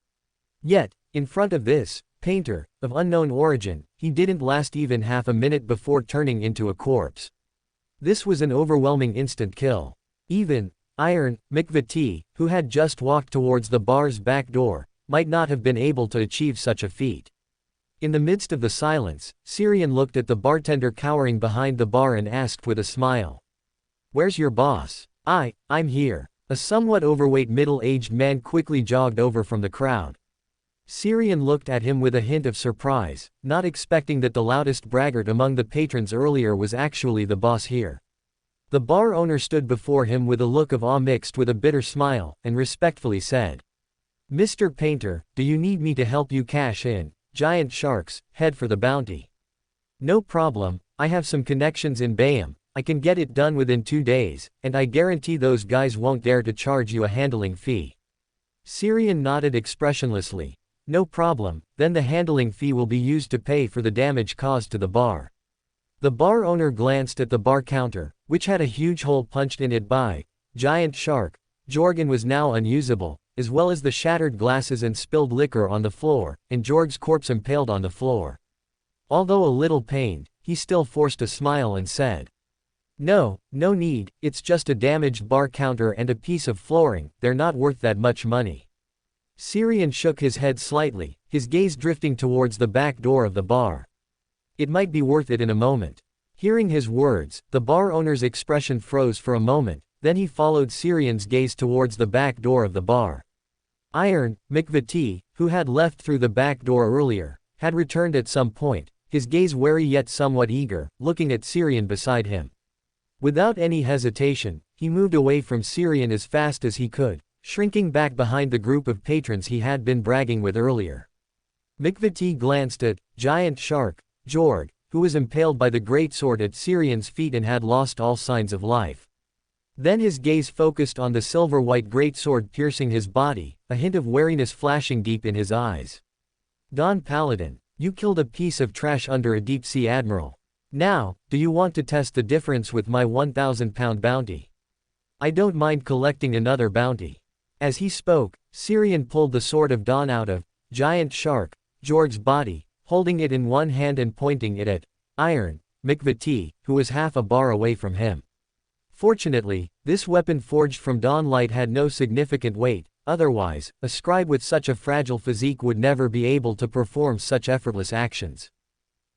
Yet, in front of this painter, of unknown origin, he didn't last even half a minute before turning into a corpse. This was an overwhelming instant kill. Even Iron McVitie, who had just walked towards the bar's back door, might not have been able to achieve such a feat. In the midst of the silence, Syrian looked at the bartender cowering behind the bar and asked with a smile. "Where's your boss?" I'm here." A somewhat overweight middle-aged man quickly jogged over from the crowd. Syrian looked at him with a hint of surprise, not expecting that the loudest braggart among the patrons earlier was actually the boss here. The bar owner stood before him with a look of awe mixed with a bitter smile, and respectfully said, "Mr. Painter, do you need me to help you cash in giant sharks, head for the bounty?" "No problem, I have some connections in Bayham, I can get it done within 2 days, and I guarantee those guys won't dare to charge you a handling fee." Syrian nodded expressionlessly. "No problem, then the handling fee will be used to pay for the damage caused to the bar." The bar owner glanced at the bar counter, which had a huge hole punched in it by giant shark, Jorg, and was now unusable, as well as the shattered glasses and spilled liquor on the floor, and Jorg's corpse impaled on the floor. Although a little pained, he still forced a smile and said, No need, it's just a damaged bar counter and a piece of flooring, they're not worth that much money." Syrian shook his head slightly, his gaze drifting towards the back door of the bar. "It might be worth it in a moment." Hearing his words, the bar owner's expression froze for a moment, then he followed Syrian's gaze towards the back door of the bar. Iron McVitie, who had left through the back door earlier, had returned at some point, his gaze wary yet somewhat eager, looking at Syrian beside him. Without any hesitation, he moved away from Syrian as fast as he could, shrinking back behind the group of patrons he had been bragging with earlier. McVitie glanced at giant shark, Jorg, who was impaled by the greatsword at Syrian's feet and had lost all signs of life. Then his gaze focused on the silver-white greatsword piercing his body, a hint of wariness flashing deep in his eyes. Don Paladin, you killed a piece of trash under a deep-sea admiral. Now, do you want to test the difference with my 1,000-pound bounty? I don't mind collecting another bounty. As he spoke, Syrian pulled the sword of Don out of giant shark Jorg's body, holding it in one hand and pointing it at Iron McVitie, who was half a bar away from him. Fortunately, this weapon forged from Dawn light had no significant weight, otherwise, a scribe with such a fragile physique would never be able to perform such effortless actions.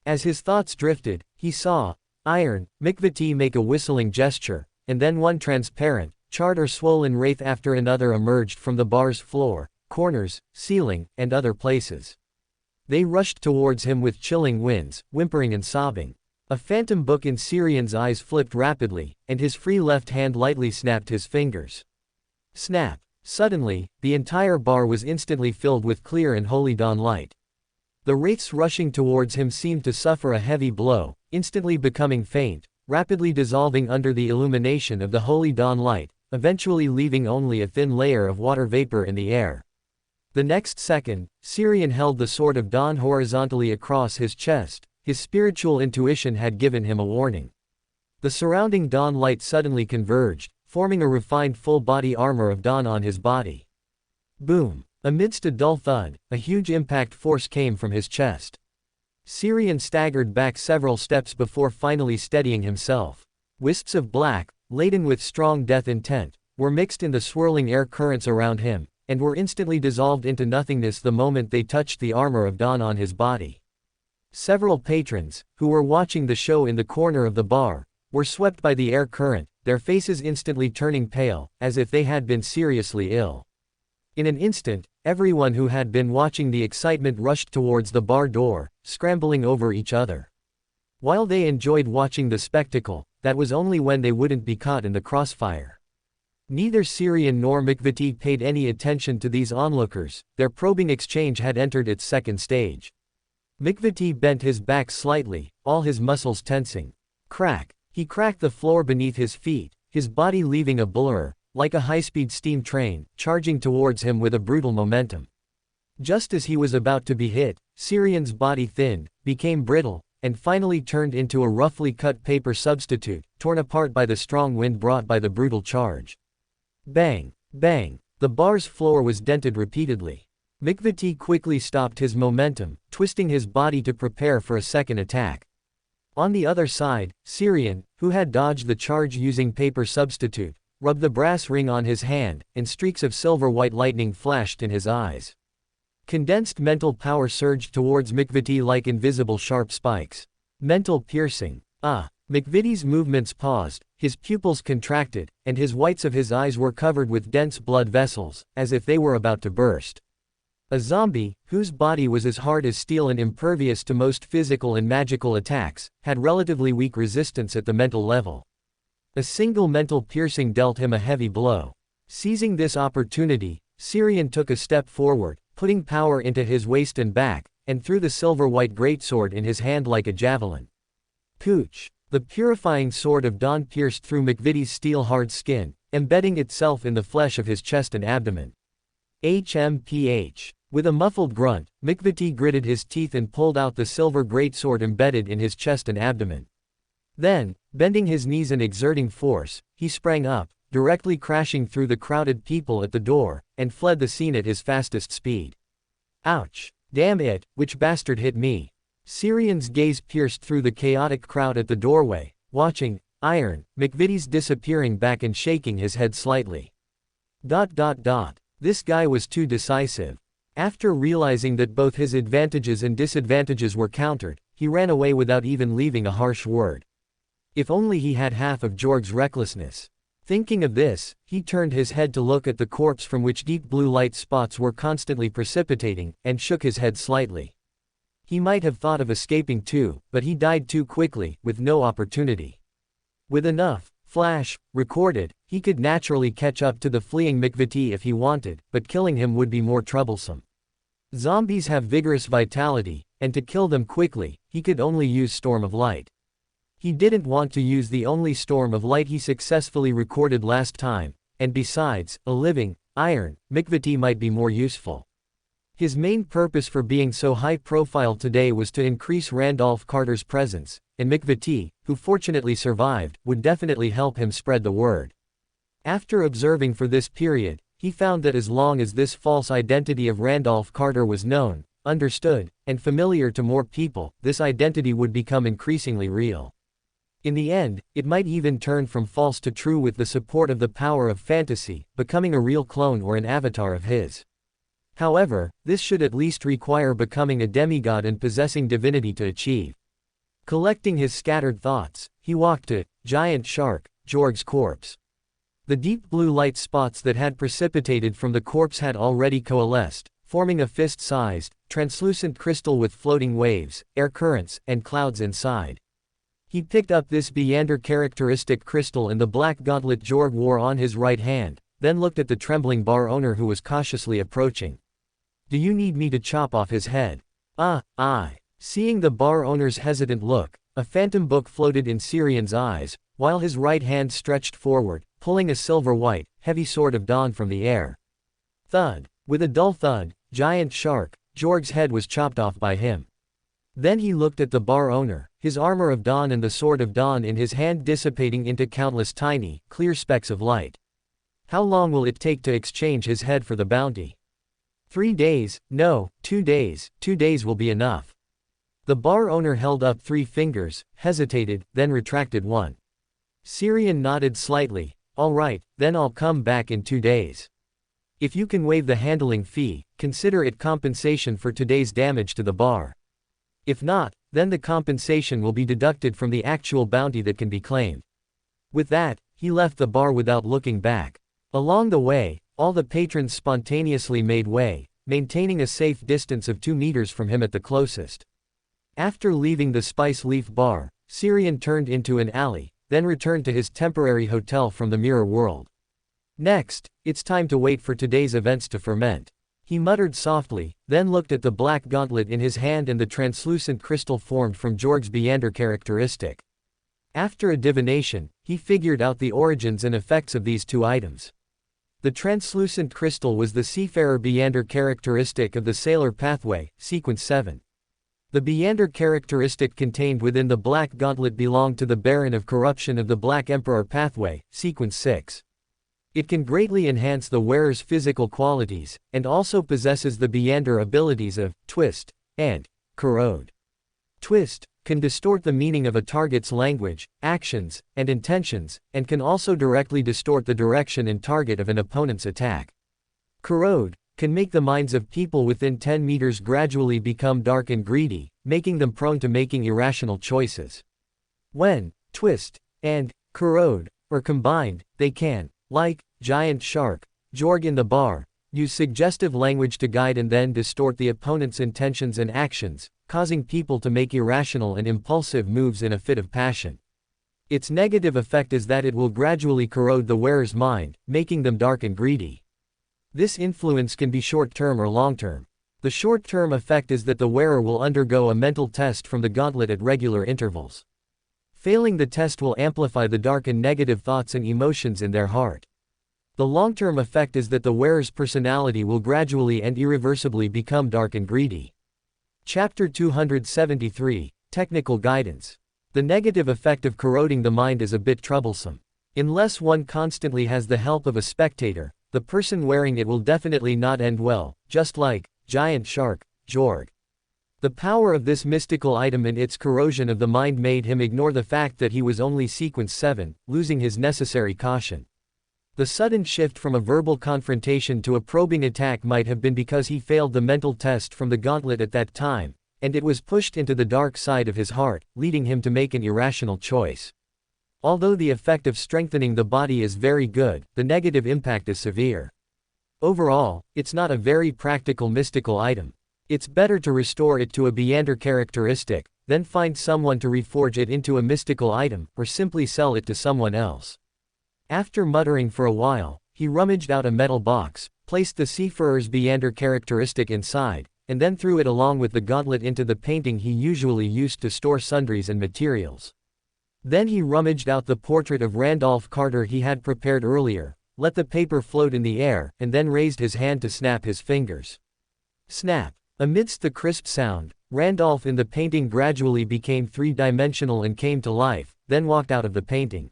As his thoughts drifted, he saw Iron McVitie make a whistling gesture, and then one transparent, charred or swollen wraith after another emerged from the bar's floor, corners, ceiling, and other places. They rushed towards him with chilling winds, whimpering and sobbing. A phantom book in Syrian's eyes flipped rapidly, and his free left hand lightly snapped his fingers. Snap! Suddenly, the entire bar was instantly filled with clear and holy dawn light. The wraiths rushing towards him seemed to suffer a heavy blow, instantly becoming faint, rapidly dissolving under the illumination of the holy dawn light, eventually leaving only a thin layer of water vapor in the air. The next second, Syrian held the sword of dawn horizontally across his chest. His spiritual intuition had given him a warning. The surrounding dawn light suddenly converged, forming a refined full-body armor of dawn on his body. Boom! Amidst a dull thud, a huge impact force came from his chest. Syrian staggered back several steps before finally steadying himself. Wisps of black, laden with strong death intent, were mixed in the swirling air currents around him, and were instantly dissolved into nothingness the moment they touched the armor of dawn on his body. Several patrons, who were watching the show in the corner of the bar, were swept by the air current, their faces instantly turning pale, as if they had been seriously ill. In an instant, everyone who had been watching the excitement rushed towards the bar door, scrambling over each other. While they enjoyed watching the spectacle, that was only when they wouldn't be caught in the crossfire. Neither Syrian nor McVitie paid any attention to these onlookers, their probing exchange had entered its second stage. McVitie bent his back slightly, all his muscles tensing. Crack! He cracked the floor beneath his feet, his body leaving a blur, like a high-speed steam train, charging towards him with a brutal momentum. Just as he was about to be hit, Syrian's body thinned, became brittle, and finally turned into a roughly cut paper substitute, torn apart by the strong wind brought by the brutal charge. Bang! Bang! The bar's floor was dented repeatedly. McVitie quickly stopped his momentum, twisting his body to prepare for a second attack. On the other side, Syrian, who had dodged the charge using paper substitute, rubbed the brass ring on his hand, and streaks of silver-white lightning flashed in his eyes. Condensed mental power surged towards McVitie like invisible sharp spikes. Mental piercing. McVitie's movements paused, his pupils contracted, and his whites of his eyes were covered with dense blood vessels, as if they were about to burst. A zombie, whose body was as hard as steel and impervious to most physical and magical attacks, had relatively weak resistance at the mental level. A single mental piercing dealt him a heavy blow. Seizing this opportunity, Syrian took a step forward, putting power into his waist and back, and threw the silver-white greatsword in his hand like a javelin. Pooch! The purifying sword of dawn pierced through McVitie's steel-hard skin, embedding itself in the flesh of his chest and abdomen. HMPH. With a muffled grunt, McVitie gritted his teeth and pulled out the silver greatsword embedded in his chest and abdomen. Then, bending his knees and exerting force, he sprang up, directly crashing through the crowded people at the door, and fled the scene at his fastest speed. Ouch! Damn it, which bastard hit me? Syrian's gaze pierced through the chaotic crowd at the doorway, watching Iron McVitie's disappearing back and shaking his head slightly. This guy was too decisive. After realizing that both his advantages and disadvantages were countered, he ran away without even leaving a harsh word. If only he had half of Jorg's recklessness. Thinking of this, he turned his head to look at the corpse from which deep blue light spots were constantly precipitating, and shook his head slightly. He might have thought of escaping too, but he died too quickly, with no opportunity. With enough flash recorded, he could naturally catch up to the fleeing McVitie if he wanted, but killing him would be more troublesome. Zombies have vigorous vitality, and to kill them quickly, he could only use Storm of Light. He didn't want to use the only storm of light he successfully recorded last time, and besides, a living, iron, McVitie might be more useful. His main purpose for being so high profile today was to increase Randolph Carter's presence, and McVitie, who fortunately survived, would definitely help him spread the word. After observing for this period, he found that as long as this false identity of Randolph Carter was known, understood, and familiar to more people, this identity would become increasingly real. In the end, it might even turn from false to true with the support of the power of fantasy, becoming a real clone or an avatar of his. However, this should at least require becoming a demigod and possessing divinity to achieve. Collecting his scattered thoughts, he walked to Giant Shark, Jorg's corpse. The deep blue light spots that had precipitated from the corpse had already coalesced, forming a fist-sized, translucent crystal with floating waves, air currents, and clouds inside. He picked up this Beander characteristic crystal in the black gauntlet Jorg wore on his right hand, then looked at the trembling bar owner who was cautiously approaching. "Do you need me to chop off his head?" "Aye." Seeing the bar owner's hesitant look, a phantom book floated in Syrian's eyes, while his right hand stretched forward, pulling a silver-white, heavy sword of dawn from the air. Thud. With a dull thud, Giant Shark, Jorg's head was chopped off by him. Then he looked at the bar owner, his armor of dawn and the sword of dawn in his hand dissipating into countless tiny, clear specks of light. "How long will it take to exchange his head for the bounty?" 3 days, no, 2 days, 2 days will be enough." The bar owner held up 3 fingers, hesitated, then retracted one. Syrian nodded slightly. "All right, then I'll come back in 2 days. If you can waive the handling fee, consider it compensation for today's damage to the bar. If not, then the compensation will be deducted from the actual bounty that can be claimed." With that, he left the bar without looking back. Along the way, all the patrons spontaneously made way, maintaining a safe distance of 2 meters from him at the closest. After leaving the Spice Leaf Bar, Syrian turned into an alley, then returned to his temporary hotel from the mirror world. Next, it's time to wait for today's events to ferment. He muttered softly, then looked at the black gauntlet in his hand and the translucent crystal formed from Jorg's Beander characteristic. After a divination, he figured out the origins and effects of these 2 items. The translucent crystal was the Seafarer Beander characteristic of the Sailor Pathway, Sequence 7. The Beander characteristic contained within the Black Gauntlet belonged to the Baron of Corruption of the Black Emperor Pathway, Sequence 6. It can greatly enhance the wearer's physical qualities, and also possesses the Beander abilities of twist and corrode. Twist can distort the meaning of a target's language, actions, and intentions, and can also directly distort the direction and target of an opponent's attack. Corrode can make the minds of people within 10 meters gradually become dark and greedy, making them prone to making irrational choices. When twist and corrode are combined, they can, like Giant Shark, Jorg in the bar, use suggestive language to guide and then distort the opponent's intentions and actions, causing people to make irrational and impulsive moves in a fit of passion. Its negative effect is that it will gradually corrode the wearer's mind, making them dark and greedy. This influence can be short-term or long-term. The short-term effect is that the wearer will undergo a mental test from the gauntlet at regular intervals. Failing the test will amplify the dark and negative thoughts and emotions in their heart. The long-term effect is that the wearer's personality will gradually and irreversibly become dark and greedy. Chapter 273, Technical Guidance. The negative effect of corroding the mind is a bit troublesome. Unless one constantly has the help of a spectator, the person wearing it will definitely not end well, just like Giant Shark, Jorg. The power of this mystical item and its corrosion of the mind made him ignore the fact that he was only Sequence 7, losing his necessary caution. The sudden shift from a verbal confrontation to a probing attack might have been because he failed the mental test from the gauntlet at that time, and it was pushed into the dark side of his heart, leading him to make an irrational choice. Although the effect of strengthening the body is very good, the negative impact is severe. Overall, it's not a very practical mystical item. It's better to restore it to a Beander characteristic, then find someone to reforge it into a mystical item, or simply sell it to someone else. After muttering for a while, he rummaged out a metal box, placed the Seafarer's Beander characteristic inside, and then threw it along with the gauntlet into the painting he usually used to store sundries and materials. Then he rummaged out the portrait of Randolph Carter he had prepared earlier, let the paper float in the air, and then raised his hand to snap his fingers. Snap! Amidst the crisp sound, Randolph in the painting gradually became three-dimensional and came to life, then walked out of the painting.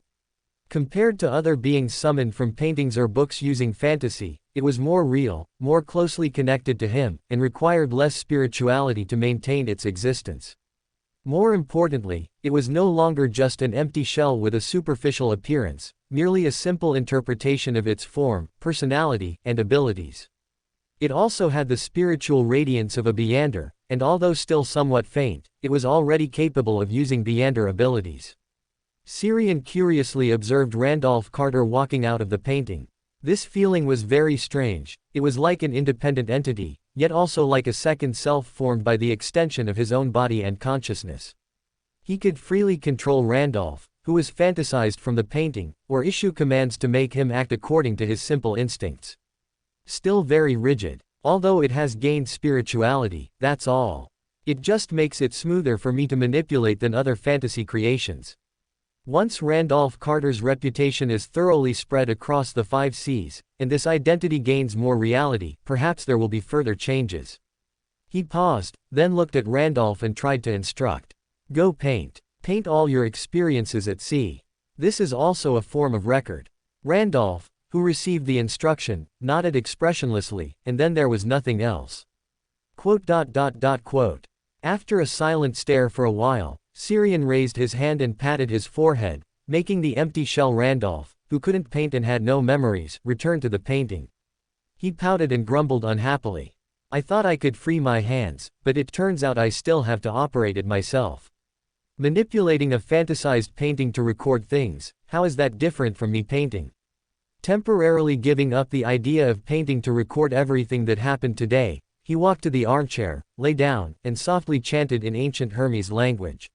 Compared to other beings summoned from paintings or books using fantasy, it was more real, more closely connected to him, and required less spirituality to maintain its existence. More importantly, it was no longer just an empty shell with a superficial appearance, merely a simple interpretation of its form, personality, and abilities. It also had the spiritual radiance of a Beyonder, and although still somewhat faint, it was already capable of using Beyonder abilities. Sirian curiously observed Randolph Carter walking out of the painting. This feeling was very strange. It was like an independent entity, yet also like a second self formed by the extension of his own body and consciousness. He could freely control Randolph, who was fantasized from the painting, or issue commands to make him act according to his simple instincts. Still very rigid. Although it has gained spirituality, that's all. It just makes it smoother for me to manipulate than other fantasy creations. Once Randolph Carter's reputation is thoroughly spread across the 5 seas, and this identity gains more reality, perhaps there will be further changes. He paused, then looked at Randolph and tried to instruct. Go paint. Paint all your experiences at sea. This is also a form of record. Randolph, who received the instruction, nodded expressionlessly, and then there was nothing else. After a silent stare for a while, Sirian raised his hand and patted his forehead, making the empty shell Randolph, who couldn't paint and had no memories, return to the painting. He pouted and grumbled unhappily. I thought I could free my hands, but it turns out I still have to operate it myself. Manipulating a fantasized painting to record things, how is that different from me painting? Temporarily giving up the idea of painting to record everything that happened today, he walked to the armchair, lay down, and softly chanted in ancient Hermes language.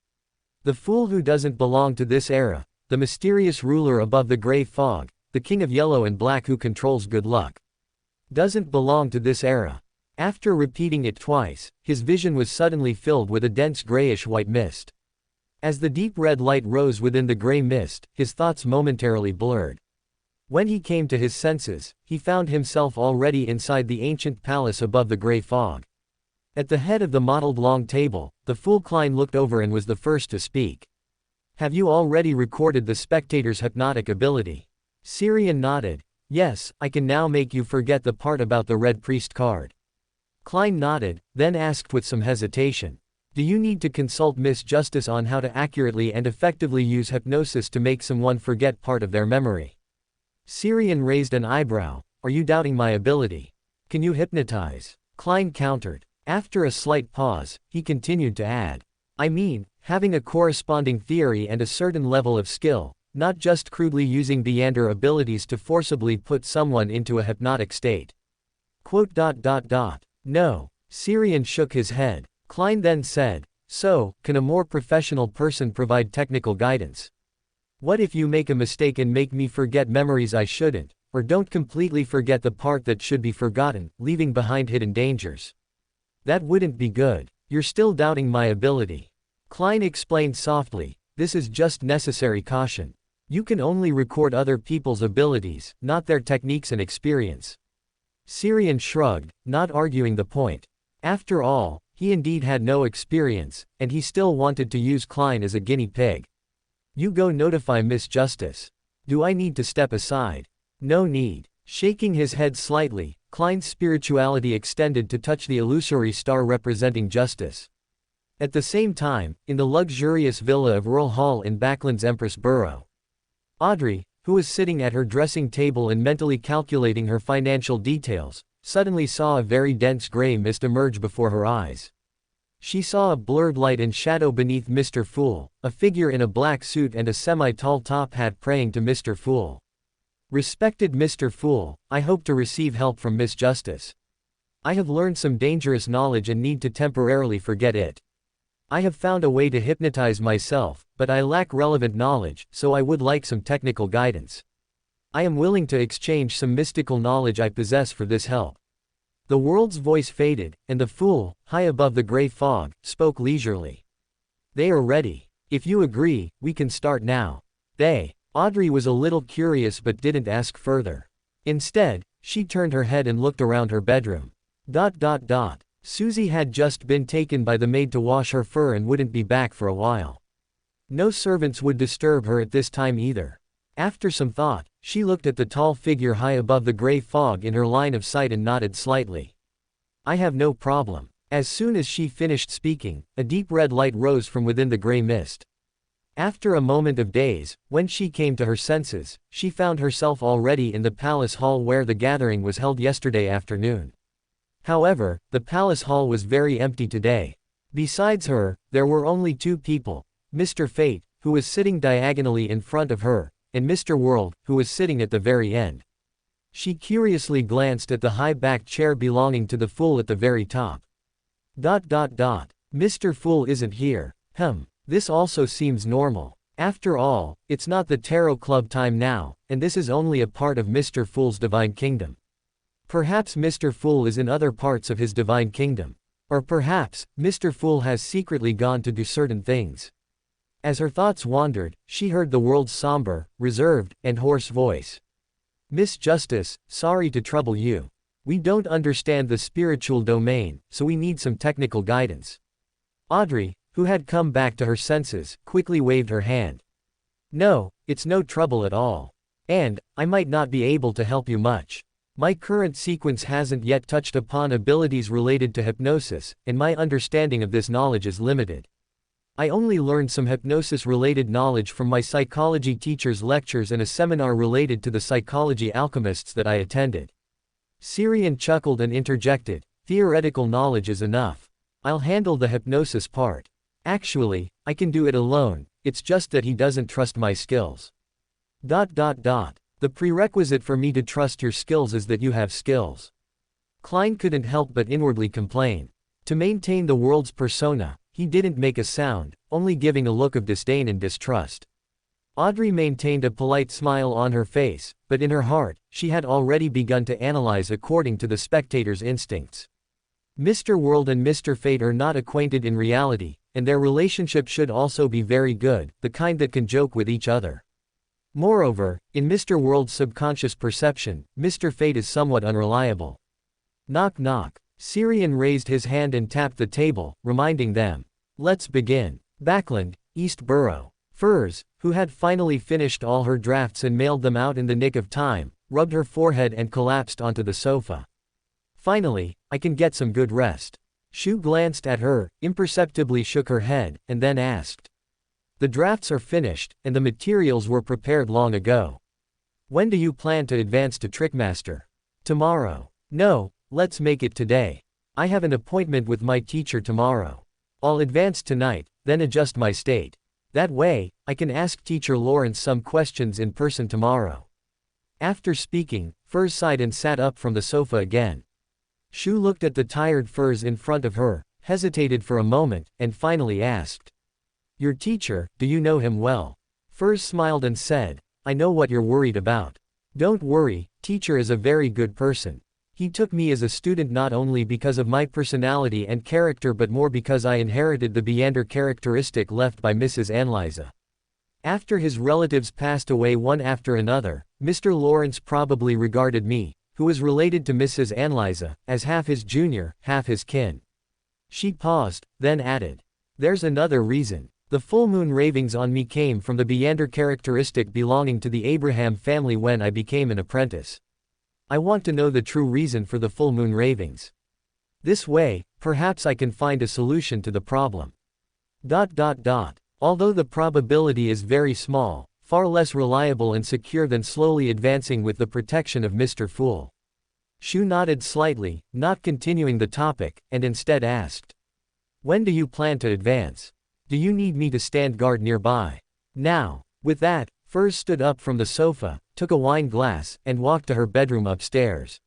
The fool who doesn't belong to this era, the mysterious ruler above the gray fog, the king of yellow and black who controls good luck. Doesn't belong to this era. After repeating it twice, his vision was suddenly filled with a dense grayish-white mist. As the deep red light rose within the gray mist, his thoughts momentarily blurred. When he came to his senses, he found himself already inside the ancient palace above the gray fog. At the head of the mottled long table, the fool Klein looked over and was the first to speak. Have you already recorded the spectator's hypnotic ability? Sirian nodded. Yes, I can now make you forget the part about the Red Priest card. Klein nodded, then asked with some hesitation. Do you need to consult Miss Justice on how to accurately and effectively use hypnosis to make someone forget part of their memory? Sirian raised an eyebrow. Are you doubting my ability? Can you hypnotize? Klein countered. After a slight pause, he continued to add. I mean, having a corresponding theory and a certain level of skill, not just crudely using Beyonder abilities to forcibly put someone into a hypnotic state. No. Sirian shook his head. Klein then said, so, can a more professional person provide technical guidance? What if you make a mistake and make me forget memories I shouldn't, or don't completely forget the part that should be forgotten, leaving behind hidden dangers? That wouldn't be good. You're still doubting my ability. Klein explained softly, this is just necessary caution. You can only record other people's abilities, not their techniques and experience. Sirian shrugged, not arguing the point. After all, he indeed had no experience, and he still wanted to use Klein as a guinea pig. You go notify Miss Justice. Do I need to step aside? No need. Shaking his head slightly, Klein's spirituality extended to touch the illusory star representing justice. At the same time, in the luxurious villa of Earl Hall in Backland's Empress Borough, Audrey, who was sitting at her dressing table and mentally calculating her financial details, suddenly saw a very dense gray mist emerge before her eyes. She saw a blurred light and shadow beneath Mr. Fool, a figure in a black suit and a semi-tall top hat praying to Mr. Fool. Respected Mr. Fool, I hope to receive help from Miss Justice. I have learned some dangerous knowledge and need to temporarily forget it. I have found a way to hypnotize myself, but I lack relevant knowledge, so I would like some technical guidance. I am willing to exchange some mystical knowledge I possess for this help. The world's voice faded, and the fool, high above the gray fog, spoke leisurely. They are ready. If you agree, we can start now. Audrey was a little curious but didn't ask further. Instead, she turned her head and looked around her bedroom. Susie had just been taken by the maid to wash her fur and wouldn't be back for a while. No servants would disturb her at this time either. After some thought, she looked at the tall figure high above the gray fog in her line of sight and nodded slightly. I have no problem. As soon as she finished speaking, a deep red light rose from within the gray mist. After a moment of daze, when she came to her senses, she found herself already in the palace hall where the gathering was held yesterday afternoon. However, the palace hall was very empty today. Besides her, there were only two people, Mr. Fate, who was sitting diagonally in front of her, and Mr. World, who was sitting at the very end. She curiously glanced at the high-backed chair belonging to the fool at the very top. Mr. Fool isn't here. This also seems normal. After all, it's not the Tarot Club time now, and this is only a part of Mr. Fool's divine kingdom. Perhaps Mr. Fool is in other parts of his divine kingdom. Or perhaps, Mr. Fool has secretly gone to do certain things. As her thoughts wandered, she heard the world's somber, reserved, and hoarse voice. Miss Justice, sorry to trouble you. We don't understand the spiritual domain, so we need some technical guidance. Audrey, who had come back to her senses, quickly waved her hand. No, it's no trouble at all. And, I might not be able to help you much. My current sequence hasn't yet touched upon abilities related to hypnosis, and my understanding of this knowledge is limited. I only learned some hypnosis-related knowledge from my psychology teacher's lectures and a seminar related to the psychology alchemists that I attended. Syrian chuckled and interjected, theoretical knowledge is enough. I'll handle the hypnosis part. Actually, I can do it alone, it's just that he doesn't trust my skills. The prerequisite for me to trust your skills is that you have skills. Klein couldn't help but inwardly complain. To maintain the world's persona, he didn't make a sound, only giving a look of disdain and distrust. Audrey maintained a polite smile on her face, but in her heart, she had already begun to analyze according to the spectator's instincts. Mr. World and Mr. Fate are not acquainted in reality, and their relationship should also be very good, the kind that can joke with each other. Moreover, in Mr. World's subconscious perception, Mr. Fate is somewhat unreliable. Knock knock. Syrian raised his hand and tapped the table, reminding them. Let's begin. Backland, East Borough. Furs, who had finally finished all her drafts and mailed them out in the nick of time, rubbed her forehead and collapsed onto the sofa. Finally, I can get some good rest. Shu glanced at her, imperceptibly shook her head, and then asked. The drafts are finished, and the materials were prepared long ago. When do you plan to advance to Trickmaster? Tomorrow. No, let's make it today. I have an appointment with my teacher tomorrow. I'll advance tonight, then adjust my state. That way, I can ask Teacher Lawrence some questions in person tomorrow. After speaking, Furs sighed and sat up from the sofa again. Shu looked at the tired Furs in front of her, hesitated for a moment, and finally asked. Your teacher, do you know him well? Furs smiled and said, I know what you're worried about. Don't worry, teacher is a very good person. He took me as a student not only because of my personality and character but more because I inherited the Beander characteristic left by Mrs. Anliza. After his relatives passed away one after another, Mr. Lawrence probably regarded me, who was related to Mrs. Anliza, as half his junior, half his kin. She paused, then added. There's another reason. The full moon ravings on me came from the Beander characteristic belonging to the Abraham family when I became an apprentice. I want to know the true reason for the full moon ravings. This way, perhaps I can find a solution to the problem. Although the probability is very small, far less reliable and secure than slowly advancing with the protection of Mr. Fool. Shu nodded slightly, not continuing the topic, and instead asked. When do you plan to advance? Do you need me to stand guard nearby? Now. With that, Furs stood up from the sofa, took a wine glass, and walked to her bedroom upstairs.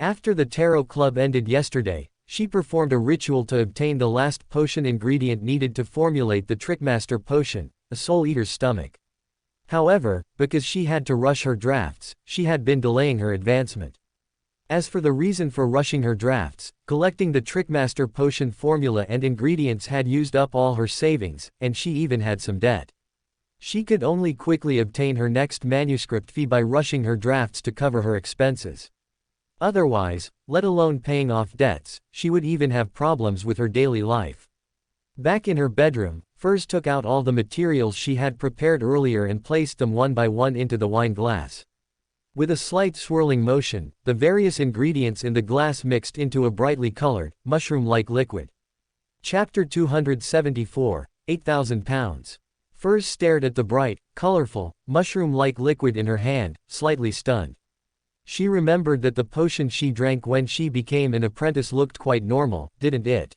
After the Tarot Club ended yesterday, she performed a ritual to obtain the last potion ingredient needed to formulate the Trickmaster potion, a Soul Eater's stomach. However, because she had to rush her drafts, she had been delaying her advancement. As for the reason for rushing her drafts, collecting the Trickmaster potion formula and ingredients had used up all her savings, and she even had some debt. She could only quickly obtain her next manuscript fee by rushing her drafts to cover her expenses. Otherwise, let alone paying off debts, she would even have problems with her daily life. Back in her bedroom, Furs took out all the materials she had prepared earlier and placed them one by one into the wine glass. With a slight swirling motion, the various ingredients in the glass mixed into a brightly colored, mushroom-like liquid. Chapter 274, 8,000 pounds. Furs stared at the bright, colorful, mushroom-like liquid in her hand, slightly stunned. She remembered that the potion she drank when she became an apprentice looked quite normal, didn't it?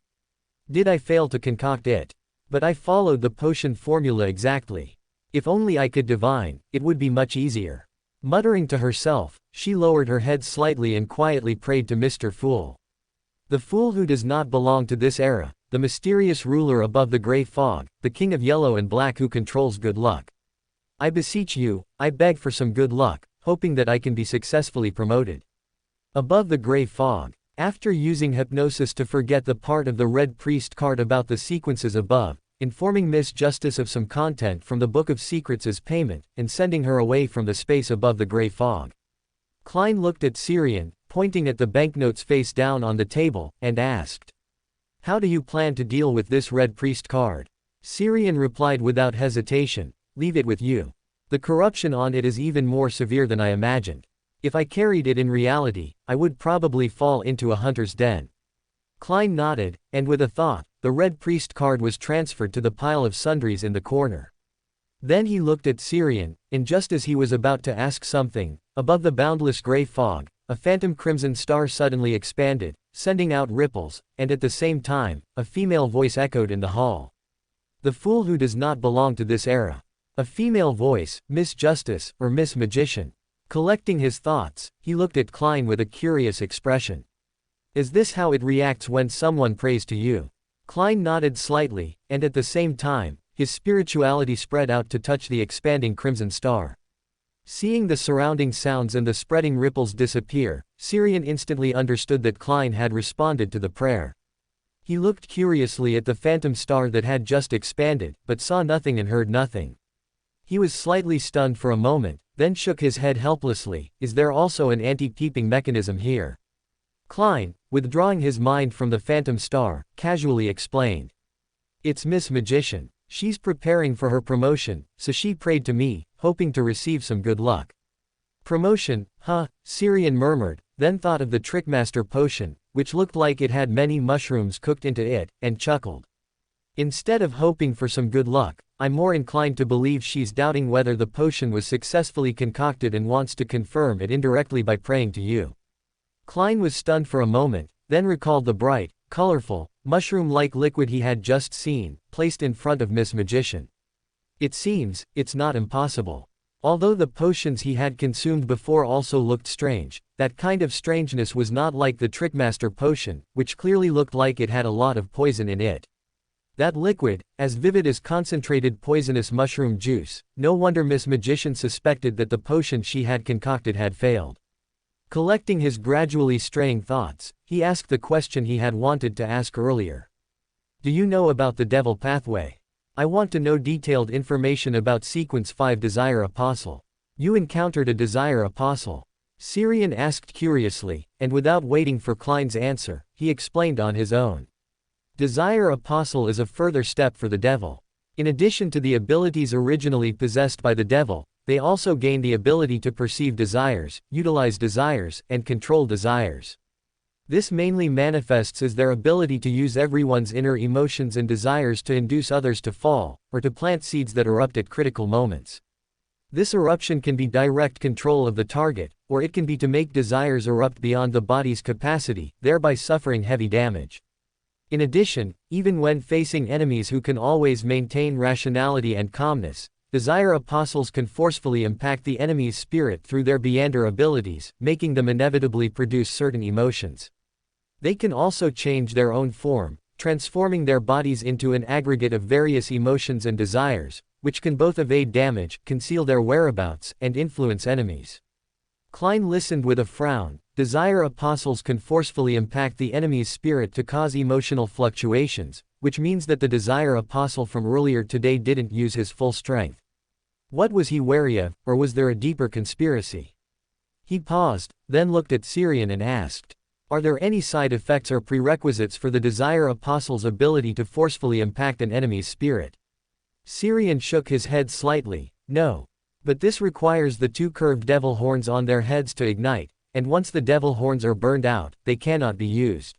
Did I fail to concoct it? But I followed the potion formula exactly. If only I could divine, it would be much easier. Muttering to herself, she lowered her head slightly and quietly prayed to Mr. Fool. The fool who does not belong to this era, the mysterious ruler above the gray fog, the king of yellow and black who controls good luck. I beseech you, I beg for some good luck, hoping that I can be successfully promoted. Above the gray fog. After using hypnosis to forget the part of the Red Priest card about the sequences above, informing Miss Justice of some content from the Book of Secrets as payment, and sending her away from the space above the gray fog, Klein looked at Syrian, pointing at the banknotes face down on the table, and asked, "How do you plan to deal with this Red Priest card?" Syrian replied without hesitation, "Leave it with you. The corruption on it is even more severe than I imagined. If I carried it in reality, I would probably fall into a hunter's den." Klein nodded, and with a thought, the Red Priest card was transferred to the pile of sundries in the corner. Then he looked at Syrian, and just as he was about to ask something, above the boundless gray fog, a phantom crimson star suddenly expanded, sending out ripples, and at the same time, a female voice echoed in the hall. "The fool who does not belong to this era." A female voice, Miss Justice, or Miss Magician. Collecting his thoughts, he looked at Klein with a curious expression. "Is this how it reacts when someone prays to you?" Klein nodded slightly, and at the same time, his spirituality spread out to touch the expanding crimson star. Seeing the surrounding sounds and the spreading ripples disappear, Syrian instantly understood that Klein had responded to the prayer. He looked curiously at the phantom star that had just expanded, but saw nothing and heard nothing. He was slightly stunned for a moment, then shook his head helplessly. "Is there also an anti-peeping mechanism here?" Klein, withdrawing his mind from the phantom star, casually explained. "It's Miss Magician. She's preparing for her promotion, so she prayed to me, hoping to receive some good luck." "Promotion, huh?" Syrian murmured, then thought of the Trickmaster potion, which looked like it had many mushrooms cooked into it, and chuckled. "Instead of hoping for some good luck, I'm more inclined to believe she's doubting whether the potion was successfully concocted and wants to confirm it indirectly by praying to you." Klein was stunned for a moment, then recalled the bright, colorful, mushroom-like liquid he had just seen, placed in front of Miss Magician. "It seems, it's not impossible." Although the potions he had consumed before also looked strange, that kind of strangeness was not like the Trickmaster potion, which clearly looked like it had a lot of poison in it. That liquid, as vivid as concentrated poisonous mushroom juice, no wonder Miss Magician suspected that the potion she had concocted had failed. Collecting his gradually straying thoughts, he asked the question he had wanted to ask earlier. "Do you know about the Devil Pathway? I want to know detailed information about Sequence 5 Desire Apostle." "You encountered a Desire Apostle?" Syrian asked curiously, and without waiting for Klein's answer, he explained on his own. Desire Apostle is a further step for the devil. In addition to the abilities originally possessed by the devil, they also gain the ability to perceive desires, utilize desires, and control desires. This mainly manifests as their ability to use everyone's inner emotions and desires to induce others to fall, or to plant seeds that erupt at critical moments. This eruption can be direct control of the target, or it can be to make desires erupt beyond the body's capacity, thereby suffering heavy damage. In addition, even when facing enemies who can always maintain rationality and calmness, Desire Apostles can forcefully impact the enemy's spirit through their Beander abilities, making them inevitably produce certain emotions. They can also change their own form, transforming their bodies into an aggregate of various emotions and desires, which can both evade damage, conceal their whereabouts, and influence enemies. Klein listened with a frown, desire apostles can forcefully impact the enemy's spirit to cause emotional fluctuations, which means that the desire apostle from earlier today didn't use his full strength. What was he wary of, or was there a deeper conspiracy? He paused, then looked at Syrian and asked, "Are there any side effects or prerequisites for the desire apostle's ability to forcefully impact an enemy's spirit?" Syrian shook his head slightly, "No. But this requires the two curved devil horns on their heads to ignite, and once the devil horns are burned out, they cannot be used.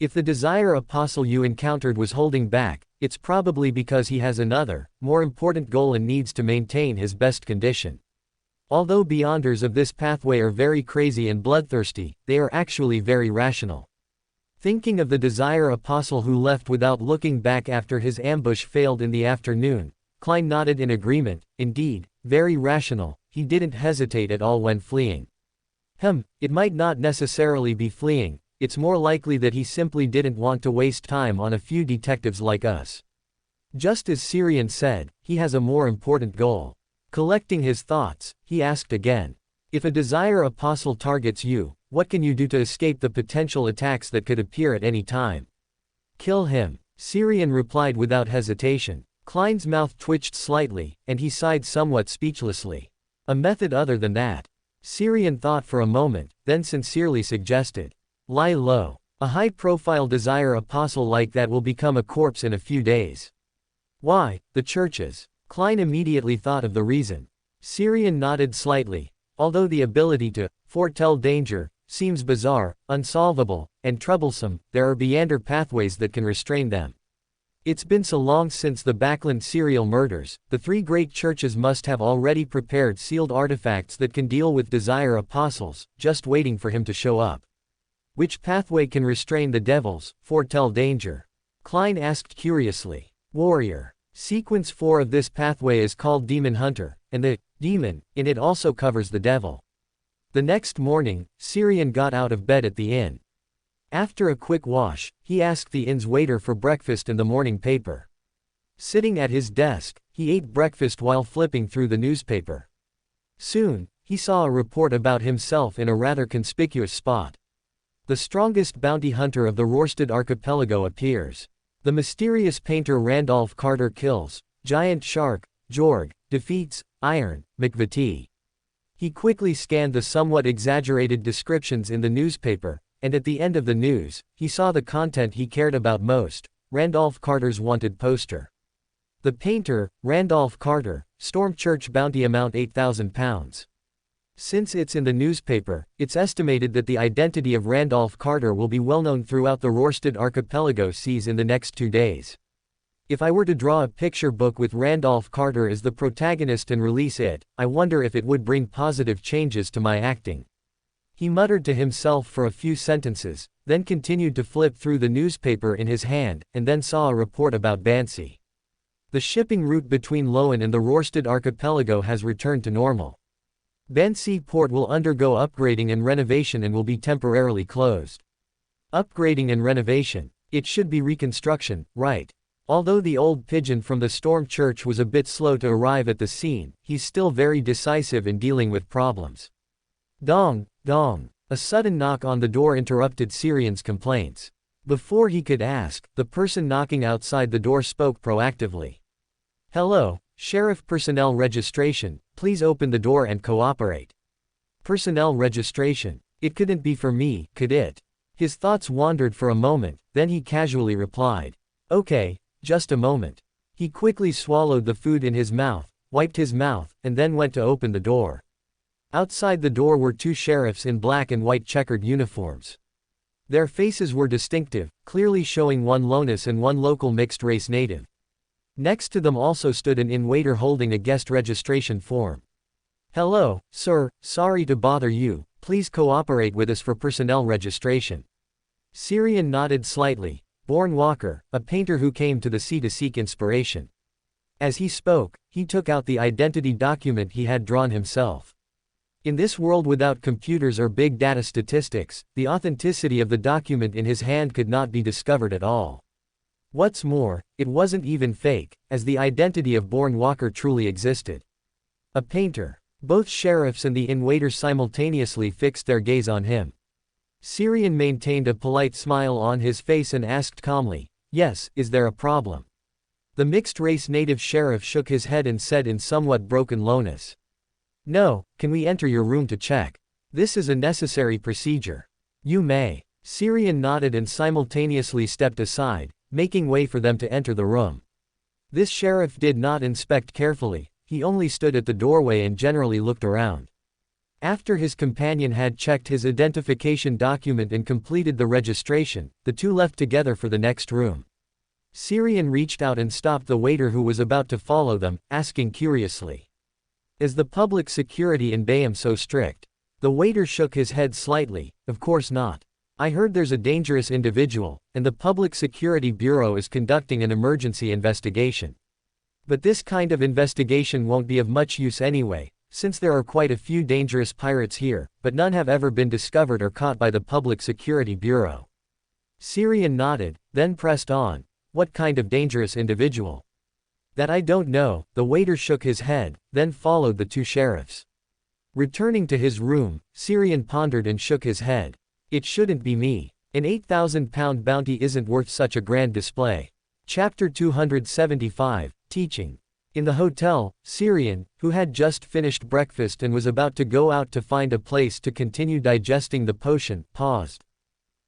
If the desire apostle you encountered was holding back, it's probably because he has another, more important goal and needs to maintain his best condition. Although beyonders of this pathway are very crazy and bloodthirsty, they are actually very rational." Thinking of the desire apostle who left without looking back after his ambush failed in the afternoon, Klein nodded in agreement. Indeed, very rational, he didn't hesitate at all when fleeing. It might not necessarily be fleeing, it's more likely that he simply didn't want to waste time on a few detectives like us. Just as Syrian said, he has a more important goal. Collecting his thoughts, he asked again, "If a desire apostle targets you, what can you do to escape the potential attacks that could appear at any time?" "Kill him," Syrian replied without hesitation. Klein's mouth twitched slightly, and he sighed somewhat speechlessly. "A method other than that?" Syrian thought for a moment, then sincerely suggested, "Lie low. A high-profile desire apostle like that will become a corpse in a few days." "Why, the churches?" Klein immediately thought of the reason. Syrian nodded slightly. Although the ability to foretell danger seems bizarre, unsolvable, and troublesome, there are meander pathways that can restrain them. It's been so long since the Backland serial murders, the three great churches must have already prepared sealed artifacts that can deal with desire apostles, just waiting for him to show up. "Which pathway can restrain the devils, foretell danger?" Klein asked curiously. "Warrior. Sequence 4 of this pathway is called Demon Hunter, and the demon in it also covers the devil." The next morning, Syrian got out of bed at the inn. After a quick wash, he asked the inn's waiter for breakfast and the morning paper. Sitting at his desk, he ate breakfast while flipping through the newspaper. Soon, he saw a report about himself in a rather conspicuous spot. The strongest bounty hunter of the Rorstad archipelago appears. The mysterious painter Randolph Carter kills giant shark, Jorg, defeats Iron, McVitie. He quickly scanned the somewhat exaggerated descriptions in the newspaper, and at the end of the news, he saw the content he cared about most, Randolph Carter's wanted poster. The painter, Randolph Carter, Storm Church bounty amount £8,000. Since it's in the newspaper, it's estimated that the identity of Randolph Carter will be well known throughout the Rorstad archipelago seas in the next 2 days. If I were to draw a picture book with Randolph Carter as the protagonist and release it, I wonder if it would bring positive changes to my acting. He muttered to himself for a few sentences, then continued to flip through the newspaper in his hand, and then saw a report about Bansi. The shipping route between Loen and the Rorstad archipelago has returned to normal. Bansi port will undergo upgrading and renovation and will be temporarily closed. Upgrading and renovation. It should be reconstruction, right? Although the old pigeon from the Storm Church was a bit slow to arrive at the scene, he's still very decisive in dealing with problems. Dong, dong. A sudden knock on the door interrupted Syrian's complaints. Before he could ask, the person knocking outside the door spoke proactively. "Hello, Sheriff Personnel Registration, please open the door and cooperate." Personnel registration. It couldn't be for me, could it? His thoughts wandered for a moment, then he casually replied, "Okay, just a moment." He quickly swallowed the food in his mouth, wiped his mouth, and then went to open the door. Outside the door were two sheriffs in black and white checkered uniforms. Their faces were distinctive, clearly showing one Lonus and one local mixed-race native. Next to them also stood an inn waiter holding a guest registration form. "Hello, sir, sorry to bother you, please cooperate with us for personnel registration." Syrian nodded slightly. Born Walker, a painter who came to the sea to seek inspiration. As he spoke, he took out the identity document he had drawn himself. In this world without computers or big data statistics, the authenticity of the document in his hand could not be discovered at all. What's more, it wasn't even fake, as the identity of Born Walker truly existed. A painter. Both sheriffs and the inn-waiter simultaneously fixed their gaze on him. Syrian maintained a polite smile on his face and asked calmly, "Yes, is there a problem?" The mixed-race native sheriff shook his head and said in somewhat broken lowness, "No, can we enter your room to check? This is a necessary procedure." "You may." Syrian nodded and simultaneously stepped aside, making way for them to enter the room. This sheriff did not inspect carefully, he only stood at the doorway and generally looked around. After his companion had checked his identification document and completed the registration, the two left together for the next room. Syrian reached out and stopped the waiter who was about to follow them, asking curiously, "Is the public security in Bayam so strict?" The waiter shook his head slightly, "Of course not. I heard there's a dangerous individual, and the Public Security Bureau is conducting an emergency investigation. But this kind of investigation won't be of much use anyway, since there are quite a few dangerous pirates here, but none have ever been discovered or caught by the Public Security Bureau." Syrian nodded, then pressed on, "What kind of dangerous individual?" "That I don't know." The waiter shook his head, then followed the two sheriffs. Returning to his room, Syrian pondered and shook his head. "It shouldn't be me. An £8,000 bounty isn't worth such a grand display." Chapter 275, Teaching. In the hotel, Syrian, who had just finished breakfast and was about to go out to find a place to continue digesting the potion, paused.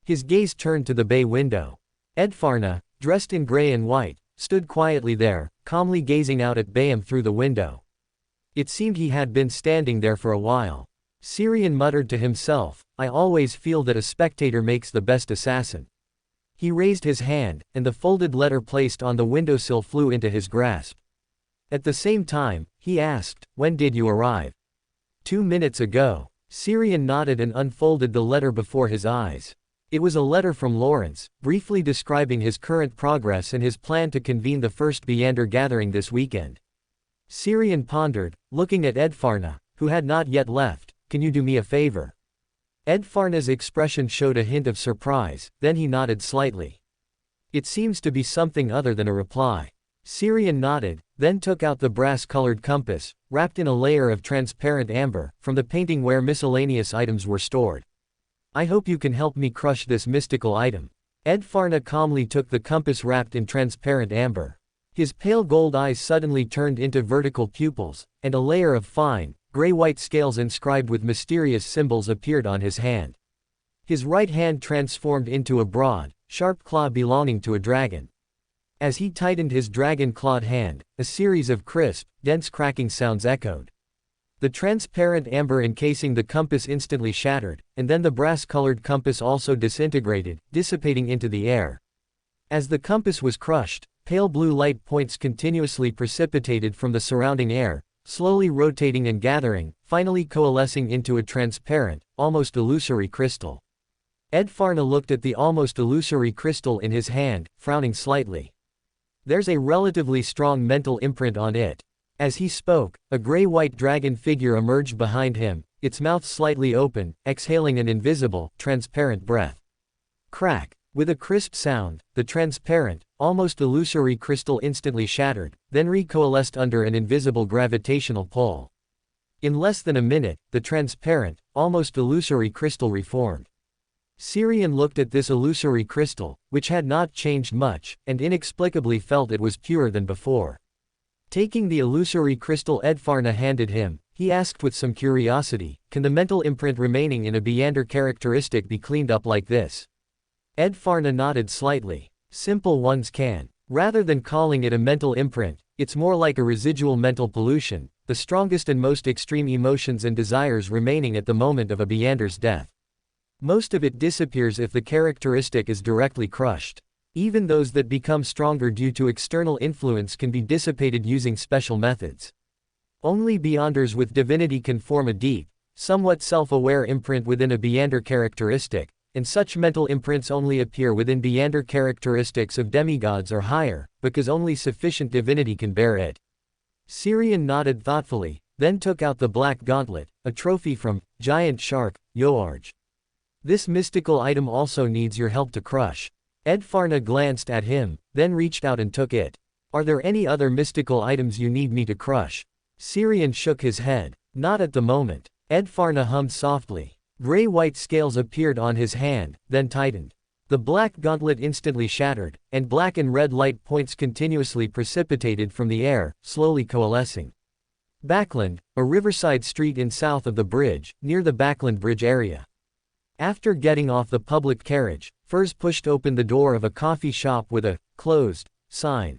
His gaze turned to the bay window. Edfarna, dressed in gray and white, stood quietly there, calmly gazing out at Bayam through the window. It seemed he had been standing there for a while. Syrian muttered to himself, "I always feel that a spectator makes the best assassin." He raised his hand, and the folded letter placed on the windowsill flew into his grasp. At the same time, he asked, "When did you arrive?" 2 minutes ago. Syrian nodded and unfolded the letter before his eyes. It was a letter from Lawrence, briefly describing his current progress and his plan to convene the first Beander gathering this weekend. Syrian pondered, looking at Edfarna, who had not yet left. "Can you do me a favor?" Edfarna's expression showed a hint of surprise, then he nodded slightly. "It seems to be something other than a reply." Syrian nodded, then took out the brass-colored compass, wrapped in a layer of transparent amber, from the painting where miscellaneous items were stored. "I hope you can help me crush this mystical item." Edfarna calmly took the compass wrapped in transparent amber. His pale gold eyes suddenly turned into vertical pupils, and a layer of fine, gray-white scales inscribed with mysterious symbols appeared on his hand. His right hand transformed into a broad, sharp claw belonging to a dragon. As he tightened his dragon-clawed hand, a series of crisp, dense cracking sounds echoed. The transparent amber encasing the compass instantly shattered, and then the brass-colored compass also disintegrated, dissipating into the air. As the compass was crushed, pale blue light points continuously precipitated from the surrounding air, slowly rotating and gathering, finally coalescing into a transparent, almost illusory crystal. Edfarna looked at the almost illusory crystal in his hand, frowning slightly. "There's a relatively strong mental imprint on it." As he spoke, a gray-white dragon figure emerged behind him, its mouth slightly open, exhaling an invisible, transparent breath. Crack! With a crisp sound, the transparent, almost illusory crystal instantly shattered, then recoalesced under an invisible gravitational pull. In less than a minute, the transparent, almost illusory crystal reformed. Syrian looked at this illusory crystal, which had not changed much, and inexplicably felt it was purer than before. Taking the illusory crystal Edfarna handed him, he asked with some curiosity, "Can the mental imprint remaining in a Beander characteristic be cleaned up like this?" Edfarna nodded slightly. "Simple ones can. Rather than calling it a mental imprint, it's more like a residual mental pollution, the strongest and most extreme emotions and desires remaining at the moment of a Beander's death. Most of it disappears if the characteristic is directly crushed. Even those that become stronger due to external influence can be dissipated using special methods. Only Beanders with divinity can form a deep, somewhat self-aware imprint within a Beander characteristic, and such mental imprints only appear within Beander characteristics of demigods or higher, because only sufficient divinity can bear it." Syrian nodded thoughtfully, then took out the black gauntlet, a trophy from Giant Shark, Yoarj. "This mystical item also needs your help to crush." Edfarna glanced at him, then reached out and took it. "Are there any other mystical items you need me to crush?" Syrian shook his head. Not at the moment. Edfarna hummed softly. Gray-white scales appeared on his hand, then tightened. The black gauntlet instantly shattered, and black and red light points continuously precipitated from the air, slowly coalescing. Backland, a riverside street in south of the bridge, near the Backland Bridge area. After getting off the public carriage, Furs pushed open the door of a coffee shop with a closed sign.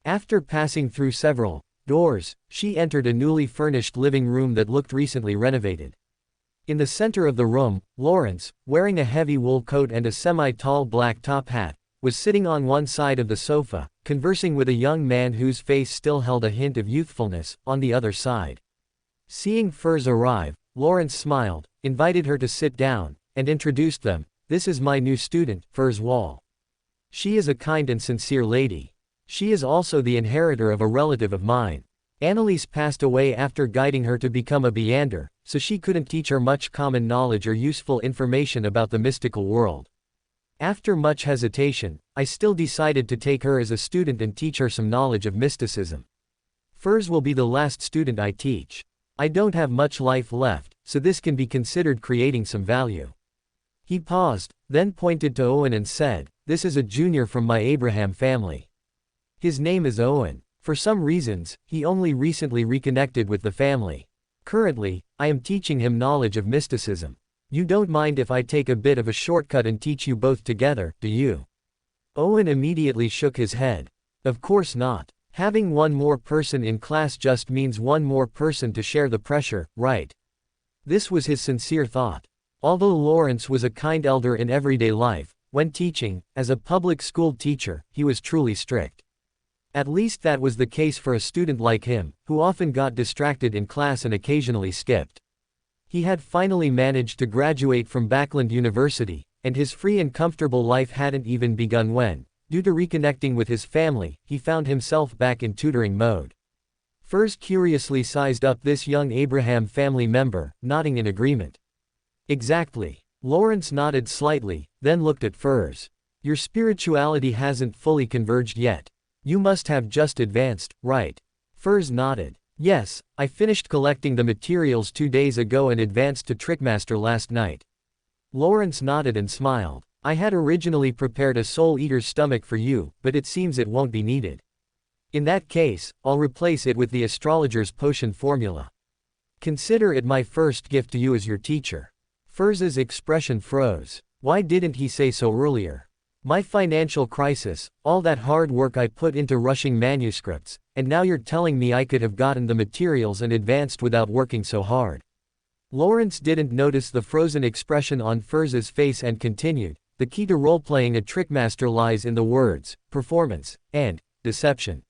After passing through several doors, she entered a newly furnished living room that looked recently renovated. In the center of the room, Lawrence, wearing a heavy wool coat and a semi-tall black top hat, was sitting on one side of the sofa, conversing with a young man whose face still held a hint of youthfulness, on the other side. Seeing Furs arrive, Lawrence smiled, invited her to sit down, and introduced them. "This is my new student, Furs Wall. She is a kind and sincere lady. She is also the inheritor of a relative of mine. Annalise passed away after guiding her to become a Beander, so she couldn't teach her much common knowledge or useful information about the mystical world. After much hesitation, I still decided to take her as a student and teach her some knowledge of mysticism. Furs will be the last student I teach. I don't have much life left, so this can be considered creating some value." He paused, then pointed to Owen and said, "This is a junior from my Abraham family. His name is Owen. For some reasons, he only recently reconnected with the family. Currently, I am teaching him knowledge of mysticism. You don't mind if I take a bit of a shortcut and teach you both together, do you?" Owen immediately shook his head. Of course not. Having one more person in class just means one more person to share the pressure, right? This was his sincere thought. Although Lawrence was a kind elder in everyday life, when teaching, as a public school teacher, he was truly strict. At least that was the case for a student like him, who often got distracted in class and occasionally skipped. He had finally managed to graduate from Backland University, and his free and comfortable life hadn't even begun when, due to reconnecting with his family, he found himself back in tutoring mode. Furs curiously sized up this young Abraham family member, nodding in agreement. "Exactly." Lawrence nodded slightly, then looked at Furs. "Your spirituality hasn't fully converged yet. You must have just advanced, right?" Furs nodded. "Yes, I finished collecting the materials 2 days ago and advanced to Trickmaster last night." Lawrence nodded and smiled. "I had originally prepared a Soul Eater's stomach for you, but it seems it won't be needed. In that case, I'll replace it with the astrologer's potion formula. Consider it my first gift to you as your teacher." Furs's expression froze. Why didn't he say so earlier? "My financial crisis, all that hard work I put into rushing manuscripts, and now you're telling me I could have gotten the materials and advanced without working so hard." Lawrence didn't notice the frozen expression on Furs's face and continued, "The key to role-playing a trickmaster lies in the words, performance, and deception.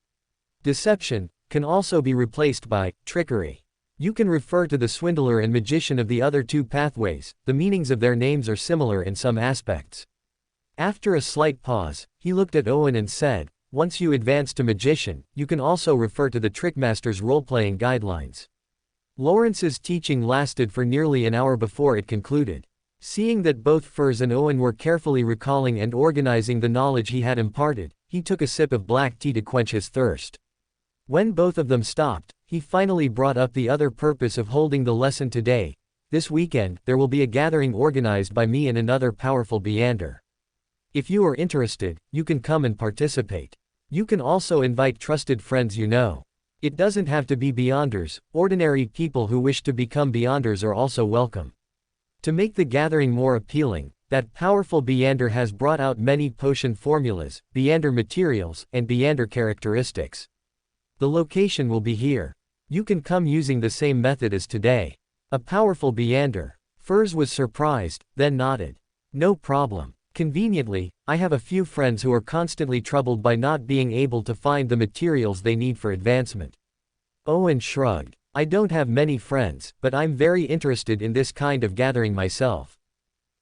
Deception can also be replaced by trickery. You can refer to the swindler and magician of the other two pathways, the meanings of their names are similar in some aspects." After a slight pause, he looked at Owen and said, "Once you advance to magician, you can also refer to the trickmaster's role-playing guidelines." Lawrence's teaching lasted for nearly an hour before it concluded. Seeing that both Furs and Owen were carefully recalling and organizing the knowledge he had imparted, he took a sip of black tea to quench his thirst. When both of them stopped, he finally brought up the other purpose of holding the lesson today. "This weekend, there will be a gathering organized by me and another powerful Beander. If you are interested, you can come and participate. You can also invite trusted friends you know. It doesn't have to be Beyonders, ordinary people who wish to become Beyonders are also welcome." To make the gathering more appealing, that powerful Beander has brought out many potion formulas, Beander materials, and Beander characteristics. The location will be here. You can come using the same method as today. A powerful Beander. Furs was surprised, then nodded. "No problem. Conveniently, I have a few friends who are constantly troubled by not being able to find the materials they need for advancement." Owen shrugged. "I don't have many friends, but I'm very interested in this kind of gathering myself.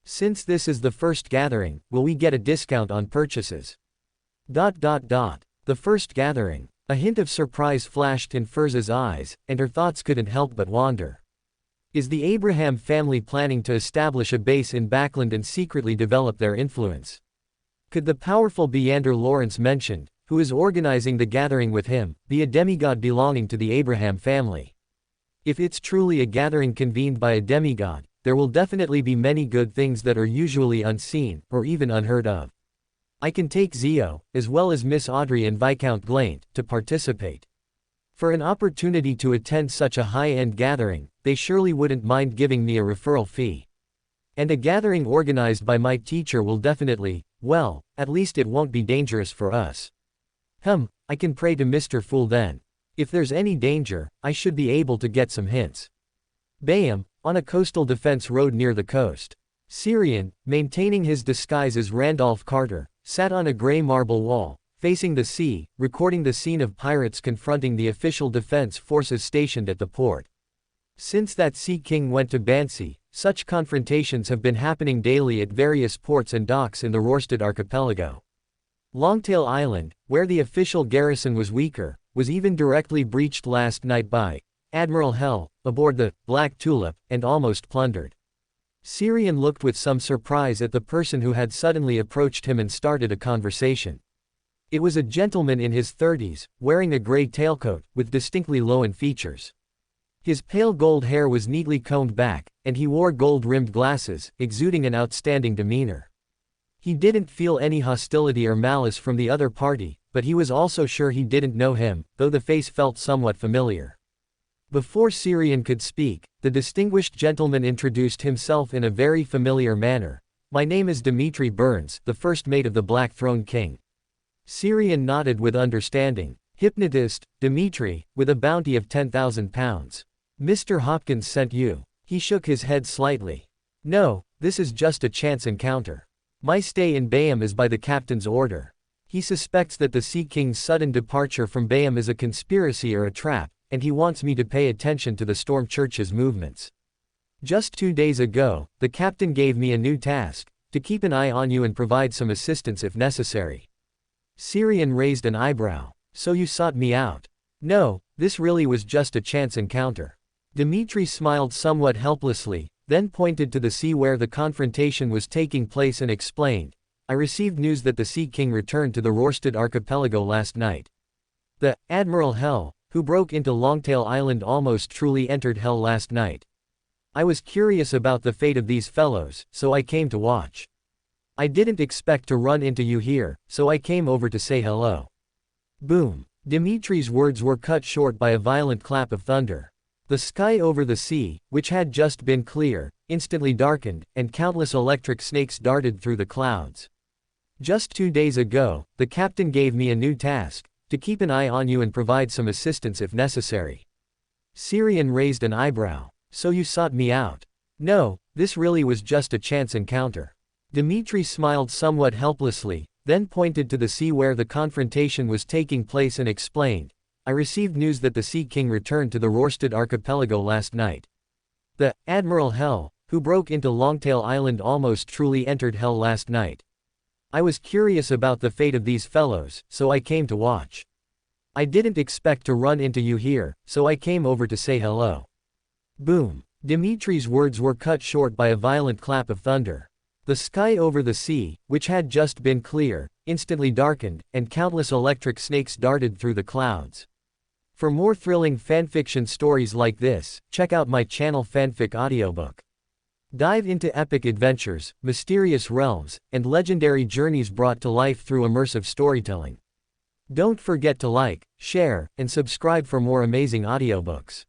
Since this is the first gathering, will we get a discount on purchases?" The first gathering. A hint of surprise flashed in Furs's eyes, and her thoughts couldn't help but wander. Is the Abraham family planning to establish a base in Backland and secretly develop their influence? Could the powerful Beander Lawrence mentioned, who is organizing the gathering with him, be a demigod belonging to the Abraham family? If it's truly a gathering convened by a demigod, there will definitely be many good things that are usually unseen, or even unheard of. I can take Zio, as well as Miss Audrey and Viscount Glaint, to participate. For an opportunity to attend such a high-end gathering, they surely wouldn't mind giving me a referral fee. And a gathering organized by my teacher will definitely, well, at least it won't be dangerous for us. I can pray to Mr. Fool then. If there's any danger, I should be able to get some hints. Bayam, on a coastal defense road near the coast. Syrian, maintaining his disguise as Randolph Carter, sat on a gray marble wall, facing the sea, recording the scene of pirates confronting the official defense forces stationed at the port. Since that Sea King went to Bansi, such confrontations have been happening daily at various ports and docks in the Rorstad archipelago. Longtail Island, where the official garrison was weaker, was even directly breached last night by Admiral Hell, aboard the Black Tulip, and almost plundered. Syrian looked with some surprise at the person who had suddenly approached him and started a conversation. It was a gentleman in his 30s, wearing a gray tailcoat, with distinctly Loan features. His pale gold hair was neatly combed back, and he wore gold-rimmed glasses, exuding an outstanding demeanor. He didn't feel any hostility or malice from the other party, but he was also sure he didn't know him, though the face felt somewhat familiar. Before Syrian could speak, the distinguished gentleman introduced himself in a very familiar manner. "My name is Dimitri Burns, the first mate of the Black Throne King." Syrian nodded with understanding. "Hypnotist, Dimitri, with a bounty of £10,000. Mr. Hopkins sent you." He shook his head slightly. "No, this is just a chance encounter. My stay in Bayam is by the captain's order. He suspects that the Sea King's sudden departure from Bayam is a conspiracy or a trap, and he wants me to pay attention to the Storm Church's movements. Just 2 days ago, the captain gave me a new task, to keep an eye on you and provide some assistance if necessary." Syrian raised an eyebrow. "So you sought me out?" "No, this really was just a chance encounter." Dimitri smiled somewhat helplessly, then pointed to the sea where the confrontation was taking place and explained, "I received news that the Sea King returned to the Rorstad archipelago last night. The Admiral Hell, who broke into Longtail Island, almost truly entered hell last night. I was curious about the fate of these fellows, so I came to watch. I didn't expect to run into you here, so I came over to say hello." Boom. Dimitri's words were cut short by a violent clap of thunder. The sky over the sea, which had just been clear, instantly darkened, and countless electric snakes darted through the clouds. "Just 2 days ago, the captain gave me a new task, to keep an eye on you and provide some assistance if necessary." Syrian raised an eyebrow. "So you sought me out?" "No, this really was just a chance encounter." Dimitri smiled somewhat helplessly, then pointed to the sea where the confrontation was taking place and explained, "I received news that the Sea King returned to the Rorstad archipelago last night. The Admiral Hell, who broke into Longtail Island, almost truly entered hell last night. I was curious about the fate of these fellows, so I came to watch. I didn't expect to run into you here, so I came over to say hello." Boom. Dimitri's words were cut short by a violent clap of thunder. The sky over the sea, which had just been clear, instantly darkened, and countless electric snakes darted through the clouds. For more thrilling fanfiction stories like this, check out my channel Fanfic Audiobook. Dive into epic adventures, mysterious realms, and legendary journeys brought to life through immersive storytelling. Don't forget to like, share, and subscribe for more amazing audiobooks.